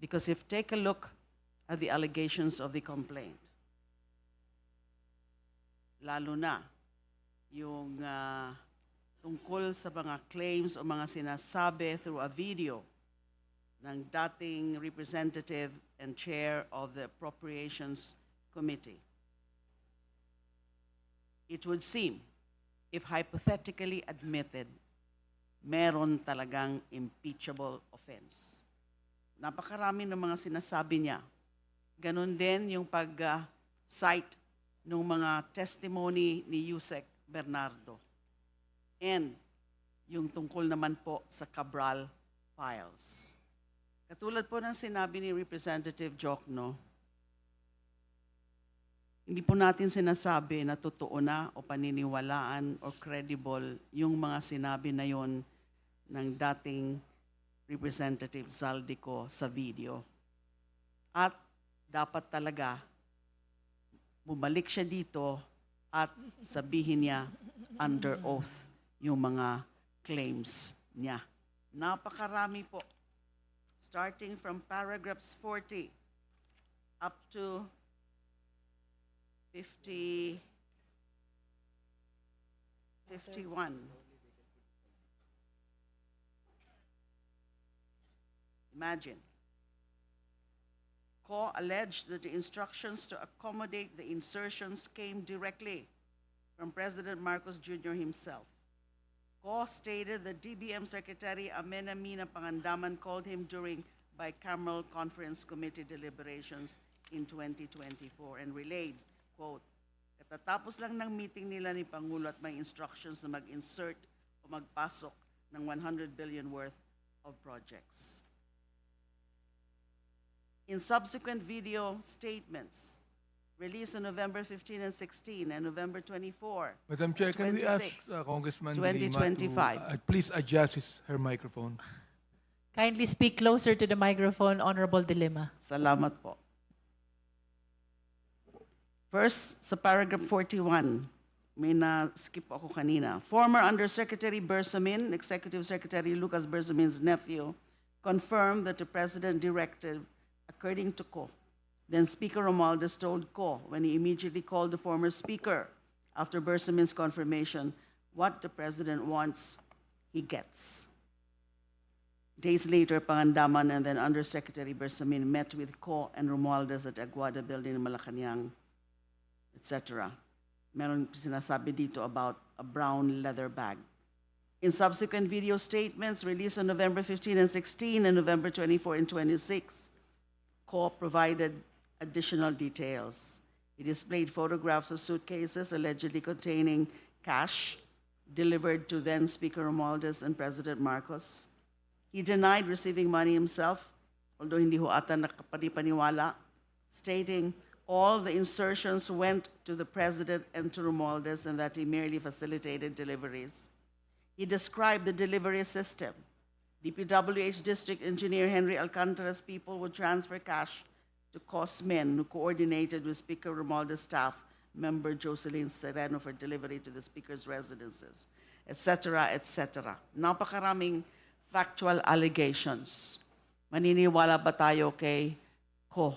Because if take a look at the allegations of the complaint, lalo na yung tungkol sa mga claims o mga sinasabi through a video ng dating representative and chair of the Appropriations Committee. It would seem, if hypothetically admitted, meron talagang impeachable offense. Napakarami ng mga sinasabi niya. Ganon din yung pag-cite ng mga testimony ni Yusek Bernardo. And yung tungkol naman po sa Cabral files. Katulad po ng sinabi ni Representative Jokno, Hindi po natin sinasabi na totoo na o paniniwalaan o credible yung mga sinabi na yon ng dating Representative Zaldico sa video. At dapat talaga bumalik siya dito at sabihin niya under oath yung mga claims niya. Napakarami po. Starting from paragraphs 40 up to 51. Imagine. Ko alleged that the instructions to accommodate the insertions came directly from President Marcos Jr. himself. Ko stated that DBM Secretary Amena Mina Pangandaman called him during bicameral conference committee deliberations in 2024 and relayed, quote, katatapos lang ng meeting nila ni Pangulo at may instructions na mag-insert o magpasok ng 100 billion worth of projects. In subsequent video statements released on November 15 and 16 and November 24, Madam Chair, can we ask 26, Congressman De Lima 2025. to please adjust her microphone? Kindly speak closer to the microphone, Honorable De Lima. Salamat po. First, sa paragraph 41, may na-skip ako kanina. Former Undersecretary Bersamin, Executive Secretary Lucas Bersamin's nephew, confirmed that the President directed, according to Ko. Then Speaker Romualdez told Ko, when he immediately called the former Speaker after Bersamin's confirmation, what the President wants, he gets. Days later, Pangandaman and then Undersecretary Bersamin met with Ko and Romualdez at Aguada Building in Malacanang, etc. Meron sinasabi dito about a brown leather bag. In subsequent video statements released on November 15 and 16 and November 24 and 26, Ko provided additional details. He displayed photographs of suitcases allegedly containing cash delivered to then Speaker Romualdez and President Marcos. He denied receiving money himself, although hindi ho ata nakapaniwala, stating all the insertions went to the President and to Romualdez and that he merely facilitated deliveries. He described the delivery system. DPWH District Engineer Henry Alcantara's people would transfer cash to cost men who coordinated with Speaker Romualdez's staff member Jocelyn Sereno for delivery to the Speaker's residences, etc., etc. Napakaraming factual allegations. Maniniwala ba tayo kay Ko?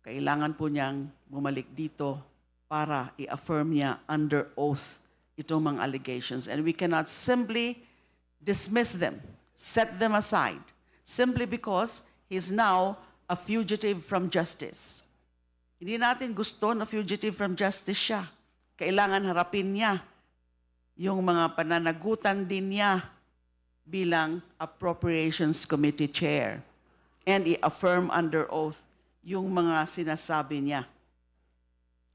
Kailangan po niyang bumalik dito para i-affirm niya under oath itong mga allegations. And we cannot simply dismiss them, set them aside, simply because he's now a fugitive from justice. Hindi natin gusto na fugitive from justice siya. Kailangan harapin niya yung mga pananagutan din niya bilang Appropriations Committee Chair and i-affirm under oath yung mga sinasabi niya.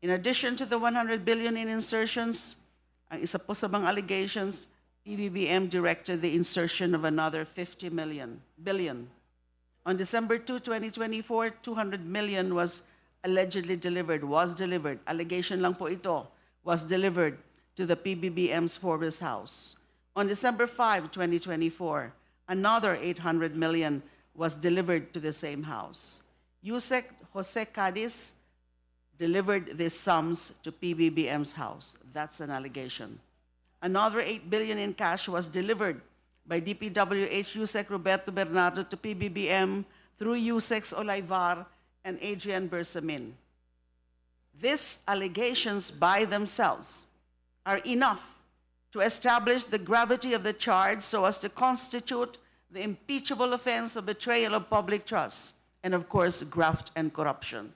In addition to the 100 billion in insertions, ang isa po sa mga allegations, PBBM directed the insertion of another 50 billion. On December 2, 2024, 200 million was allegedly delivered, allegation lang po ito, was delivered to the PBBM's Forbes house. On December 5, 2024, another 800 million was delivered to the same house. Yusek Jose Cadiz delivered these sums to PBBM's house. That's an allegation. Another 8 billion in cash was delivered by DPWH Yusek Roberto Bernardo to PBBM through Yusecs Olivar and Adrian Bersamin. These allegations by themselves are enough to establish the gravity of the charge so as to constitute the impeachable offense of betrayal of public trust and, of course, graft and corruption.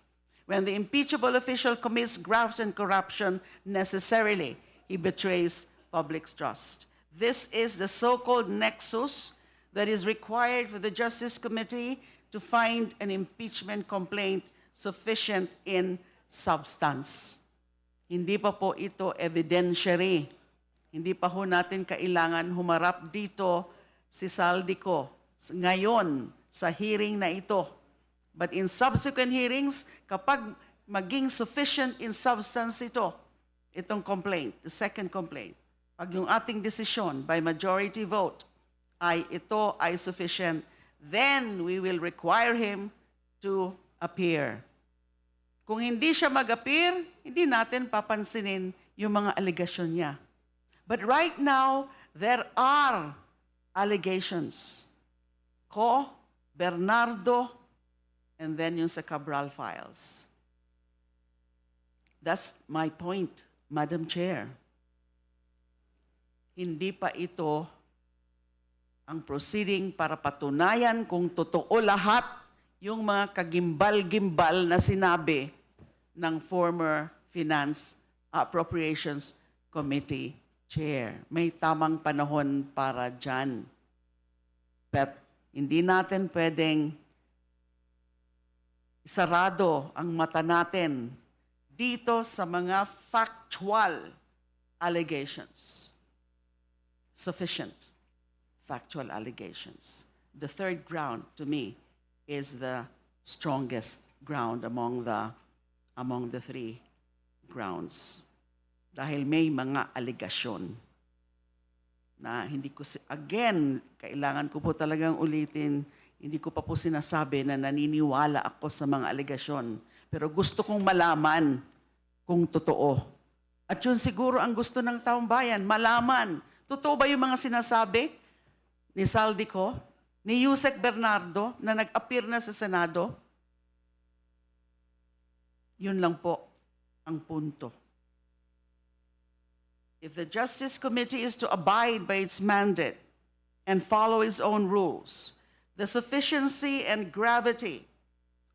When the impeachable official commits graft and corruption, necessarily he betrays public trust. This is the so-called nexus that is required for the Justice Committee to find an impeachment complaint sufficient in substance. Hindi pa po ito evidentiary. Hindi pa ho natin kailangan humarap dito si Zaldico ngayon sa hearing na ito But in subsequent hearings, kapag maging sufficient in substance itong complaint, the second complaint, pag yung ating desisyon by majority vote ito ay sufficient, then we will require him to appear. Kung hindi siya mag-appear, hindi natin papansinin yung mga allegation niya. But right now, there are allegations. Bernardo, and then yung sa Cabral files. That's my point, Madam Chair. Hindi pa ito ang proceeding para patunayan kung totoo lahat yung mga kagimbal-gimbal na sinabi ng former Finance Appropriations Committee Chair. May tamang panahon para dyan. But hindi natin pwedeng isarado ang mata natin dito sa mga factual allegations. Sufficient factual allegations. The third ground, to me, is the strongest ground among the three grounds. Dahil may mga allegasyon na hindi ko, again, kailangan ko po talagang ulitin, hindi ko pa po sinasabi na naniniwala ako sa mga allegasyon. Pero gusto kong malaman kung totoo. At yun siguro ang gusto ng taong bayan, malaman. Totoo ba yung mga sinasabi ni Zaldico, ni Yusek Bernardo na nag-appear na sa Senado? Yun lang po ang punto. If the Justice Committee is to abide by its mandate and follow its own rules, the sufficiency and gravity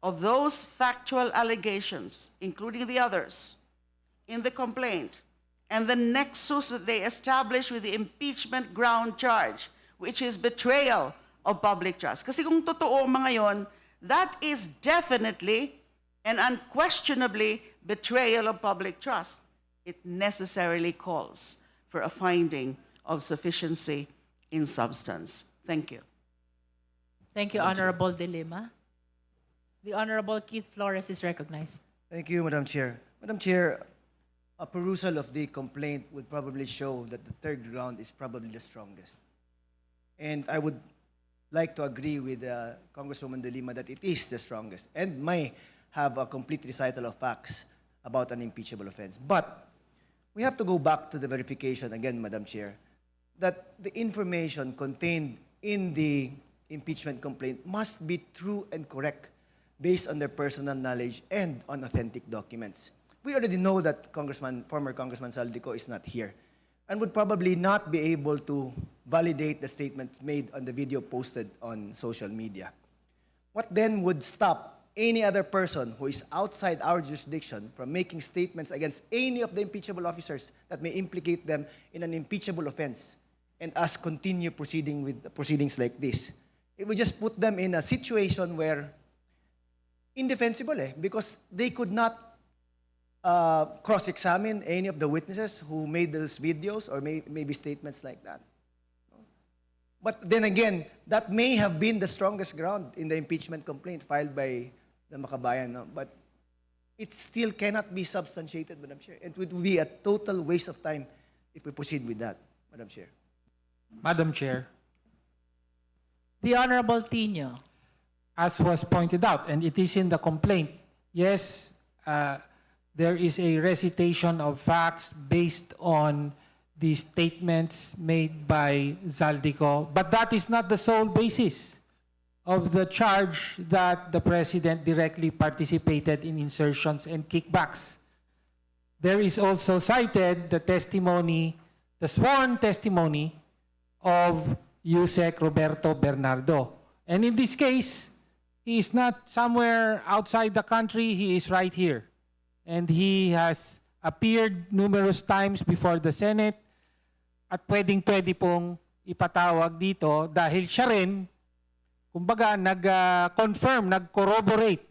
of those factual allegations, including the others, in the complaint, and the nexus that they establish with the impeachment ground charge, which is betrayal of public trust. Kasi kung totoo mga yon, that is definitely and unquestionably betrayal of public trust. It necessarily calls for a finding of sufficiency in substance. Thank you. Thank you, Honorable De Lima. The Honorable Keith Flores is recognized. Thank you, Madam Chair. Madam Chair, a perusal of the complaint would probably show that the third ground is probably the strongest. And I would like to agree with Congresswoman De Lima that it is the strongest and may have a complete recital of facts about an impeachable offense. But we have to go back to the verification again, Madam Chair, that the information contained in the impeachment complaint must be true and correct based on their personal knowledge and on authentic documents. We already know that former Congressman Zaldico is not here and would probably not be able to validate the statements made on the video posted on social media. What then would stop any other person who is outside our jurisdiction from making statements against any of the impeachable officers that may implicate them in an impeachable offense and us continue proceeding with proceedings like this? It would just put them in a situation where indefensible because they could not cross-examine any of the witnesses who made those videos or maybe statements like that. But then again, that may have been the strongest ground in the impeachment complaint filed by the Makabayan, no? But it still cannot be substantiated, Madam Chair. It would be a total waste of time if we proceed with that, Madam Chair. Madam Chair, The Honorable Tino. as was pointed out, and it is in the complaint, yes, there is a recitation of facts based on the statements made by Zaldico, but that is not the sole basis of the charge that the President directly participated in insertions and kickbacks. There is also cited the testimony, the sworn testimony of Yusek Roberto Bernardo. And in this case, he is not somewhere outside the country, he is right here. And he has appeared numerous times before the Senate at pwedeng-pwede pong ipatawag dito dahil siya rin, kumbaga, nag-confirm, nag-corroborate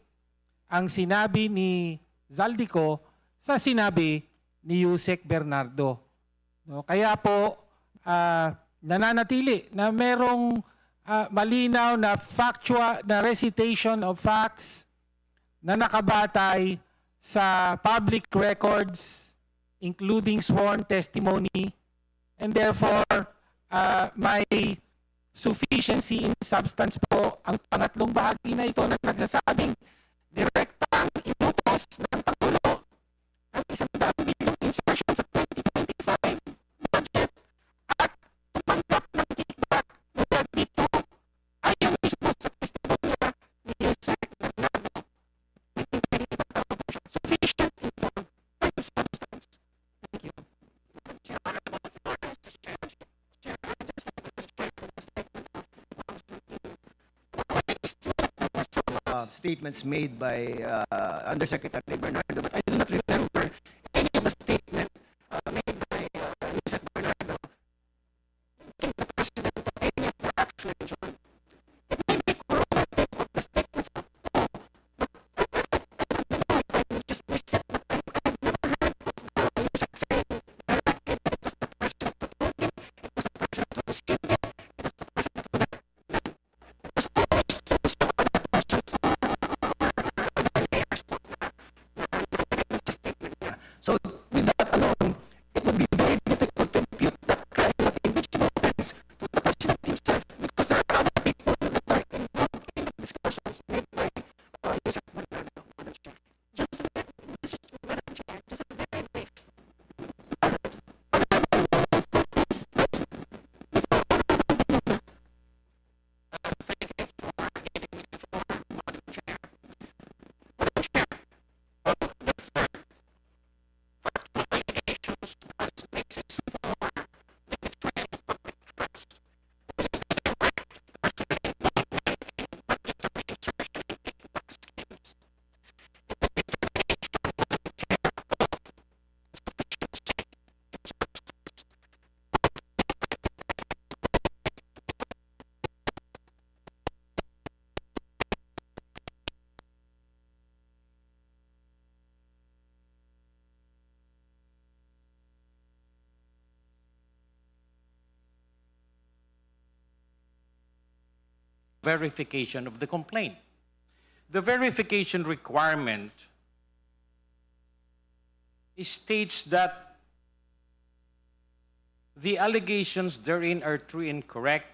ang sinabi ni Zaldico sa sinabi ni Yusek Bernardo. No? Kaya po, nananatili na merong malinaw na factual, na recitation of facts na nakabatay sa public records, including sworn testimony, and therefore, may sufficiency in substance po ang pangatlong bahagi na ito na nagsasabing direktang inutos ng Pangulo ang 100 bilyong insertion sa 2025 budget at tumanggap ng kickback mula dito ayon mismo sa testimonya ni Yusek Bernardo. Sufficient informed by the substance. Thank you. Statements made by Undersecretary Bernardo, but I do not remember any of the statement made by Yusek Bernardo in the President of any of the acts mentioned. It may be corroborative of the statements of all, but I don't know if I can just reset, but I've never heard of Yusek saying directly that it was the President who told him, it was the President who received it, it was the President who recommended. It was always through some other persons or other layers po na sa statement niya. So with that alone, it would be very difficult to impute that crime of impeachment offense to the President himself because there are other people that are involved in the discussions made by Yusek Bernardo, Madam Chair. Just a very brief. Verification of the complaint. The verification requirement states that the allegations therein are true and correct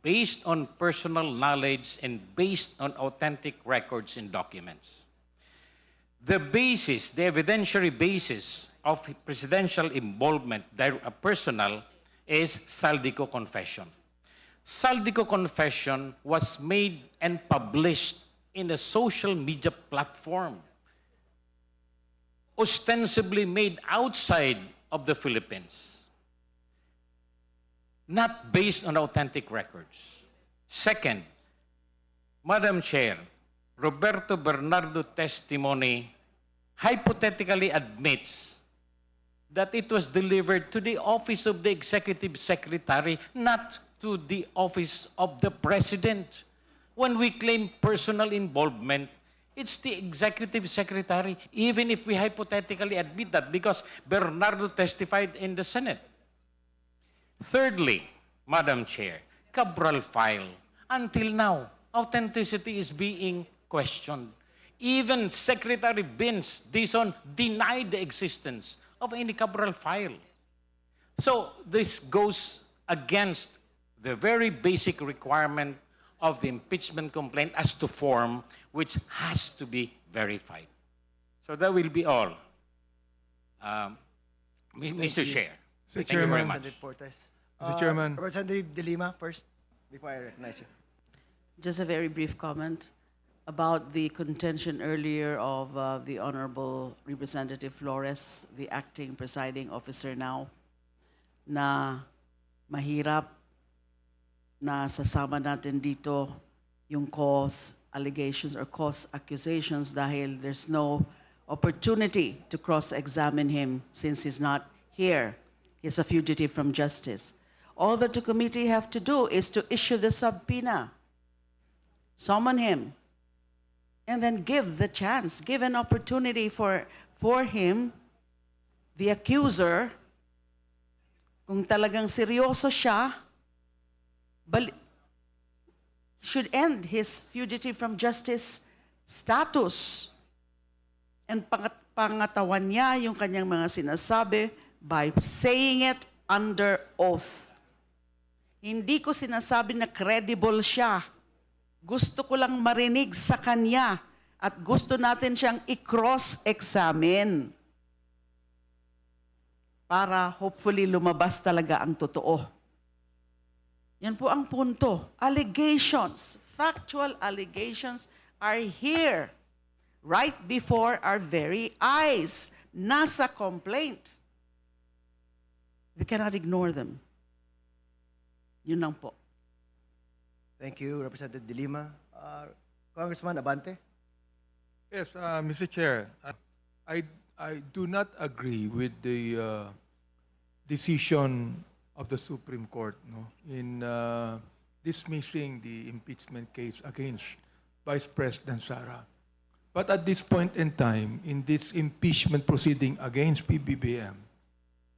based on personal knowledge and based on authentic records and documents. The basis, the evidentiary basis of presidential involvement, personal, is Saldico confession. Saldico confession was made and published in a social media platform, ostensibly made outside of the Philippines, not based on authentic records. Second, Madam Chair, Roberto Bernardo testimony hypothetically admits that it was delivered to the office of the Executive Secretary, not to the office of the President. When we claim personal involvement, it's the Executive Secretary, even if we hypothetically admit that, because Bernardo testified in the Senate. Thirdly, Madam Chair, Cabral file. Until now, authenticity is being questioned. Even Secretary Vince Dizon denied the existence of any Cabral file. So this goes against the very basic requirement of the impeachment complaint as to form, which has to be verified. So that will be all. Mr. Chair. Thank you very much. Mr. Chairman. Representative De Lima first, before I recognize you. Just a very brief comment about the contention earlier of the Honorable Representative Flores, the acting presiding officer now, na mahirap na sasama natin dito yung cause allegations or cause accusations dahil there's no opportunity to cross-examine him since he's not here. He's a fugitive from justice. All that the committee have to do is to issue the subpoena, summon him, and then give the chance, give an opportunity for him, the accuser, kung talagang seryoso siya, should end his fugitive from justice status. And pangatawan niya yung kanyang mga sinasabi by saying it under oath. Hindi ko sinasabi na credible siya. Gusto ko lang marinig sa kanya at gusto natin siyang i-cross-examine para hopefully lumabas talaga ang totoo. Yan po ang punto. Allegations, factual allegations are here right before our very eyes. Nasa complaint. We cannot ignore them. Yun lang po. Thank you, Representative De Lima. Congressman Abante. Yes, Mr. Chair, I do not agree with the decision of the Supreme Court in dismissing the impeachment case against Vice President Sara. But at this point in time, in this impeachment proceeding against PBBM,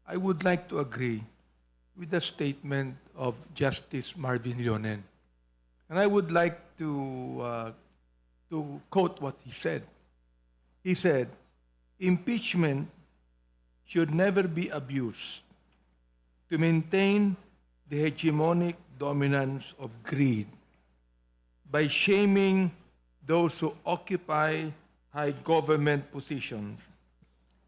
I would like to agree with the statement of Justice Marvin Leonen. And I would like to quote what he said. He said, impeachment should never be abused to maintain the hegemonic dominance of greed by shaming those who occupy high government positions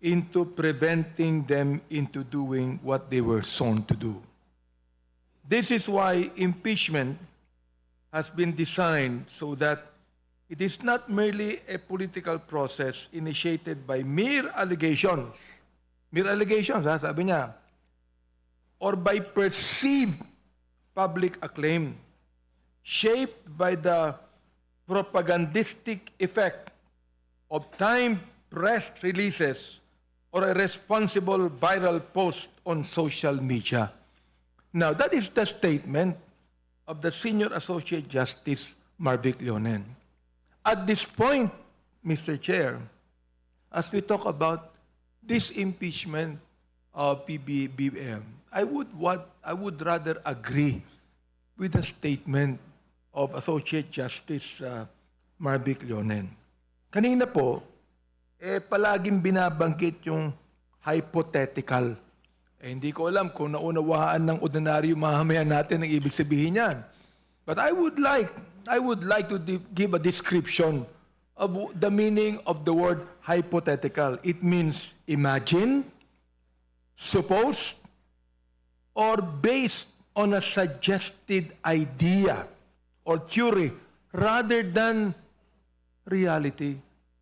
into preventing them into doing what they were sworn to do. This is why impeachment has been designed so that it is not merely a political process initiated by mere allegations, sabi niya, or by perceived public acclaim, shaped by the propagandistic effect of timed press releases or a responsible viral post on social media. Now, that is the statement of the Senior Associate Justice Marvic Leonen. At this point, Mr. Chair, as we talk about this impeachment of PBBM, I would rather agree with the statement of Associate Justice Marvic Leonen. Kanina po, palaging binabanggit yung hypothetical. Hindi ko alam kung naunawaan ng ordinaryo mamamayan natin ang ibig sabihin yan. But I would like to give a description of the meaning of the word hypothetical. It means imagine, suppose, or based on a suggested idea or theory rather than reality.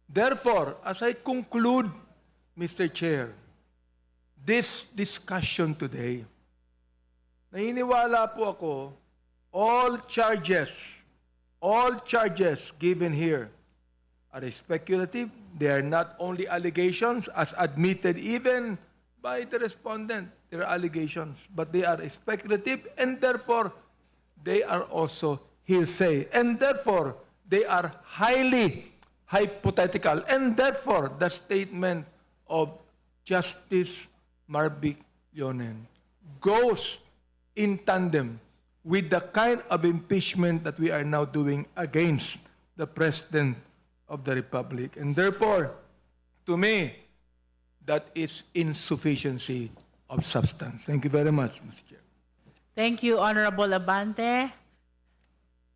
Therefore, as I conclude, Mr. Chair, this discussion today, naniniwala po ako, all charges given here are speculative. They are not only allegations as admitted even by the respondent. They are allegations, but they are speculative and therefore they are also hearsay. And therefore, they are highly hypothetical. And therefore, the statement of Justice Marvic Leonen goes in tandem with the kind of impeachment that we are now doing against the President of the Republic. And therefore, to me, that is insufficiency of substance. Thank you very much, Mr. Chair. Thank you, Honorable Abante.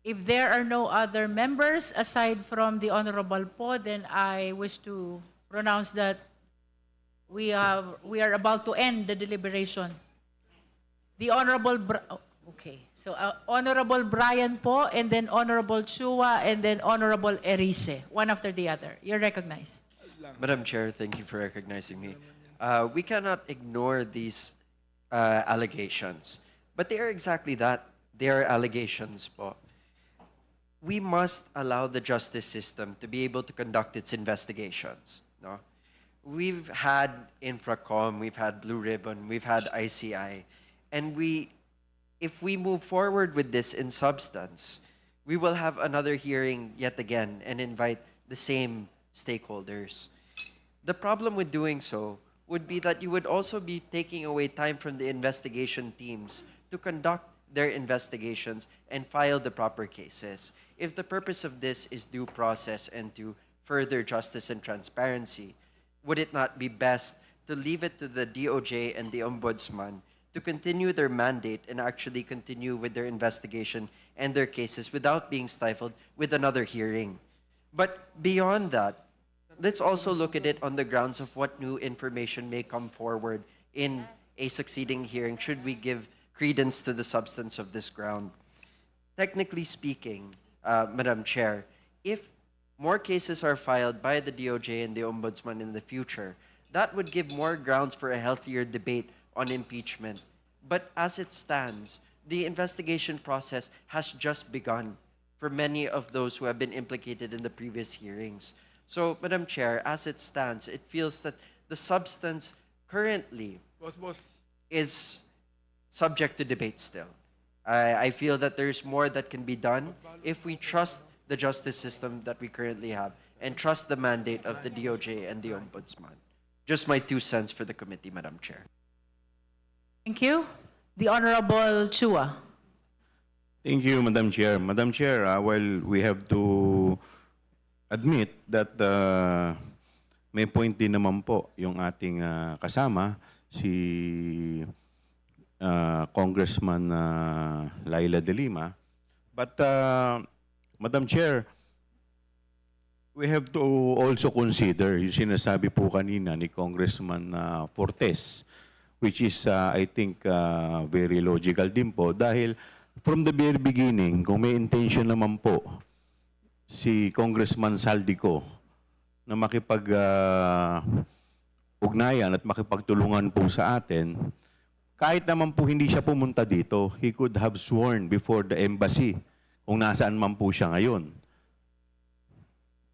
If there are no other members aside from the Honorable Po, then I wish to pronounce that we are about to end the deliberation. The Honorable Honorable Brian Po, and then Honorable Chua, and then Honorable Erice, one after the other. You're recognized. Madam Chair, thank you for recognizing me. We cannot ignore these allegations, but they are exactly that. They are allegations po. We must allow the justice system to be able to conduct its investigations. No? We've had Infracom, we've had Blue Ribbon, we've had ICI, and if we move forward with this in substance, we will have another hearing yet again and invite the same stakeholders. The problem with doing so would be that you would also be taking away time from the investigation teams to conduct their investigations and file the proper cases. If the purpose of this is due process and to further justice and transparency, would it not be best to leave it to the DOJ and the Ombudsman to continue their mandate and actually continue with their investigation and their cases without being stifled with another hearing? But beyond that, let's also look at it on the grounds of what new information may come forward in a succeeding hearing should we give credence to the substance of this ground. Technically speaking, Madam Chair, if more cases are filed by the DOJ and the Ombudsman in the future, that would give more grounds for a healthier debate on impeachment. But as it stands, the investigation process has just begun for many of those who have been implicated in the previous hearings. So, Madam Chair, as it stands, it feels that the substance currently is subject to debate still. I feel that there's more that can be done if we trust the justice system that we currently have and trust the mandate of the DOJ and the Ombudsman. Just my 2 cents for the committee, Madam Chair. Thank you. The Honorable Chua. Thank you, Madam Chair. Madam Chair, while we have to admit that may point din naman po yung ating kasama, si Congressman Laila De Lima. But, Madam Chair, we have to also consider yung sinasabi po kanina ni Congressman Fortes, which is, I think, very logical din po dahil from the very beginning, kung may intention naman po si Congressman Saldico na makipag-ugnayan at makipagtulungan po sa atin, kahit naman po hindi siya pumunta dito, he could have sworn before the embassy kung nasaan man po siya ngayon.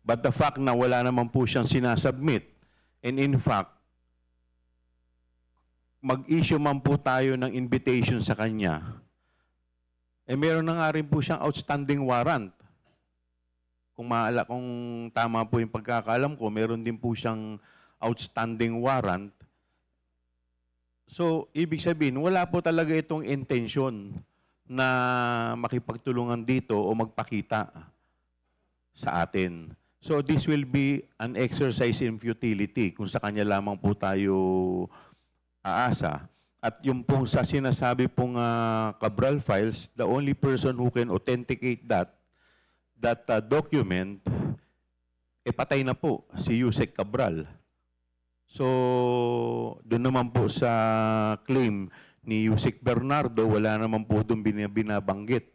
But the fact na wala naman po siyang sinasubmit, and in fact, mag-issue man po tayo ng invitation sa kanya, meron na nga rin po siyang outstanding warrant. Kung tama po yung pagkakaalam ko, meron din po siyang outstanding warrant. So, ibig sabihin, wala po talaga itong intention na makipagtulungan dito o magpakita sa atin. So, this will be an exercise in futility kung sa kanya lamang po tayo aasa. At yung pong sa sinasabi pong Cabral files, the only person who can authenticate that document, patay na po si Yusek Cabral. So, doon naman po sa claim ni Yusek Bernardo, wala naman po doon binabanggit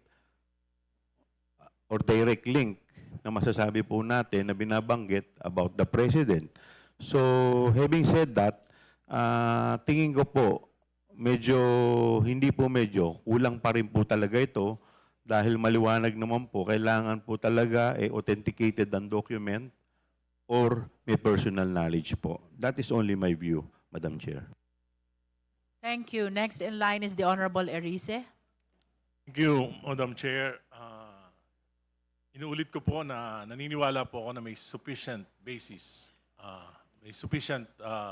or direct link na masasabi po natin na binabanggit about the President. So, having said that, tingin ko po, kulang pa rin po talaga ito dahil maliwanag naman po, kailangan po talaga authenticated ang document or may personal knowledge po. That is only my view, Madam Chair. Thank you. Next in line is the Honorable Erice. Thank you, Madam Chair. Inuulit ko po na naniniwala po ako na may sufficient basis, may sufficient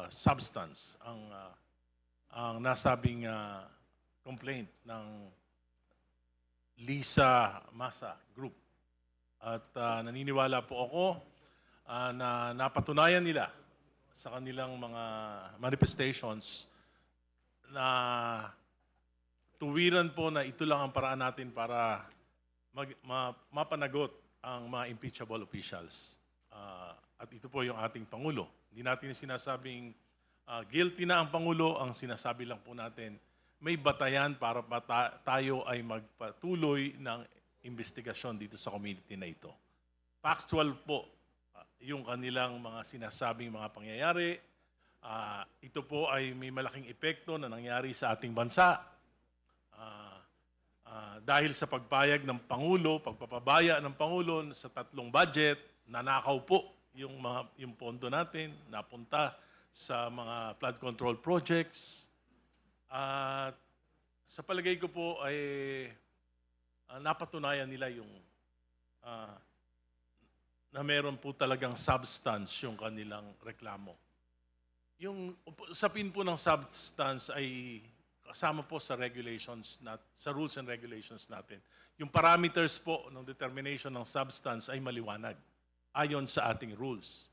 substance ang nasabing complaint ng Lisa Masa Group. At naniniwala po ako na napatunayan nila sa kanilang mga manifestations na tuwiran po na ito lang ang paraan natin para mapanagot ang mga impeachable officials. At ito po yung ating Pangulo. Hindi natin sinasabing guilty na ang Pangulo, ang sinasabi lang po natin, may batayan para tayo ay magpatuloy ng investigasyon dito sa community na ito. Factual po yung kanilang mga sinasabing mga pangyayari. Ito po ay may malaking epekto na nangyari sa ating bansa. Dahil sa pagpayag ng Pangulo, pagpapabaya ng Pangulo sa 3 budget, nanakaw po yung pondo natin, napunta sa mga flood control projects. At sa palagay ko po ay napatunayan nila yung na meron po talagang substance yung kanilang reklamo. Yung usapin po ng substance ay kasama po sa regulations, sa rules and regulations natin. Yung parameters po ng determination ng substance ay maliwanag ayon sa ating rules.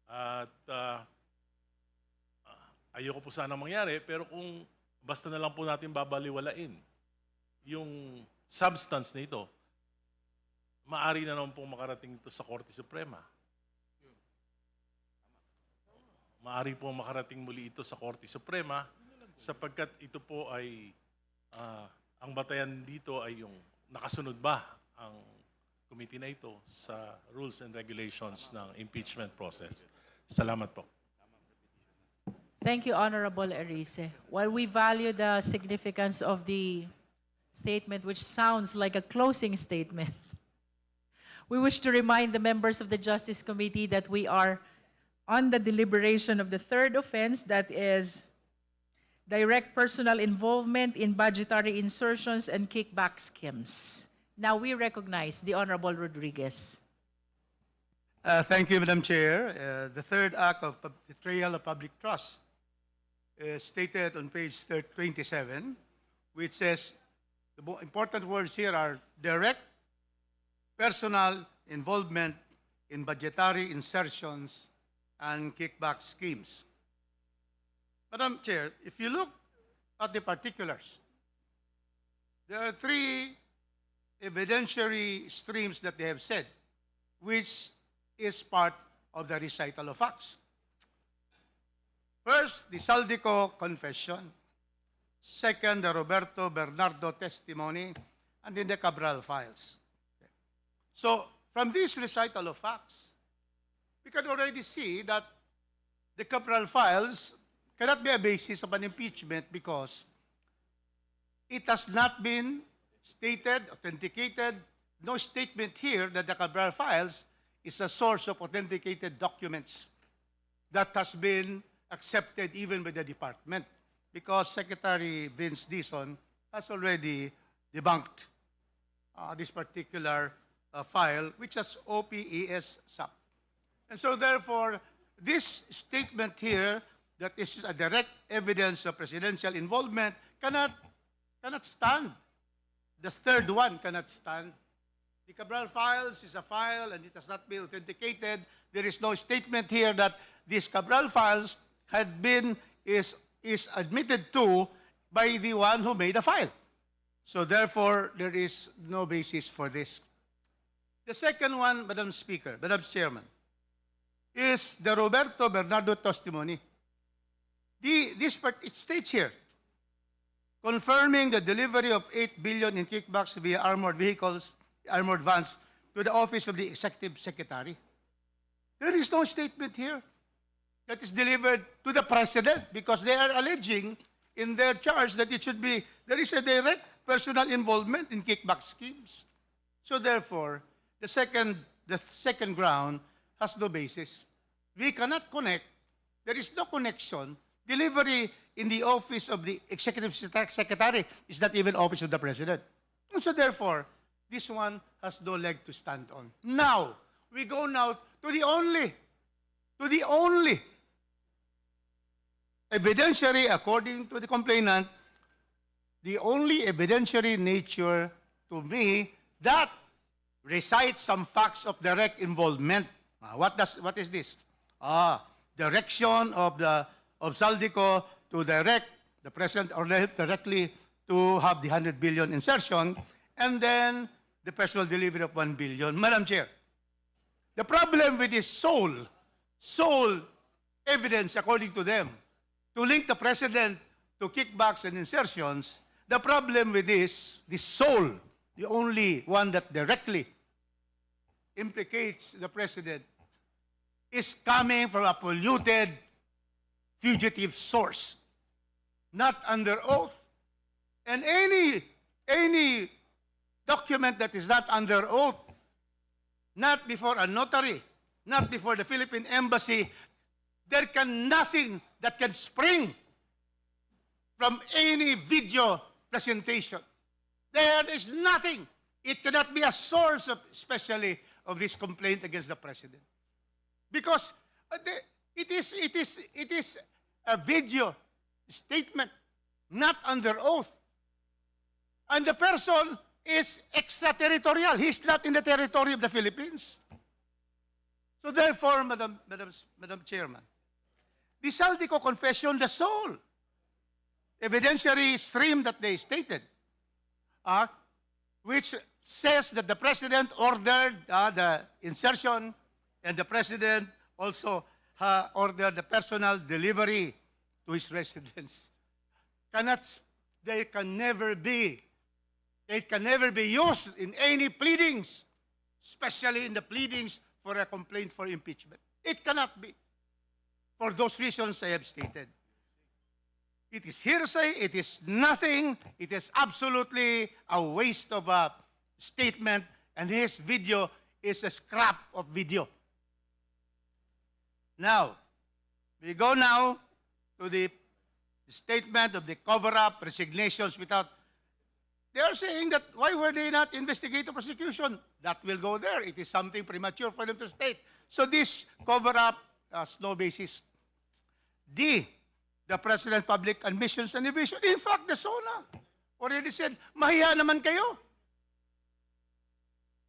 At ayoko po sana mangyari, pero kung basta na lang po natin babaliwalain yung substance na ito, maaari na naman pong makarating ito sa Korte Suprema. Maaari po makarating muli ito sa Korte Suprema sapagkat ito po ay, ang batayan dito ay yung nakasunod ba ang committee na ito sa rules and regulations ng impeachment process. Salamat po. Thank you, Honorable Erice. While we value the significance of the statement, which sounds like a closing statement, we wish to remind the members of the Justice Committee that we are on the deliberation of the third offense, that is direct personal involvement in budgetary insertions and kickback schemes. Now we recognize the Honorable Rodriguez. Thank you, Madam Chair. The third act of betrayal of public trust is stated on page 27, which says the important words here are direct personal involvement in budgetary insertions and kickback schemes. Madam Chair, if you look at the particulars, there are three evidentiary streams that they have said, which is part of the recital of facts. First, the Saldico confession. Second, the Roberto Bernardo testimony, and then the Cabral files. So, from this recital of facts, we can already see that the Cabral files cannot be a basis of an impeachment because it has not been stated, authenticated, no statement here that the Cabral files is a source of authenticated documents that has been accepted even by the department because Secretary Vince Dizon has already debunked this particular file, which has OPES SAP. And so therefore, this statement here that this is a direct evidence of presidential involvement cannot stand. The third one cannot stand. The Cabral files is a file and it has not been authenticated. There is no statement here that these Cabral files is admitted to by the one who made the file. So therefore, there is no basis for this. The second one, Madam Speaker, Madam Chairman, is the Roberto Bernardo testimony. It states here, confirming the delivery of 8 billion in kickbacks via armored vehicles, armored vans, to the office of the Executive Secretary. There is no statement here that is delivered to the President because they are alleging in their charge that there is a direct personal involvement in kickback schemes. So therefore, the second ground has no basis. We cannot connect. There is no connection. Delivery in the office of the Executive Secretary is not even office of the President. And so therefore, this one has no leg to stand on. Now, we go now to the only evidentiary, according to the complainant, the only evidentiary nature to me that recites some facts of direct involvement. What is this? Direction of Saldico to direct the President or directly to have the 100 billion insertion, and then the personal delivery of 1 billion. Madam Chair, the problem with this sole evidence, according to them, to link the President to kickbacks and insertions, the problem with this sole, the only one that directly implicates the President, is coming from a polluted, fugitive source, not under oath. And any document that is not under oath, not before a notary, not before the Philippine Embassy, there can nothing that can spring from any video presentation. There is nothing. It cannot be a source of, especially of this complaint against the President. Because it is a video statement not under oath. And the person is extraterritorial. He's not in the territory of the Philippines. So therefore, Madam Chairman, the Saldico confession, the sole evidentiary stream that they stated, which says that the President ordered the insertion and the President also ordered the personal delivery to his residence. They can never be used in any pleadings, especially in the pleadings for a complaint for impeachment. It cannot be, for those reasons I have stated. It is hearsay, it is nothing, it is absolutely a waste of a statement, and his video is a scrap of video. Now, we go now to the statement of the cover-up resignations without. They are saying that why were they not investigative prosecution? That will go there. It is something premature for them to state. So this cover-up has no basis. D, the President Public Admissions and Evasion. In fact, the SONA already said, mahiya naman kayo.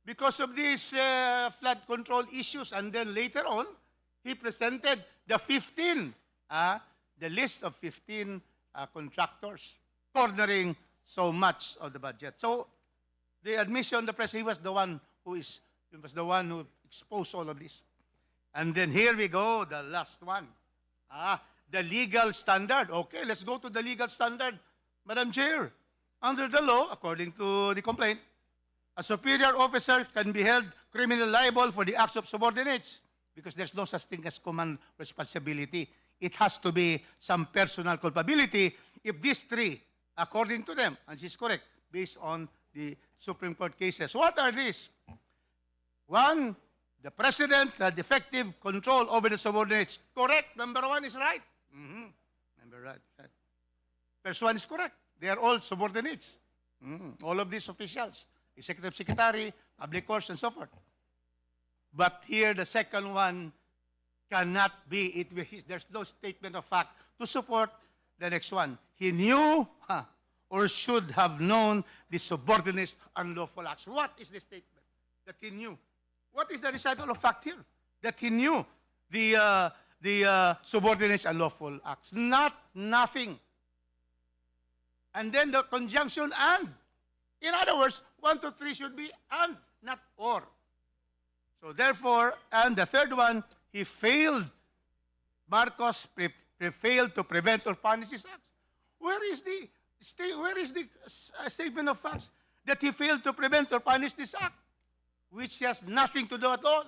Because of these flood control issues. And then later on, he presented the 15, the list of 15 contractors, cornering so much of the budget. So the admission, the President, he was the one who exposed all of this. And then here we go, the last one. The legal standard. Okay, let's go to the legal standard. Madam Chair, under the law, according to the complaint, a superior officer can be held criminally liable for the acts of subordinates because there's no such thing as command responsibility. It has to be some personal culpability. If these three, according to them, and she's correct, based on the Supreme Court cases, what are these? One, the President had effective control over the subordinates. Correct. Number one is right. Number right. First one is correct. They are all subordinates. All of these officials, Executive Secretary, Public Works, and so forth. But here, the second one cannot be. There's no statement of fact to support the next one. He knew or should have known the subordinates' unlawful acts. What is the statement? That he knew. What is the recital of fact here? That he knew the subordinates' unlawful acts. Nothing. And then the conjunction and. In other words, 1, 2, 3 should be and, not or. So therefore, and the third one, he failed. Marcos failed to prevent or punish his acts. Where is the statement of facts that he failed to prevent or punish this act, which has nothing to do at all?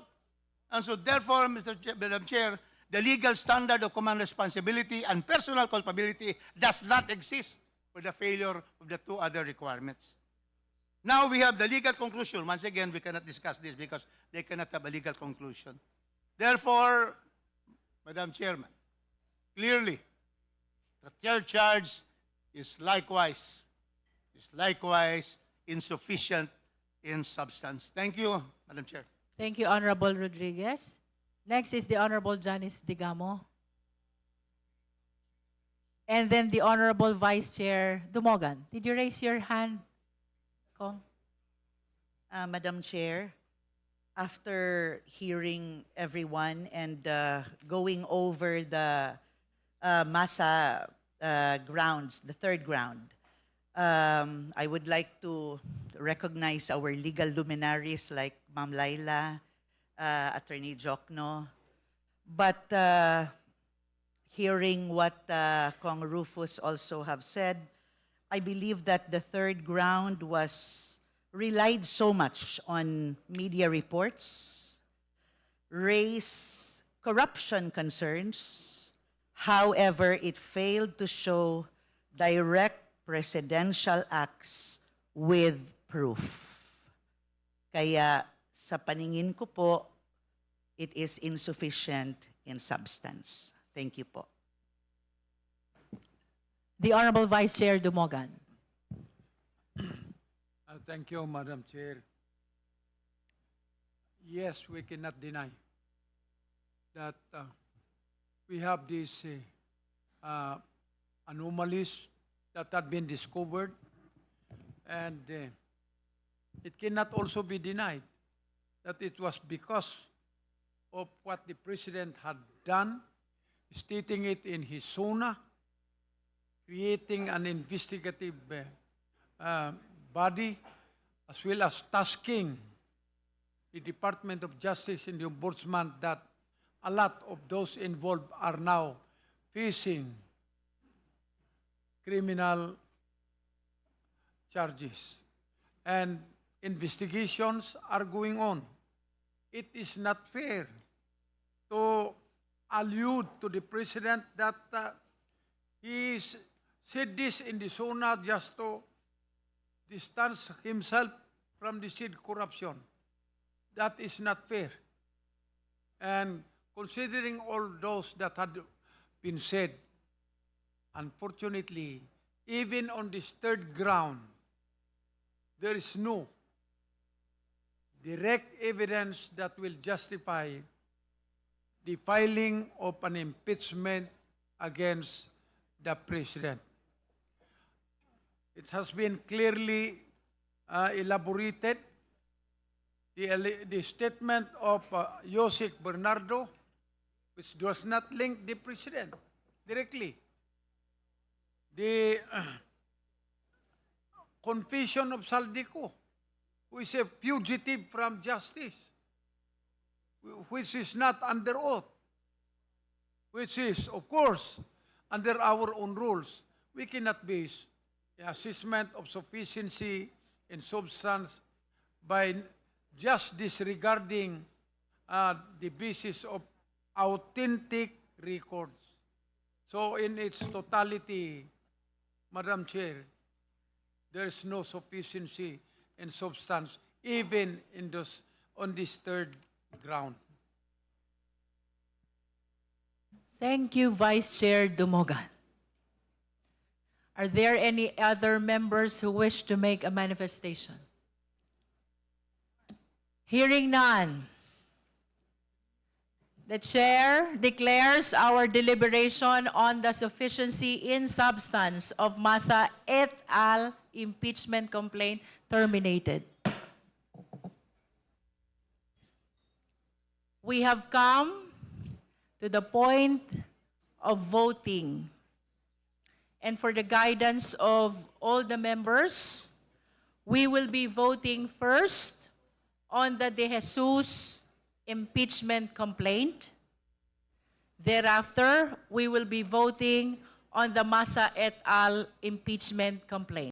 And so therefore, Madam Chair, the legal standard of command responsibility and personal culpability does not exist for the failure of the two other requirements. Now we have the legal conclusion. Once again, we cannot discuss this because they cannot have a legal conclusion. Therefore, Madam Chairman, clearly, the third charge is likewise insufficient in substance. Thank you, Madam Chair. Thank you, Honorable Rodriguez. Next is the Honorable Janice Digamo. And then the Honorable Vice Chair Dumogan. Did you raise your hand, Kong? Madam Chair, after hearing everyone and going over the MASA grounds, the third ground, I would like to recognize our legal luminaries like Ma'am Laila, Attorney Jokno. But hearing what Kong Rufus also have said, I believe that the third ground relied so much on media reports, raised corruption concerns. However, it failed to show direct presidential acts with proof. Kaya sa paningin ko po, it is insufficient in substance. Thank you po. The Honorable Vice Chair Dumogan. Thank you, Madam Chair. Yes, we cannot deny that we have these anomalies that had been discovered. And it cannot also be denied that it was because of what the President had done, stating it in his SONA, creating an investigative body, as well as tasking the Department of Justice and the Ombudsman that a lot of those involved are now facing criminal charges. And investigations are going on. It is not fair to allude to the President that he said this in the SONA just to distance himself from the said corruption. That is not fair. And considering all those that had been said, unfortunately, even on this third ground, there is no direct evidence that will justify the filing of an impeachment against the President. It has been clearly elaborated. The statement of Yosek Bernardo, which does not link the President directly. The confession of Saldico, who is a fugitive from justice, which is not under oath, which is, of course, under our own rules. We cannot base the assessment of sufficiency and substance by just disregarding the basis of authentic records. So in its totality, Madam Chair, there is no sufficiency and substance even on this third ground. Thank you, Vice Chair Dumogan. Are there any other members who wish to make a manifestation? Hearing none, the Chair declares our deliberation on the sufficiency in substance of Masa et al. Impeachment complaint terminated. We have come to the point of voting. And for the guidance of all the members, we will be voting first on the De Jesus impeachment complaint. Thereafter, we will be voting on the Masa et al. Impeachment complaint.